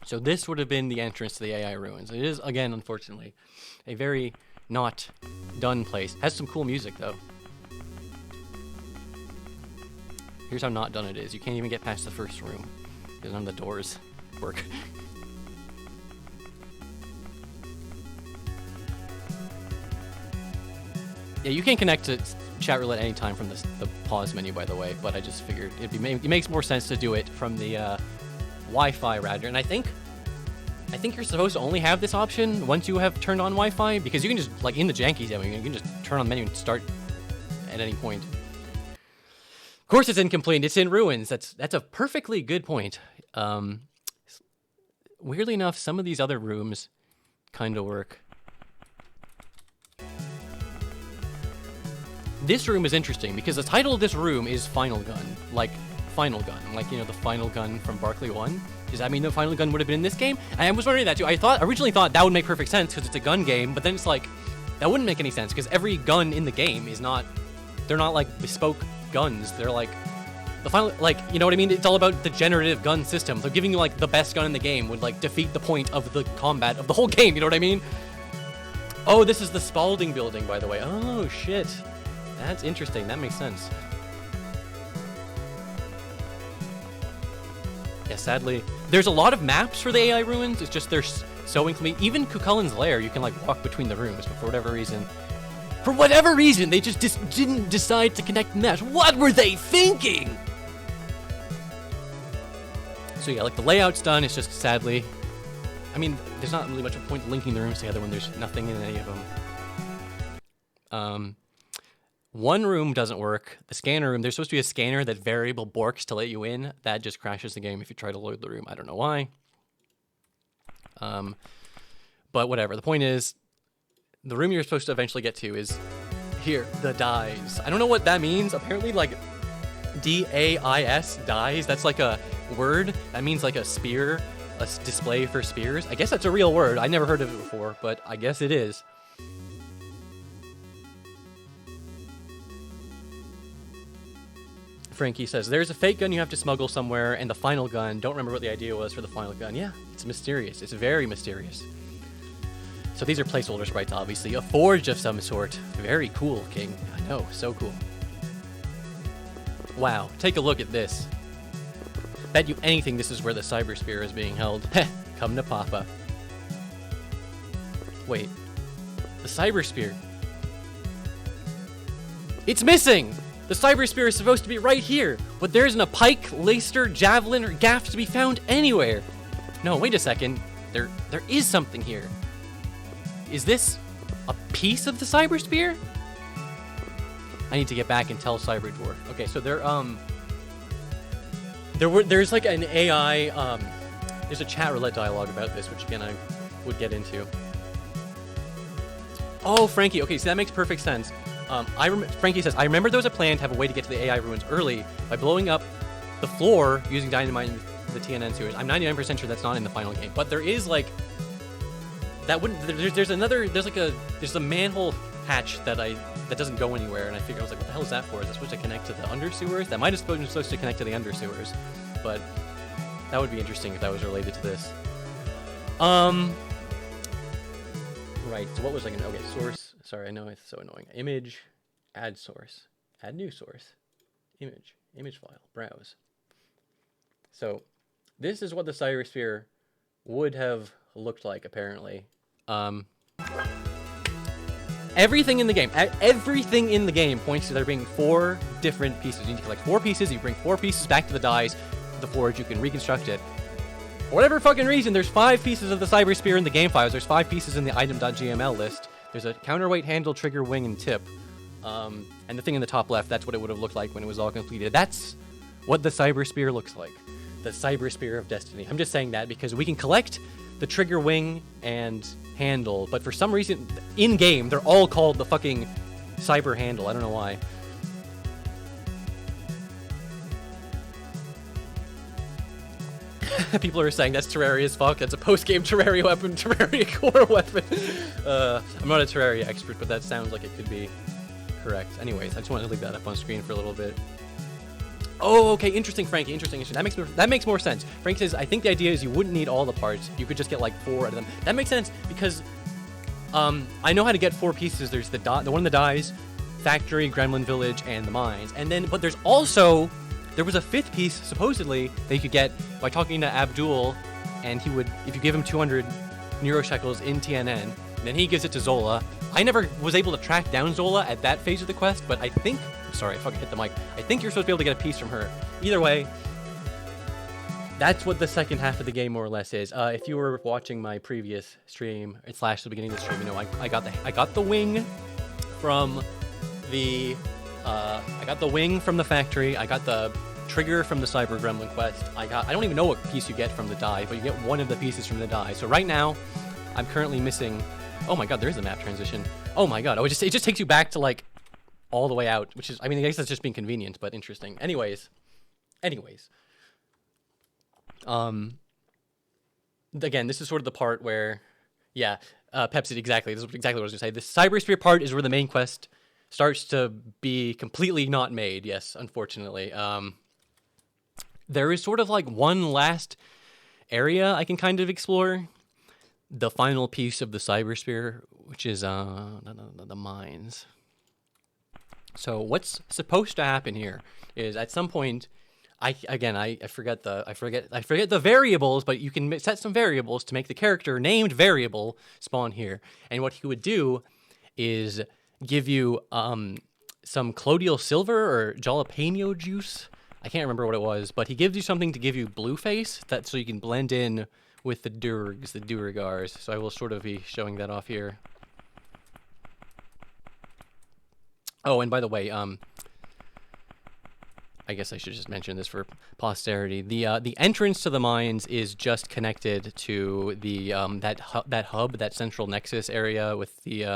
So this would have been the entrance to the AI ruins. It is, again, unfortunately, a very not done place. Has some cool music, though. Here's how not done it is. You can't even get past the first room because none of the doors work. Yeah, you can connect to chat roulette anytime from the pause menu, by the way, but I just figured it makes more sense to do it from the Wi-Fi router. And I think you're supposed to only have this option once you have turned on Wi-Fi, because you can just, like in the Janky demo, you can just turn on the menu and start at any point. Of course it's incomplete, it's in ruins. That's a perfectly good point. Weirdly enough, some of these other rooms kind of work. This room is interesting because the title of this room is Final Gun. Like, Final Gun. Like, you know, the Final Gun from Barkley 1. Does that mean the Final Gun would have been in this game? And I was wondering that too. I originally thought that would make perfect sense because it's a gun game, but then it's like, that wouldn't make any sense because every gun in the game is not, they're not like bespoke guns. They're like the final, like, you know what I mean? It's all about the generative gun system. So giving you like the best gun in the game would like defeat the point of the combat of the whole game. You know what I mean? Oh, this is the Spalding building, by the way. Oh shit, that's interesting. That makes sense. Yeah, sadly, there's a lot of maps for the AI ruins. It's just they're so incomplete. Even Cullen's lair, you can like walk between the rooms, but for whatever reason, they just didn't decide to connect maps. What were they thinking? So yeah, like the layout's done. It's just sadly, I mean, there's not really much of a point linking the rooms together when there's nothing in any of them. One room doesn't work. The scanner room, there's supposed to be a scanner that variable borks to let you in. That just crashes the game if you try to load the room. I don't know why. But whatever. The point is, the room you're supposed to eventually get to is here, the dies. I don't know what that means. Apparently, like, D-A-I-S, dies. That's like a word. That means like a spear, a display for spears. I guess that's a real word. I never heard of it before, but I guess it is. Frankie says, there's a fake gun you have to smuggle somewhere, and the final gun, don't remember what the idea was for the final gun. Yeah, it's mysterious. It's very mysterious. So these are placeholder sprites, obviously. A forge of some sort. Very cool, King. I know, so cool. Wow, take a look at this. Bet you anything this is where the cyber spear is being held. Heh, come to Papa. Wait, the cyber spear. It's missing! The cyber spear is supposed to be right here, but there isn't a pike, lacer, javelin, or gaff to be found anywhere. No, wait a second. There is something here. Is this a piece of the cyber spear? I need to get back and tell Cyber Dwarf. Okay, so there's like an AI, there's a chat roulette dialogue about this, which again I would get into. Oh, Frankie. Okay, so that makes perfect sense. Frankie says, I remember there was a plan to have a way to get to the AI ruins early by blowing up the floor using dynamite in the TNN sewers. I'm 99% sure that's not in the final game, but there is like that wouldn't. There's a manhole hatch that doesn't go anywhere, and I was like, what the hell is that for? Is that supposed to connect to the under sewers? That might have been supposed to connect to the under sewers, but that would be interesting if that was related to this. Right. So what was I gonna? Okay, source. Sorry, I know it's so annoying. Image, add source, add new source, image file, browse. So this is what the cybersphere would have looked like, apparently. Everything in the game points to there being 4 different pieces. You need to collect 4 pieces. You bring 4 pieces back to the dice, the forge. You can reconstruct it. For whatever fucking reason, there's 5 pieces of the cybersphere in the game files. There's 5 pieces in the item.gml list. There's a counterweight, handle, trigger, wing, and tip. And the thing in the top left, that's what it would have looked like when it was all completed. That's what the cyberspear looks like. The cyberspear of destiny. I'm just saying that because we can collect the trigger, wing, and handle, but for some reason, in-game, they're all called the fucking cyber handle. I don't know why. People are saying that's Terraria's fuck. That's a post-game Terraria weapon, Terraria core weapon. I'm not a Terraria expert, but that sounds like it could be correct. Anyways, I just wanted to leave that up on screen for a little bit. Oh, okay, interesting, Frankie. Interesting. That makes more sense. Frank says, I think the idea is you wouldn't need all the parts. You could just get like 4 out of them. That makes sense because I know how to get 4 pieces. There's the one that dies, factory, gremlin village, and the mines. And then, but there's also. There was a 5th piece, supposedly, that you could get by talking to Abdul, and he would, if you give him 200 neuroshekels in TNN, then he gives it to Zola. I never was able to track down Zola at that phase of the quest, but I think, sorry, I fucking hit the mic. I think you're supposed to be able to get a piece from her. Either way, that's what the second half of the game more or less is. If you were watching my previous stream, / the beginning of the stream, you know, I got the wing from the. I got the wing from the factory. I got the trigger from the Cyber Gremlin quest. I don't even know what piece you get from the die, but you get one of the pieces from the die. So right now, I'm currently missing. Oh my god, there is a map transition. Oh my god, it just takes you back to like all the way out, which is, I mean, I guess that's just being convenient, but interesting. Anyways. Again, this is sort of the part where, yeah, Pepsi, exactly. This is exactly what I was gonna say. The Cybersphere part is where the main quest starts to be completely not made. Yes, unfortunately. There is sort of like one last area I can kind of explore. The final piece of the cybersphere, which is the mines. So what's supposed to happen here is at some point, I forget the variables, but you can set some variables to make the character named variable spawn here. And what he would do is give you some colloidal silver or jalapeno juice. I can't remember what it was, but he gives you something to give you blue face, so you can blend in with the Durigars. So I will sort of be showing that off here. Oh, and by the way, I guess I should just mention this for posterity. The entrance to the mines is just connected to the that hub, that central Nexus area with the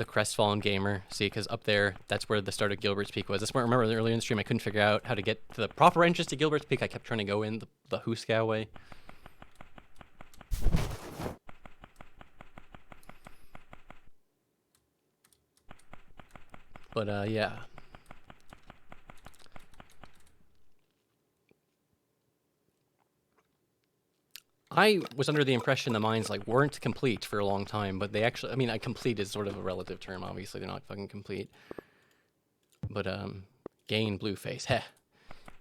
crestfallen gamer. See, because up there, that's where the start of Gilbert's Peak was. That's where I remember earlier in the stream I couldn't figure out how to get to the proper entrance to Gilbert's Peak. I kept trying to go in the Huskao way. But yeah. I was under the impression the mines like weren't complete for a long time, but they actually, I mean, complete is sort of a relative term. Obviously, they're not fucking complete. But gain blue face. Heh.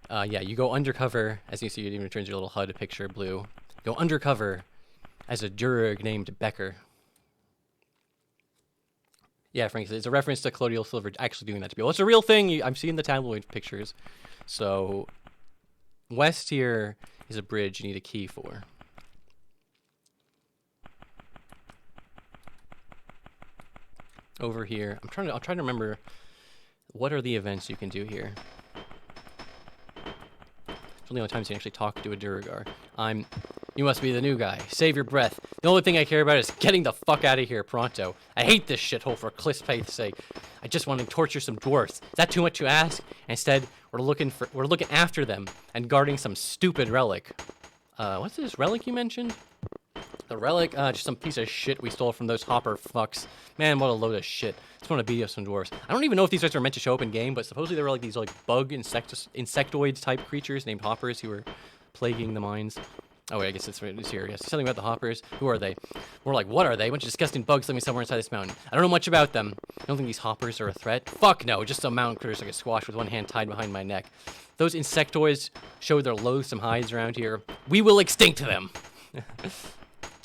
Yeah, you go undercover, as you see, it even turns your little HUD picture blue. Go undercover as a Durg named Becker. Yeah, frankly, it's a reference to Colonial Silver actually doing that to people. It's a real thing. I'm seeing the tabloid pictures. So, west here is a bridge you need a key for. Over here, I'll try to remember what are the events you can do here. It's the only times you can actually talk to a Duragar. You must be the new guy. Save your breath. The only thing I care about is getting the fuck out of here pronto. I hate this shithole for Cliffpath's sake. I just want to torture some dwarfs. Is that too much to ask? Instead, we're looking after them and guarding some stupid relic. What's this relic you mentioned? The relic, just some piece of shit we stole from those hopper fucks. Man, what a load of shit. Just want to beat up some dwarves. I don't even know if these guys are meant to show up in game, but supposedly they were like these like bug insectoids type creatures named hoppers who were plaguing the mines. Oh wait, I guess it's here. Yes, something about the hoppers. Who are they? We're like, what are they? A bunch of disgusting bugs living somewhere inside this mountain. I don't know much about them. I don't think these hoppers are a threat. Fuck no, just some mountain critters like a squash with one hand tied behind my neck. Those insectoids show their loathsome hides around here. We will extinct them.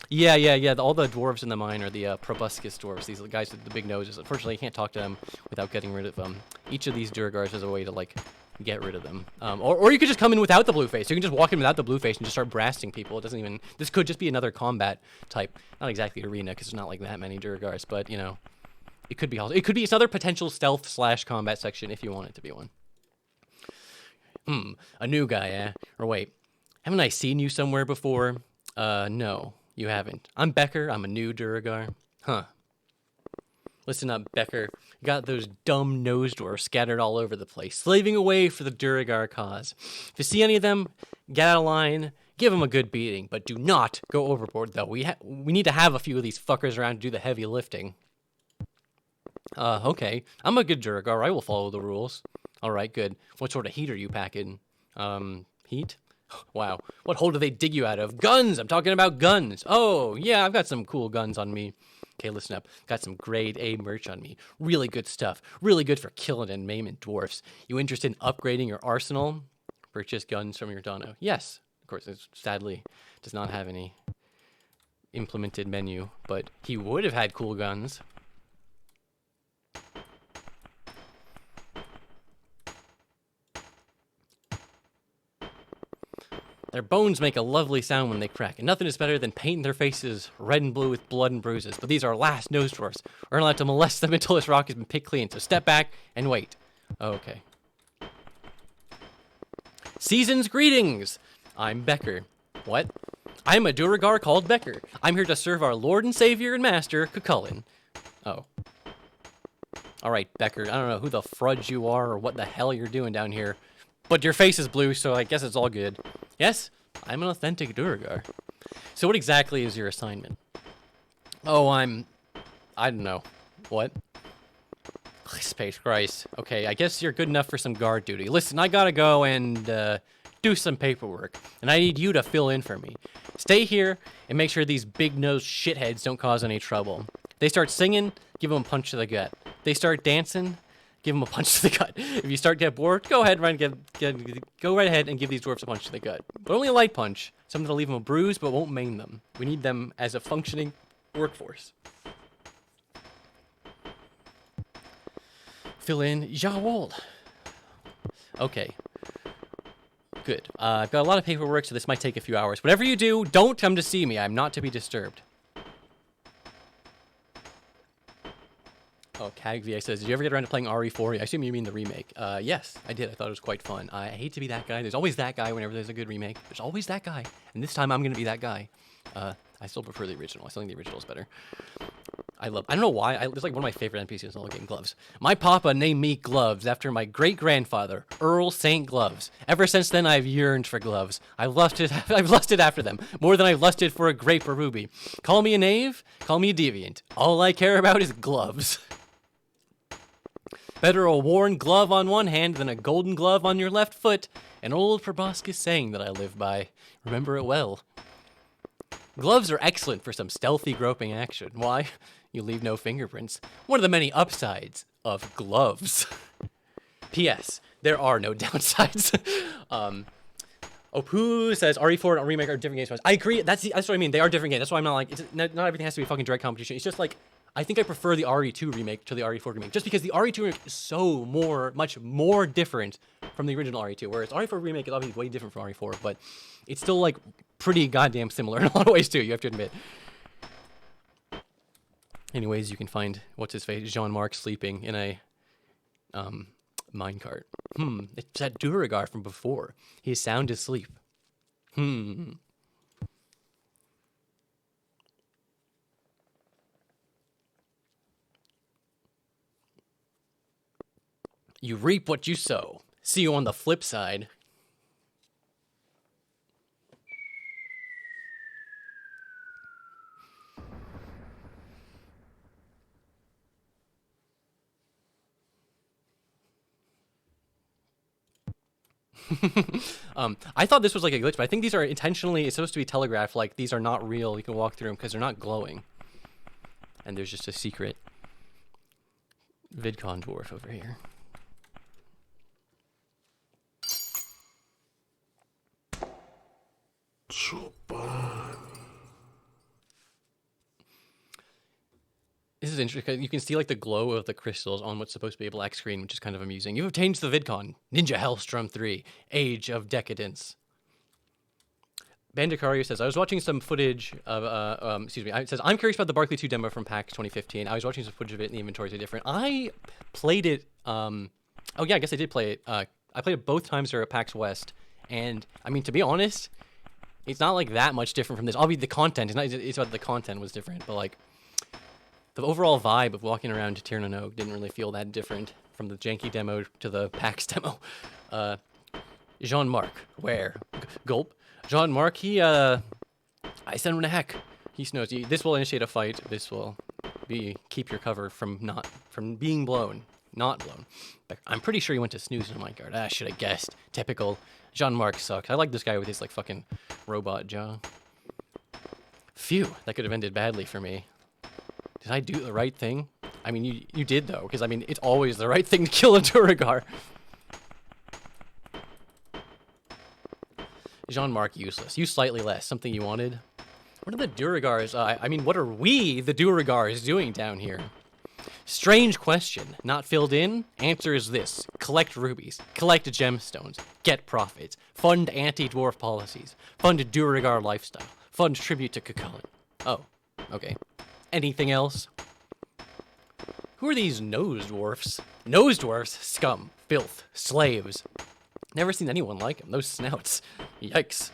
Yeah. All the dwarves in the mine are the proboscis dwarves. These guys with the big noses. Unfortunately, you can't talk to them without getting rid of them. Each of these Durgars has a way to like get rid of them. Or you could just come in without the blue face. You can just walk in without the blue face and just start blasting people. It doesn't even. This could just be another combat type. Not exactly arena because there's not like that many Durgars, but you know, it could be. It could be another potential stealth / combat section if you want it to be one. A new guy, eh? Or wait, haven't I seen you somewhere before? No. You haven't. I'm Becker. I'm a new Duragar. Huh. Listen up, Becker. You got those dumb nose dwarfs scattered all over the place, slaving away for the Duragar cause. If you see any of them, get out of line, give them a good beating, but do not go overboard, though. We need to have a few of these fuckers around to do the heavy lifting. Okay. I'm a good Duragar. I will follow the rules. All right, good. What sort of heat are you packing? Heat? Wow. What hole do they dig you out of? Guns! I'm talking about guns. Oh, yeah, I've got some cool guns on me. Okay, listen up. Got some grade A merch on me. Really good stuff. Really good for killing and maiming dwarfs. You interested in upgrading your arsenal? Purchase guns from your dono. Yes. Of course, it sadly does not have any implemented menu, but he would have had cool guns. Their bones make a lovely sound when they crack, and nothing is better than painting their faces red and blue with blood and bruises. But these are our last nose dwarfs. We're not allowed to molest them until this rock has been picked clean, so step back and wait. Oh, okay. Season's greetings! I'm Becker. What? I'm a Duragar called Becker. I'm here to serve our Lord and Savior and Master, Cullen. Oh. Alright, Becker, I don't know who the frudge you are or what the hell you're doing down here, but your face is blue, so I guess it's all good. Yes, I'm an authentic Duragar. So what exactly is your assignment? Oh, I don't know. What? Space Christ. Okay, I guess you're good enough for some guard duty. Listen, I gotta go and do some paperwork, and I need you to fill in for me. Stay here and make sure these big-nosed shitheads don't cause any trouble. They start singing, give them a punch to the gut. They start dancing, give them a punch to the gut. If you start to get bored, go ahead and give these dwarfs a punch to the gut. But only a light punch, something that'll leave them a bruise but won't maim them. We need them as a functioning workforce. Fill in Jawohl. Okay. Good. I've got a lot of paperwork, so this might take a few hours. Whatever you do, don't come to see me. I'm not to be disturbed. Oh. Hag VA says, did you ever get around to playing RE4? I assume you mean the remake. Yes, I did. I thought it was quite fun. I hate to be that guy. There's always that guy whenever there's a good remake. There's always that guy. And this time I'm going to be that guy. I still prefer the original. I still think the original is better. I don't know why. It's like one of my favorite NPCs in the whole game, Gloves. My papa named me Gloves after my great-grandfather, Earl St. Gloves. Ever since then, I've yearned for gloves. I've lusted after them, more than I've lusted for a grape or ruby. Call me a knave, call me a deviant. All I care about is gloves. Better a worn glove on one hand than a golden glove on your left foot. An old proboscis saying that I live by. Remember it well. Gloves are excellent for some stealthy groping action. Why? You leave no fingerprints. One of the many upsides of gloves. P.S. There are no downsides. Opu says RE4 and Remake are different games. I agree. That's what I mean. They are different games. That's why I'm not like, not everything has to be fucking direct competition. It's just like, I think I prefer the RE2 remake to the RE4 remake, just because the RE2 remake is so much more different from the original RE2, whereas RE4 remake is obviously way different from RE4, but it's still like pretty goddamn similar in a lot of ways too, you have to admit. Anyways, you can find, what's his face, Jean-Marc sleeping in a minecart. It's that Duragar from before. He is sound asleep. You reap what you sow. See you on the flip side. I thought this was like a glitch, but I think these are intentionally, it's supposed to be telegraphed, like these are not real. You can walk through them because they're not glowing. And there's just a secret VidCon dwarf over here. This is interesting. You can see like the glow of the crystals on what's supposed to be a black screen, which is kind of amusing. You've obtained the VidCon Ninja Hellstrom 3 Age of Decadence. Bandicario says, I was watching some footage of, it says, I'm curious about the Barkley 2 demo from PAX 2015. I was watching some footage of it and the inventories are different. I played it, oh yeah, I guess I did play it. I played it both times there at PAX West. And, I mean, to be honest, it's not like that much different from this. Obviously, the content, it's about the content was different, but like, the overall vibe of walking around Tirnan Oak didn't really feel that different from the Janky demo to the PAX demo. Jean-Marc, where? Gulp. Jean-Marc, he, I sent him to heck. He knows this will initiate a fight. This will keep your cover from being blown. Not blown. But I'm pretty sure he went to snooze in my guard. I should have guessed. Typical. Jean-Marc sucks. I like this guy with his, like, fucking robot jaw. Phew, that could have ended badly for me. Did I do the right thing? I mean, you did, though, because, I mean, it's always the right thing to kill a Duragar. Jean-Marc, useless. You slightly less. Something you wanted? What are the Duragars? I mean, what are we, the Duragars, doing down here? Strange question. Not filled in? Answer is this. Collect rubies. Collect gemstones. Get profits. Fund anti-dwarf policies. Fund Duragar lifestyle. Fund tribute to Cullen. Oh, okay. Anything else? Who are these nose dwarfs? Nose dwarfs? Scum. Filth. Slaves. Never seen anyone like them. Those snouts. Yikes.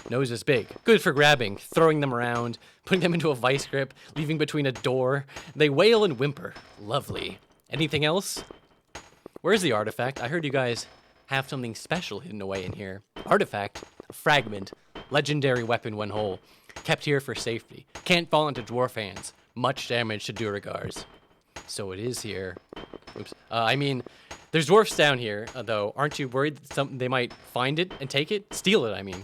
Nose is big. Good for grabbing, throwing them around, putting them into a vice grip, leaving between a door. They wail and whimper. Lovely. Anything else? Where's the artifact? I heard you guys have something special hidden away in here. Artifact? A fragment. Legendary weapon when whole. Kept here for safety. Can't fall into dwarf hands. Much damage to Duragars. So it is here. Oops. I mean, there's dwarfs down here, though. Aren't you worried that they might find it and take it? Steal it, I mean.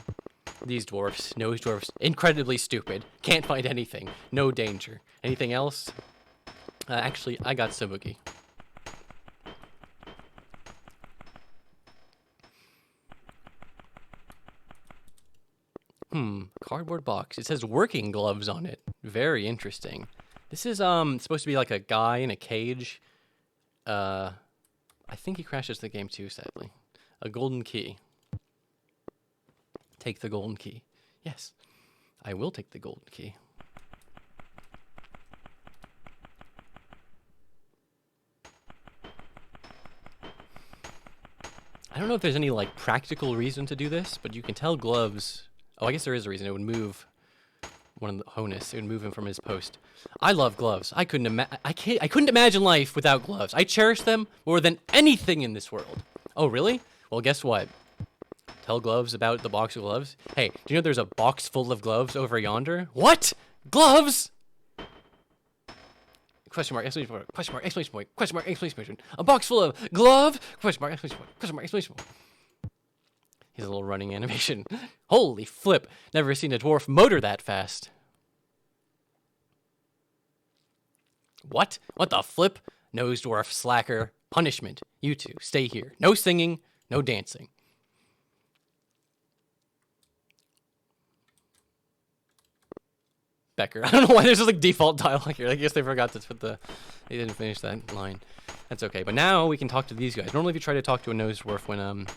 These dwarfs, nose dwarfs, incredibly stupid. Can't find anything. No danger. Anything else? Actually, I got Sabuki. Cardboard box. It says working gloves on it. Very interesting. This is supposed to be like a guy in a cage. I think he crashes the game too, sadly. A golden key. Take the golden key. Yes, I will take the golden key. I don't know if there's any like practical reason to do this, but you can tell gloves. Oh, I guess there is a reason. It would move one of the Honus. It would move him from his post. I love gloves. I couldn't imagine life without gloves. I cherish them more than anything in this world. Oh, really? Well, guess what? Tell gloves about the box of gloves. Hey, do you know there's a box full of gloves over yonder? What? Gloves? Question mark, exclamation point, question mark, exclamation point, question mark, exclamation point. A box full of glove, question mark, exclamation point, question mark, exclamation point. He's a little running animation. Holy flip. Never seen a dwarf motor that fast. What? What the flip? Nose dwarf, slacker, punishment. You two, stay here. No singing, no dancing. Becker. I don't know why there's just like default dialogue here. I guess they forgot to put they didn't finish that line. That's okay. But now we can talk to these guys. Normally if you try to talk to a nose dwarf when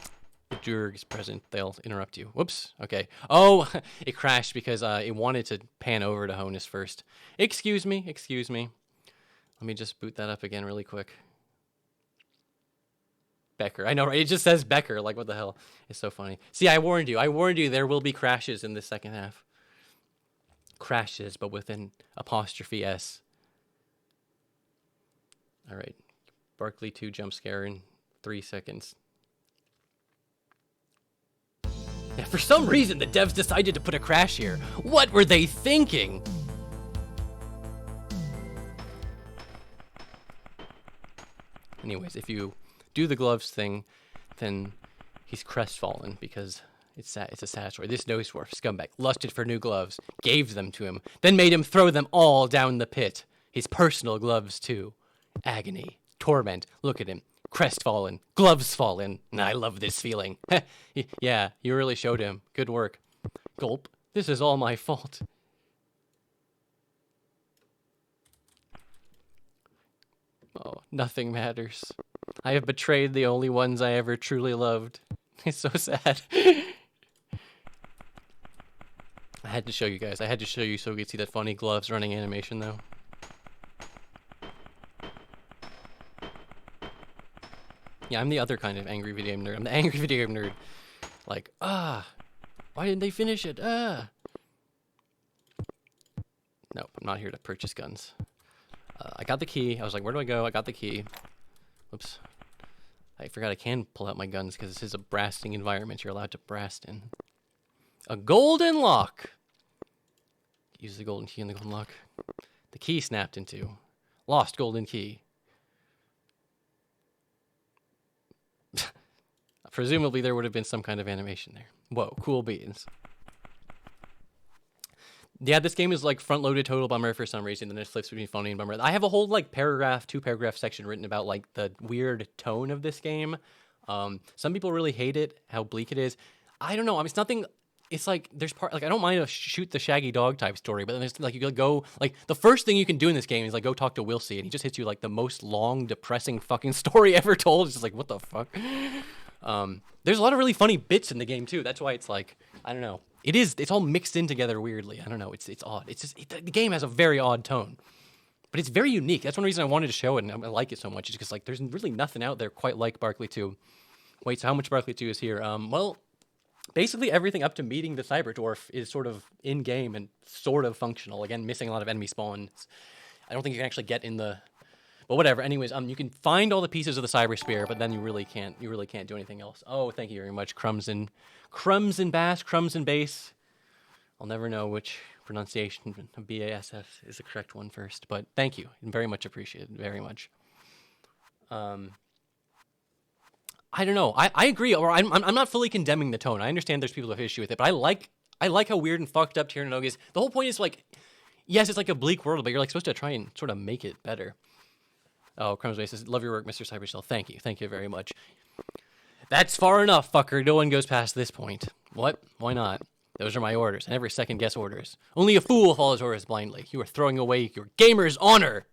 the Durg is present, they'll interrupt you. Whoops. Okay. Oh, it crashed because it wanted to pan over to Honus first. Excuse me. Excuse me. Let me just boot that up again really quick. Becker. I know, right? It just says Becker. Like, what the hell? It's so funny. See, I warned you. I warned you there will be crashes in the second half. Crashes, but with an apostrophe S. All right. Barkley 2 jump scare in 3 seconds. Yeah, for some reason, the devs decided to put a crash here. What were they thinking? Anyways, if you do the gloves thing, then he's crestfallen because it's a sad story. This nose dwarf scumbag lusted for new gloves, gave them to him, then made him throw them all down the pit. His personal gloves, too. Agony, torment. Look at him. Crestfallen, gloves fallen. I love this feeling. Yeah, you really showed him. Good work. Gulp. This is all my fault. Oh, nothing matters. I have betrayed the only ones I ever truly loved. It's so sad. I had to show you guys. I had to show you so we could see that funny gloves running animation, though. Yeah, I'm the other kind of angry video game nerd. I'm the angry video game nerd. Like, why didn't they finish it? Nope, I'm not here to purchase guns. I got the key. I was like, where do I go? I got the key. Oops. I forgot I can pull out my guns because this is a brasting environment. You're allowed to brast in. A golden lock. Use the golden key in the golden lock. The key snapped into. Lost golden key. Presumably there would have been some kind of animation there. Whoa, cool beans. Yeah, this game is like front-loaded total bummer for some reason, then it flips between funny and bummer. I have a whole like two-paragraph section written about like the weird tone of this game. Some people really hate it, how bleak it is. I don't know. I mean, it's nothing. It's like there's part like I don't mind a shoot the shaggy dog type story, but then there's like you go like the first thing you can do in this game is like go talk to Wilsey, and he just hits you like the most long, depressing fucking story ever told. It's just like what the fuck. There's a lot of really funny bits in the game too. That's why it's like I don't know. It's all mixed in together weirdly. I don't know. It's odd. It's just the game has a very odd tone, but it's very unique. That's one reason I wanted to show it and I like it so much. Is because like there's really nothing out there quite like Barkley 2. Wait, so how much Barkley 2 is here? Well, basically everything up to meeting the Cyber Dwarf is sort of in game and sort of functional. Again, missing a lot of enemy spawns. I don't think you can actually get in the. But whatever. Anyways, you can find all the pieces of the Cyber Spear, but then you really can't do anything else. Oh, thank you very much, Crumbs and Base. I'll never know which pronunciation of BASF is the correct one first, but thank you. Very much appreciated. Very much. I don't know. I agree, or I'm not fully condemning the tone. I understand there's people who have issue with it, but I like how weird and fucked up Tyrannog is. The whole point is like, yes, it's like a bleak world, but you're like supposed to try and sort of make it better. Oh, Crumbs Base says, love your work, Mr. Cybershell. Thank you very much. That's far enough, fucker. No one goes past this point. What? Why not? Those are my orders. I never second guess orders. Only a fool follows orders blindly. You are throwing away your gamer's honor.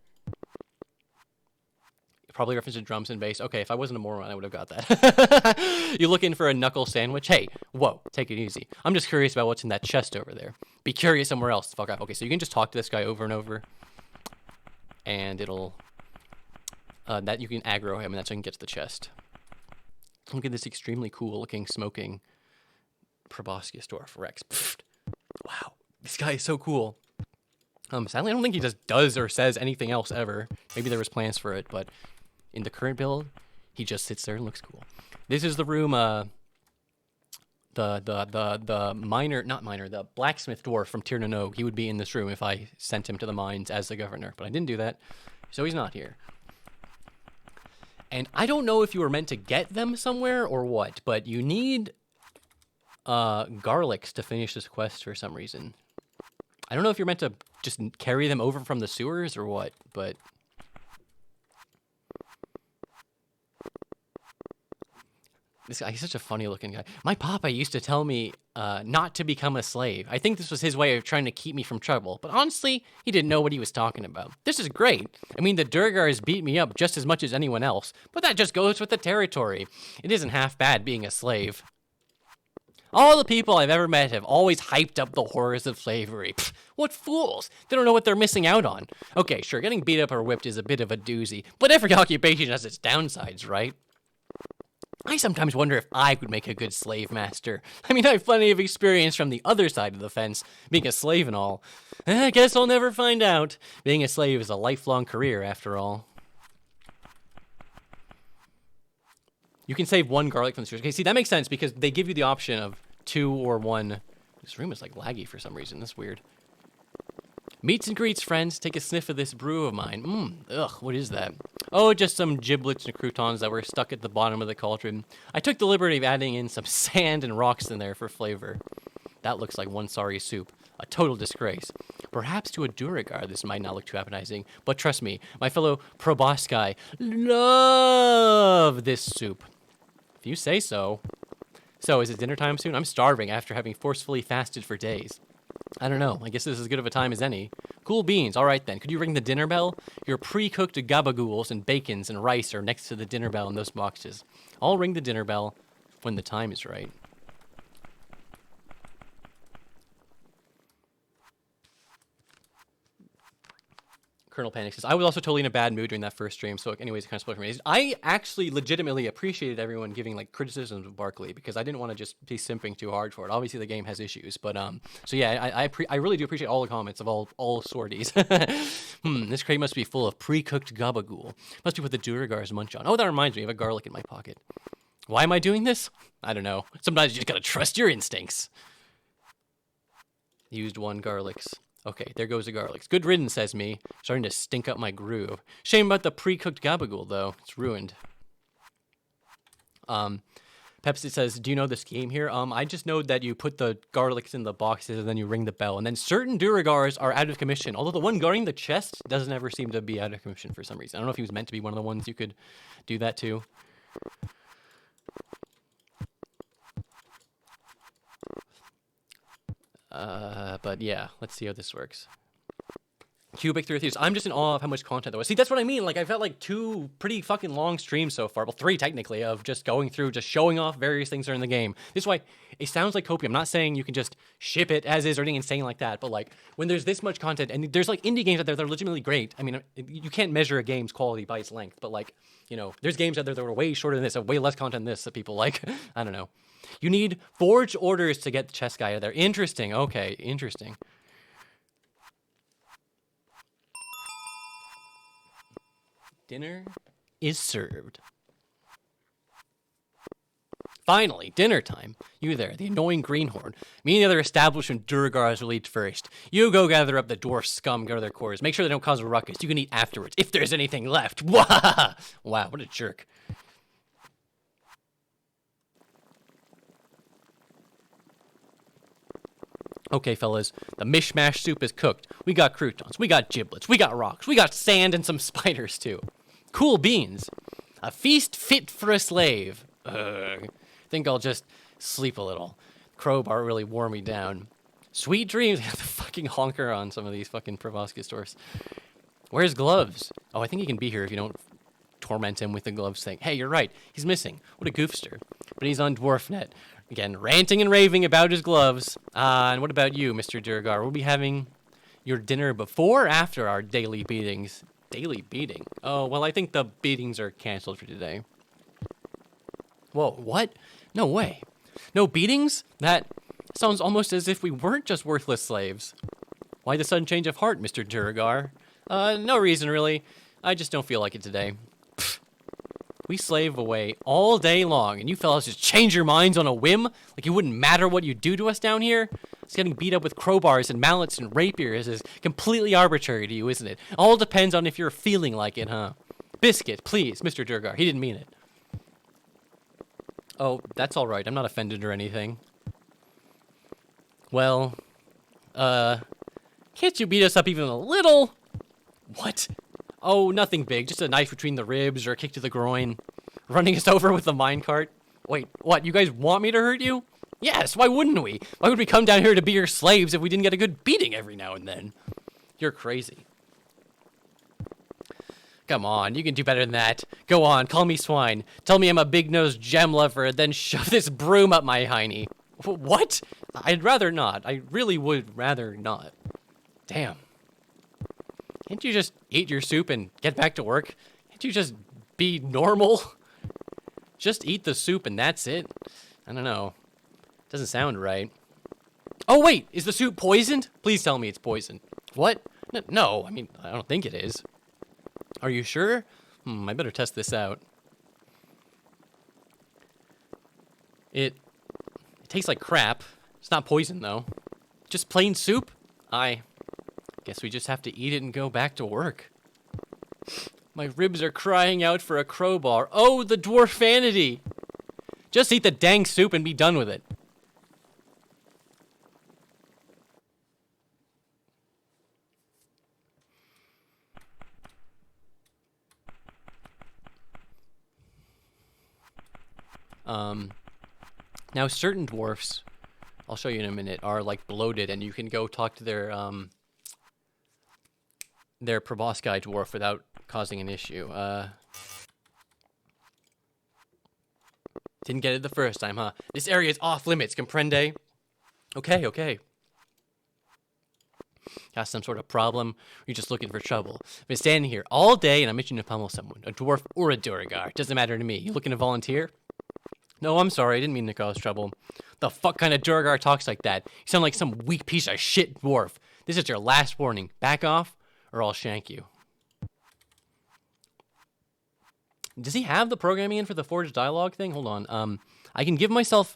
Probably reference to drums and bass. Okay, if I wasn't a moron, I would have got that. You looking for a knuckle sandwich? Hey, whoa, take it easy. I'm just curious about what's in that chest over there. Be curious somewhere else. Fuck off. Okay, so you can just talk to this guy over and over. And it'll... that you can aggro him, and that's how you can get to the chest. Look at this extremely cool looking smoking proboscis dwarf Rex. Pfft. Wow, this guy is so cool. Sadly, I don't think he just does or says anything else ever. Maybe there was plans for it, but in the current build, he just sits there and looks cool. This is the room, the blacksmith dwarf from Tir na Nog. He would be in this room if I sent him to the mines as the governor, but I didn't do that, so he's not here. And I don't know if you were meant to get them somewhere or what, but you need garlics to finish this quest for some reason. I don't know if you're meant to just carry them over from the sewers or what, but... This guy, he's such a funny looking guy. My papa used to tell me not to become a slave. I think this was his way of trying to keep me from trouble. But honestly, he didn't know what he was talking about. This is great. I mean, the Durgars beat me up just as much as anyone else. But that just goes with the territory. It isn't half bad being a slave. All the people I've ever met have always hyped up the horrors of slavery. Pfft, what fools! They don't know what they're missing out on. Okay, sure, getting beat up or whipped is a bit of a doozy. But every occupation has its downsides, right? I sometimes wonder if I could make a good slave master. I mean, I have plenty of experience from the other side of the fence, being a slave and all. I guess I'll never find out. Being a slave is a lifelong career, after all. You can save 1 garlic from the sewers. Okay, see, that makes sense because they give you the option of 2 or 1. This room is, like, laggy for some reason. That's weird. Meets and greets, friends. Take a sniff of this brew of mine. Ugh, what is that? Oh, just some giblets and croutons that were stuck at the bottom of the cauldron. I took the liberty of adding in some sand and rocks in there for flavor. That looks like one sorry soup. A total disgrace. Perhaps to a Duragar this might not look too appetizing, but trust me, my fellow probosci love this soup. If you say so. So, is it dinner time soon? I'm starving after having forcefully fasted for days. I don't know. I guess this is as good of a time as any. Cool beans. All right, then. Could you ring the dinner bell? Your pre-cooked gabagools and bacons and rice are next to the dinner bell in those boxes. I'll ring the dinner bell when the time is right. Colonel Panic says, I was also totally in a bad mood during that first stream, so anyways, it kind of spoke for me. I actually legitimately appreciated everyone giving like criticisms of Barkley because I didn't want to just be simping too hard for it. Obviously, the game has issues, but so yeah, I really do appreciate all the comments of all sorties. This crate must be full of pre-cooked gabagool. Must be what the Duragars munch on. Oh, that reminds me, I have a garlic in my pocket. Why am I doing this? I don't know. Sometimes you just gotta trust your instincts. Used 1 garlics. Okay, there goes the garlics. Good riddance, says me. Starting to stink up my groove. Shame about the pre-cooked gabagool, though. It's ruined. Pepsi says, do you know the scheme here? I just know that you put the garlics in the boxes and then you ring the bell. And then certain Duragars are out of commission. Although the one guarding the chest doesn't ever seem to be out of commission for some reason. I don't know if he was meant to be one of the ones you could do that to. But yeah, let's see how this works. Cubic 3 I'm just in awe of how much content there was. See, that's what I mean. Like, I've had like 2 pretty fucking long streams so far. Well, 3 technically, of just going through, just showing off various things that are in the game. This is why it sounds like copium. I'm not saying you can just ship it as is or anything insane like that. But like, when there's this much content, and there's like indie games out there that are legitimately great. I mean, you can't measure a game's quality by its length. But like, you know, there's games out there that are way shorter than this, have way less content than this that people like. I don't know. You need forged orders to get the chess guy out of there. Interesting. Okay, interesting. Dinner is served. Finally, dinner time. You there, the annoying greenhorn. Me and the other establishment Duragars will eat first. You go gather up the dwarf scum, go to their quarters. Make sure they don't cause a ruckus. You can eat afterwards, if there's anything left. Wow, what a jerk. Okay, fellas, the mishmash soup is cooked. We got croutons, we got giblets, we got rocks, we got sand and some spiders, too. Cool beans. A feast fit for a slave. Think I'll just sleep a little. Crowbar really wore me down. Sweet dreams. I have to fucking honker on some of these fucking proboscis stores. Where's Gloves? Oh, I think he can be here if you don't torment him with the Gloves thing. Hey, you're right. He's missing. What a goofster. But he's on Dwarfnet. Again, ranting and raving about his gloves. And what about you, Mr. Duragar? We'll be having your dinner before or after our daily beatings? Daily beating? Oh, well, I think the beatings are canceled for today. Whoa, what? No way. No beatings? That sounds almost as if we weren't just worthless slaves. Why the sudden change of heart, Mr. Duragar? No reason, really. I just don't feel like it today. Pfft. We slave away all day long, and you fellas just change your minds on a whim? Like it wouldn't matter what you do to us down here? It's getting beat up with crowbars and mallets and rapiers is completely arbitrary to you, isn't it? All depends on if you're feeling like it, huh? Biscuit, please, Mr. Duragar. He didn't mean it. Oh, that's all right. I'm not offended or anything. Well, can't you beat us up even a little? What? Oh, nothing big. Just a knife between the ribs or a kick to the groin. Running us over with the minecart. Wait, what? You guys want me to hurt you? Yes, why wouldn't we? Why would we come down here to be your slaves if we didn't get a good beating every now and then? You're crazy. Come on, you can do better than that. Go on, call me swine. Tell me I'm a big-nosed gem lover, and then shove this broom up my hiney. What? I'd rather not. I really would rather not. Damn. Can't you just eat your soup and get back to work? Can't you just be normal? Just eat the soup and that's it? I don't know. Doesn't sound right. Oh, wait! Is the soup poisoned? Please tell me it's poisoned. What? No, I mean, I don't think it is. Are you sure? I better test this out. It tastes like crap. It's not poison, though. Just plain soup? I guess we just have to eat it and go back to work. My ribs are crying out for a crowbar. Oh, the dwarfanity! Just eat the dang soup and be done with it. Now certain dwarfs, I'll show you in a minute, are like bloated and you can go talk to their proboscis dwarf without causing an issue. Didn't get it the first time, huh? This area is off limits, comprende? Okay. Got some sort of problem? Or you just looking for trouble? I've been standing here all day and I'm itching to pummel someone, a dwarf or a Duragar. Doesn't matter to me. You looking to volunteer? No, I'm sorry. I didn't mean to cause trouble. The fuck kind of Duragar talks like that? You sound like some weak piece of shit dwarf. This is your last warning. Back off or I'll shank you. Does he have the programming in for the forged dialogue thing? Hold on. I can give myself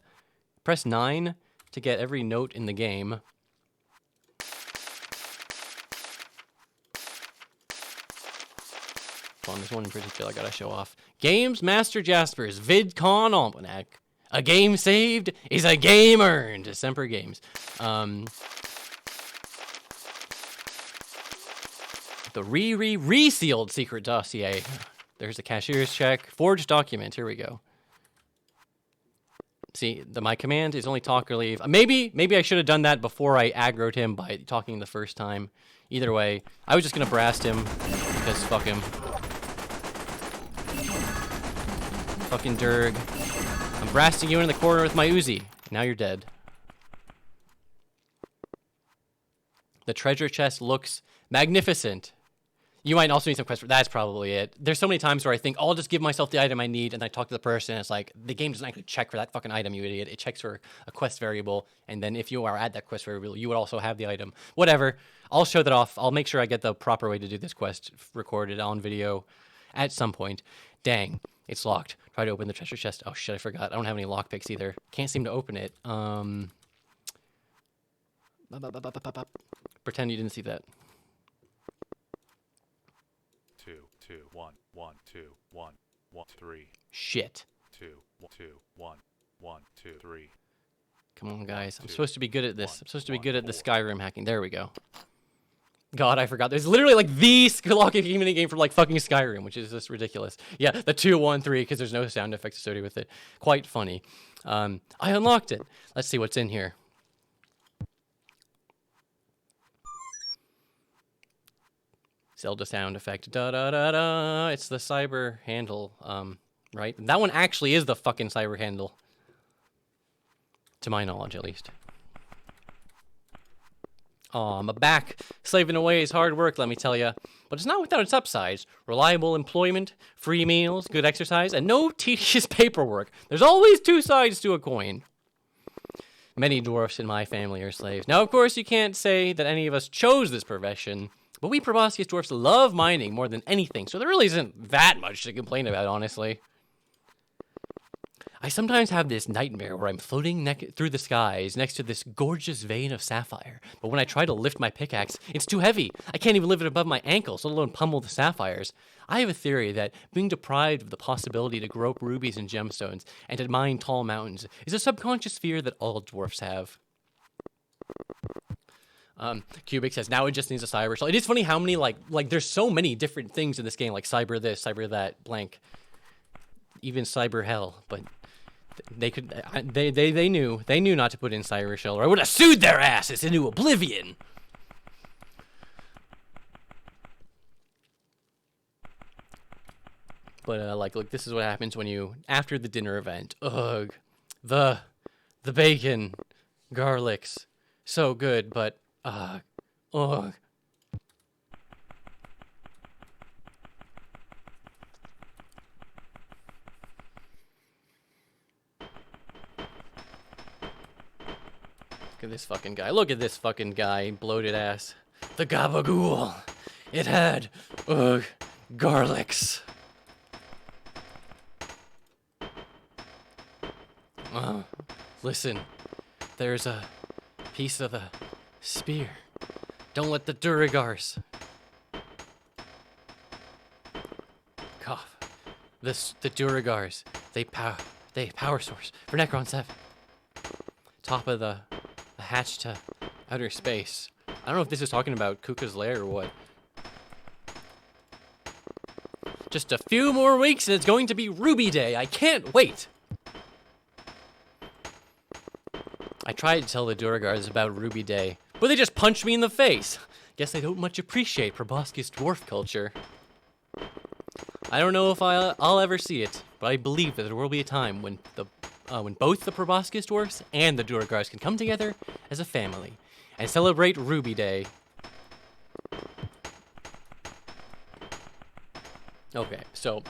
press 9 to get every note in the game. Hold on, there's one in particular I gotta show off. Games Master Jasper's VidCon Almanac. A game saved is a game earned. Semper Games. The re-sealed secret dossier. There's the cashier's check. Forged document. Here we go. See, my command is only talk or leave. Maybe I should have done that before I aggroed him by talking the first time. Either way, I was just gonna blast him because fuck him. Fucking Durg. I'm blasting you in the corner with my Uzi. Now you're dead. The treasure chest looks magnificent. You might also need some quests. That's probably it. There's so many times where I think, I'll just give myself the item I need, and I talk to the person, and it's like, the game doesn't actually check for that fucking item, you idiot. It checks for a quest variable, and then if you are at that quest variable, you would also have the item. Whatever. I'll show that off. I'll make sure I get the proper way to do this quest recorded on video at some point. Dang. It's locked. Try to open the treasure chest. Oh shit, I forgot. I don't have any lockpicks either. Can't seem to open it. Pretend you didn't see that. 2, 2, 1, 1, 2, 1, 1, 3. Shit. 2, 2, 1, 1, 2, 3. Come on, guys. I'm supposed to be good at this. I'm supposed to be good at the Skyrim hacking. There we go. God, I forgot. There's literally like the locking mini game for like fucking Skyrim, which is just ridiculous. Yeah, the 2, 1, 3, because there's no sound effects associated with it. Quite funny. I unlocked it. Let's see what's in here. Zelda sound effect. Da da da da. It's the cyber handle. Right? That one actually is the fucking cyber handle. To my knowledge, at least. Oh, I'm back. Slaving away is hard work, let me tell you. But it's not without its upsides. Reliable employment, free meals, good exercise, and no tedious paperwork. There's always two sides to a coin. Many dwarfs in my family are slaves. Now, of course, you can't say that any of us chose this profession, but we proboscis dwarfs love mining more than anything, so there really isn't that much to complain about, honestly. I sometimes have this nightmare where I'm floating through the skies next to this gorgeous vein of sapphire, but when I try to lift my pickaxe, it's too heavy. I can't even lift it above my ankles, let alone pummel the sapphires. I have a theory that being deprived of the possibility to grope rubies and gemstones and to mine tall mountains is a subconscious fear that all dwarfs have. Cubic says, now it just needs a cyber shell. It is funny how many, like there's so many different things in this game, like cyber this, cyber that, blank. Even cyber hell, but they knew not to put in cyber shell, or I would have sued their asses into oblivion. But like, look, this is what happens when you after the dinner event. Ugh, the bacon, garlics, so good, but ugh. Look at this fucking guy. Look at this fucking guy, bloated ass. The gabagool. It had, garlics. Listen, there's a piece of the spear. Don't let the Duragars cough. The Duragars, they power source for Necron 7. Top of the hatch to outer space. I don't know if this is talking about Kuka's lair or what. Just a few more weeks and it's going to be Ruby Day. I can't wait. I tried to tell the Duragars about Ruby Day, but they just punched me in the face. Guess they don't much appreciate proboscis dwarf culture. I don't know if I'll ever see it, but I believe that there will be a time when both the proboscis dwarfs and the Duragars can come together as a family and celebrate Ruby Day. Okay, so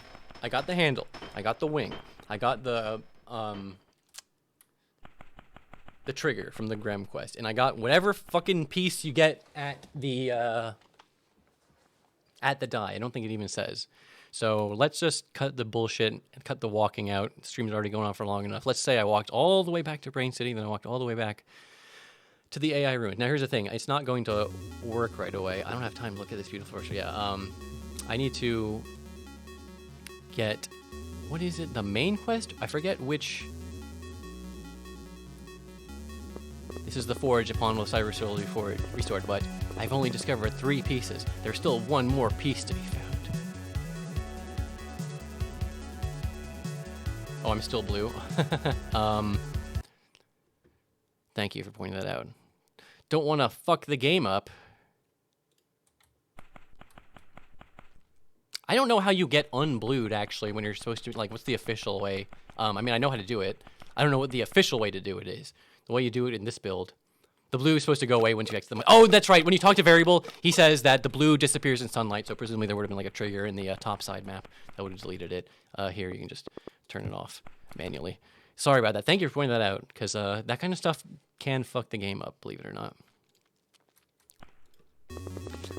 I got the handle, I got the wing, I got the trigger from the Grem quest, and I got whatever fucking piece you get at the die. I don't think it even says. So let's just cut the bullshit and cut the walking out. The stream's already going on for long enough. Let's say I walked all the way back to Brain City, then I walked all the way back to the AI ruin. Now here's the thing, it's not going to work right away. I don't have time to look at this beautiful forest. Yeah, I need to get, what is it, the main quest? I forget which. This is the forge upon which Cyber Soul will be restored, but I've only discovered 3 pieces. There's still one more piece to be found. Oh, I'm still blue. Thank you for pointing that out. Don't want to fuck the game up. I don't know how you get unblued, actually, when you're supposed to, like, what's the official way? I mean, I know how to do it. I don't know what the official way to do it is. The way you do it in this build. The blue is supposed to go away once you exit the... Oh, that's right. When you talk to Variable, he says that the blue disappears in sunlight, so presumably there would have been like a trigger in the top side map that would have deleted it. Here, you can just turn it off manually. Sorry about that. Thank you for pointing that out, because that kind of stuff can fuck the game up, believe it or not.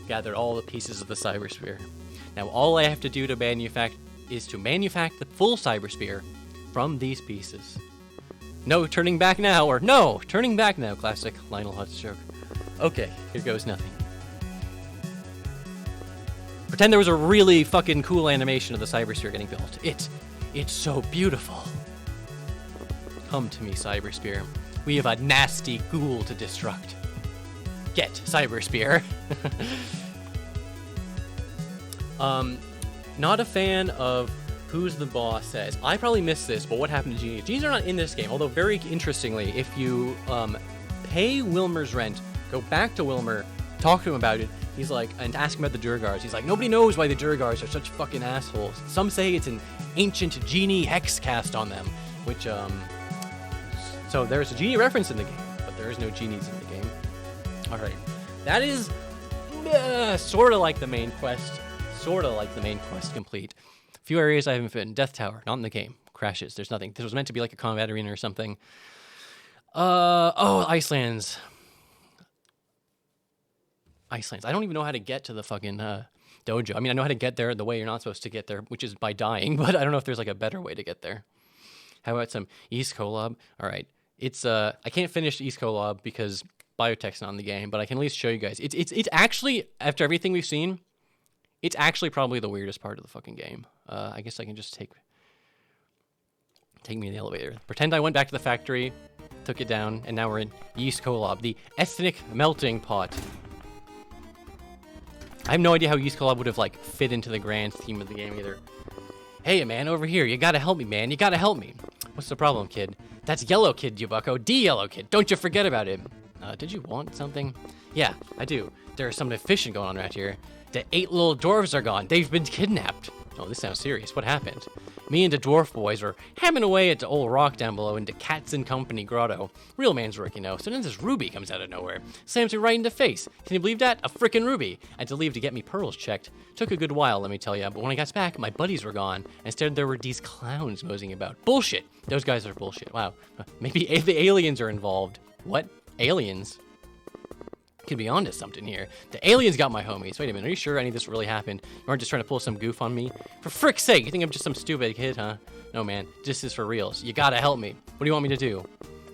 Gathered all the pieces of the Cybersphere. Now, all I have to do to manufacture the full Cybersphere from these pieces. No turning back now, or no turning back now, classic Lionel Hutz joke. Okay, here goes nothing. Pretend there was a really fucking cool animation of the Cybersphere getting built. It's so beautiful. Come to me, Cybersphere. We have a nasty ghoul to destruct. Get Cybersphere. Not a fan of Who's the Boss says. I probably missed this, but what happened to genies? Genies are not in this game, although very interestingly, if you pay Wilmer's rent, go back to Wilmer, talk to him about it, he's like, and ask him about the Duragars. He's like, nobody knows why the Duragars are such fucking assholes. Some say it's an ancient genie hex cast on them, which, so there's a genie reference in the game, but there is no genies in the game. Alright, That is sort of like the main quest. Sort of like the main quest complete. A few areas I haven't been. Death Tower, not in the game. Crashes. There's nothing. This was meant to be like a combat arena or something. Oh, Icelands. Icelands. I don't even know how to get to the fucking dojo. I mean, I know how to get there the way you're not supposed to get there, which is by dying, but I don't know if there's like a better way to get there. How about some East Kolob? All right. It's I can't finish East Kolob because biotech's not in the game, but I can at least show you guys. It's actually, after everything we've seen, it's actually probably the weirdest part of the fucking game. I guess I can just take me in the elevator. Pretend I went back to the factory, took it down, and now we're in East Kolob, the ethnic melting pot. I have no idea how East Kolob would have like fit into the grand theme of the game either. Hey man, over here, you gotta help me, man. You gotta help me. What's the problem, kid? That's Yellow Kid, you bucko. D-Yellow Kid. Don't you forget about him. Did you want something? Yeah, I do. There's some fishing going on right here. The 8 little dwarves are gone. They've been kidnapped. Oh, this sounds serious. What happened? Me and the dwarf boys were hamming away at the old rock down below in the Cats and Company grotto. Real man's work, you know. So then this ruby comes out of nowhere. Slams me right in the face. Can you believe that? A frickin' ruby. I had to leave to get me pearls checked. Took a good while, let me tell you. But when I got back, my buddies were gone. Instead, there were these clowns moseying about. Bullshit. Those guys are bullshit. Wow. Maybe the aliens are involved. What? Aliens? Could be onto something here. The aliens got my homies. Wait a minute, are you sure any of this really happened? You aren't just trying to pull some goof on me? For frick's sake, you think I'm just some stupid kid, huh? No, man, this is for reals. You gotta help me. What do you want me to do?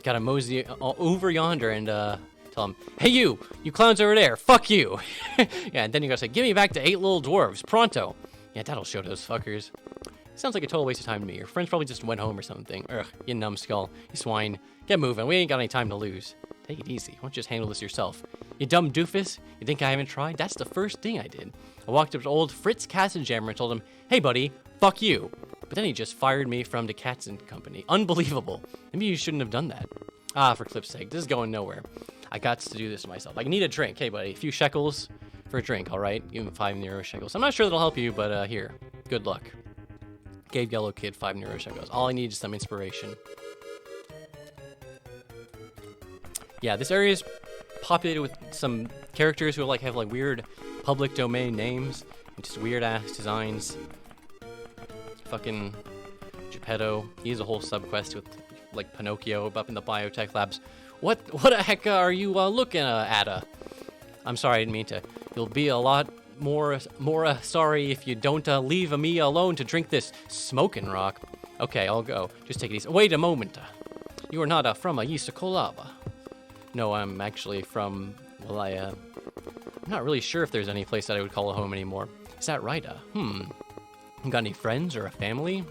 Gotta mosey over yonder and tell him, hey you clowns over there, fuck you. Yeah, and then you gotta say, give me back the 8 little dwarves, pronto. Yeah, that'll show those fuckers. Sounds like a total waste of time to me. Your friends probably just went home or something. Ugh, you numbskull, you swine. Get moving, we ain't got any time to lose. Take it easy. Why don't you just handle this yourself? You dumb doofus. You think I haven't tried? That's the first thing I did. I walked up to old Fritz Katzenjammer and told him, hey, buddy, fuck you. But then he just fired me from the Cats and Company. Unbelievable. Maybe you shouldn't have done that. Ah, for clip's sake. This is going nowhere. I got to do this myself. I need a drink. Hey, buddy, a few shekels for a drink, all right? Give him 5 Nero shekels. I'm not sure that'll help you, but here. Good luck. Gave Yellow Kid 5 Nero shekels. All I need is some inspiration. Yeah, this area is populated with some characters who have weird public domain names and just weird ass designs. Fucking Geppetto. He has a whole subquest with like Pinocchio up in the biotech labs. What the heck are you looking at? I'm sorry, I didn't mean to. You'll be a lot more sorry if you don't leave me alone to drink this smoking rock. Okay, I'll go. Just take it easy. Wait a moment. You are not from East Kolob. No, I'm actually from, well, I'm not really sure if there's any place that I would call a home anymore. Is that right? Got any friends or a family?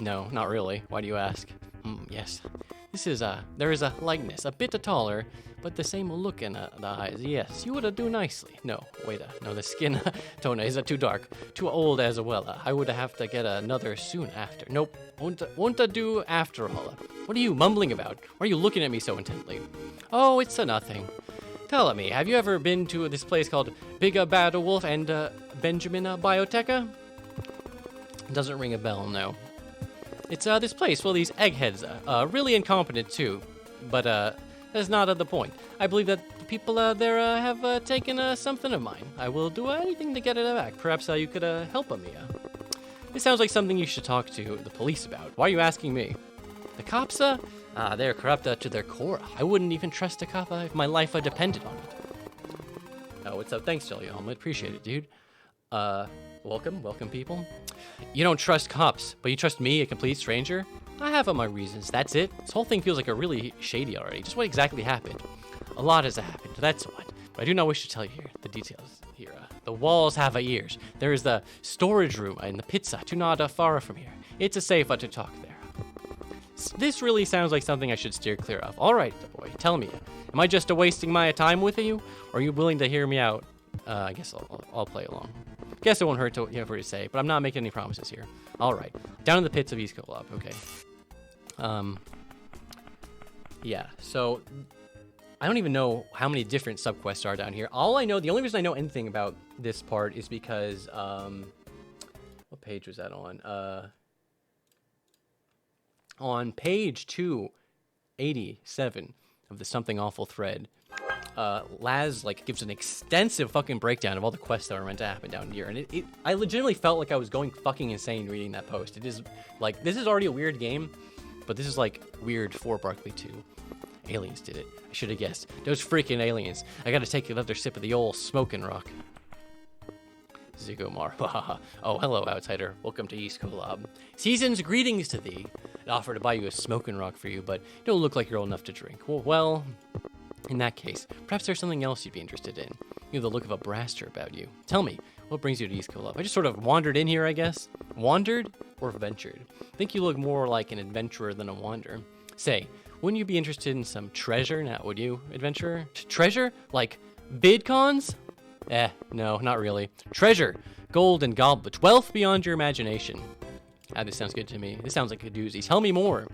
No, not really. Why do you ask? Yes. This is, there is a likeness, a bit taller, but the same look in the eyes. Yes, you would do nicely. No, wait, no, the skin tone is too dark, too old as well. I would have to get another soon after. Nope, won't do after all. What are you mumbling about? Why are you looking at me so intently? Oh, it's a nothing. Tell me, have you ever been to this place called Big Bad Wolf and Benjamin Bioteca? Doesn't ring a bell, no. It's this place full of these eggheads, really incompetent too, but that's not the point. I believe that the people there have taken something of mine. I will do anything to get it back. Perhaps you could help me. This sounds like something you should talk to the police about. Why are you asking me? The cops, they're corrupt to their core. I wouldn't even trust a cop if my life depended on it. Oh, what's up? Thanks, Jelly Omelet. Appreciate it, dude. Welcome, people. You don't trust cops, but you trust me, a complete stranger? I have my reasons, that's it. This whole thing feels like a really shady already. Just what exactly happened? A lot has happened, that's what. But I do not wish to tell you here, the details here. The walls have ears. There is the storage room in the pizza, too not far from here. It's a safe to talk there. This really sounds like something I should steer clear of. All right, boy, tell me, am I just wasting my time with you, or are you willing to hear me out? I guess I'll play along. Guess it won't hurt to hear what you say, but I'm not making any promises here. All right, down in the pits of East Kolob. Okay. Yeah. So I don't even know how many different subquests are down here. All I know, the only reason I know anything about this part is because what page was that on page 287 of the Something Awful thread. Laz like gives an extensive fucking breakdown of all the quests that are meant to happen down here, and I legitimately felt like I was going fucking insane reading that post. It is like, this is already a weird game, but this is like weird for Barkley 2. Aliens did it. I should have guessed. Those freaking aliens. I gotta take another sip of the old smoking rock. Zigomar. Oh, hello, outsider. Welcome to East Collab. Season's greetings to thee. I offer to buy you a smoking rock for you, but you don't look like you're old enough to drink. Well, in that case, perhaps there's something else you'd be interested in. You have the look of a braster about you. Tell me, what brings you to East Collab? I just sort of wandered in here, I guess. Wandered or ventured? I think you look more like an adventurer than a wanderer. Say, wouldn't you be interested in some treasure now, would you, adventurer? Treasure? Like VidCons? No, not really. Treasure, gold and goblets, wealth beyond your imagination. This sounds good to me. This sounds like a doozy. Tell me more.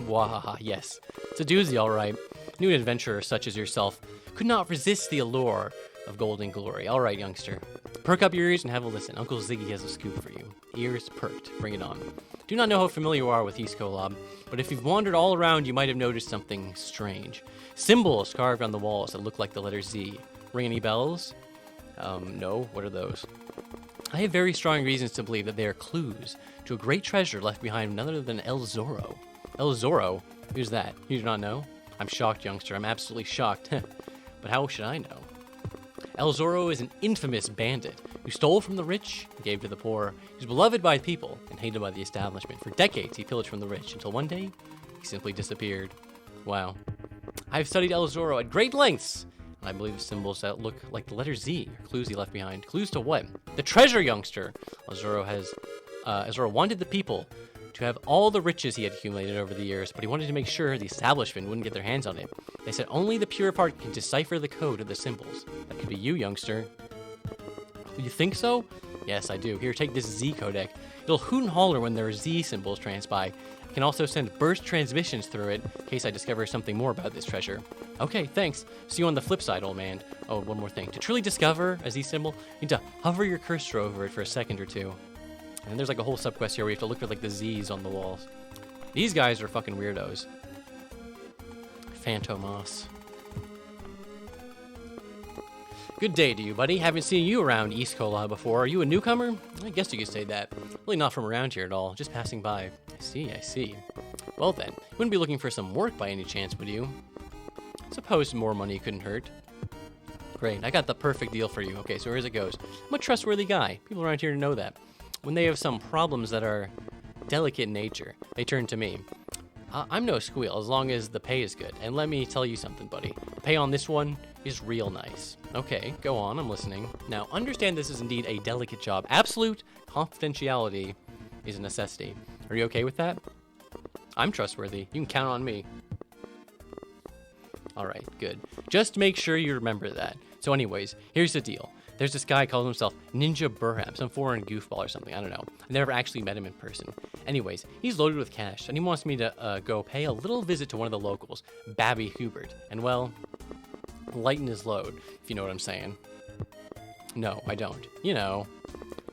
Wahaha, yes. It's a doozy, all right. New adventurer such as yourself could not resist the allure of gold and glory. All right, youngster. Perk up your ears and have a listen. Uncle Ziggy has a scoop for you. Ears perked. Bring it on. Do not know how familiar you are with East Collab, but if you've wandered all around, you might have noticed something strange. Symbols carved on the walls that look like the letter Z. Ring any bells? No. What are those? I have very strong reasons to believe that they are clues to a great treasure left behind none other than El Zorro. El Zorro? Who's that? You do not know? I'm shocked, youngster. I'm absolutely shocked. But how should I know? El Zorro is an infamous bandit who stole from the rich and gave to the poor. He was beloved by people and hated by the establishment. For decades, he pillaged from the rich until one day, he simply disappeared. Wow. I've studied El Zorro at great lengths, and I believe the symbols that look like the letter Z are clues he left behind. Clues to what? The treasure, youngster! El Zorro wanted the people to have all the riches he had accumulated over the years, but he wanted to make sure the establishment wouldn't get their hands on it. They said only the pure of heart can decipher the code of the symbols. That could be you, youngster. You think so? Yes, I do. Here, take this Z codec. It'll hoot and holler when there are Z symbols transpire. I can also send burst transmissions through it in case I discover something more about this treasure. Okay, thanks. See you on the flip side, old man. Oh, one more thing. To truly discover a Z symbol, you need to hover your cursor over it for a second or two. And there's like a whole subquest here where you have to look for like the Z's on the walls. These guys are fucking weirdos. Phantomos. Good day to you, buddy. Haven't seen you around East Collab before. Are you a newcomer? I guess you could say that. Really not from around here at all. Just passing by. I see. Well then, you wouldn't be looking for some work by any chance, would you? Suppose more money couldn't hurt. Great, I got the perfect deal for you. Okay, so here's it goes. I'm a trustworthy guy. People around here know that. When they have some problems that are delicate in nature, they turn to me. I'm no squeal as long as the pay is good. And let me tell you something, buddy. The pay on this one is real nice. Okay, go on, I'm listening. Now, understand this is indeed a delicate job. Absolute confidentiality is a necessity. Are you okay with that? I'm trustworthy. You can count on me. All right, good. Just make sure you remember that. So anyways, here's the deal. There's this guy calls himself Ninja Burham, some foreign goofball or something. I don't know. I never actually met him in person. Anyways, he's loaded with cash, and he wants me to go pay a little visit to one of the locals, Babby Hubert. And well, lighten his load, if you know what I'm saying. No, I don't. You know,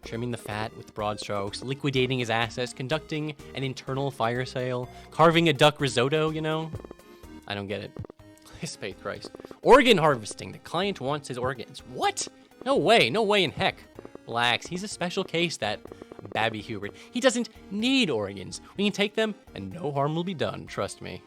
trimming the fat with broad strokes, liquidating his assets, conducting an internal fire sale, carving a duck risotto, you know? I don't get it. Space Christ. Organ harvesting. The client wants his organs. What? No way in heck. Relax, he's a special case, that Babby Hubert. He doesn't need organs. We can take them and no harm will be done, trust me.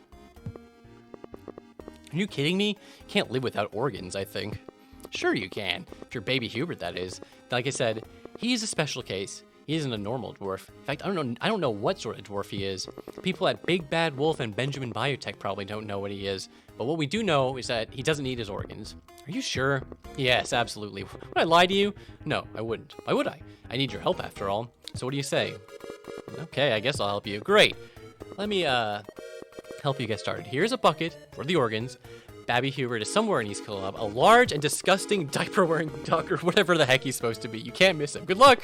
Are you kidding me? You can't live without organs, I think. Sure you can. If you're Baby Hubert, that is. Like I said, he's a special case. He isn't a normal dwarf. In fact, I don't know what sort of dwarf he is. People at Big Bad Wolf and Benjamin Biotech probably don't know what he is. But what we do know is that he doesn't need his organs. Are you sure? Yes, absolutely. Would I lie to you? No, I wouldn't. Why would I? I need your help after all. So what do you say? Okay, I guess I'll help you. Great. Let me help you get started. Here's a bucket for the organs. Babby Hubert is somewhere in East Collab, a large and disgusting diaper-wearing duck or whatever the heck he's supposed to be. You can't miss him. Good luck!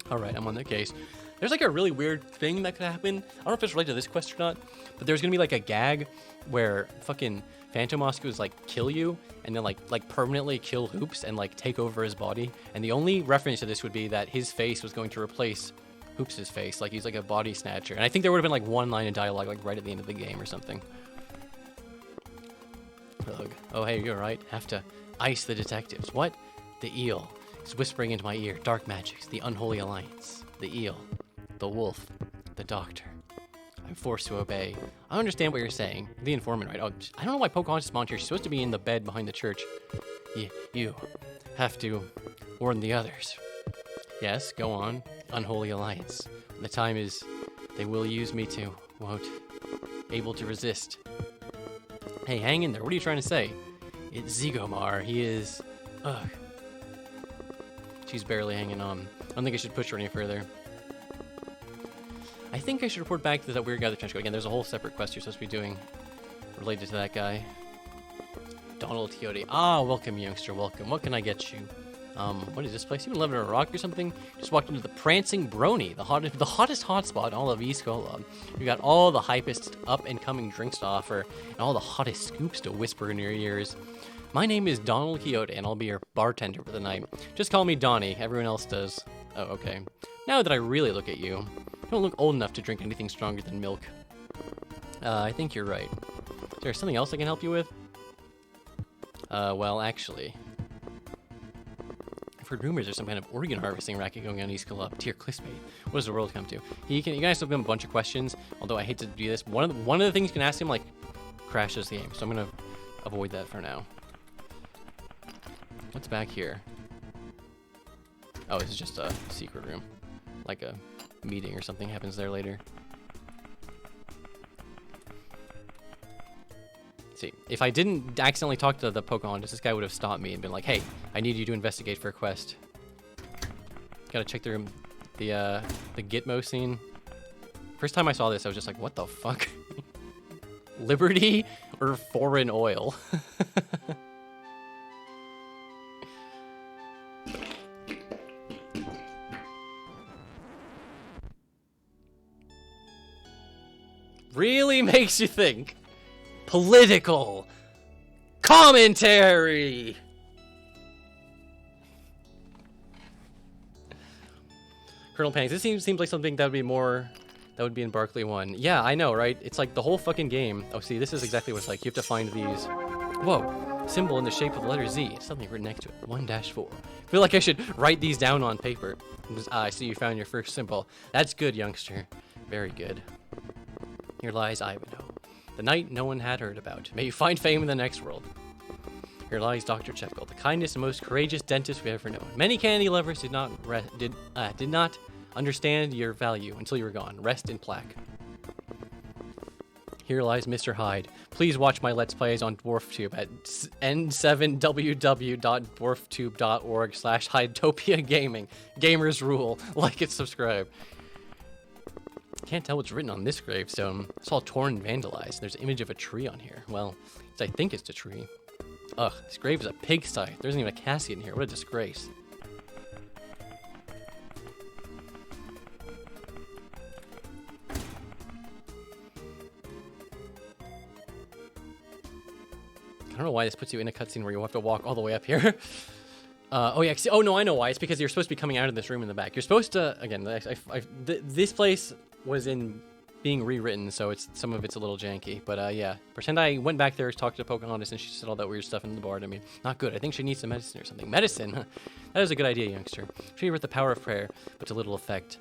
Alright, I'm on the case. There's like a really weird thing that could happen. I don't know if it's related to this quest or not, but there's gonna be like a gag where fucking Phantom Moscows like kill you and then like permanently kill Hoops and like take over his body. And the only reference to this would be that his face was going to replace Hoops' face. Like he's like a body snatcher. And I think there would have been like one line of dialogue like right at the end of the game or something. Ugh. Oh, hey, you're right. Have to ice the detectives. What? The eel is whispering into my ear. Dark magics. The unholy alliance. The eel. The wolf. The doctor. I'm forced to obey. I understand what you're saying. The informant, right? Oh, I don't know why Pocahontas is volunteer. She's supposed to be in the bed behind the church. You have to warn the others. Yes, go on. Unholy alliance. When the time is, they will use me to. Won't. Able to resist. Hey, hang in there. What are you trying to say? It's Zigomar. He is... Ugh. She's barely hanging on. I don't think I should push her any further. I think I should report back to that weird guy at the trench coat. Again, there's a whole separate quest you're supposed to be doing related to that guy. Donald Quixote. Ah, welcome, youngster. Welcome. What can I get you? What is this place? You been living under a rock or something? Just walked into the Prancing Brony, the hottest hotspot in all of East Cola. You got all the hypest up-and-coming drinks to offer, and all the hottest scoops to whisper in your ears. My name is Donald Quixote, and I'll be your bartender for the night. Just call me Donnie. Everyone else does. Oh, okay. Now that I really look at you, you don't look old enough to drink anything stronger than milk. I think you're right. Is there something else I can help you with? Well, actually... I've heard rumors there's some kind of organ harvesting racket going on East Club. Dear Cliffmate, what does the world come to? You guys have him a bunch of questions, although I hate to do this. One of the things you can ask him, like, crashes the game, so I'm going to avoid that for now. What's back here? Oh, this is just a secret room. Like a meeting or something happens there later. See, if I didn't accidentally talk to the Pocahontas, this guy would have stopped me and been like, hey, I need you to investigate for a quest. Gotta check the room, the Gitmo scene. First time I saw this, I was just like, what the fuck? Liberty or foreign oil? Really makes you think. Political commentary. Colonel Pangs. This seems like something that would be in Barkley 1. Yeah, I know, right? It's like the whole fucking game. Oh, see, this is exactly what it's like. You have to find these. Whoa, symbol in the shape of the letter Z. Something written next to it. 1-4. I feel like I should write these down on paper. I see you found your first symbol. That's good, youngster. Very good. Here lies Ivanhoe. The knight no one had heard about. May you find fame in the next world. Here lies Dr. Jekyll, the kindest and most courageous dentist we've ever known. Many candy lovers did not understand your value until you were gone. Rest in plaque. Here lies Mr. Hyde. Please watch my Let's Plays on DwarfTube at n7www.dwarftube.org/Hydetopia Gaming. Gamers rule. Like and subscribe. Can't tell what's written on this gravestone. It's all torn and vandalized. There's an image of a tree on here. Well, I think it's a tree. Ugh, this grave is a pigsty. There isn't even a casket in here. What a disgrace. I don't know why this puts you in a cutscene where you have to walk all the way up here. Oh yeah, oh no, I know why. It's because you're supposed to be coming out of this room in the back. You're supposed to, again, this place was being rewritten, so some of it's a little janky. But yeah, pretend I went back there, talked to Pocahontas, and she said all that weird stuff in the bar to me. Not good. I think she needs some medicine or something. Medicine? Huh. That is a good idea, youngster. I'm sure you're with the power of prayer, but to little effect.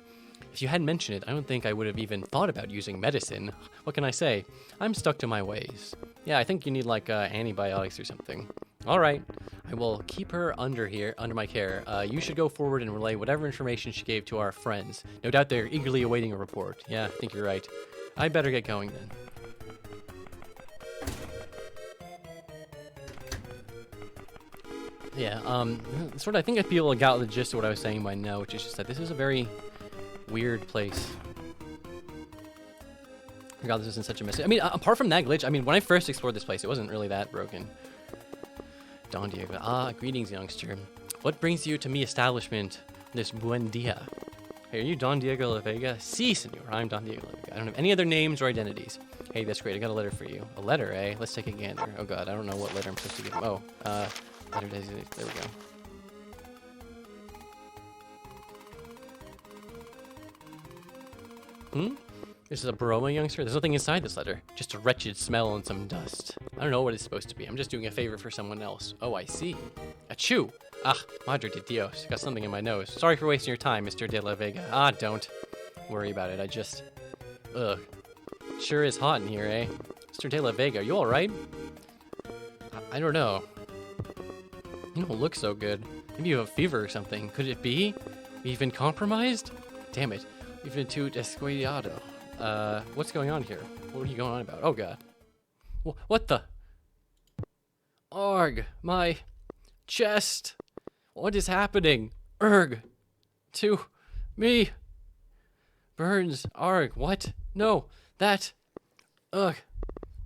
If you hadn't mentioned it, I don't think I would have even thought about using medicine. What can I say? I'm stuck to my ways. Yeah, I think you need like antibiotics or something. All right, I will keep her under my care. You should go forward and relay whatever information she gave to our friends. No doubt they're eagerly awaiting a report. Yeah, I think you're right. I better get going then. Yeah, I think people got the gist of what I was saying by now, which is just that this is a very weird place. I forgot this isn't such a mess. I mean, apart from that glitch, I mean, when I first explored this place, it wasn't really that broken. Don Diego. Ah, greetings, youngster. What brings you to me establishment this buen dia? Hey, are you Don Diego La Vega? Si, senor. I'm Don Diego La Vega. I don't have any other names or identities. Hey, that's great. I got a letter for you. A letter, eh? Let's take a gander. Oh, God. I don't know what letter I'm supposed to give him. Oh, letter designate. There we go. This is a Baroma, youngster? There's nothing inside this letter. Just a wretched smell and some dust. I don't know what it's supposed to be. I'm just doing a favor for someone else. Oh, I see. Achoo! Ah, Madre de Dios. Got something in my nose. Sorry for wasting your time, Mr. De La Vega. Ah, don't worry about it. I just... Ugh. Sure is hot in here, eh? Mr. De La Vega, are you alright? I don't know. You don't look so good. Maybe you have a fever or something. Could it be? We've been compromised? Damn it. We've been too descuidado. What's going on here? What are you going on about? Oh, God. What the? Arg, my chest. What is happening? Erg. To me. Burns. Arg. What? No. That. Ugh.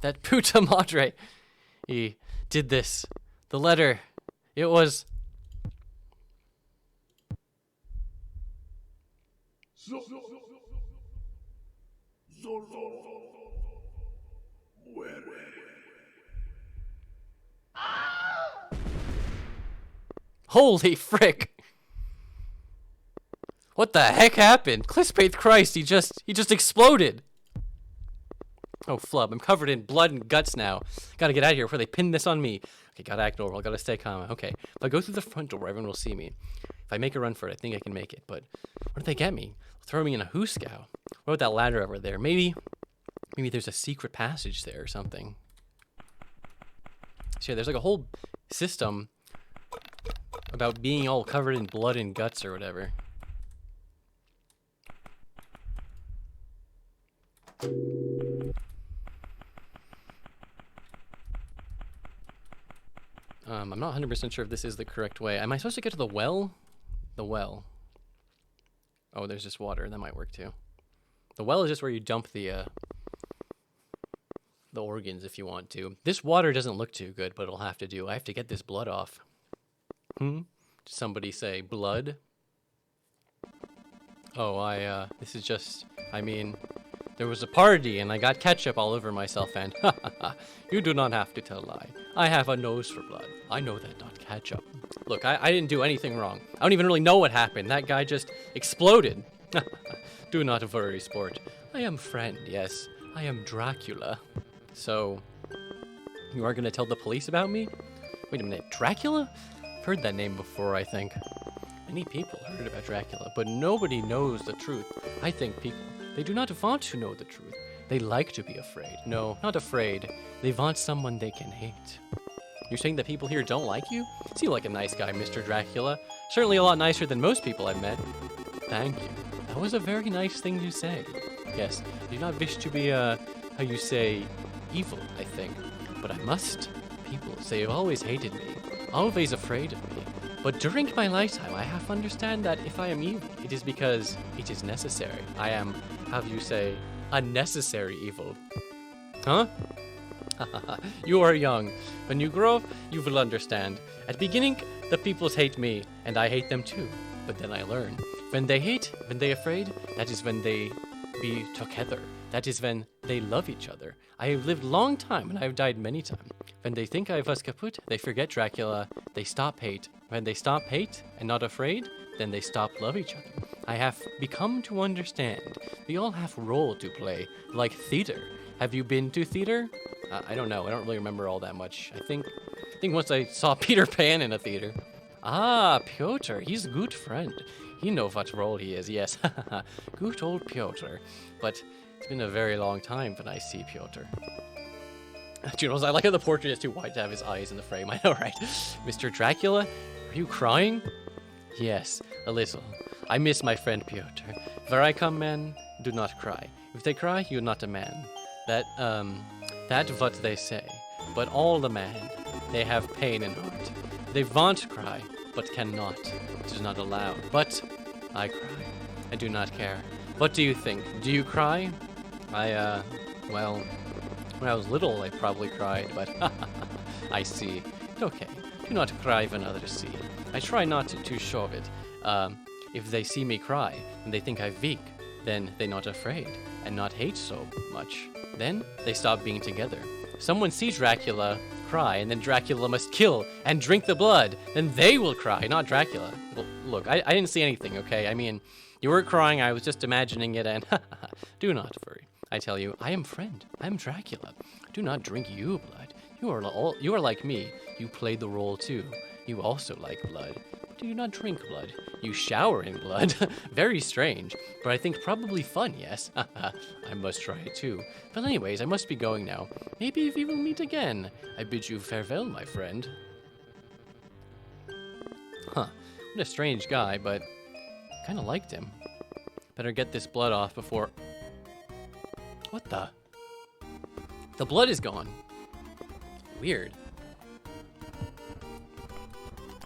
That puta madre. He did this. The letter. It was... Holy frick! What the heck happened? Clispate Christ, he just exploded! Oh, flub, I'm covered in blood and guts now. Gotta get out of here before they pin this on me. Okay, gotta act normal, gotta stay calm. Okay, if I go through the front door, everyone will see me. If I make a run for it, I think I can make it. But what if they get me? Throw me in a Huskao. What about that ladder over there? Maybe there's a secret passage there or something. So yeah, there's like a whole system about being all covered in blood and guts or whatever. I'm not 100% sure if this is the correct way. Am I supposed to get to the well? The well. Oh, there's just water. That might work too. The well is just where you dump the organs if you want to. This water doesn't look too good, but it'll have to do. I have to get this blood off. Did somebody say blood? Oh, this is just, I mean, there was a party and I got ketchup all over myself and you do not have to tell a lie. I have a nose for blood. I know that, not ketchup. Look, I didn't do anything wrong. I don't even really know what happened. That guy just exploded. Do not worry, sport. I am friend, yes. I am Dracula. So, you are gonna tell the police about me? Wait a minute, Dracula? I've heard that name before, I think. Many people heard about Dracula, but nobody knows the truth. I think people, they do not want to know the truth. They like to be afraid. No, not afraid. They want someone they can hate. You're saying that people here don't like you? Seem like a nice guy, Mr. Dracula. Certainly a lot nicer than most people I've met. Thank you. That was a very nice thing to say. Yes, I do not wish to be, how you say, evil, I think. But I must. People, they have always hated me. Always afraid of me. But during my lifetime, I have to understand that if I am evil, it is because it is necessary. I am, how you say, unnecessary evil. Huh? You are young. When you grow up, you will understand. At beginning, the peoples hate me, and I hate them too. But then I learn. When they hate, when they afraid, that is when they be together. That is when they love each other. I have lived long time, and I have died many times. When they think I was kaput, they forget Dracula. They stop hate. When they stop hate and not afraid, then they stop love each other. I have become to understand. We all have a role to play, like theater. Have you been to theater? I don't know. I don't really remember all that much. I think once I saw Peter Pan in a theater. Ah, Piotr. He's a good friend. He knows what role he is. Yes, good old Piotr. But it's been a very long time when I see Piotr. Do you know, I like how the portrait is too wide to have his eyes in the frame. I know, right? Mr. Dracula, are you crying? Yes, a little. I miss my friend Piotr. Where I come, men, do not cry. If they cry, you're not a man. That's what they say. But all the man, they have pain in heart. They want to cry, but cannot. It is not allowed. But I cry. I do not care. What do you think? Do you cry? Well, when I was little, I probably cried, but I see. Okay, do not cry when others see. I try not to show it. If they see me cry, and they think I'm weak, then they're not afraid, and not hate so much. Then they stop being together. Someone sees Dracula cry, and then Dracula must kill and drink the blood. Then they will cry, not Dracula. Well, look, I didn't see anything, okay? I mean, you were crying, I was just imagining it, and do not worry. I tell you, I am friend. I am Dracula. Do not drink you blood. You are like me. You played the role too. You also like blood. Do you not drink blood? You shower in blood. Very strange, but I think probably fun, yes? I must try it too. But anyways, I must be going now. Maybe we will meet again. I bid you farewell, my friend. Huh. What a strange guy, but kind of liked him. Better get this blood off before... What the? The blood is gone. Weird.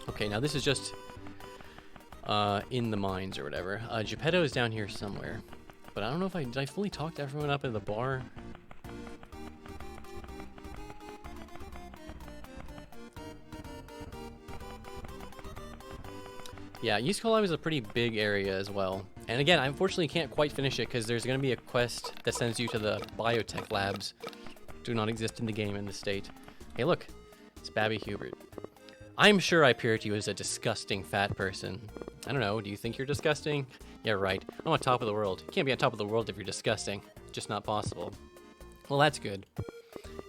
Okay, now this is just in the mines or whatever. Geppetto is down here somewhere, but I don't know if did I fully talk to everyone up at the bar? Yeah, East Colime is a pretty big area as well. And again, I unfortunately can't quite finish it because there's going to be a quest that sends you to the biotech labs. Do not exist in the game in the state. Hey, look, it's Babby Hubert. I'm sure I appear to you as a disgusting fat person. I don't know, do you think you're disgusting? Yeah, right. I'm on top of the world. You can't be on top of the world if you're disgusting. Just not possible. Well, that's good.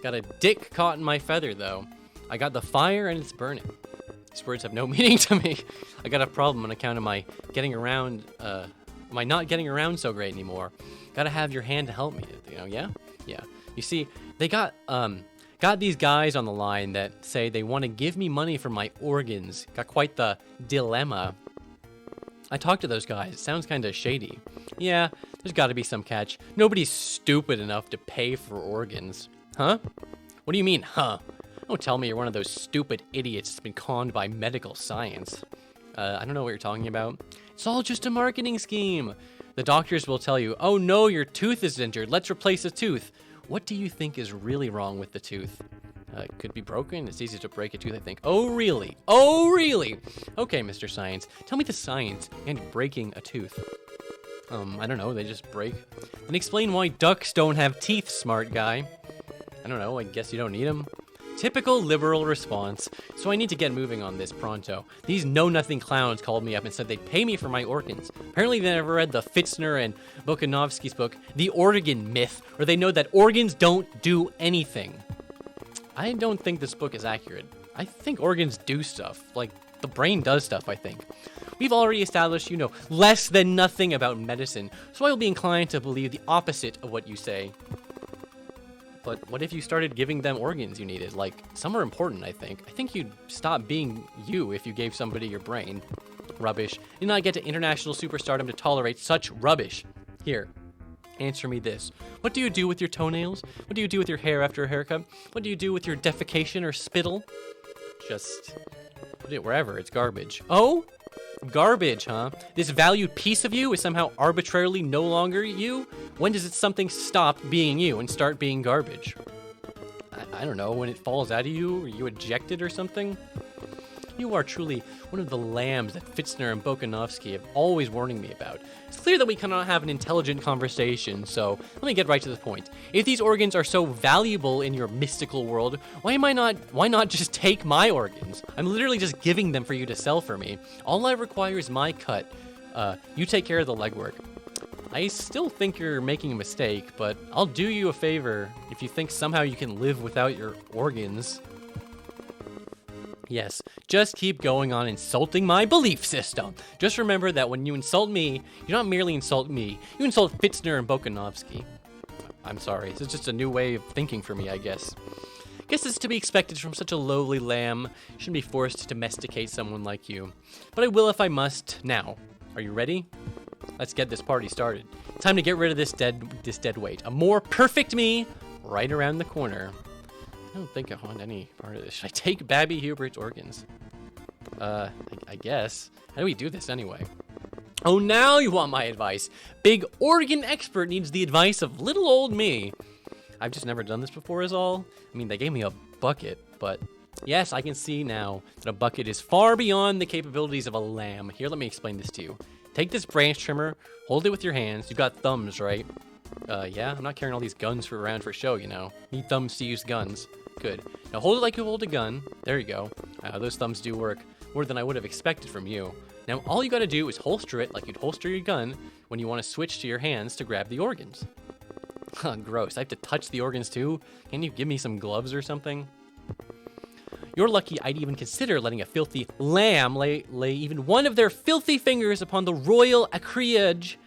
Got a dick caught in my feather, though. I got the fire and it's burning. These words have no meaning to me. I got a problem on account of my getting around, my not getting around so great anymore. Gotta have your hand to help me, you know, yeah? Yeah. You see, they got these guys on the line that say they want to give me money for my organs. Got quite the dilemma. I talked to those guys. It sounds kind of shady. Yeah, there's got to be some catch. Nobody's stupid enough to pay for organs. Huh? What do you mean, huh? Don't tell me you're one of those stupid idiots that's been conned by medical science. I don't know what you're talking about. It's all just a marketing scheme. The doctors will tell you, oh no, your tooth is injured. Let's replace a tooth. What do you think is really wrong with the tooth? It could be broken. It's easy to break a tooth, I think. Oh, really? Oh, really? Okay, Mr. Science. Tell me the science behind breaking a tooth. I don't know. They just break. Then explain why ducks don't have teeth, smart guy. I don't know. I guess you don't need them. Typical liberal response. So I need to get moving on this pronto. These know-nothing clowns called me up and said they'd pay me for my organs. Apparently they never read the Fitzner and Bokanovsky's book, The Organ Myth, or they know that organs don't do anything. I don't think this book is accurate. I think organs do stuff. Like, the brain does stuff, I think. We've already established you know less than nothing about medicine, so I will be inclined to believe the opposite of what you say. But what if you started giving them organs you needed? Like, some are important, I think. I think you'd stop being you if you gave somebody your brain. Rubbish. Did not get to international superstardom to tolerate such rubbish. Here, answer me this. What do you do with your toenails? What do you do with your hair after a haircut? What do you do with your defecation or spittle? Just put it wherever. It's garbage. Oh? Garbage, huh? This valued piece of you is somehow arbitrarily no longer you? When does something stop being you and start being garbage? I don't know, when it falls out of you, or you eject it or something? You are truly one of the lambs that Fitzner and Bokanovsky have always warning me about. It's clear that we cannot have an intelligent conversation, so let me get right to the point. If these organs are so valuable in your mystical world, why not just take my organs? I'm literally just giving them for you to sell for me. All I require is my cut. You take care of the legwork. I still think you're making a mistake, but I'll do you a favor if you think somehow you can live without your organs. Yes, just keep going on insulting my belief system. Just remember that when you insult me, you don't merely insult me, you insult Fitzner and Bokanovsky. I'm sorry, this is just a new way of thinking for me, I guess. Guess it's to be expected from such a lowly lamb. Shouldn't be forced to domesticate someone like you. But I will if I must. Now, are you ready? Let's get this party started. Time to get rid of this dead weight. A more perfect me right around the corner. I don't think I want any part of this. Should I take Babby Hubert's organs? I guess. How do we do this anyway? Oh, now you want my advice. Big organ expert needs the advice of little old me. I've just never done this before is all. I mean, they gave me a bucket, but yes, I can see now that a bucket is far beyond the capabilities of a lamb. Here, let me explain this to you. Take this branch trimmer, hold it with your hands. You've got thumbs, right? Yeah, I'm not carrying all these guns around for show, you know. Need thumbs to use guns. Good. Now hold it like you hold a gun. There you go. Those thumbs do work more than I would have expected from you. Now all you gotta do is holster it like you'd holster your gun when you want to switch to your hands to grab the organs. Gross. I have to touch the organs too? Can you give me some gloves or something? You're lucky I'd even consider letting a filthy lamb lay even one of their filthy fingers upon the royal acreage.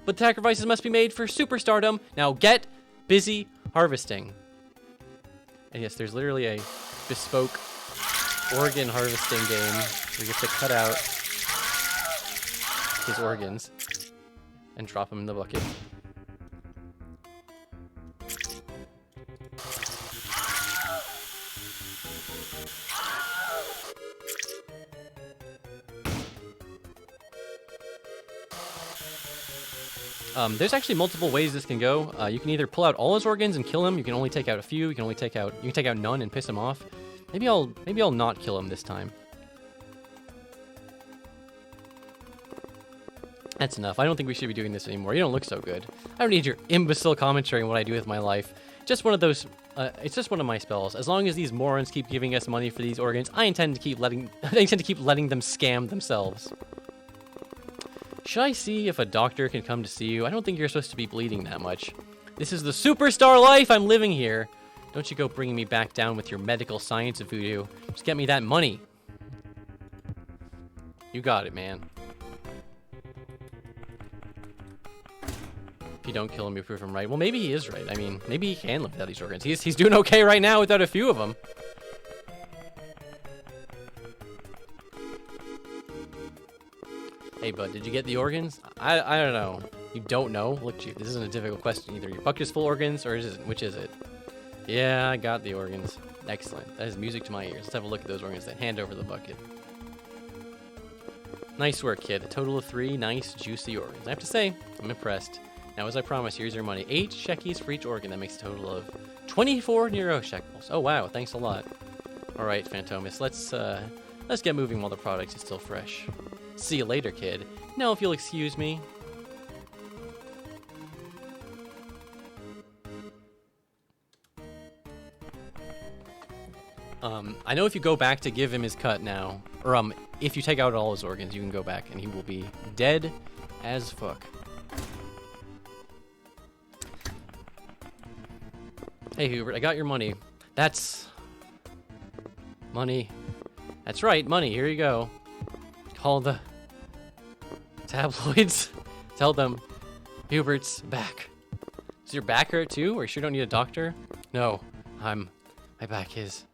But sacrifices must be made for superstardom. Now get busy harvesting. And yes, there's literally a bespoke organ harvesting game where you have to cut out his organs and drop them in the bucket. There's actually multiple ways this can go. You can either pull out all his organs and kill him. You can only take out a few. You can take out none and piss him off. Maybe I'll not kill him this time. That's enough. I don't think we should be doing this anymore. You don't look so good. I don't need your imbecile commentary on what I do with my life. Just one of those. It's just one of my spells. As long as these morons keep giving us money for these organs, I intend to keep letting them scam themselves. Should I see if a doctor can come to see you? I don't think you're supposed to be bleeding that much. This is the superstar life I'm living here. Don't you go bringing me back down with your medical science voodoo. Just get me that money. You got it, man. If you don't kill him, you prove him right. Well, maybe he is right. I mean, maybe he can live without these organs. He's doing okay right now without a few of them. Hey, bud, did you get the organs? I don't know. You don't know? Look, Chief, this isn't a difficult question. Either your bucket is full of organs, or which is it? Yeah, I got the organs. Excellent. That is music to my ears. Let's have a look at those organs then. Hand over the bucket. Nice work, kid. A total of 3 nice, juicy organs. I have to say, I'm impressed. Now, as I promised, here's your money. 8 shekis for each organ. That makes a total of 24 Nero shekels. Oh, wow. Thanks a lot. All right, Phantomus. Let's get moving while the product is still fresh. See you later, kid. Now, if you'll excuse me. I know if you go back to give him his cut now, or if you take out all his organs, you can go back and he will be dead as fuck. Hey, Hubert, I got your money. That's money. That's right, money. Here you go. Call the tabloids. Tell them Hubert's back. Does your back hurt too? Or you sure don't need a doctor? No, my back is.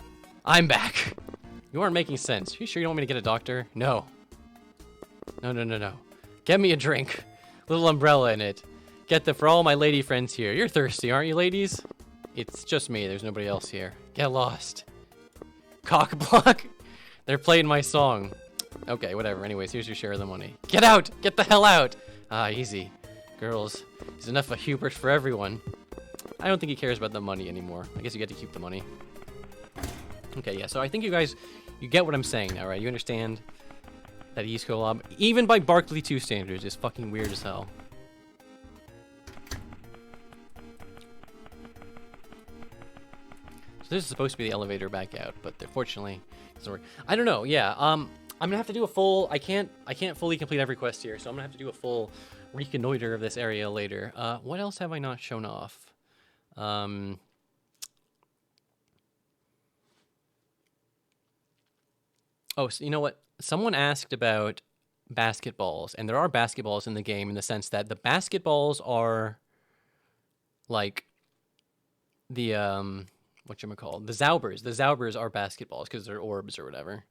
I'm back. You aren't making sense. You sure you don't want me to get a doctor? No. No. Get me a drink. Little umbrella in it. Get that for all my lady friends here. You're thirsty, aren't you, ladies? It's just me. There's nobody else here. Get lost. Cock block. They're playing my song. Okay, whatever. Anyways, here's your share of the money. Get out! Get the hell out! Ah, easy. Girls, there's enough of Hubert for everyone. I don't think he cares about the money anymore. I guess you get to keep the money. Okay, yeah, so I think you guys, you get what I'm saying now, right? You understand that East Collab, even by Barkley 2 standards, is fucking weird as hell. So this is supposed to be the elevator back out, but fortunately, it doesn't work. I don't know, yeah, I'm gonna have to do a full, I can't fully complete every quest here, so I'm gonna have to do a full reconnoiter of this area later. What else have I not shown off? Oh, so you know what? Someone asked about basketballs, and there are basketballs in the game in the sense that the basketballs are like the whatchamacallit, the Zaubers. The Zaubers are basketballs because they're orbs or whatever.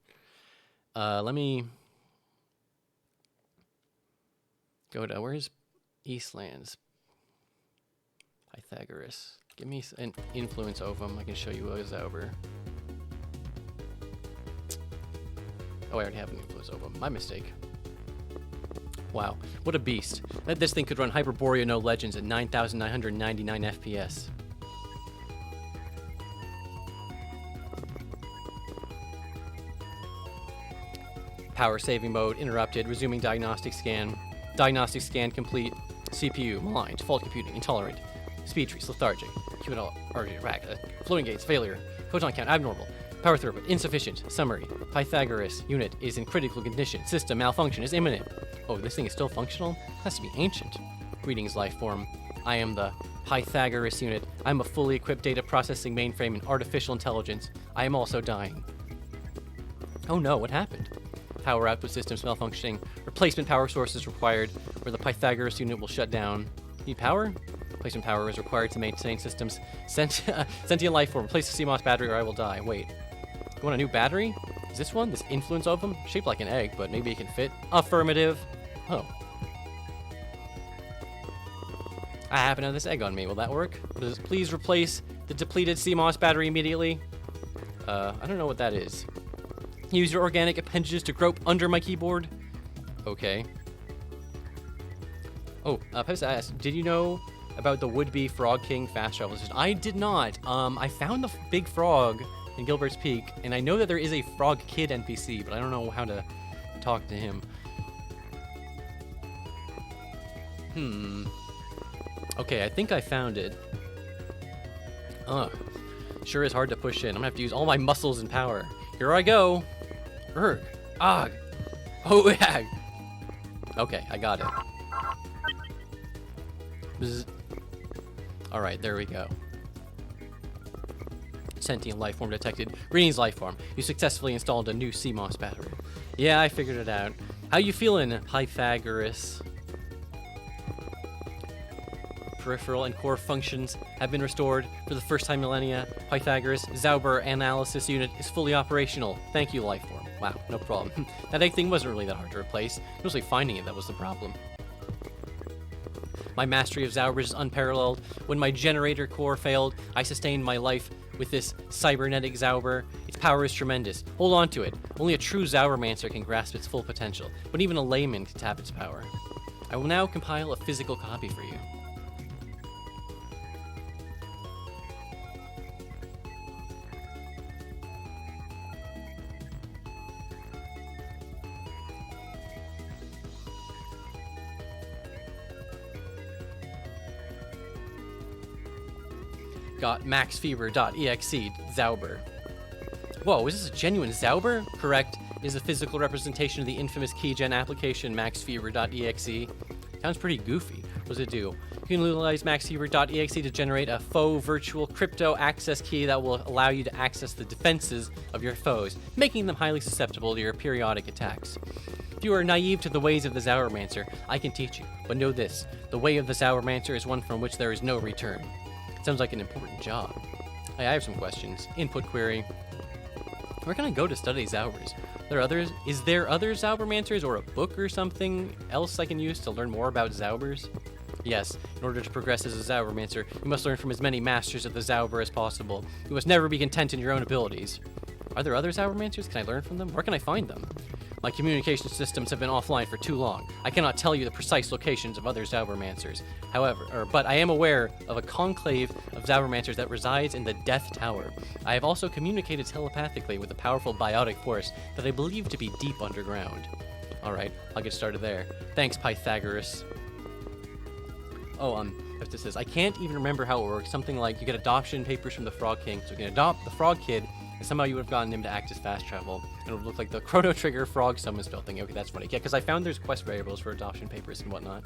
Let me go to, where's Eastlands? Pythagoras. Give me an influence over them. I can show you a Zauber. Oh, I already have an influence over them. My mistake. Wow, what a beast. This thing could run Hyperborea No Legends at 9,999 FPS. Power saving mode interrupted. Resuming diagnostic scan. Diagnostic scan complete. CPU maligned. Default computing intolerant. Speed trees lethargic. QNL rack. Floating gates failure. Photon count abnormal. Power throughput insufficient. Summary. Pythagoras unit is in critical condition. System malfunction is imminent. Oh, this thing is still functional? Has to be ancient. Greetings, life form. I am the Pythagoras unit. I'm a fully equipped data processing mainframe and artificial intelligence. I am also dying. Oh no, what happened? Power output systems malfunctioning. Replacement power sources required, or the Pythagoras unit will shut down. Need power? Replacement power is required to maintain systems. Sentient life form. Replace the CMOS battery or I will die. Wait. You want a new battery? Is this one? This influence of them? Shaped like an egg, but maybe it can fit. Affirmative. Oh. I happen to have this egg on me. Will that work? Please replace the depleted CMOS battery immediately. I don't know what that is. Use your organic appendages to grope under my keyboard. Okay. Oh, Pepsi asked, did you know about the would-be Frog King fast travel system? I did not. I found the big frog in Gilbert's Peak, and I know that there is a Frog Kid NPC, but I don't know how to talk to him. Okay, I think I found it. Sure is hard to push in. I'm gonna have to use all my muscles and power. Here I go. Erg. Og. Oh, yeah. Okay, I got it. Bzz. All right, there we go. Sentient life form detected. Greetings, life form. You successfully installed a new CMOS battery. Yeah, I figured it out. How you feeling, Pythagoras? Peripheral and core functions have been restored for the first time in millennia. Pythagoras Zauber analysis unit is fully operational. Thank you, life form. Wow, no problem. That egg thing wasn't really that hard to replace. Mostly finding it that was the problem. My mastery of Zaubers is unparalleled. When my generator core failed, I sustained my life with this cybernetic Zauber. Its power is tremendous. Hold on to it. Only a true Zaubermancer can grasp its full potential, but even a layman can tap its power. I will now compile a physical copy for you. Got maxfever.exe Zauber. Whoa, is this a genuine Zauber? Correct. It is a physical representation of the infamous keygen application maxfever.exe. Sounds pretty goofy. What does it do? You can utilize maxfever.exe to generate a faux virtual crypto access key that will allow you to access the defenses of your foes, making them highly susceptible to your periodic attacks. If you are naive to the ways of the Zaubermancer, I can teach you. But know this, the way of the Zaubermancer is one from which there is no return. Sounds like an important job. Hey, I have some questions. Input query. Where can I go to study Zaubers? Is there other Zaubermancers or a book or something else I can use to learn more about Zaubers? Yes, in order to progress as a Zaubermancer, you must learn from as many masters of the Zauber as possible. You must never be content in your own abilities. Are there other Zaubermancers? Can I learn from them? Where can I find them? My communication systems have been offline for too long. I cannot tell you the precise locations of other Zaubermancers. But I am aware of a conclave of Zaubermancers that resides in the Death Tower. I have also communicated telepathically with a powerful biotic force that I believe to be deep underground. Alright, I'll get started there. Thanks, Pythagoras. Oh, if this says, I can't even remember how it works. Something like you get adoption papers from the Frog King, so you can adopt the Frog Kid, and somehow you would have gotten him to act as fast travel, and it would look like the Chrono Trigger frog summon spell thing. Okay, that's funny. Yeah, because I found there's quest variables for adoption papers and whatnot.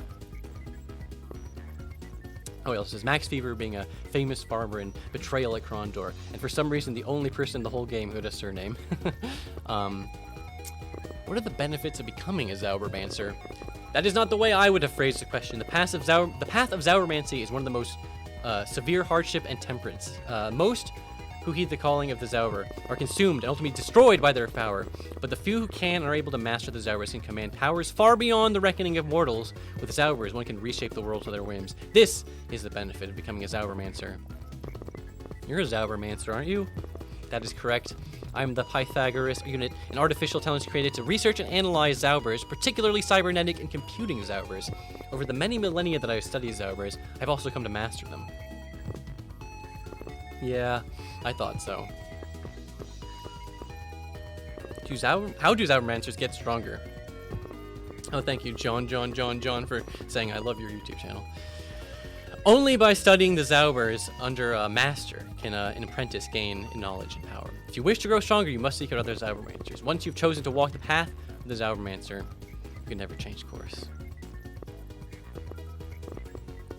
Oh, it also says Max Fever being a famous farmer in Betrayal at Krondor, and for some reason the only person in the whole game who had a surname. What are the benefits of becoming a Zaubermancer? That is not the way I would have phrased the question. The path of Zaubermancy is one of the most severe hardship and temperance. Most who heed the calling of the Zauber are consumed and ultimately destroyed by their power, but the few who can are able to master the Zaubers and command powers far beyond the reckoning of mortals. With Zaubers, one can reshape the world to their whims. This is the benefit of becoming a Zaubermancer. You're a Zaubermancer, aren't you? That is correct. I'm the Pythagoras unit, an artificial intelligence created to research and analyze Zaubers, particularly cybernetic and computing Zaubers. Over the many millennia that I've studied Zaubers, I've also come to master them. Yeah, I thought so. How do Zaubermancers get stronger? Oh, thank you, John, for saying I love your YouTube channel. Only by studying the Zaubers under a master can an apprentice gain knowledge and power. If you wish to grow stronger, you must seek out other Zaubermancers. Once you've chosen to walk the path of the Zaubermancer, you can never change course.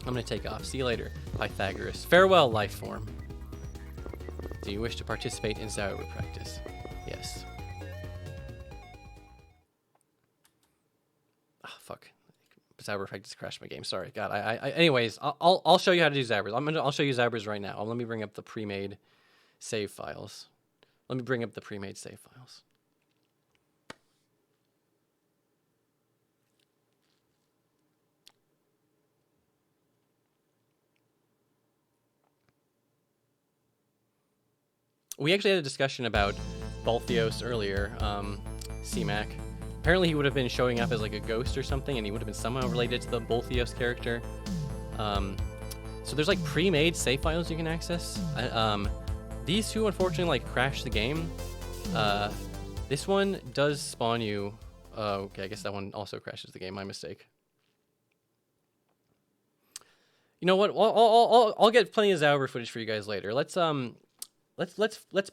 I'm going to take off. See you later, Pythagoras. Farewell, life form. Do you wish to participate in Zauber practice? Yes. Zabber effect just crashed my game. Sorry, God. Anyways, I'll show you how to do Zabbers. I'll show you Zabbers right now. Let me bring up the pre-made save files. We actually had a discussion about Balthios earlier, C-Mac. Apparently he would have been showing up as like a ghost or something, and he would have been somehow related to the Balthios character. So there's like pre-made save files you can access. These two unfortunately like crash the game. This one does spawn you. Okay, I guess that one also crashes the game. My mistake. You know what? I'll get plenty of Zauber footage for you guys later. Let's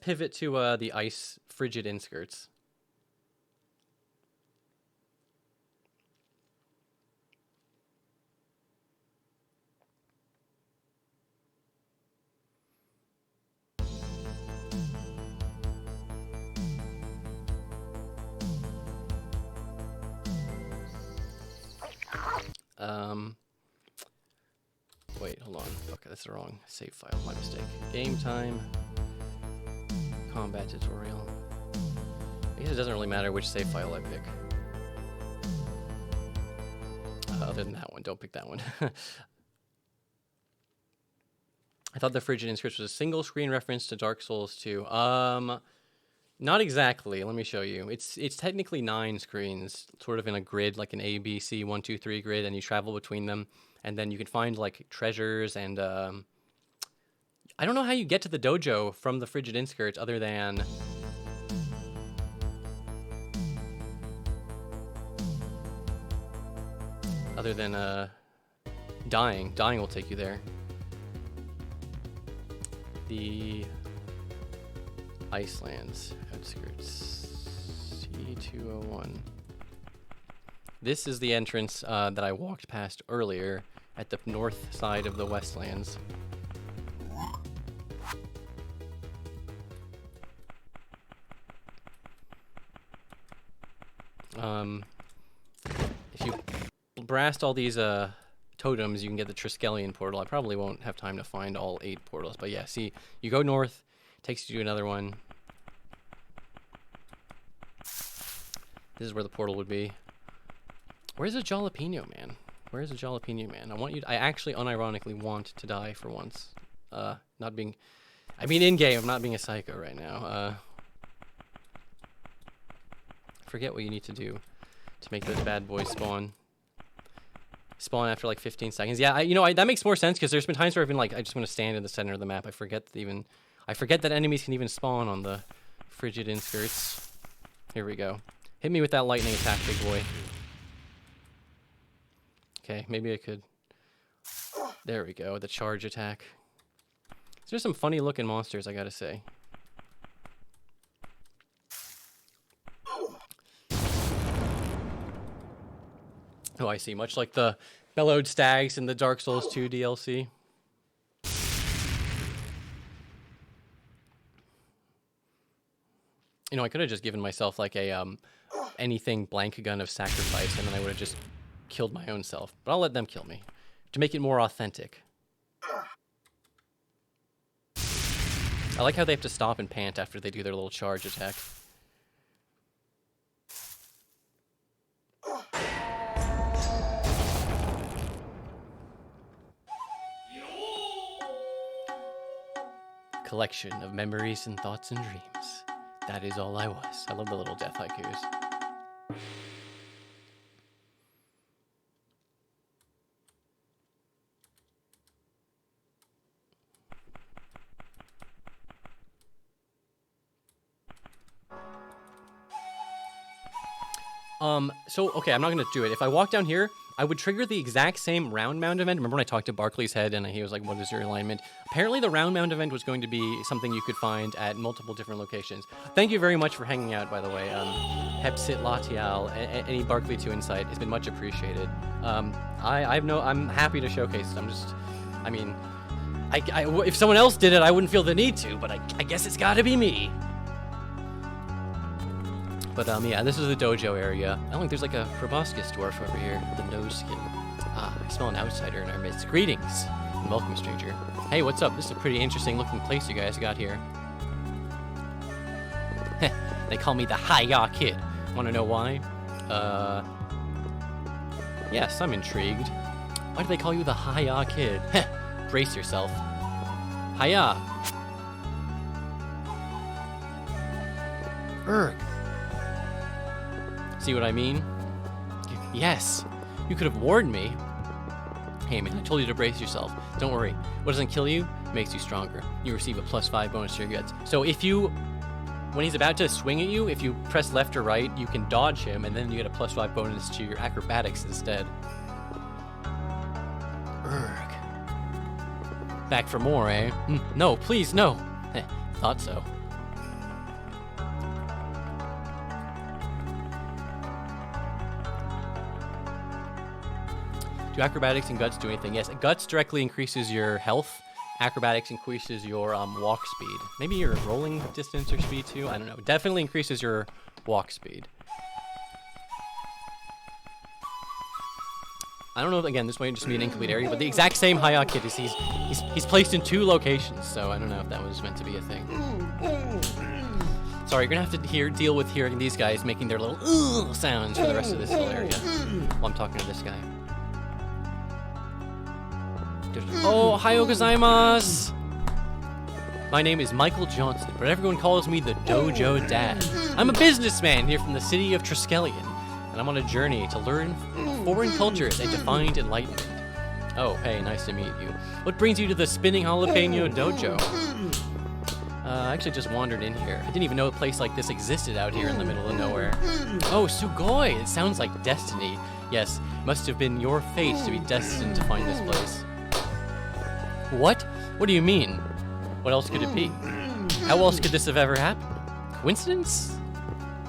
pivot to the ice frigid inskirts. Wait, hold on. Okay, that's the wrong save file. My mistake. Game time. Combat tutorial. I guess it doesn't really matter which save file I pick. Other than that one, don't pick that one. I thought the Frigid Inscription was a single screen reference to Dark Souls 2. Not exactly. Let me show you. It's technically 9 screens, sort of in a grid, like an A, B, C, 1, 2, 3 grid, and you travel between them, and then you can find like treasures and I don't know how you get to the dojo from the Frigid Inskirts other than dying. Dying will take you there. The Icelands outskirts C201. This is the entrance that I walked past earlier at the north side of the Westlands. If you blast all these totems, you can get the Triskelion portal. I probably won't have time to find all 8 portals, but yeah, see, you go north, takes you to another one. This is where the portal would be. Where's the Jalapeno Man? Where's the Jalapeno Man? I actually unironically want to die for once. Not being, I mean in-game, I'm not being a psycho right now. Forget what you need to do to make those bad boys spawn. Spawn after like 15 seconds. Yeah, that makes more sense because there's been times where I've been like, I just want to stand in the center of the map. I forget that enemies can even spawn on the Frigid Inskirts. Here we go. Hit me with that lightning attack, big boy. Okay, maybe I could. There we go, the charge attack. There's some funny looking monsters, I gotta say. Oh, I see. Much like the bellowed stags in the Dark Souls 2 DLC. I could have just given myself like a anything blank gun of sacrifice, and then I would have just killed my own self. But I'll let them kill me to make it more authentic. I like how they have to stop and pant after they do their little charge attack. Collection of memories and thoughts and dreams. That is all I was. I love the little death haikus. Okay, I'm not gonna do it. If I walk down here, I would trigger the exact same round mound event. Remember when I talked to Barkley's head and he was like, what is your alignment? Apparently the round mound event was going to be something you could find at multiple different locations. Thank you very much for hanging out, by the way. Hepsit Latial, any Barkley 2 insight has been much appreciated. I'm happy to showcase it. If someone else did it, I wouldn't feel the need to, but I guess it's gotta be me. But yeah, this is the dojo area. I don't think there's like a proboscis dwarf over here with a nose skin. smell an outsider in our midst. Greetings and welcome, stranger. Hey, what's up? This is a pretty interesting looking place you guys got here. They call me the Hi-Ya Kid. Want to know why? Yes, I'm intrigued. Why do they call you the Hi-Ya Kid? Brace yourself. Hi-Ya. Erg. See what I mean? Yes. You could have warned me. Hey man, I told you to brace yourself. Don't worry. What doesn't kill you makes you stronger. You receive a +5 bonus to your guts. So if you, when he's about to swing at you, if you press left or right, you can dodge him, and then you get a +5 bonus to your acrobatics instead. Urgh. Back for more, eh? No, please, no. Thought so. Do acrobatics and guts do anything? Yes, guts directly increases your health. Acrobatics increases your walk speed. Maybe your rolling distance or speed too? I don't know. Definitely increases your walk speed. I don't know if, again, this might just be an incomplete area, but the exact same Hi-Ya Kid is he's placed in 2 locations, so I don't know if that was meant to be a thing. Sorry, you're gonna have to deal with hearing these guys making their little sounds for the rest of this little area while I'm talking to this guy. Oh, ohayou gozaimasu! My name is Michael Johnson, but everyone calls me the Dojo Dad. I'm a businessman here from the city of Triskelion, and I'm on a journey to learn foreign cultures and to find enlightenment. Oh, hey, nice to meet you. What brings you to the Spinning Jalapeno Dojo? I actually just wandered in here. I didn't even know a place like this existed out here in the middle of nowhere. Oh, Sugoi! It sounds like destiny. Yes, must have been your fate to be destined to find this place. What? What do you mean? What else could it be? How else could this have ever happened? Coincidence?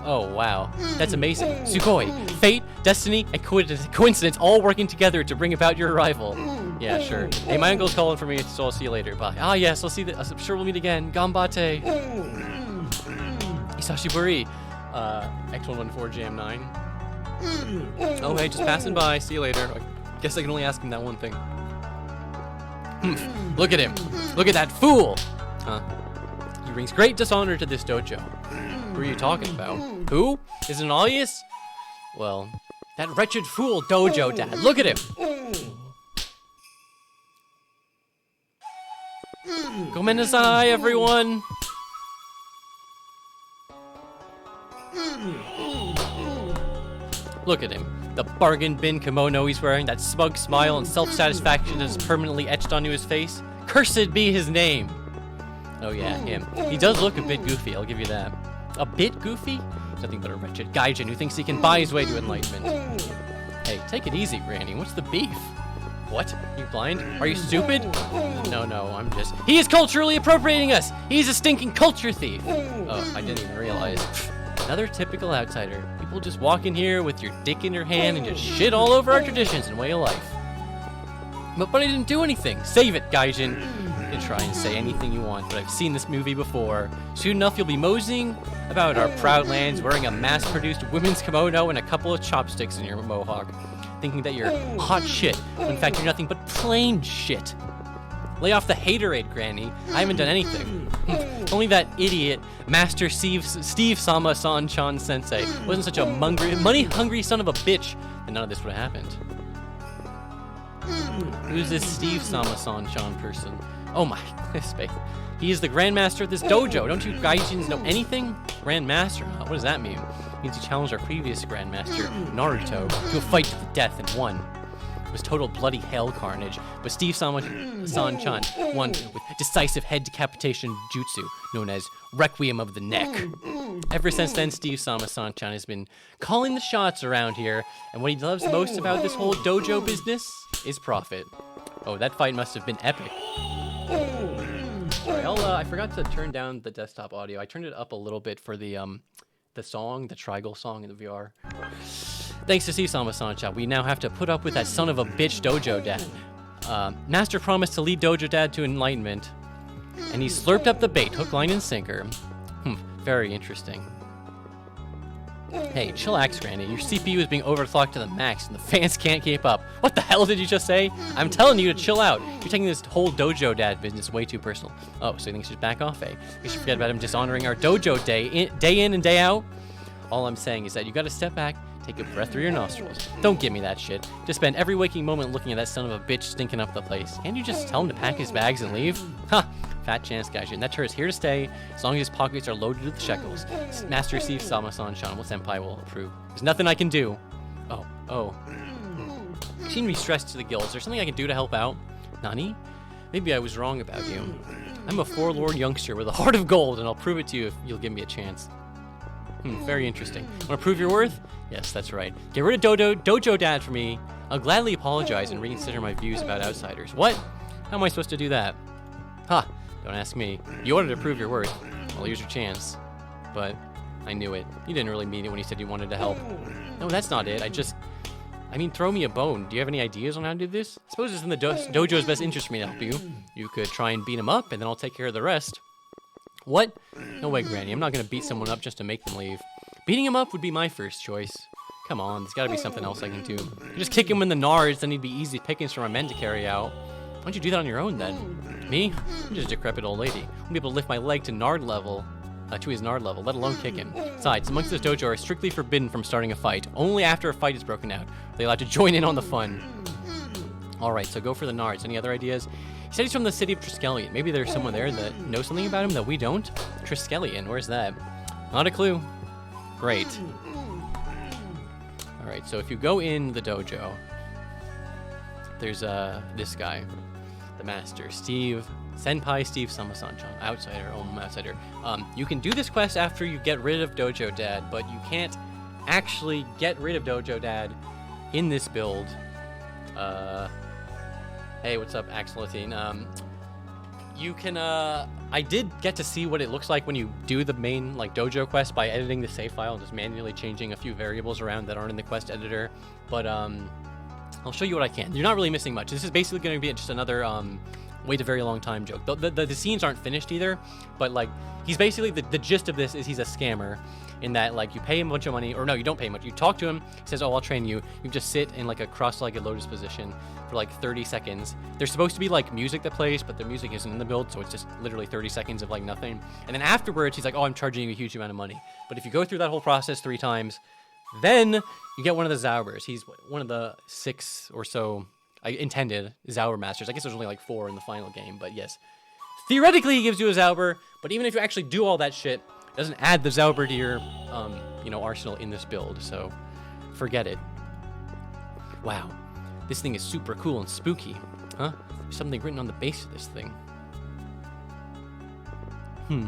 Oh, wow. That's amazing. Sugoi, fate, destiny, and coincidence all working together to bring about your arrival. Yeah, sure. Hey, my uncle's calling for me, so I'll see you later. Bye. Ah, yes, I'm sure we'll meet again. Gambate. Isashiburi. X114 Jam 9. Oh, hey, just passing by. See you later. I guess I can only ask him that one thing. Look at him. Look at that fool. He brings great dishonor to this dojo. Who are you talking about? Who? Is it an alias? Well, that wretched fool Dojo Dad. Look at him. Gomennasai, everyone. Look at him. The bargain bin kimono he's wearing, that smug smile and self-satisfaction that is permanently etched onto his face. Cursed be his name. Oh yeah, him. He does look a bit goofy, I'll give you that. A bit goofy? Nothing but a wretched gaijin who thinks he can buy his way to enlightenment. Hey, take it easy, Granny. What's the beef? What? You blind? Are you stupid? No, I'm just... He is culturally appropriating us! He's a stinking culture thief! Oh, I didn't even realize. Another typical outsider. People just walk in here with your dick in your hand and just shit all over our traditions and way of life. But I didn't do anything. Save it, gaijin. You can try and say anything you want, but I've seen this movie before. Soon enough, you'll be moseying about our proud lands wearing a mass-produced women's kimono and a couple of chopsticks in your mohawk, thinking that you're hot shit, when in fact you're nothing but plain shit. Lay off the haterade, Granny. I haven't done anything. Only that idiot, Master Steve Sama-san-chan Sensei, wasn't such a money-hungry son of a bitch, then none of this would have happened. Who's this Steve Sama-san-chan person? Oh my goodness, babe. He is the Grandmaster of this dojo. Don't you gaijins know anything? Grandmaster, huh? What does that mean? It means he challenged our previous Grandmaster, Naruto, to a fight to the death and won. It was total bloody hell carnage, but Steve Sama-san-chan won with decisive head decapitation jutsu, known as Requiem of the Neck. Ever since then, Steve Sama-san-chan has been calling the shots around here, and what he loves most about this whole dojo business is profit. Oh, that fight must have been epic. Sorry, I forgot to turn down the desktop audio. I turned it up a little bit for the song, the Trigal song in the VR. Thanks to Steve Sama-san-chan, we now have to put up with that son of a bitch Dojo Dad. Master promised to lead Dojo Dad to enlightenment, and he slurped up the bait, hook, line, and sinker. Very interesting. Hey, chillax, Granny. Your CPU is being overclocked to the max, and the fans can't keep up. What the hell did you just say? I'm telling you to chill out. You're taking this whole dojo dad business way too personal. Oh, so you think you should back off, eh? You should forget about him dishonoring our dojo day in and day out? All I'm saying is that you gotta step back, take a breath through your nostrils. Don't give me that shit. Just spend every waking moment looking at that son of a bitch stinking up the place. Can't you just tell him to pack his bags and leave? Ha! Fat chance, Gaijin. That turret's here to stay, as long as his pockets are loaded with shekels. Master Steve Sama-san Shanwell Senpai will approve. There's nothing I can do. Oh. You seem to be stressed to the gills. Is there something I can do to help out? Nani? Maybe I was wrong about you. I'm a forlorn youngster with a heart of gold, and I'll prove it to you if you'll give me a chance. Very interesting. Want to prove your worth? Yes, that's right. Get rid of Dojo Dad for me. I'll gladly apologize and reconsider my views about outsiders. What? How am I supposed to do that? Ha! Don't ask me. You wanted to prove your worth. Well, here's your chance. But I knew it. You didn't really mean it when you said you wanted to help. No, that's not it. I mean, throw me a bone. Do you have any ideas on how to do this? I suppose it's in the dojo's best interest for me to help you. You could try and beat him up, and then I'll take care of the rest. What? No way, Granny. I'm not going to beat someone up just to make them leave. Beating him up would be my first choice. Come on, there's got to be something else I can do. Just kick him in the nards, then he'd be easy pickings for my men to carry out. Why don't you do that on your own, then? Me? I'm just a decrepit old lady. I won't be able to lift my leg to nard level, to his nard level, let alone kick him. Besides, amongst this dojo are strictly forbidden from starting a fight. Only after a fight is broken out are they allowed to join in on the fun. Alright, so go for the nards. Any other ideas? He said he's from the city of Triskelion. Maybe there's someone there that knows something about him that we don't? Triskelion, where's that? Not a clue. Great. Alright, so if you go in the dojo, there's this guy, the master, Senpai Steve Sama-san, outsider. You can do this quest after you get rid of Dojo Dad, but you can't actually get rid of Dojo Dad in this build. Hey, what's up, Axelatine? You can, I did get to see what it looks like when you do the main, dojo quest by editing the save file and just manually changing a few variables around that aren't in the quest editor, but, I'll show you what I can. You're not really missing much. This is basically going to be just another, wait a very long time joke. The scenes aren't finished either, but, he's basically, the gist of this is he's a scammer in that, you pay him a bunch of money, or no, you don't pay him much. You talk to him, he says, oh, I'll train you. You just sit in, a cross-legged lotus position for, 30 seconds. There's supposed to be, music that plays, but the music isn't in the build, so it's just literally 30 seconds of, nothing. And then afterwards, he's like, oh, I'm charging you a huge amount of money. But if you go through that whole process 3 times, then you get one of the Zaubers. He's one of the 6 or so intended Zauber Masters. I guess there's only 4 in the final game, but yes. Theoretically, he gives you a Zauber, but even if you actually do all that shit, it doesn't add the Zauber to your, arsenal in this build, so forget it. Wow, this thing is super cool and spooky, huh? There's something written on the base of this thing.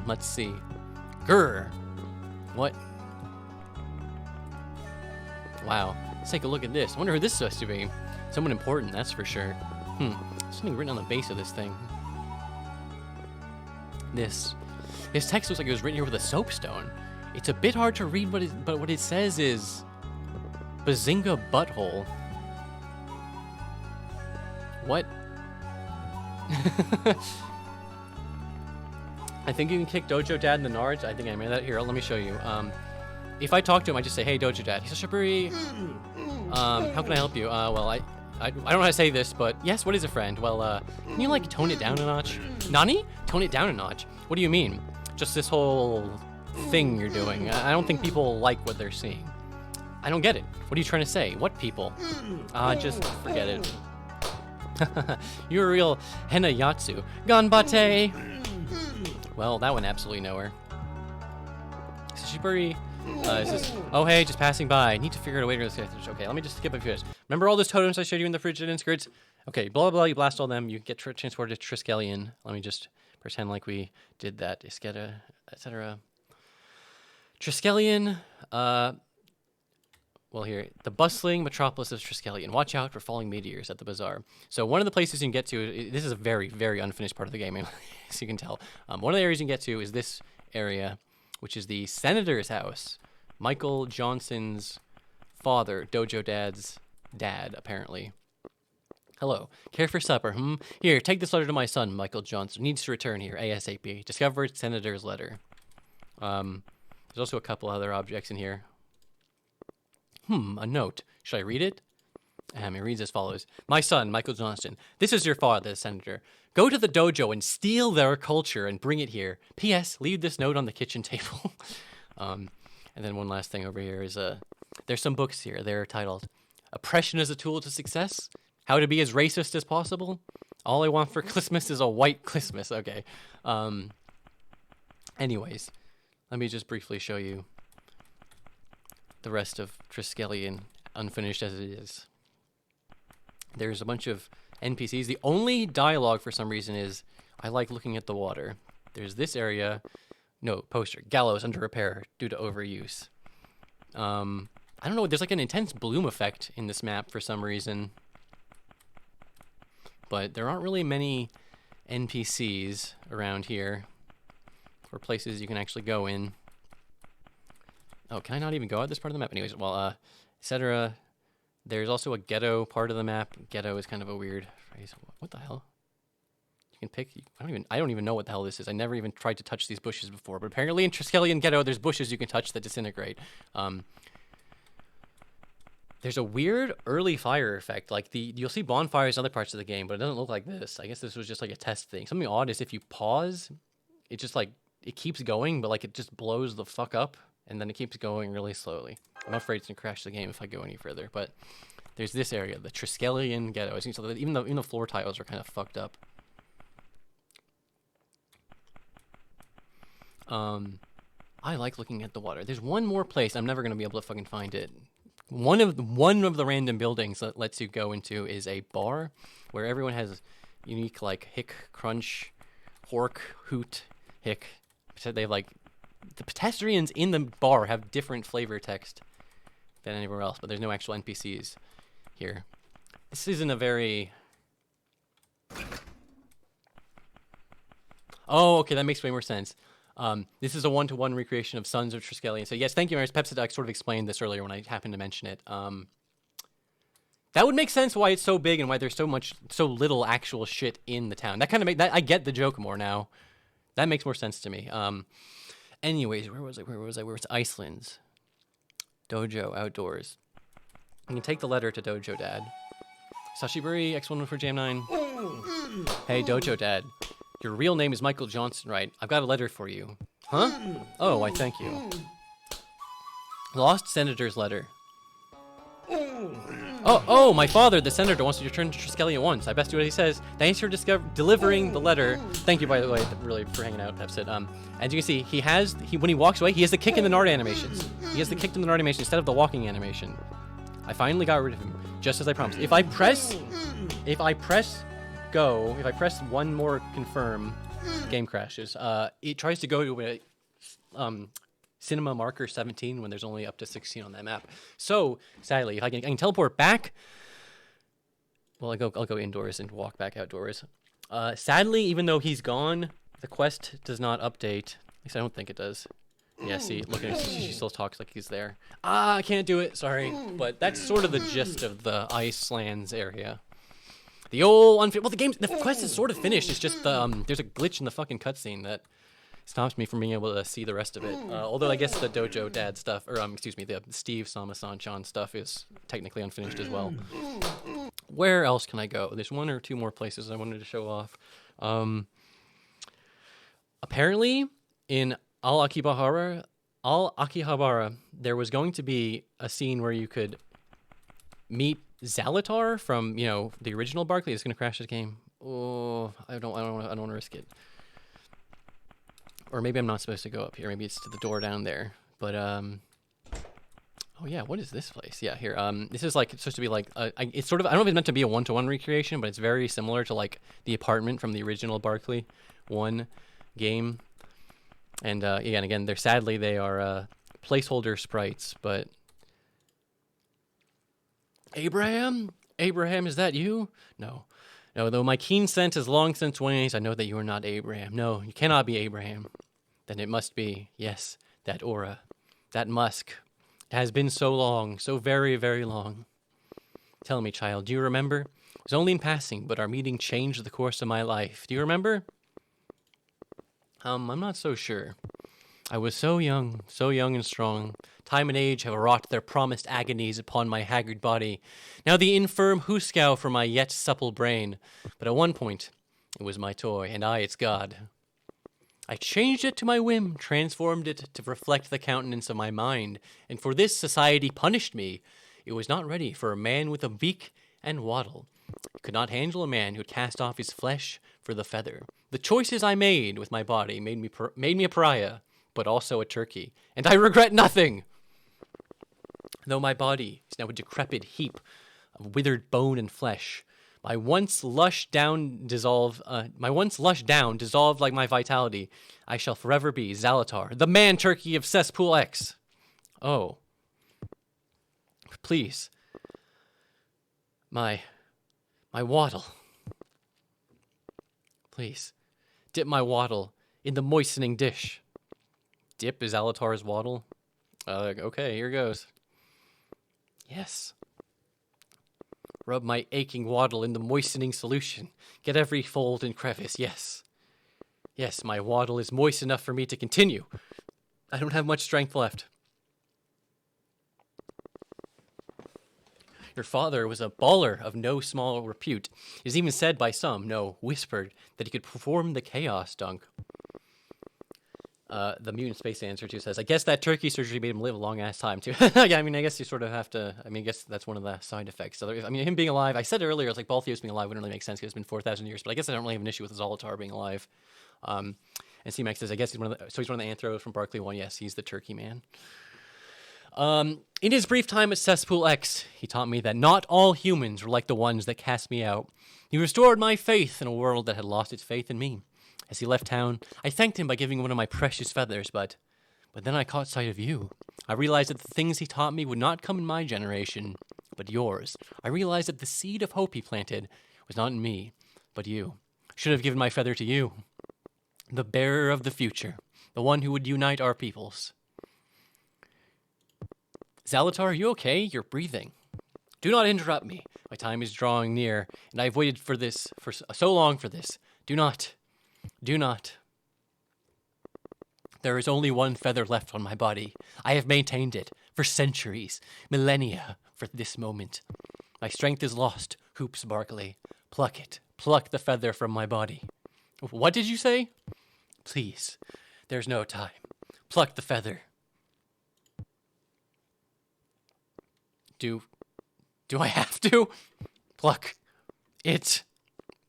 Let's see. Grr. What? Wow, let's take a look at this. I wonder who this is supposed to be. Someone important, that's for sure. Something written on the base of this thing. This text looks like it was written here with a soapstone. It's a bit hard to read, but what it says is Bazinga Butthole. What? I think you can kick Dojo Dad in the nards. I think I made that here. Let me show you. If I talk to him, I just say, hey, Dojo Dad. He's a Shiburi. How can I help you? Well, I don't know how to say this, but yes, what is a friend? Well, can you, tone it down a notch? Nani? Tone it down a notch? What do you mean? Just this whole thing you're doing. I don't think people like what they're seeing. I don't get it. What are you trying to say? What people? Just forget it. You're a real Henayatsu. Ganbate! Well, that went absolutely nowhere. Shiburi. Is this? Oh, hey, just passing by. I need to figure out a way to this. Okay, let me just skip a few minutes. Remember all those totems I showed you in the frigid inskirts? Okay, blah, blah, blah. You blast all them. You get transported to Triskelion. Let me just pretend like we did that. Isketa, etc. Triskelion. Well, here. The bustling metropolis of Triskelion. Watch out for falling meteors at the bazaar. So one of the places you can get to, this is a very, very unfinished part of the game, as you can tell. One of the areas you can get to is this area, which is the Senator's house. Michael Johnson's father, Dojo Dad's dad, apparently. Hello. Care for supper, Here, take this letter to my son, Michael Johnson. Needs to return here, ASAP. Discovered Senator's letter. There's also a couple other objects in here. A note. Should I read it? It reads as follows. My son, Michael Johnston, this is your father, Senator. Go to the dojo and steal their culture and bring it here. P.S. Leave this note on the kitchen table. And then one last thing over here is there's some books here. They're titled Oppression as a Tool to Success, How to Be as Racist as Possible, All I Want for Christmas is a White Christmas. Okay. Anyways, let me just briefly show you the rest of Triskelion, unfinished as it is. There's a bunch of NPCs. The only dialogue for some reason is, I like looking at the water. There's this area. No, poster. Gallows under repair due to overuse. I don't know. There's like an intense bloom effect in this map for some reason. But there aren't really many NPCs around here or places you can actually go in. Oh, can I not even go out this part of the map? Anyways, well, etc. There's also a ghetto part of the map. Ghetto is kind of a weird phrase. What the hell? You can pick. I don't even know what the hell this is. I never even tried to touch these bushes before. But apparently in Triskelion Ghetto, there's bushes you can touch that disintegrate. There's a weird early fire effect. Like you'll see bonfires in other parts of the game, but it doesn't look like this. I guess this was just like a test thing. Something odd is if you pause, it just like it keeps going, but like it just blows the fuck up, and then it keeps going really slowly. I'm afraid it's gonna crash the game if I go any further. But there's this area, the Triskelion Ghetto. So even the floor tiles are kind of fucked up. I like looking at the water. There's one more place. I'm never gonna be able to fucking find it. One of the random buildings that lets you go into is a bar where everyone has unique like hick, crunch, hork, hoot, hick. So they have like the pedestrians in the bar have different flavor text than anywhere else, but there's no actual NPCs here. This isn't a very... Oh, okay, that makes way more sense. This is a one-to-one recreation of Sons of Triskelion. So yes, thank you, Maris. Pepsidoc sort of explained this earlier when I happened to mention it. That would make sense why it's so big and why there's so little actual shit in the town. That kind of I get the joke more now. That makes more sense to me. Anyways, where was I? Where was Iceland's dojo outdoors? You can take the letter to Dojo Dad. Sashiburi, X1 for Jam 9. Hey, Dojo Dad. Your real name is Michael Johnston, right? I've got a letter for you. Huh? Oh, why thank you. Lost Senator's letter. Oh, my father, the senator, wants to return to Triskelion once. I best do what he says. Thanks for delivering the letter. Thank you, by the way, really for hanging out, Pepsid. As you can see, when he walks away, he has the kick in the Nard animations. He has the kick in the Nard animation instead of the walking animation. I finally got rid of him, just as I promised. If I press go, if I press one more confirm, game crashes. It tries to go to a cinema marker 17 when there's only up to 16 on that map. So sadly, if I can teleport back, well, I'll go indoors and walk back outdoors. Sadly, even though he's gone, the quest does not update. At least I don't think it does. Yeah, see, look at her. She still talks like he's there. I can't do it. Sorry, but that's sort of the gist of the Icelands area. The old the quest is sort of finished. It's just there's a glitch in the fucking cutscene that stops me from being able to see the rest of it. Although I guess the Dojo Dad stuff, or the Steve Sama-san stuff is technically unfinished as well. Where else can I go? There's one or two more places I wanted to show off. Apparently, in Al-Akihabara, there was going to be a scene where you could meet Zalatar from, the original Barkley. It's gonna crash this game. Oh, I don't want to risk it. Or maybe I'm not supposed to go up here. Maybe it's to the door down there. But oh yeah, what is this place? Yeah, here. This is like it's supposed to be like it's sort of, I don't know if it's meant to be a one-to-one recreation, but it's very similar to like the apartment from the original Barkley 1 game. And again, they are placeholder sprites, but Abraham, is that you? No, though my keen scent has long since waned, I know that you are not Abraham. No, you cannot be Abraham. Then it must be, yes, that aura, that musk. It has been so long, so very, very long. Tell me, child, do you remember? It was only in passing, but our meeting changed the course of my life. Do you remember? I'm not so sure. I was so young and strong. Time and age have wrought their promised agonies upon my haggard body. Now the infirm Huskao for my yet supple brain. But at one point, it was my toy, and I its god. I changed it to my whim, transformed it to reflect the countenance of my mind, and for this society punished me. It was not ready for a man with a beak and waddle. It could not handle a man who had cast off his flesh for the feather. The choices I made with my body made me a pariah, but also a turkey, and I regret nothing. Though my body is now a decrepit heap of withered bone and flesh, my once lush down dissolved like my vitality. I shall forever be Zalatar, the man turkey of Cesspool X. Oh, please, my waddle. Please, dip my waddle in the moistening dish. Dip is Zalatar's waddle. Okay, here goes. Yes. Rub my aching waddle in the moistening solution. Get every fold and crevice, yes. Yes, my waddle is moist enough for me to continue. I don't have much strength left. Your father was a baller of no small repute. It is even said by some, no, whispered, that he could perform the chaos dunk. The mutant space answer too says, I guess that turkey surgery made him live a long ass time too. Yeah, I mean, I guess you sort of have to. I mean, I guess that's one of the side effects. So, I mean, him being alive. I said earlier, it's like Balthios being alive wouldn't really make sense because it's been 4,000 years. But I guess I don't really have an issue with Zalatar being alive. And C-Max says, I guess he's one of the. So he's one of the anthros from Barkley 1. Yes, he's the turkey man. In his brief time at Cesspool X, he taught me that not all humans were like the ones that cast me out. He restored my faith in a world that had lost its faith in me. As he left town, I thanked him by giving one of my precious feathers, but then I caught sight of you. I realized that the things he taught me would not come in my generation, but yours. I realized that the seed of hope he planted was not in me, but you. I should have given my feather to you, the bearer of the future, the one who would unite our peoples. Zalatar, are you okay? You're breathing. Do not interrupt me. My time is drawing near, and I've waited for this, for so long for this. Do not. There is only one feather left on my body. I have maintained it for centuries, millennia, for this moment. My strength is lost, Hoops Barkley. Pluck it. Pluck the feather from my body. What did you say? Please. There's no time. Pluck the feather. Do I have to? Pluck it.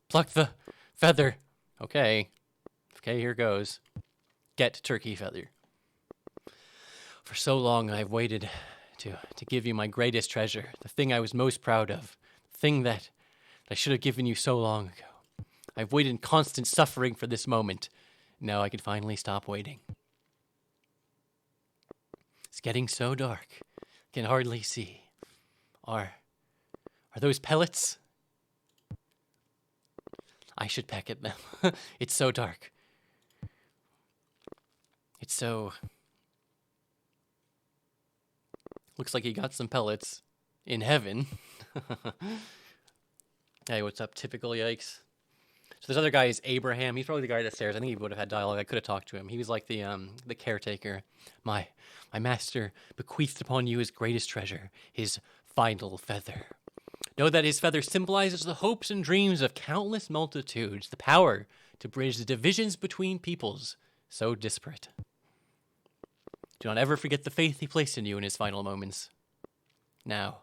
Pluck the feather. Okay, here goes. Get turkey feather. For so long I've waited to give you my greatest treasure, the thing I was most proud of, the thing that I should have given you so long ago. I've waited in constant suffering for this moment. Now I can finally stop waiting. It's getting so dark, I can hardly see. Are those pellets? I should peck at them. It's so dark. It's so... Looks like he got some pellets in heaven. Hey, what's up? Typical yikes. So this other guy is Abraham. He's probably the guy upstairs. I think he would have had dialogue. I could have talked to him. He was like the caretaker. My master bequeathed upon you his greatest treasure, his final feather. Know that his feather symbolizes the hopes and dreams of countless multitudes, the power to bridge the divisions between peoples so disparate. Do not ever forget the faith he placed in you in his final moments. Now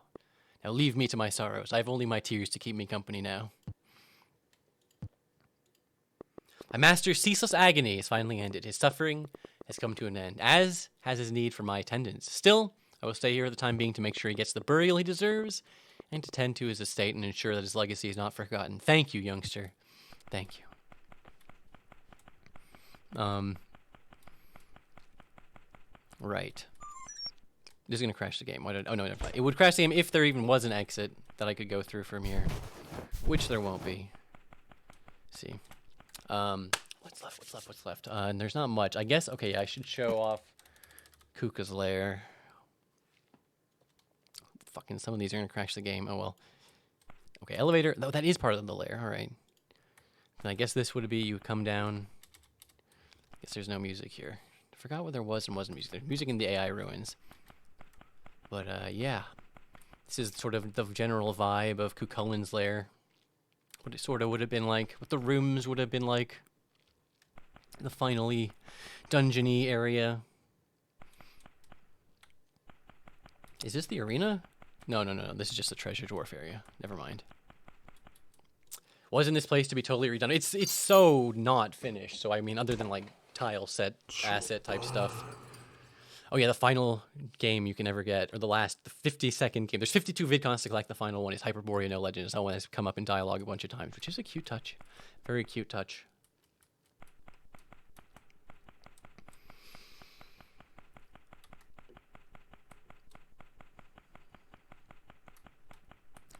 leave me to my sorrows. I have only my tears to keep me company now. My master's ceaseless agony is finally ended. His suffering has come to an end, as has his need for my attendance. Still, I will stay here at the time being to make sure he gets the burial he deserves and to tend to his estate and ensure that his legacy is not forgotten. Thank you, youngster. Thank you. Right. This is going to crash the game. Oh, no, never mind. It would crash the game if there even was an exit that I could go through from here, which there won't be. Let's see. What's left? And there's not much. I guess, okay, I should show off Kuka's lair. Fucking some of these are going to crash the game. Oh, well. Okay, elevator. No, that is part of the lair. All right. And I guess this would be you come down. I guess there's no music here. forgot what there was and wasn't music. There's music in the AI ruins. But yeah, this is sort of the general vibe of Cullen's lair. What it sort of would have been like, what the rooms would have been like, the finally dungeony area. Is this the arena? No, no, no, this is just the treasure dwarf area. Never mind. Wasn't this place to be totally redone? It's so not finished. So I mean, other than like tile set, asset type stuff. Oh yeah, the final game you can ever get, or the 50-second game. There's 52 vidcons to collect. The final one is Hyperborea No Legends. That one has come up in dialogue a bunch of times, which is a cute touch. Very cute touch.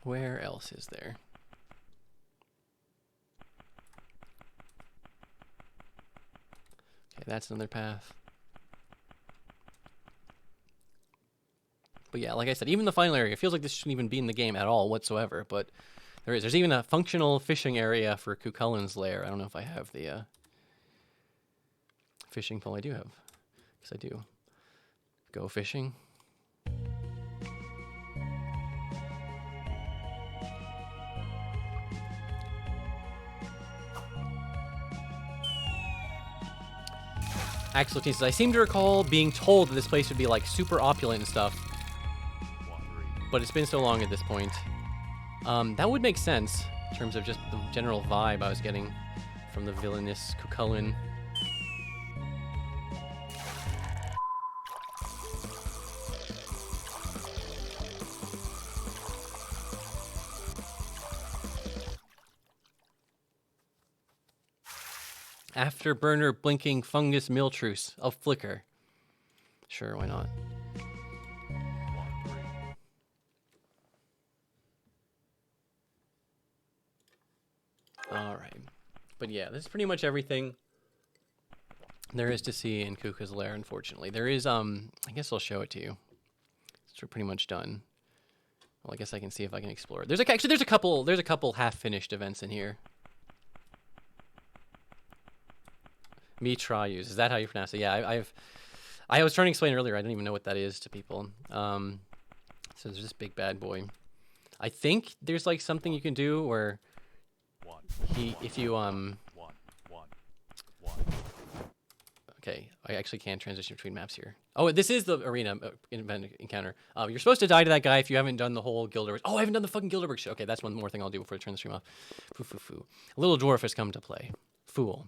Where else is there? Okay, that's another path. But yeah, like I said, even the final area, it feels like this shouldn't even be in the game at all whatsoever, but there is. There's even a functional fishing area for Cullen's lair. I don't know if I have the fishing pole. I do have, because I do. Go fishing. Axel says, I seem to recall being told that this place would be like super opulent and stuff. But it's been so long at this point. That would make sense in terms of just the general vibe I was getting from the villainous Cullen. Afterburner blinking fungus miltruce. I'll flicker. Sure, why not? Alright. But yeah, this is pretty much everything there is to see in Kuka's lair, unfortunately. There is, I guess I'll show it to you. It's pretty much done. Well, I guess I can see if I can explore it. Actually, there's a couple half-finished events in here. Mitrayus, is that how you pronounce it? Yeah, I was trying to explain earlier. I didn't even know what that is to people. So there's this big bad boy. I think there's like something you can do where if you okay, I actually can transition between maps here. Oh, this is the arena encounter. You're supposed to die to that guy if you haven't done the whole Gilbert. Oh, I haven't done the fucking Gilbert shit. Okay, that's one more thing I'll do before I turn the stream off. Foo foo foo. A little dwarf has come to play. Fool.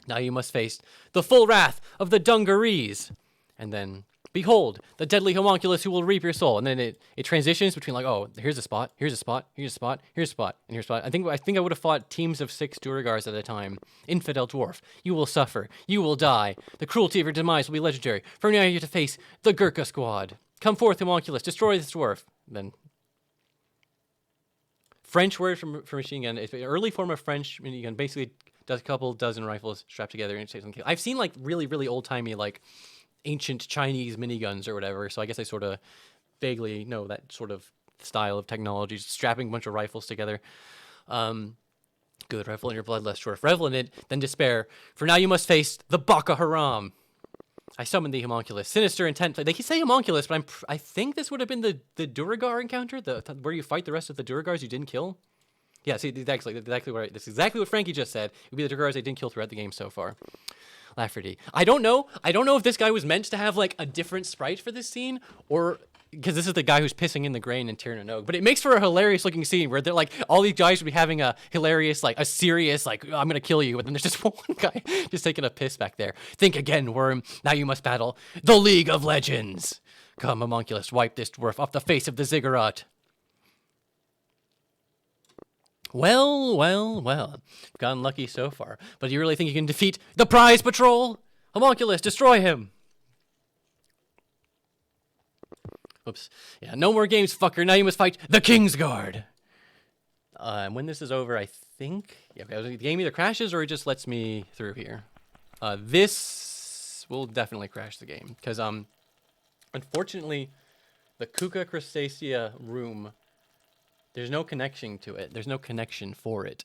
Now you must face the full wrath of the Dungarees. And then, behold, the deadly homunculus who will reap your soul. And then it transitions between like, oh, here's a spot, here's a spot, here's a spot, here's a spot, and here's a spot. I think I would have fought teams of 6 Duragars at a time. Infidel dwarf, you will suffer, you will die. The cruelty of your demise will be legendary. For now you have to face the Gurkha squad. Come forth, homunculus, destroy this dwarf. Then French word for machine gun. It's an early form of French machine gun. Basically, does a couple dozen rifles strapped together and takes one kill. I've seen like really old timey like ancient Chinese miniguns or whatever. So I guess I sort of vaguely know that sort of style of technology, strapping a bunch of rifles together. Good, revel in your bloodlust dwarf. Revel in it, then despair. For now you must face the Baka Haram. I summon the homunculus. Sinister intent. They can say homunculus, but I think this would have been the Duragar encounter, where you fight the rest of the Duragars you didn't kill. Yeah, see, exactly what this is exactly what Frankie just said. It would be the Duragars I didn't kill throughout the game so far. Lafferty. I don't know if this guy was meant to have like a different sprite for this scene, or because this is the guy who's pissing in the grain in Tirnanog. But it makes for a hilarious looking scene where they're like all these guys would be having a hilarious, like a serious, like I'm gonna kill you, but then there's just one guy just taking a piss back there. Think again, worm. Now you must battle the League of Legends. Come, homunculus, wipe this dwarf off the face of the ziggurat. Well. You've gotten lucky so far. But do you really think you can defeat the prize patrol? Homunculus, destroy him! Oops. Yeah, no more games, fucker. Now you must fight the Kingsguard. And when this is over, I think... Yeah, the game either crashes or it just lets me through here. This will definitely crash the game. Because, unfortunately, the Kuka Crustacea room... There's no connection to it. There's no connection for it.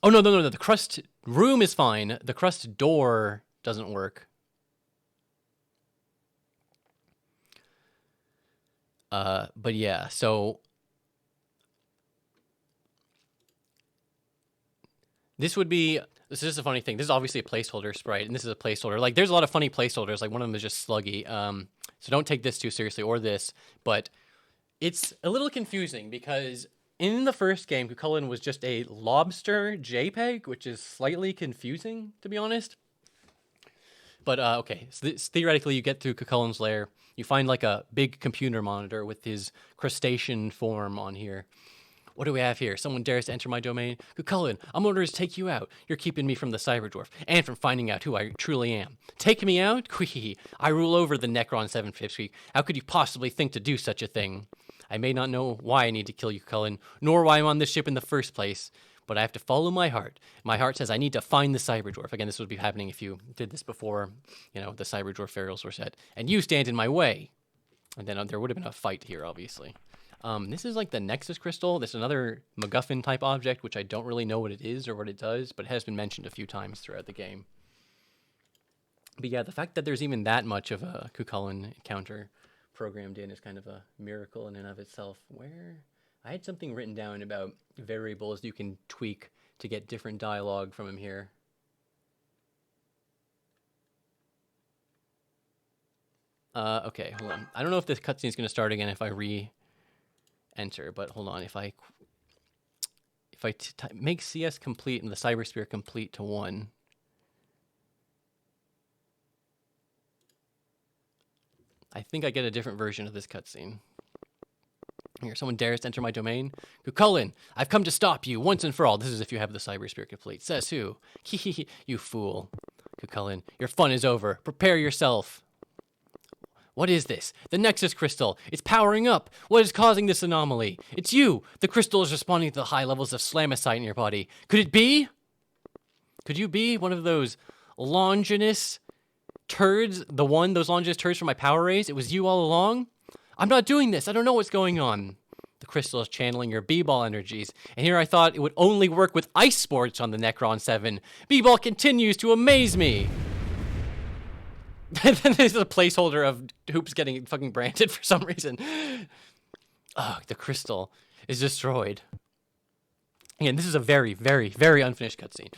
Oh, no. The crust room is fine. The crust door doesn't work. But yeah, so this is just a funny thing. This is obviously a placeholder sprite, and this is a placeholder. Like, there's a lot of funny placeholders. Like, one of them is just sluggy. So don't take this too seriously, or this. But it's a little confusing because in the first game, Cullen was just a lobster JPEG, which is slightly confusing, to be honest. But, okay, so theoretically, you get through Cullen's lair. You find, like, a big computer monitor with his crustacean form on here. What do we have here? Someone dares to enter my domain. Cullen, I'm orders to take you out. You're keeping me from the Cyberdwarf and from finding out who I truly am. Take me out? I rule over the Necron 7 Fifth Street. How could you possibly think to do such a thing? I may not know why I need to kill you, Cullen, nor why I'm on this ship in the first place, but I have to follow my heart. My heart says I need to find the Cyberdwarf. Again, this would be happening if you did this before, the Cyberdwarf ferals were set. And you stand in my way. And then there would have been a fight here, obviously. This is like the Nexus crystal. This is another MacGuffin type object, which I don't really know what it is or what it does, but it has been mentioned a few times throughout the game. But yeah, the fact that there's even that much of a Cullen encounter programmed in is kind of a miracle in and of itself. I had something written down about variables you can tweak to get different dialogue from him here. Okay, hold on. I don't know if this cutscene is going to start again if I enter, but hold on. If I make CS complete and the Cybersphere complete to 1, I think I get a different version of this cutscene. Here, someone dares to enter my domain. Cullen, I've come to stop you once and for all. This is if you have the Cybersphere complete. Says who? You fool. Cullen, your fun is over. Prepare yourself. What is this? The Nexus crystal. It's powering up. What is causing this anomaly? It's you. The crystal is responding to the high levels of slamacite in your body. Could it be? Could you be one of those Longinus turds? Those Longinus turds from my power rays? It was you all along? I'm not doing this. I don't know what's going on. The crystal is channeling your B-ball energies. And here I thought it would only work with ice sports on the Necron 7. B-ball continues to amaze me. There's a placeholder of Hoops getting fucking branded for some reason. Oh, the crystal is destroyed. Again, this is a very, very, very unfinished cutscene.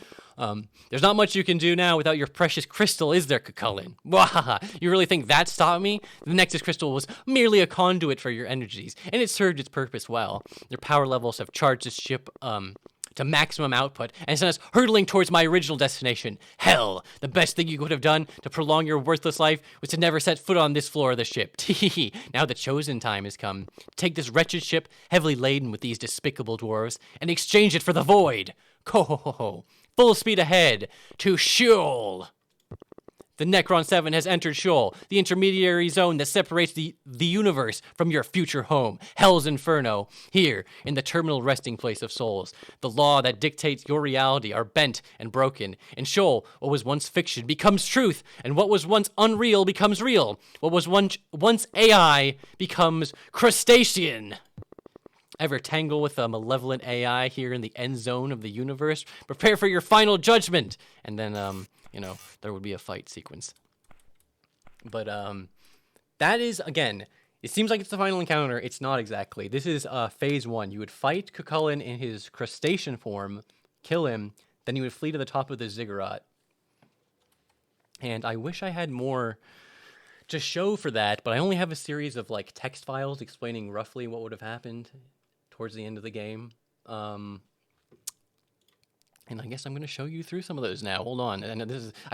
There's not much you can do now without your precious crystal, is there, Cullen? You really think that stopped me? The Nexus crystal was merely a conduit for your energies, and it served its purpose well. Your power levels have charged this ship, to maximum output and sent us hurtling towards my original destination, hell. The best thing you could have done to prolong your worthless life was to never set foot on this floor of the ship. Now the chosen time has come. Take this wretched ship, heavily laden with these despicable dwarves, and exchange it for the void. Ho. Full speed ahead to Sheol. The Necron 7 has entered Sheol, the intermediary zone that separates the universe from your future home, Hell's Inferno. Here, in the terminal resting place of souls, the law that dictates your reality are bent and broken. In Sheol, what was once fiction becomes truth, and what was once unreal becomes real. What was once AI becomes crustacean. Ever tangle with a malevolent AI here in the end zone of the universe? Prepare for your final judgment. And then, there would be a fight sequence. But that is, again, it seems like it's the final encounter. It's not exactly. This is phase 1. You would fight Cullen in his crustacean form, kill him, then you would flee to the top of the ziggurat. And I wish I had more to show for that, but I only have a series of text files explaining roughly what would have happened towards the end of the game. And I guess I'm going to show you through some of those now. Hold on. I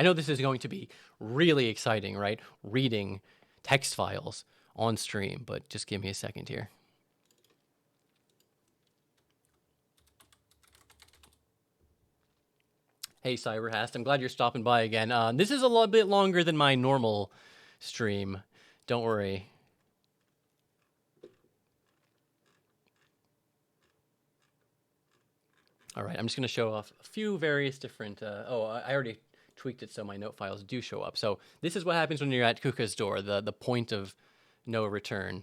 know this is going to be really exciting, right? Reading text files on stream, but just give me a second here. Hey, Cyberhast, I'm glad you're stopping by again. This is a little bit longer than my normal stream. Don't worry. All right, I'm just going to show off a few various different... I already tweaked it so my note files do show up. So this is what happens when you're at Kuka's door, the point of no return.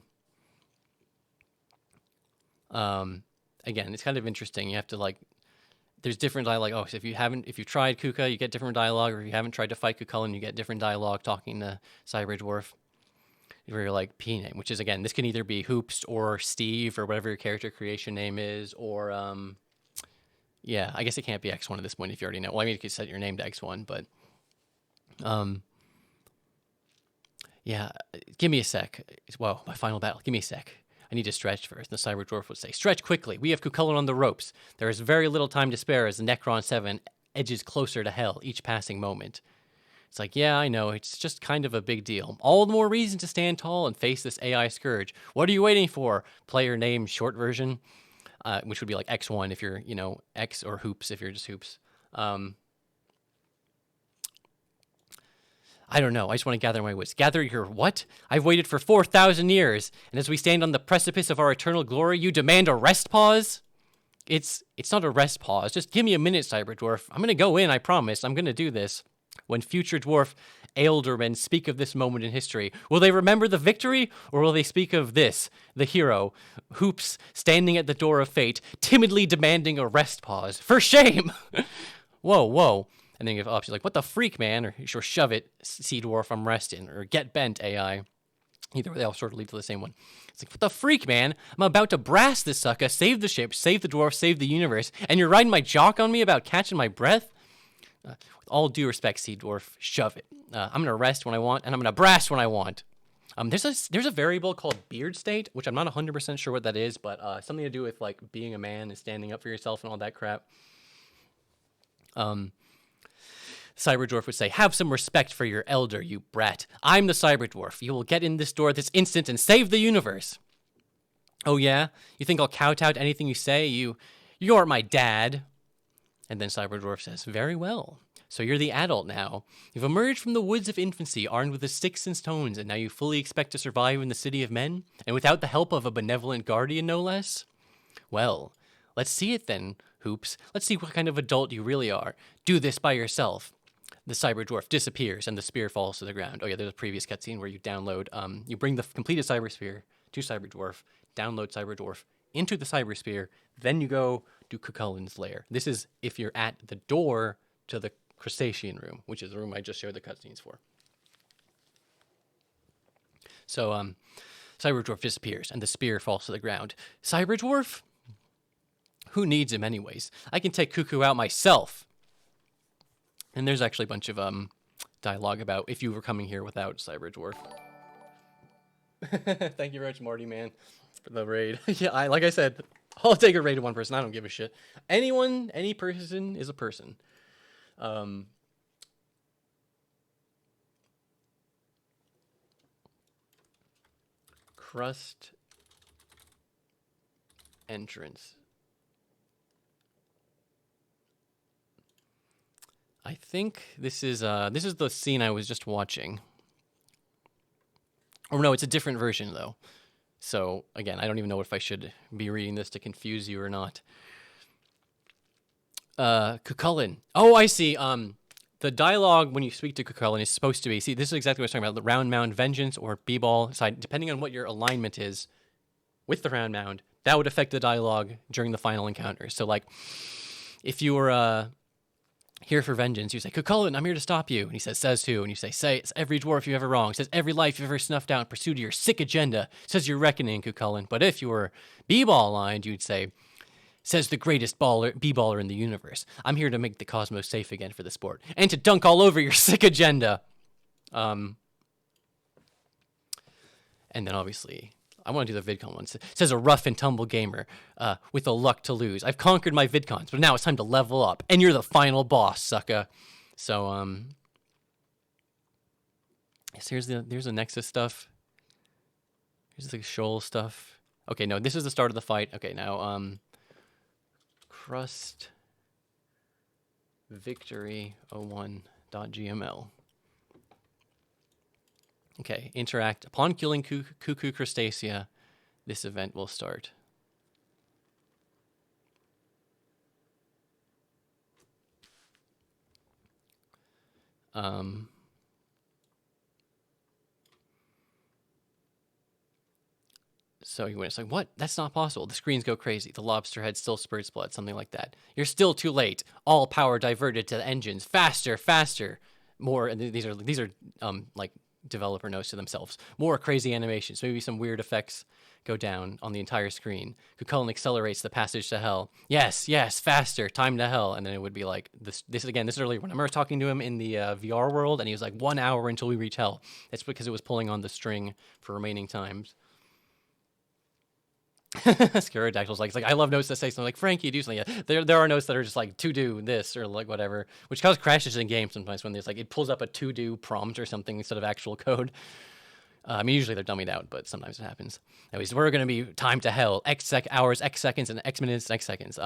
Again, it's kind of interesting. You have to, there's different dialogue. Oh, so if you tried Kuka, you get different dialogue, or if you haven't tried to fight Cullen, you get different dialogue talking to Cyber Dwarf. For your like P name, which is again, this can either be Hoops or Steve or whatever your character creation name is, or yeah, I guess it can't be X1 at this point if you already know. Well, I mean, you could set your name to X1, but yeah, give me a sec. Whoa, my final battle. Give me a sec. I need to stretch first. The Cyber Dwarf would say, "Stretch quickly. We have Cullen on the ropes. There is very little time to spare as the Necron 7 edges closer to hell each passing moment." It's like, yeah, I know. It's just kind of a big deal. All the more reason to stand tall and face this AI scourge. What are you waiting for? Player name short version, which would be like X1 if you're, X, or Hoops if you're just Hoops. I don't know. I just want to gather my wits. Gather your what? I've waited for 4,000 years, and as we stand on the precipice of our eternal glory, you demand a rest pause? It's not a rest pause. Just give me a minute, Cyber Dwarf. I'm going to go in, I promise. I'm going to do this. When future dwarf Ealdormen speak of this moment in history, will they remember the victory, or will they speak of this, the hero, Hoops, standing at the door of fate, timidly demanding a rest pause? For shame! Whoa. And then you have she's like, what the freak, man? Or shove it, Sea Dwarf, I'm resting. Or get bent, AI. Either way, they all sort of lead to the same one. It's like, what the freak, man? I'm about to blast this sucker, save the ship, save the dwarf, save the universe, and you're riding my jock on me about catching my breath? With all due respect, Sea Dwarf, shove it. I'm going to rest when I want, and I'm going to brass when I want. There's a variable called beard state, which I'm not 100% sure what that is, but something to do with like being a man and standing up for yourself and all that crap. Cyber Dwarf would say, have some respect for your elder, you brat. I'm the Cyber Dwarf. You will get in this door this instant and save the universe. Oh yeah? You think I'll kowtow to anything you say? You aren't my dad. And then Cyber Dwarf says, very well. So you're the adult now. You've emerged from the woods of infancy, armed with the sticks and stones, and now you fully expect to survive in the city of men? And without the help of a benevolent guardian, no less? Well, let's see it then, Hoops. Let's see what kind of adult you really are. Do this by yourself. The Cyber Dwarf disappears, and the spear falls to the ground. Oh yeah, there's a previous cutscene where you download, you bring the completed Cyber Spear to Cyber Dwarf, download Cyber Dwarf into the Cyber Spear, then you go to Cullen's lair. This is if you're at the door to the crustacean room, which is the room I just showed the cutscenes for. So, Cyber Dwarf disappears, and the spear falls to the ground. Cyber Dwarf? Who needs him anyways? I can take Cuckoo out myself. And there's actually a bunch of dialogue about if you were coming here without Cyber Dwarf. Thank you very much, Marty, man, for the raid. Yeah, like I said, I'll take a raid to one person. I don't give a shit. Anyone, any person is a person. Crust entrance. I think this is the scene I was just watching. Or no, it's a different version though. So again, I don't even know if I should be reading this to confuse you or not. Cullen. Oh, I see. The dialogue when you speak to Cullen is supposed to be, see, this is exactly what I was talking about, the round mound vengeance or b-ball side, depending on what your alignment is with the round mound, that would affect the dialogue during the final encounter. So like, if you were, here for vengeance, you say, Cullen, I'm here to stop you. And he says who? And you say, it's every dwarf you've ever wronged. Says every life you've ever snuffed out in pursuit of your sick agenda. Says you're reckoning, Cullen. But if you were b-ball aligned, you'd say, says the greatest b-baller in the universe. I'm here to make the cosmos safe again for the sport. And to dunk all over your sick agenda. And then obviously, I want to do the VidCon one. It says a rough and tumble gamer with the luck to lose. I've conquered my VidCons, but now it's time to level up. And you're the final boss, sucker. So, yes, here's the Nexus stuff. Here's the Shoal stuff. Okay, no, this is the start of the fight. Okay, now, Crust Victory 01.gml. Okay, interact. Upon killing Cuckoo Crustacea, this event will start. So he went, it's like, what? That's not possible. The screens go crazy. The lobster head still spurts blood, something like that. You're still too late. All power diverted to the engines. Faster, faster. More, and these are like developer notes to themselves. More crazy animations. Maybe some weird effects go down on the entire screen. Cullen accelerates the passage to hell. Yes, yes, faster. Time to hell. And then it would be like this is earlier when I remember talking to him in the VR world, and he was like 1 hour until we reach hell. That's because it was pulling on the string for remaining times. Scarodactyl's like, I love notes that say something like, Frankie, do something. Yeah, there are notes that are just like, to do this or like whatever, which causes crashes in games sometimes when there's like, it pulls up a to do prompt or something instead of actual code. I mean, usually they're dummied out, but sometimes it happens. Anyways, we're going to be time to hell, hours, X seconds, and X minutes, X seconds.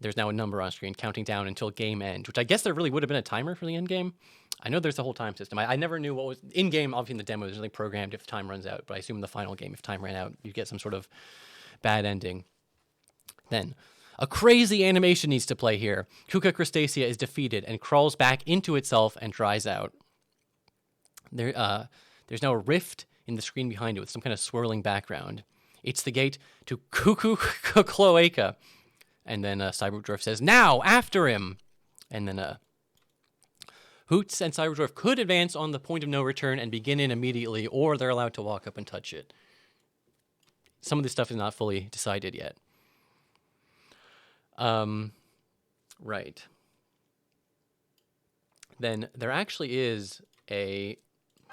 There's now a number on screen counting down until game end, which I guess there really would have been a timer for the end game. I know there's a whole time system. I never knew what was in game. Obviously in the demo, there's nothing programmed if time runs out, but I assume in the final game, if time ran out, you get some sort of bad ending. Then, a crazy animation needs to play here. Kuka Crustacea is defeated and crawls back into itself and dries out. There's now a rift in the screen behind it with some kind of swirling background. It's the gate to Cuckoo Cloaca. And then Cyberdwarf says, now, after him! And then Hoots and Cyberdwarf could advance on the point of no return and begin in immediately, or they're allowed to walk up and touch it. Some of this stuff is not fully decided yet. Right. Then there actually is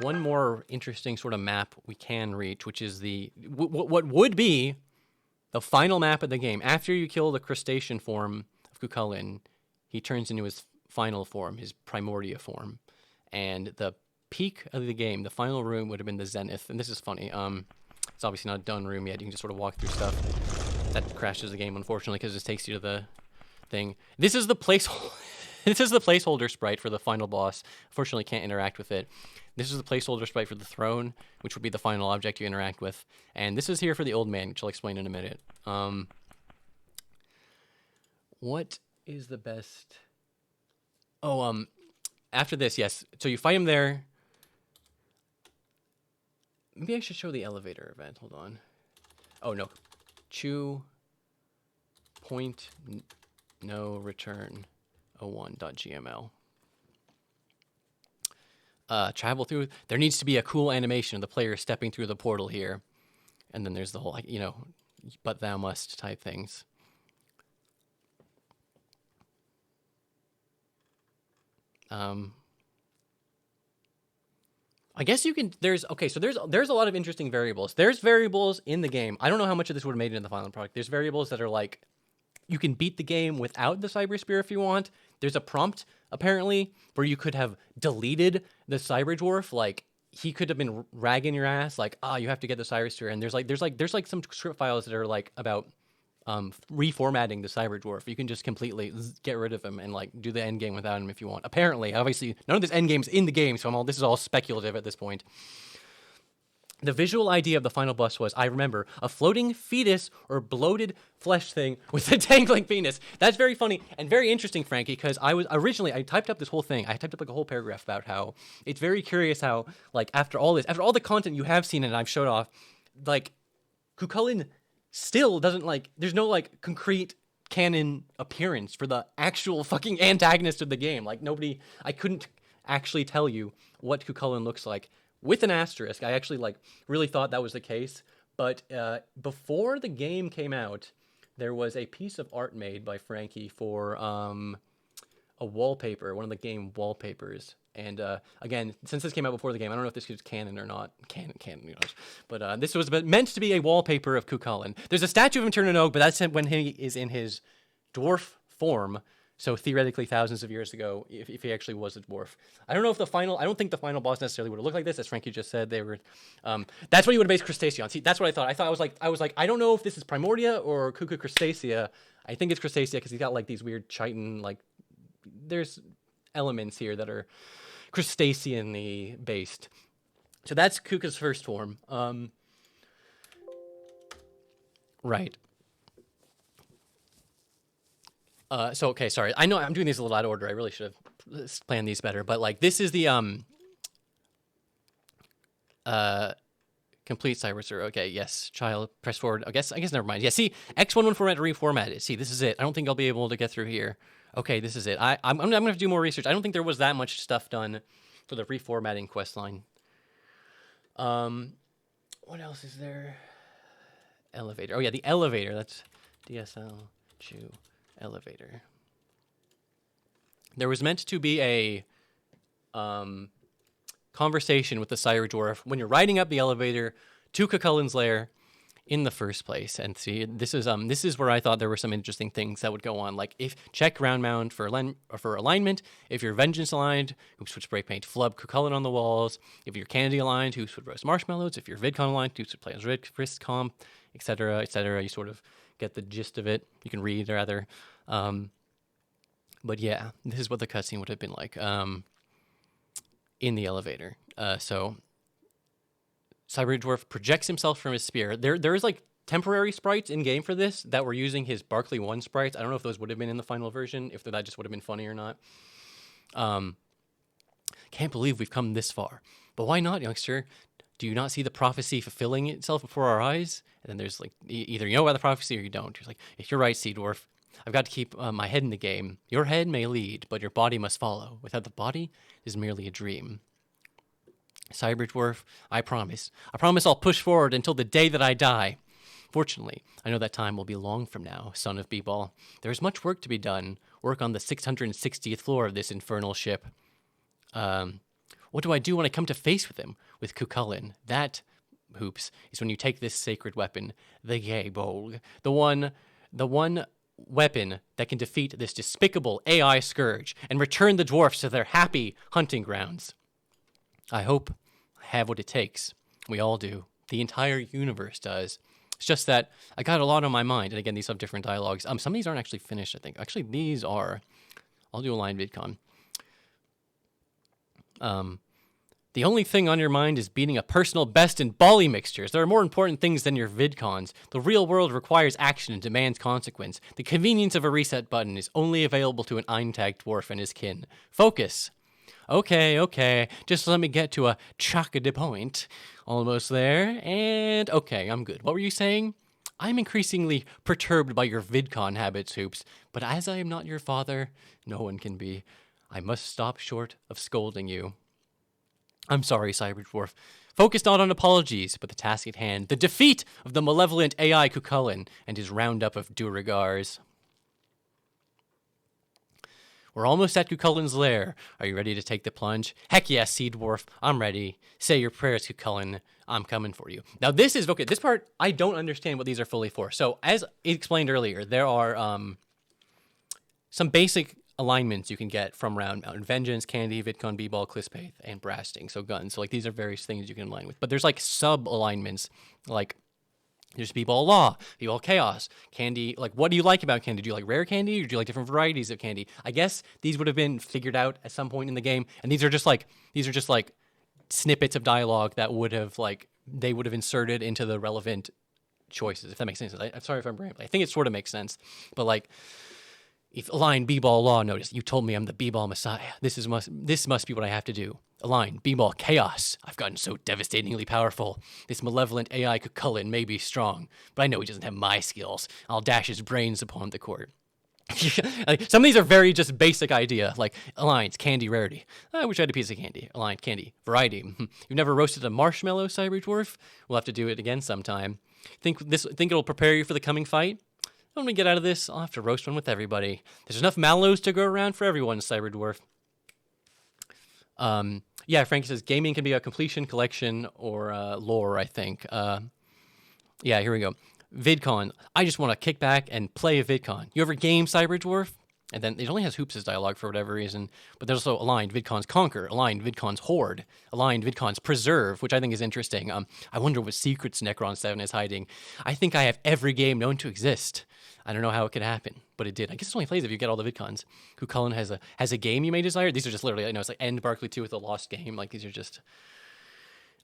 one more interesting sort of map we can reach, which is what would be the final map of the game. After you kill the crustacean form of Cullen, he turns into his final form, his Primordia form. And the peak of the game, the final room, would have been the Zenith. And this is funny. It's obviously not a done room yet. You can just sort of walk through stuff. That crashes the game, unfortunately, because it takes you to the thing. This is the placeholder sprite for the final boss. Unfortunately, can't interact with it. This is the placeholder sprite for the throne, which would be the final object you interact with. And this is here for the old man, which I'll explain in a minute. What is the best? Oh, after this, yes. So you fight him there. Maybe I should show the elevator event. Hold on. Oh, no. Chew point no return 01.gml. Travel through. There needs to be a cool animation of the player stepping through the portal here. And then there's the whole, like, but thou must type things. I guess you can, there's a lot of interesting variables. There's variables in the game. I don't know how much of this would have made it in the final product. There's variables that are like, you can beat the game without the Cyber Spear if you want. There's a prompt, apparently, where you could have deleted the Cyber Dwarf. Like, he could have been ragging your ass, like, you have to get the Cyber Spear. And there's like some script files that are like about reformatting the Cyber Dwarf. You can just completely get rid of him and like do the end game without him if you want. Apparently, obviously, none of this end game's in the game, so this is all speculative at this point. The visual idea of the final boss was, I remember, a floating fetus or bloated flesh thing with a dangling penis. That's very funny and very interesting, Frankie, because I typed up this whole thing. I typed up like a whole paragraph about how it's very curious how, like, after all the content you have seen and I've showed off, like, Cullen still doesn't, like, there's no, like, concrete canon appearance for the actual fucking antagonist of the game. Like, I couldn't actually tell you what Cullen looks like. With an asterisk, I actually, like, really thought that was the case. But before the game came out, there was a piece of art made by Frankie for a wallpaper, one of the game wallpapers. And again, since this came out before the game, I don't know if this is canon or not. Canon, who knows? But this was meant to be a wallpaper of Cullen. There's a statue of him turning an oak, but that's when he is in his dwarf form. So theoretically, thousands of years ago, if he actually was a dwarf. I don't think the final boss necessarily would have looked like this, as Frankie just said. They were, that's what you would have based Crustacea on. See, that's what I thought. I was like, I don't know if this is Primordia or Cuckoo Crustacea. I think it's Crustacea because he's got like these weird chitin, like, there's elements here that are crustacean-y based. So that's Kuka's first form. Right. Okay, sorry. I know I'm doing these a little out of order. I really should have planned these better. But, like, this is the Complete Cyber. Okay, yes. Child, press forward. I guess never mind. Yeah, see, X114 had to reformat it. See, this is it. I don't think I'll be able to get through here. Okay, this is it. I'm gonna have to do more research. I don't think there was that much stuff done for the reformatting quest line. What else is there? Elevator. Oh yeah, the elevator. That's DSL Chew elevator. There was meant to be a conversation with the Cyber Dwarf when you're riding up the elevator to Cullen's lair in the first place. And see, this is where I thought there were some interesting things that would go on. Like if check ground mound for alignment. If you're vengeance aligned, Hoops would spray paint flub Cullen on the walls. If you're candy aligned, Hoops would roast marshmallows. If you're vidcon aligned, Hoops would play as wrist comp, etc., etc. You sort of get the gist of it. You can read rather. But yeah, this is what the cutscene would have been like in the elevator. So Cyber Dwarf projects himself from his spear. There is like temporary sprites in game for this that were using his Barkley 1 sprites. I don't know if those would have been in the final version, if that just would have been funny or not. Can't believe we've come this far. But why not, youngster? Do you not see the prophecy fulfilling itself before our eyes? And then there's like, either you know about the prophecy or you don't. You're like, you're right, Sea Dwarf. I've got to keep my head in the game. Your head may lead, but your body must follow. Without the body, it is merely a dream. Cyber Dwarf, I promise. I promise I'll push forward until the day that I die. Fortunately, I know that time will be long from now, son of B-Ball. There is much work to be done. Work on the 660th floor of this infernal ship. What do I do when I come to face with him? With Cullen. That, Hoops, is when you take this sacred weapon, the Gay Bolg. The one weapon that can defeat this despicable AI scourge and return the dwarfs to their happy hunting grounds. I hope I have what it takes. We all do. The entire universe does. It's just that I got a lot on my mind. And again, these have different dialogues. Some of these aren't actually finished, I think. Actually, these are. I'll do a line vidcon. The only thing on your mind is beating a personal best in Bali mixtures. There are more important things than your vidcons. The real world requires action and demands consequence. The convenience of a reset button is only available to an Eintag dwarf and his kin. Focus. Okay. Just let me get to a chaka de point. Almost there. And okay, I'm good. What were you saying? I'm increasingly perturbed by your vidcon habits, Hoops. But as I am not your father, no one can be. I must stop short of scolding you. I'm sorry, Cyber Dwarf. Focus not on apologies, but the task at hand. The defeat of the malevolent AI Cullen and his roundup of Duragars. We're almost at Cullen's lair. Are you ready to take the plunge? Heck yes, Sea Dwarf. I'm ready. Say your prayers, Cullen. I'm coming for you. Now this is, okay, this part, I don't understand what these are fully for. So as explained earlier, there are some basic alignments you can get from Round Mountain. Vengeance, Candy, Vidcon, B-Ball, Clispaith, and Brasting. So guns. So like these are various things you can align with. But there's like sub-alignments, like there's B-Ball Law, B-Ball Chaos, Candy. Like what do you like about Candy? Do you like rare candy or do you like different varieties of candy? I guess these would have been figured out at some point in the game. And these are just like snippets of dialogue that would have they would have inserted into the relevant choices, if that makes sense. I'm sorry if I'm rambling. I think it sort of makes sense. But like, if align B-Ball Law, notice you told me I'm the B-Ball Messiah. This must be what I have to do. Align B-Ball Chaos. I've gotten so devastatingly powerful. This malevolent AI Cullen may be strong, but I know he doesn't have my skills. I'll dash his brains upon the court. Some of these are very just basic idea, like Alliance, Candy, Rarity. I wish I had a piece of candy. Alliance, Candy, Variety. You've never roasted a marshmallow, Cyber Dwarf? We'll have to do it again sometime. Think it'll prepare you for the coming fight? When we get out of this, I'll have to roast one with everybody. There's enough mallows to go around for everyone, Cyber Dwarf. Yeah, Frankie says gaming can be a completion, collection, or lore, I think. Yeah, here we go. VidCon. I just want to kick back and play a VidCon. You ever game Cyber Dwarf? And then it only has Hoops' dialogue for whatever reason. But there's also Aligned VidCon's Conquer, Aligned VidCon's Horde, Aligned VidCon's Preserve, which I think is interesting. I wonder what secrets Necron 7 is hiding. I think I have every game known to exist. I don't know how it could happen, but it did. I guess it only plays if you get all the VidCons. Cullen has a game you may desire. These are just literally, it's like End Barkley 2 with a lost game. Like these are just,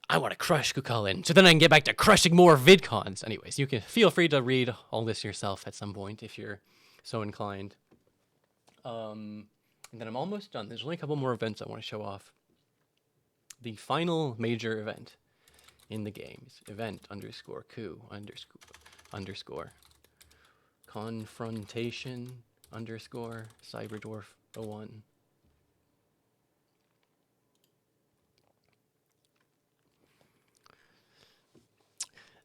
I want to crush Cullen, so then I can get back to crushing more VidCons. Anyways, you can feel free to read all this yourself at some point if you're so inclined. And then I'm almost done. There's only a couple more events I want to show off. The final major event in the games. Event underscore coup underscore confrontation underscore Cyberdwarf 01.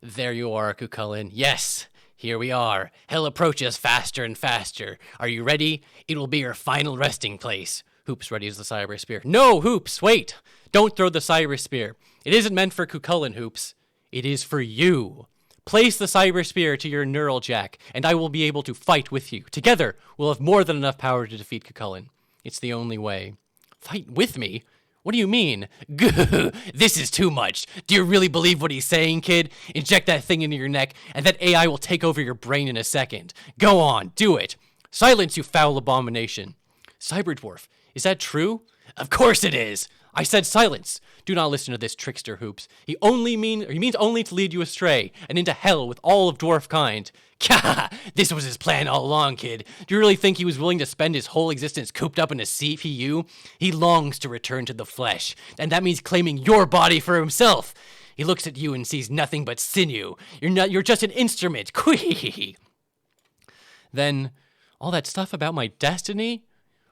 There you are, Cullen. Yes, here we are. Hell approaches faster and faster. Are you ready? It will be your final resting place. Hoops readies the cyber spear. No, Hoops, wait! Don't throw the cyber spear. It isn't meant for Cullen, Hoops. It is for you. Place the cyber spear to your neural jack, and I will be able to fight with you. Together, we'll have more than enough power to defeat Cullen. It's the only way. Fight with me? What do you mean? Gah, this is too much. Do you really believe what he's saying, kid? Inject that thing into your neck, and that AI will take over your brain in a second. Go on, do it. Silence, you foul abomination. Cyberdwarf, is that true? Of course it is. I said silence. Do not listen to this trickster, Hoops. He means only to lead you astray and into hell with all of dwarf kind. Gah! This was his plan all along, kid. Do you really think he was willing to spend his whole existence cooped up in a CPU? He longs to return to the flesh, and that means claiming your body for himself. He looks at you and sees nothing but sinew. You're just an instrument. Quee. Then, all that stuff about my destiny?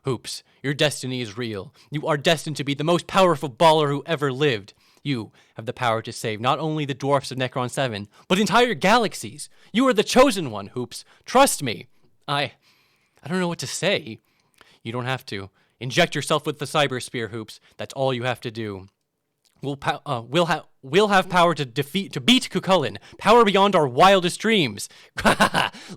Hoops, your destiny is real. You are destined to be the most powerful baller who ever lived. You have the power to save not only the dwarfs of Necron 7, but entire galaxies. You are the chosen one, Hoops. Trust me. I don't know what to say. You don't have to. Inject yourself with the cyber spear, Hoops. That's all you have to do. We'll have power to beat Cullen. Power beyond our wildest dreams.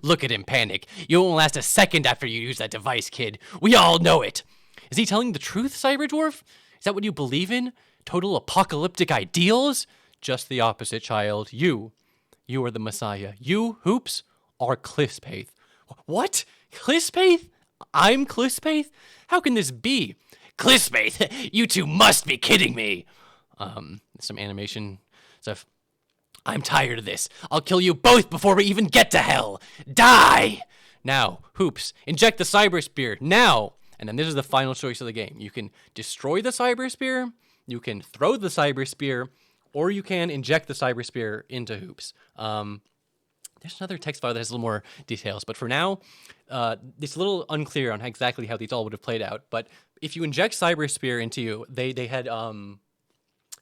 Look at him panic. You won't last a second after you use that device, kid. We all know it. Is he telling the truth, Cyberdwarf? Is that what you believe in? Total apocalyptic ideals? Just the opposite, child. You are the Messiah. You, Hoops, are Clispaith. What? Clispaith? I'm Clispaith? How can this be? Clispaith, you two must be kidding me. Some animation stuff. I'm tired of this. I'll kill you both before we even get to hell. Die! Now, Hoops, inject the cyber spear, now! And then this is the final choice of the game. You can destroy the cyber spear, you can throw the cyber spear, or you can inject the cyber spear into Hoops. There's another text file that has a little more details, but for now, it's a little unclear on exactly how these all would have played out. But if you inject cyber spear into you, they had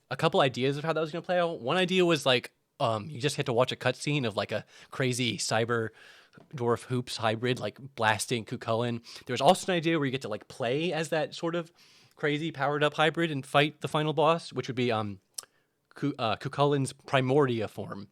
a couple ideas of how that was going to play out. One idea was like you just had to watch a cutscene of like a crazy cyber dwarf Hoops hybrid like blasting Cullen. There's also an idea where you get to like play as that sort of crazy powered up hybrid and fight the final boss, which would be Cullen's Primordia form.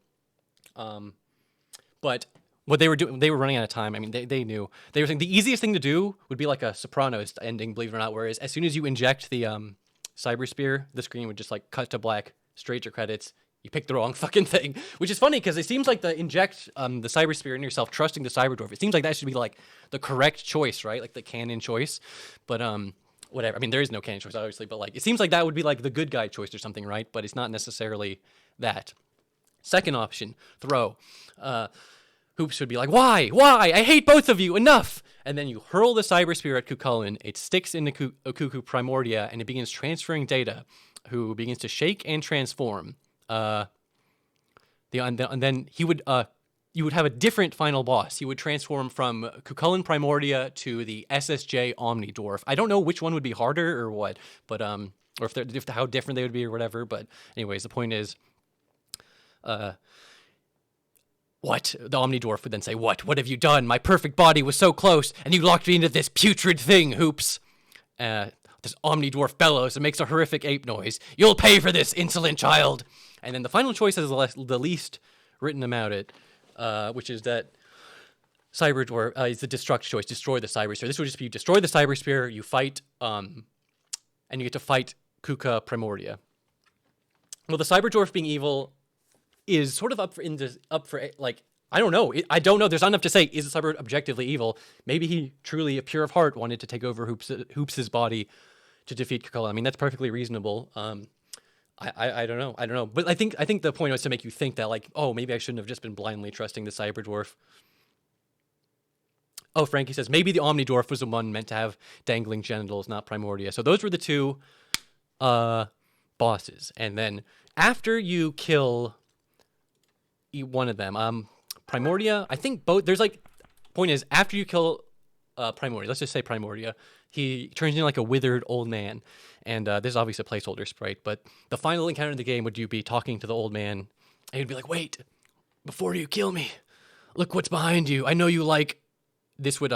But what they were doing, they were running out of time. I mean, they knew. They were saying the easiest thing to do would be like a Sopranos ending, believe it or not, whereas as soon as you inject the cyber spear, the screen would just like cut to black, straight to credits. You picked the wrong fucking thing, which is funny because it seems like the inject the cyber spear in yourself, trusting the cyber dwarf. It seems like that should be like the correct choice, right? Like the canon choice. But whatever. I mean, there is no canon choice, obviously, but like it seems like that would be like the good guy choice or something, right? But it's not necessarily that. Second option, throw. Hoops would be like, why? I hate both of you. Enough. And then you hurl the cyber spear at Cullen. It sticks into Cuckoo Primordia, and it begins transferring data, who begins to shake and transform. And then he would, you would have a different final boss. He would transform from Cullen Primordia to the SSJ Omni Dwarf. I don't know which one would be harder or what, but or if how different they would be or whatever. But anyways, the point is, what? The Omni Dwarf would then say, what? What have you done? My perfect body was so close, and you locked me into this putrid thing, Hoops. This Omni Dwarf bellows and makes a horrific ape noise. You'll pay for this, insolent child. And then the final choice is the least written about it, which is that Cyber Dwarf is the destruct choice. Destroy the cyber spear. This would just be you destroy the cyber spear, you fight, and you get to fight Kuka Primordia. Well, the Cyber Dwarf being evil is sort of up for like, I don't know. I don't know. There's not enough to say, is the Cyber objectively evil? Maybe he truly, a pure of heart, wanted to take over Hoops' body to defeat Cullen. I mean, that's perfectly reasonable. I don't know. I don't know. But I think the point was to make you think that, like, oh, maybe I shouldn't have just been blindly trusting the Cyber Dwarf. Oh, Frankie says, maybe the Omni Dwarf was the one meant to have dangling genitals, not Primordia. So those were the two bosses. And then after you kill one of them, Primordia, I think both, there's like, point is, after you kill Primordia, let's just say Primordia, he turns into like a withered old man. And this is obviously a placeholder sprite, but the final encounter in the game would you be talking to the old man, and he'd be like, wait, before you kill me, look what's behind you. I know you like, this would,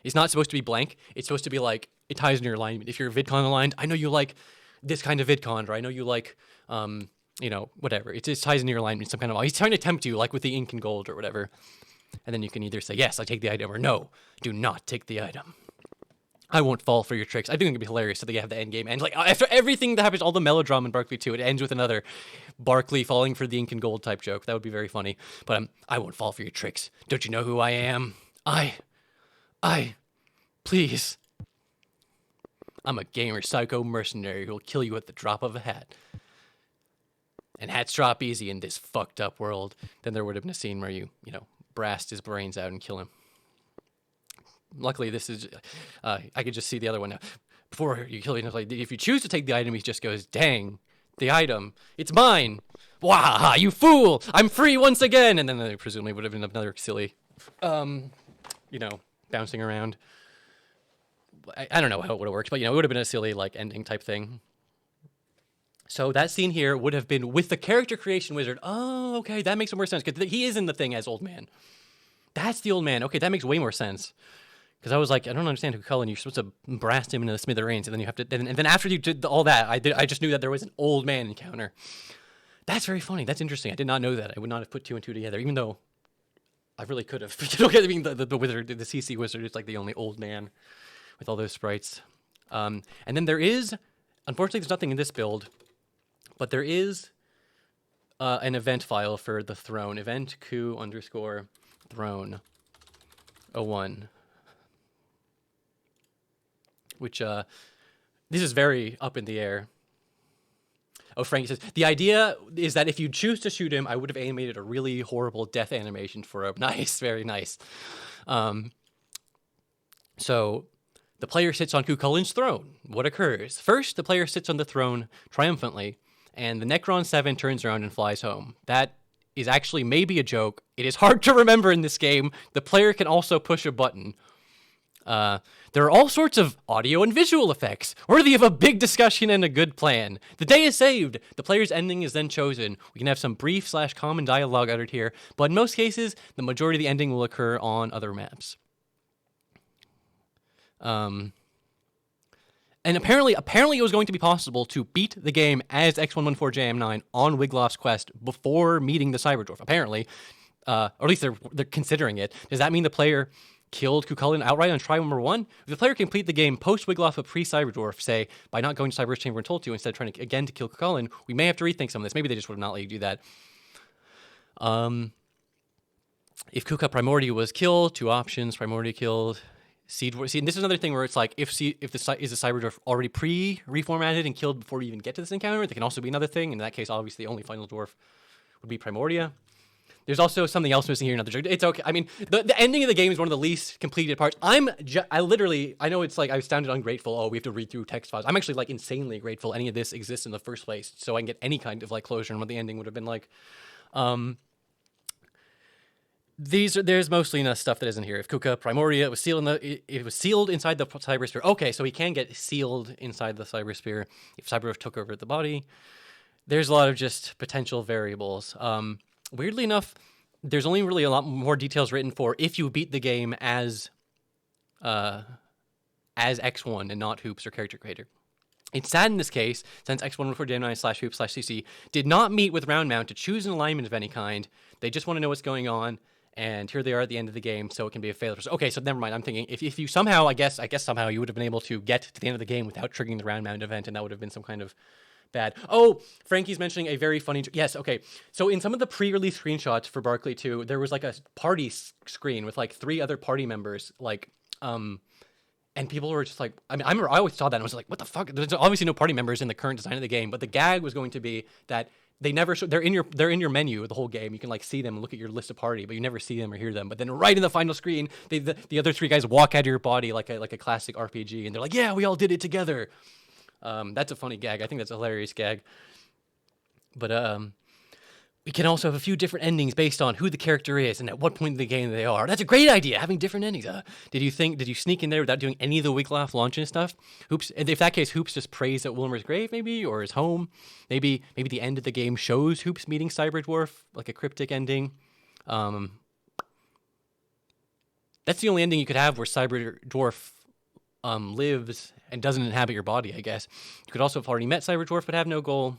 it's not supposed to be blank. It's supposed to be like, it ties in your alignment. If you're VidCon aligned, I know you like this kind of VidCon, or I know you like, you know, whatever. It just ties into your alignment, some kind of, he's trying to tempt you, like with the ink and gold or whatever. And then you can either say, yes, I take the item, or no, do not take the item. I won't fall for your tricks. I think it would be hilarious so they have the end game end. Like, after everything that happens, all the melodrama in Barkley 2, it ends with another Barkley falling for the ink and gold type joke. That would be very funny. But I won't fall for your tricks. Don't you know who I am? Please. I'm a gamer psycho mercenary who will kill you at the drop of a hat. And hats drop easy in this fucked up world. Then there would have been a scene where you know, brast his brains out and kill him. Luckily, this is, I could just see the other one now. Before you kill him, like, if you choose to take the item, he just goes, dang, the item, it's mine. Wah, you fool, I'm free once again. And then there presumably would have been another silly, you know, bouncing around. I don't know how it would have worked, but, you know, it would have been a silly, like, ending type thing. So that scene here would have been with the character creation wizard. Oh, okay, that makes more sense, because he is in the thing as old man. That's the old man. Okay, that makes way more sense. Because I was like, I don't understand who Cullen. You're supposed to blast him into the smithereens, and then you have to. And then after you did all that, I just knew that there was an old man encounter. That's very funny. That's interesting. I did not know that. I would not have put two and two together, even though I really could have. You know, I mean, the wizard, the CC wizard, is like the only old man with all those sprites. And then there is, unfortunately, there's nothing in this build, but there is an event file for the throne. Event coup _ throne 01. Which, this is very up in the air. Oh, Frankie says, the idea is that if you choose to shoot him, I would have animated a really horrible death animation for him. Nice, very nice. So, the player sits on Cullen's throne. What occurs? First, the player sits on the throne triumphantly, and the Necron 7 turns around and flies home. That is actually maybe a joke. It is hard to remember in this game. The player can also push a button. There are all sorts of audio and visual effects, worthy of a big discussion and a good plan. The day is saved. The player's ending is then chosen. We can have some brief / common dialogue uttered here, but in most cases, the majority of the ending will occur on other maps. And apparently it was going to be possible to beat the game as X114JM9 on Wiglof's quest before meeting the Cyberdwarf. Apparently, or at least they're considering it. Does that mean the player killed Cullen outright on try number 1? If the player complete the game post-Wigloff but pre-Cyberdwarf, say, by not going to Cyber's Chamber and told to, instead of trying to, again, to kill Cullen, we may have to rethink some of this. Maybe they just would have not let you do that. If Kuka Primordia was killed, 2 options, Primordia killed, Seed. See, and this is another thing where it's like, if the Cyberdwarf already pre-reformatted and killed before you even get to this encounter, there can also be another thing. In that case, obviously, the only final dwarf would be Primordia. There's also something else missing here. Another joke. It's okay. I mean, the ending of the game is one of the least completed parts. I know it's like I sounded ungrateful. Oh, we have to read through text files. I'm actually like insanely grateful any of this exists in the first place, so I can get any kind of like closure on what the ending would have been like. There's mostly enough stuff that isn't here. If Kuka Primordia was sealed it was sealed inside the cybersphere. Okay, so he can get sealed inside the cybersphere if Cyberdwarf took over the body. There's a lot of just potential variables. Weirdly enough, there's only really a lot more details written for if you beat the game as X1 and not Hoops or Character Creator. It's sad in this case, since X114J9/Hoops/CC did not meet with Roundmount to choose an alignment of any kind. They just want to know what's going on, and here they are at the end of the game, so it can be a failure. Okay, so never mind. I'm thinking if you somehow, I guess somehow you would have been able to get to the end of the game without triggering the Roundmount event, and that would have been some kind of bad. Oh, Frankie's mentioning a very funny. Yes, okay. So in some of the pre-release screenshots for Barkley 2, there was like a party screen with like 3 other party members, like, and people were just like, I mean, I always saw that and I was like, what the fuck? There's obviously no party members in the current design of the game, but the gag was going to be that they never show, they're in your menu the whole game. You can like see them and look at your list of party, but you never see them or hear them. But then right in the final screen, the other 3 guys walk out of your body like a classic RPG, and they're like, yeah, we all did it together. That's a funny gag. I think that's a hilarious gag. But we can also have a few different endings based on who the character is and at what point in the game they are. That's a great idea, having different endings. Did you sneak in there without doing any of the week laugh launch and stuff? Hoops, if that case, Hoops just prays at Wilmer's grave, maybe, or his home. Maybe the end of the game shows Hoops meeting Cyberdwarf, like a cryptic ending. That's the only ending you could have where Cyberdwarf lives and doesn't inhabit your body, I guess. You could also have already met Cyberdwarf but have no goal.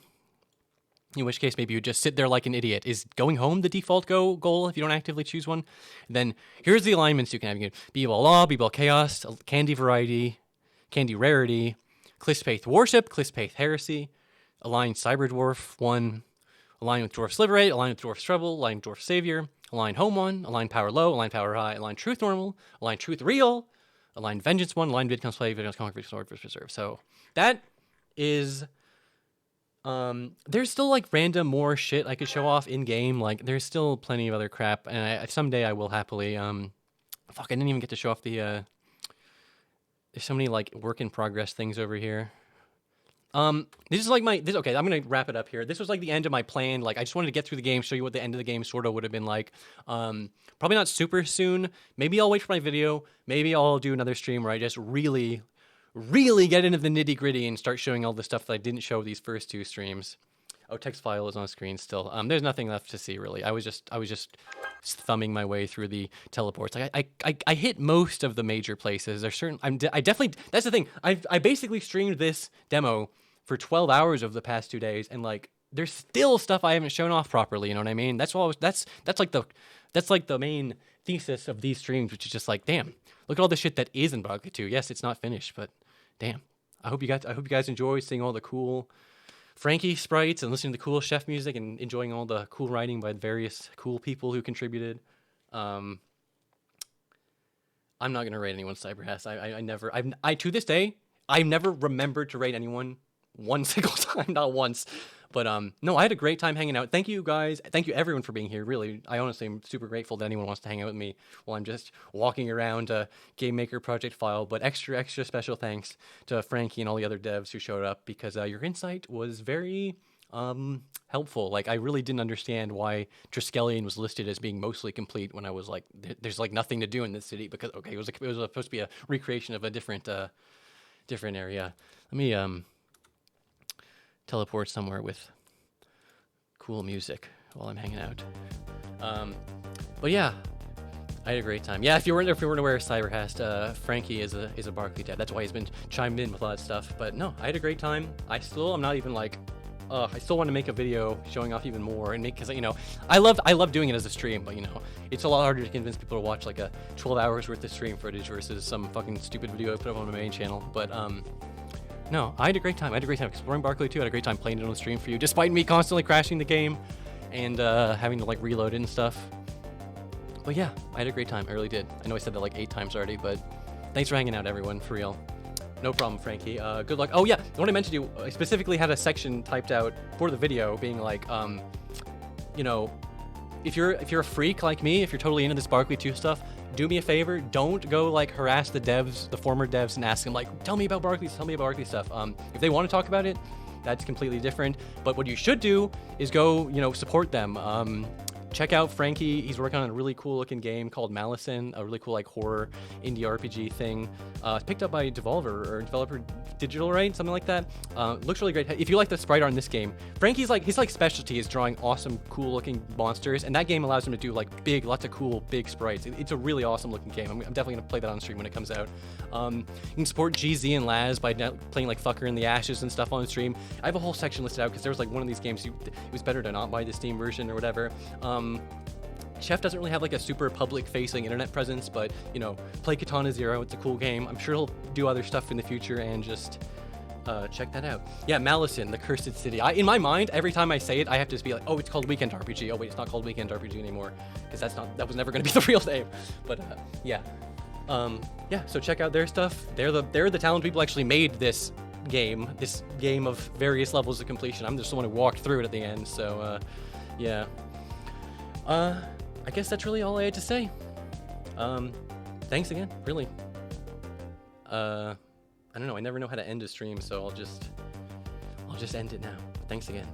In which case, maybe you just sit there like an idiot. Is going home the default goal if you don't actively choose one? And then here's the alignments you can have. You can B-Ball Law, B-Ball Chaos, Candy Variety, Candy Rarity, Clispathe Worship, Clispathe Heresy, Align Cyberdwarf 1, Align with Dwarf's Liberate, Align with Dwarf's Trouble, Align with Dwarf's Savior, Align Home 1, Align Power Low, Align Power High, Align Truth Normal, Align Truth Real, Align Vengeance 1, Align Vid Comes Play, Vid Comes Conquer, Vid Sword, Vid Preserve. So that is... there's still like random more shit I could show off in game. Like there's still plenty of other crap, and someday I will happily. Fuck, I didn't even get to show off the. There's so many like work in progress things over here. This is like okay, I'm gonna wrap it up here. This was like the end of my plan. Like I just wanted to get through the game, show you what the end of the game sort of would have been like. Probably not super soon. Maybe I'll wait for my video. Maybe I'll do another stream where I just really get into the nitty gritty and start showing all the stuff that I didn't show these first two streams. Oh, text file is on screen still. There's nothing left to see really. I was just thumbing my way through the teleports. Like I hit most of the major places. There's certain I definitely, that's the thing. I basically streamed this demo for 12 hours of the past 2 days, and like there's still stuff I haven't shown off properly. You know what I mean? That's like the main thesis of these streams, which is just like, damn, look at all the shit that is in Barkley 2. Yes, it's not finished, but damn. I hope you guys enjoy seeing all the cool Frankie sprites and listening to the cool chef music and enjoying all the cool writing by the various cool people who contributed. I'm not gonna rate anyone's Cyberhas. To this day, I've never remembered to rate anyone one single time, not once. But no, I had a great time hanging out. Thank you guys. Thank you everyone for being here. Really, I honestly am super grateful that anyone wants to hang out with me while I'm just walking around a Game Maker project file. But extra special thanks to Frankie and all the other devs who showed up, because your insight was very helpful. Like I really didn't understand why Triskelion was listed as being mostly complete when I was like, there's like nothing to do in this city, because okay, it was supposed to be a recreation of a different area. Let me teleport somewhere with cool music while I'm hanging out. But yeah, I had a great time. Yeah, if you weren't aware of Cyberhast, Frankie is a Barkley dev. That's why he's been chimed in with a lot of stuff. But no, I had a great time. I'm not even like, I still want to make a video showing off even more, and because I love doing it as a stream, but it's a lot harder to convince people to watch like a 12 hours worth of stream footage versus some fucking stupid video I put up on my main channel. But no, I had a great time. I had a great time exploring Barkley 2. I had a great time playing it on the stream for you, despite me constantly crashing the game and having to like reload it and stuff. But yeah, I had a great time. I really did. I know I said that like 8 times already, but thanks for hanging out, everyone, for real. No problem, Frankie. Good luck. Oh yeah, what I meant to do, I specifically had a section typed out for the video being like, if you're a freak like me, if you're totally into this Barkley 2 stuff, do me a favor, don't go like harass the devs, the former devs, and ask them like, tell me about Barkley stuff. If they want to talk about it, that's completely different. But what you should do is go, support them. Check out Frankie. He's working on a really cool looking game called Malison, a really cool like horror indie RPG thing. It's picked up by Devolver or Developer Digital, right? Something like that. Looks really great. If you like the sprite art in this game, Frankie's like, his like specialty is drawing awesome, cool looking monsters, and that game allows him to do like lots of cool, big sprites. It's a really awesome looking game. I'm definitely gonna play that on stream when it comes out. You can support GZ and Laz by playing like Fucker in the Ashes and stuff on stream. I have a whole section listed out because there was like one of these games it was better to not buy the Steam version or whatever. Chef doesn't really have like a super public facing internet presence, but play Katana Zero. It's a cool game. I'm sure he'll do other stuff in the future, and just check that out. Yeah, Malison, the Cursed City. In my mind, every time I say it, I have to just be like, oh, it's called Weekend RPG. Oh wait, it's not called Weekend RPG anymore, because that was never going to be the real name. But yeah, so check out their stuff. They're the talented people who actually made this game of various levels of completion. I'm just the one who walked through it at the end. So yeah. I guess that's really all I had to say. Thanks again, really. I don't know. I never know how to end a stream, so I'll just end it now. Thanks again.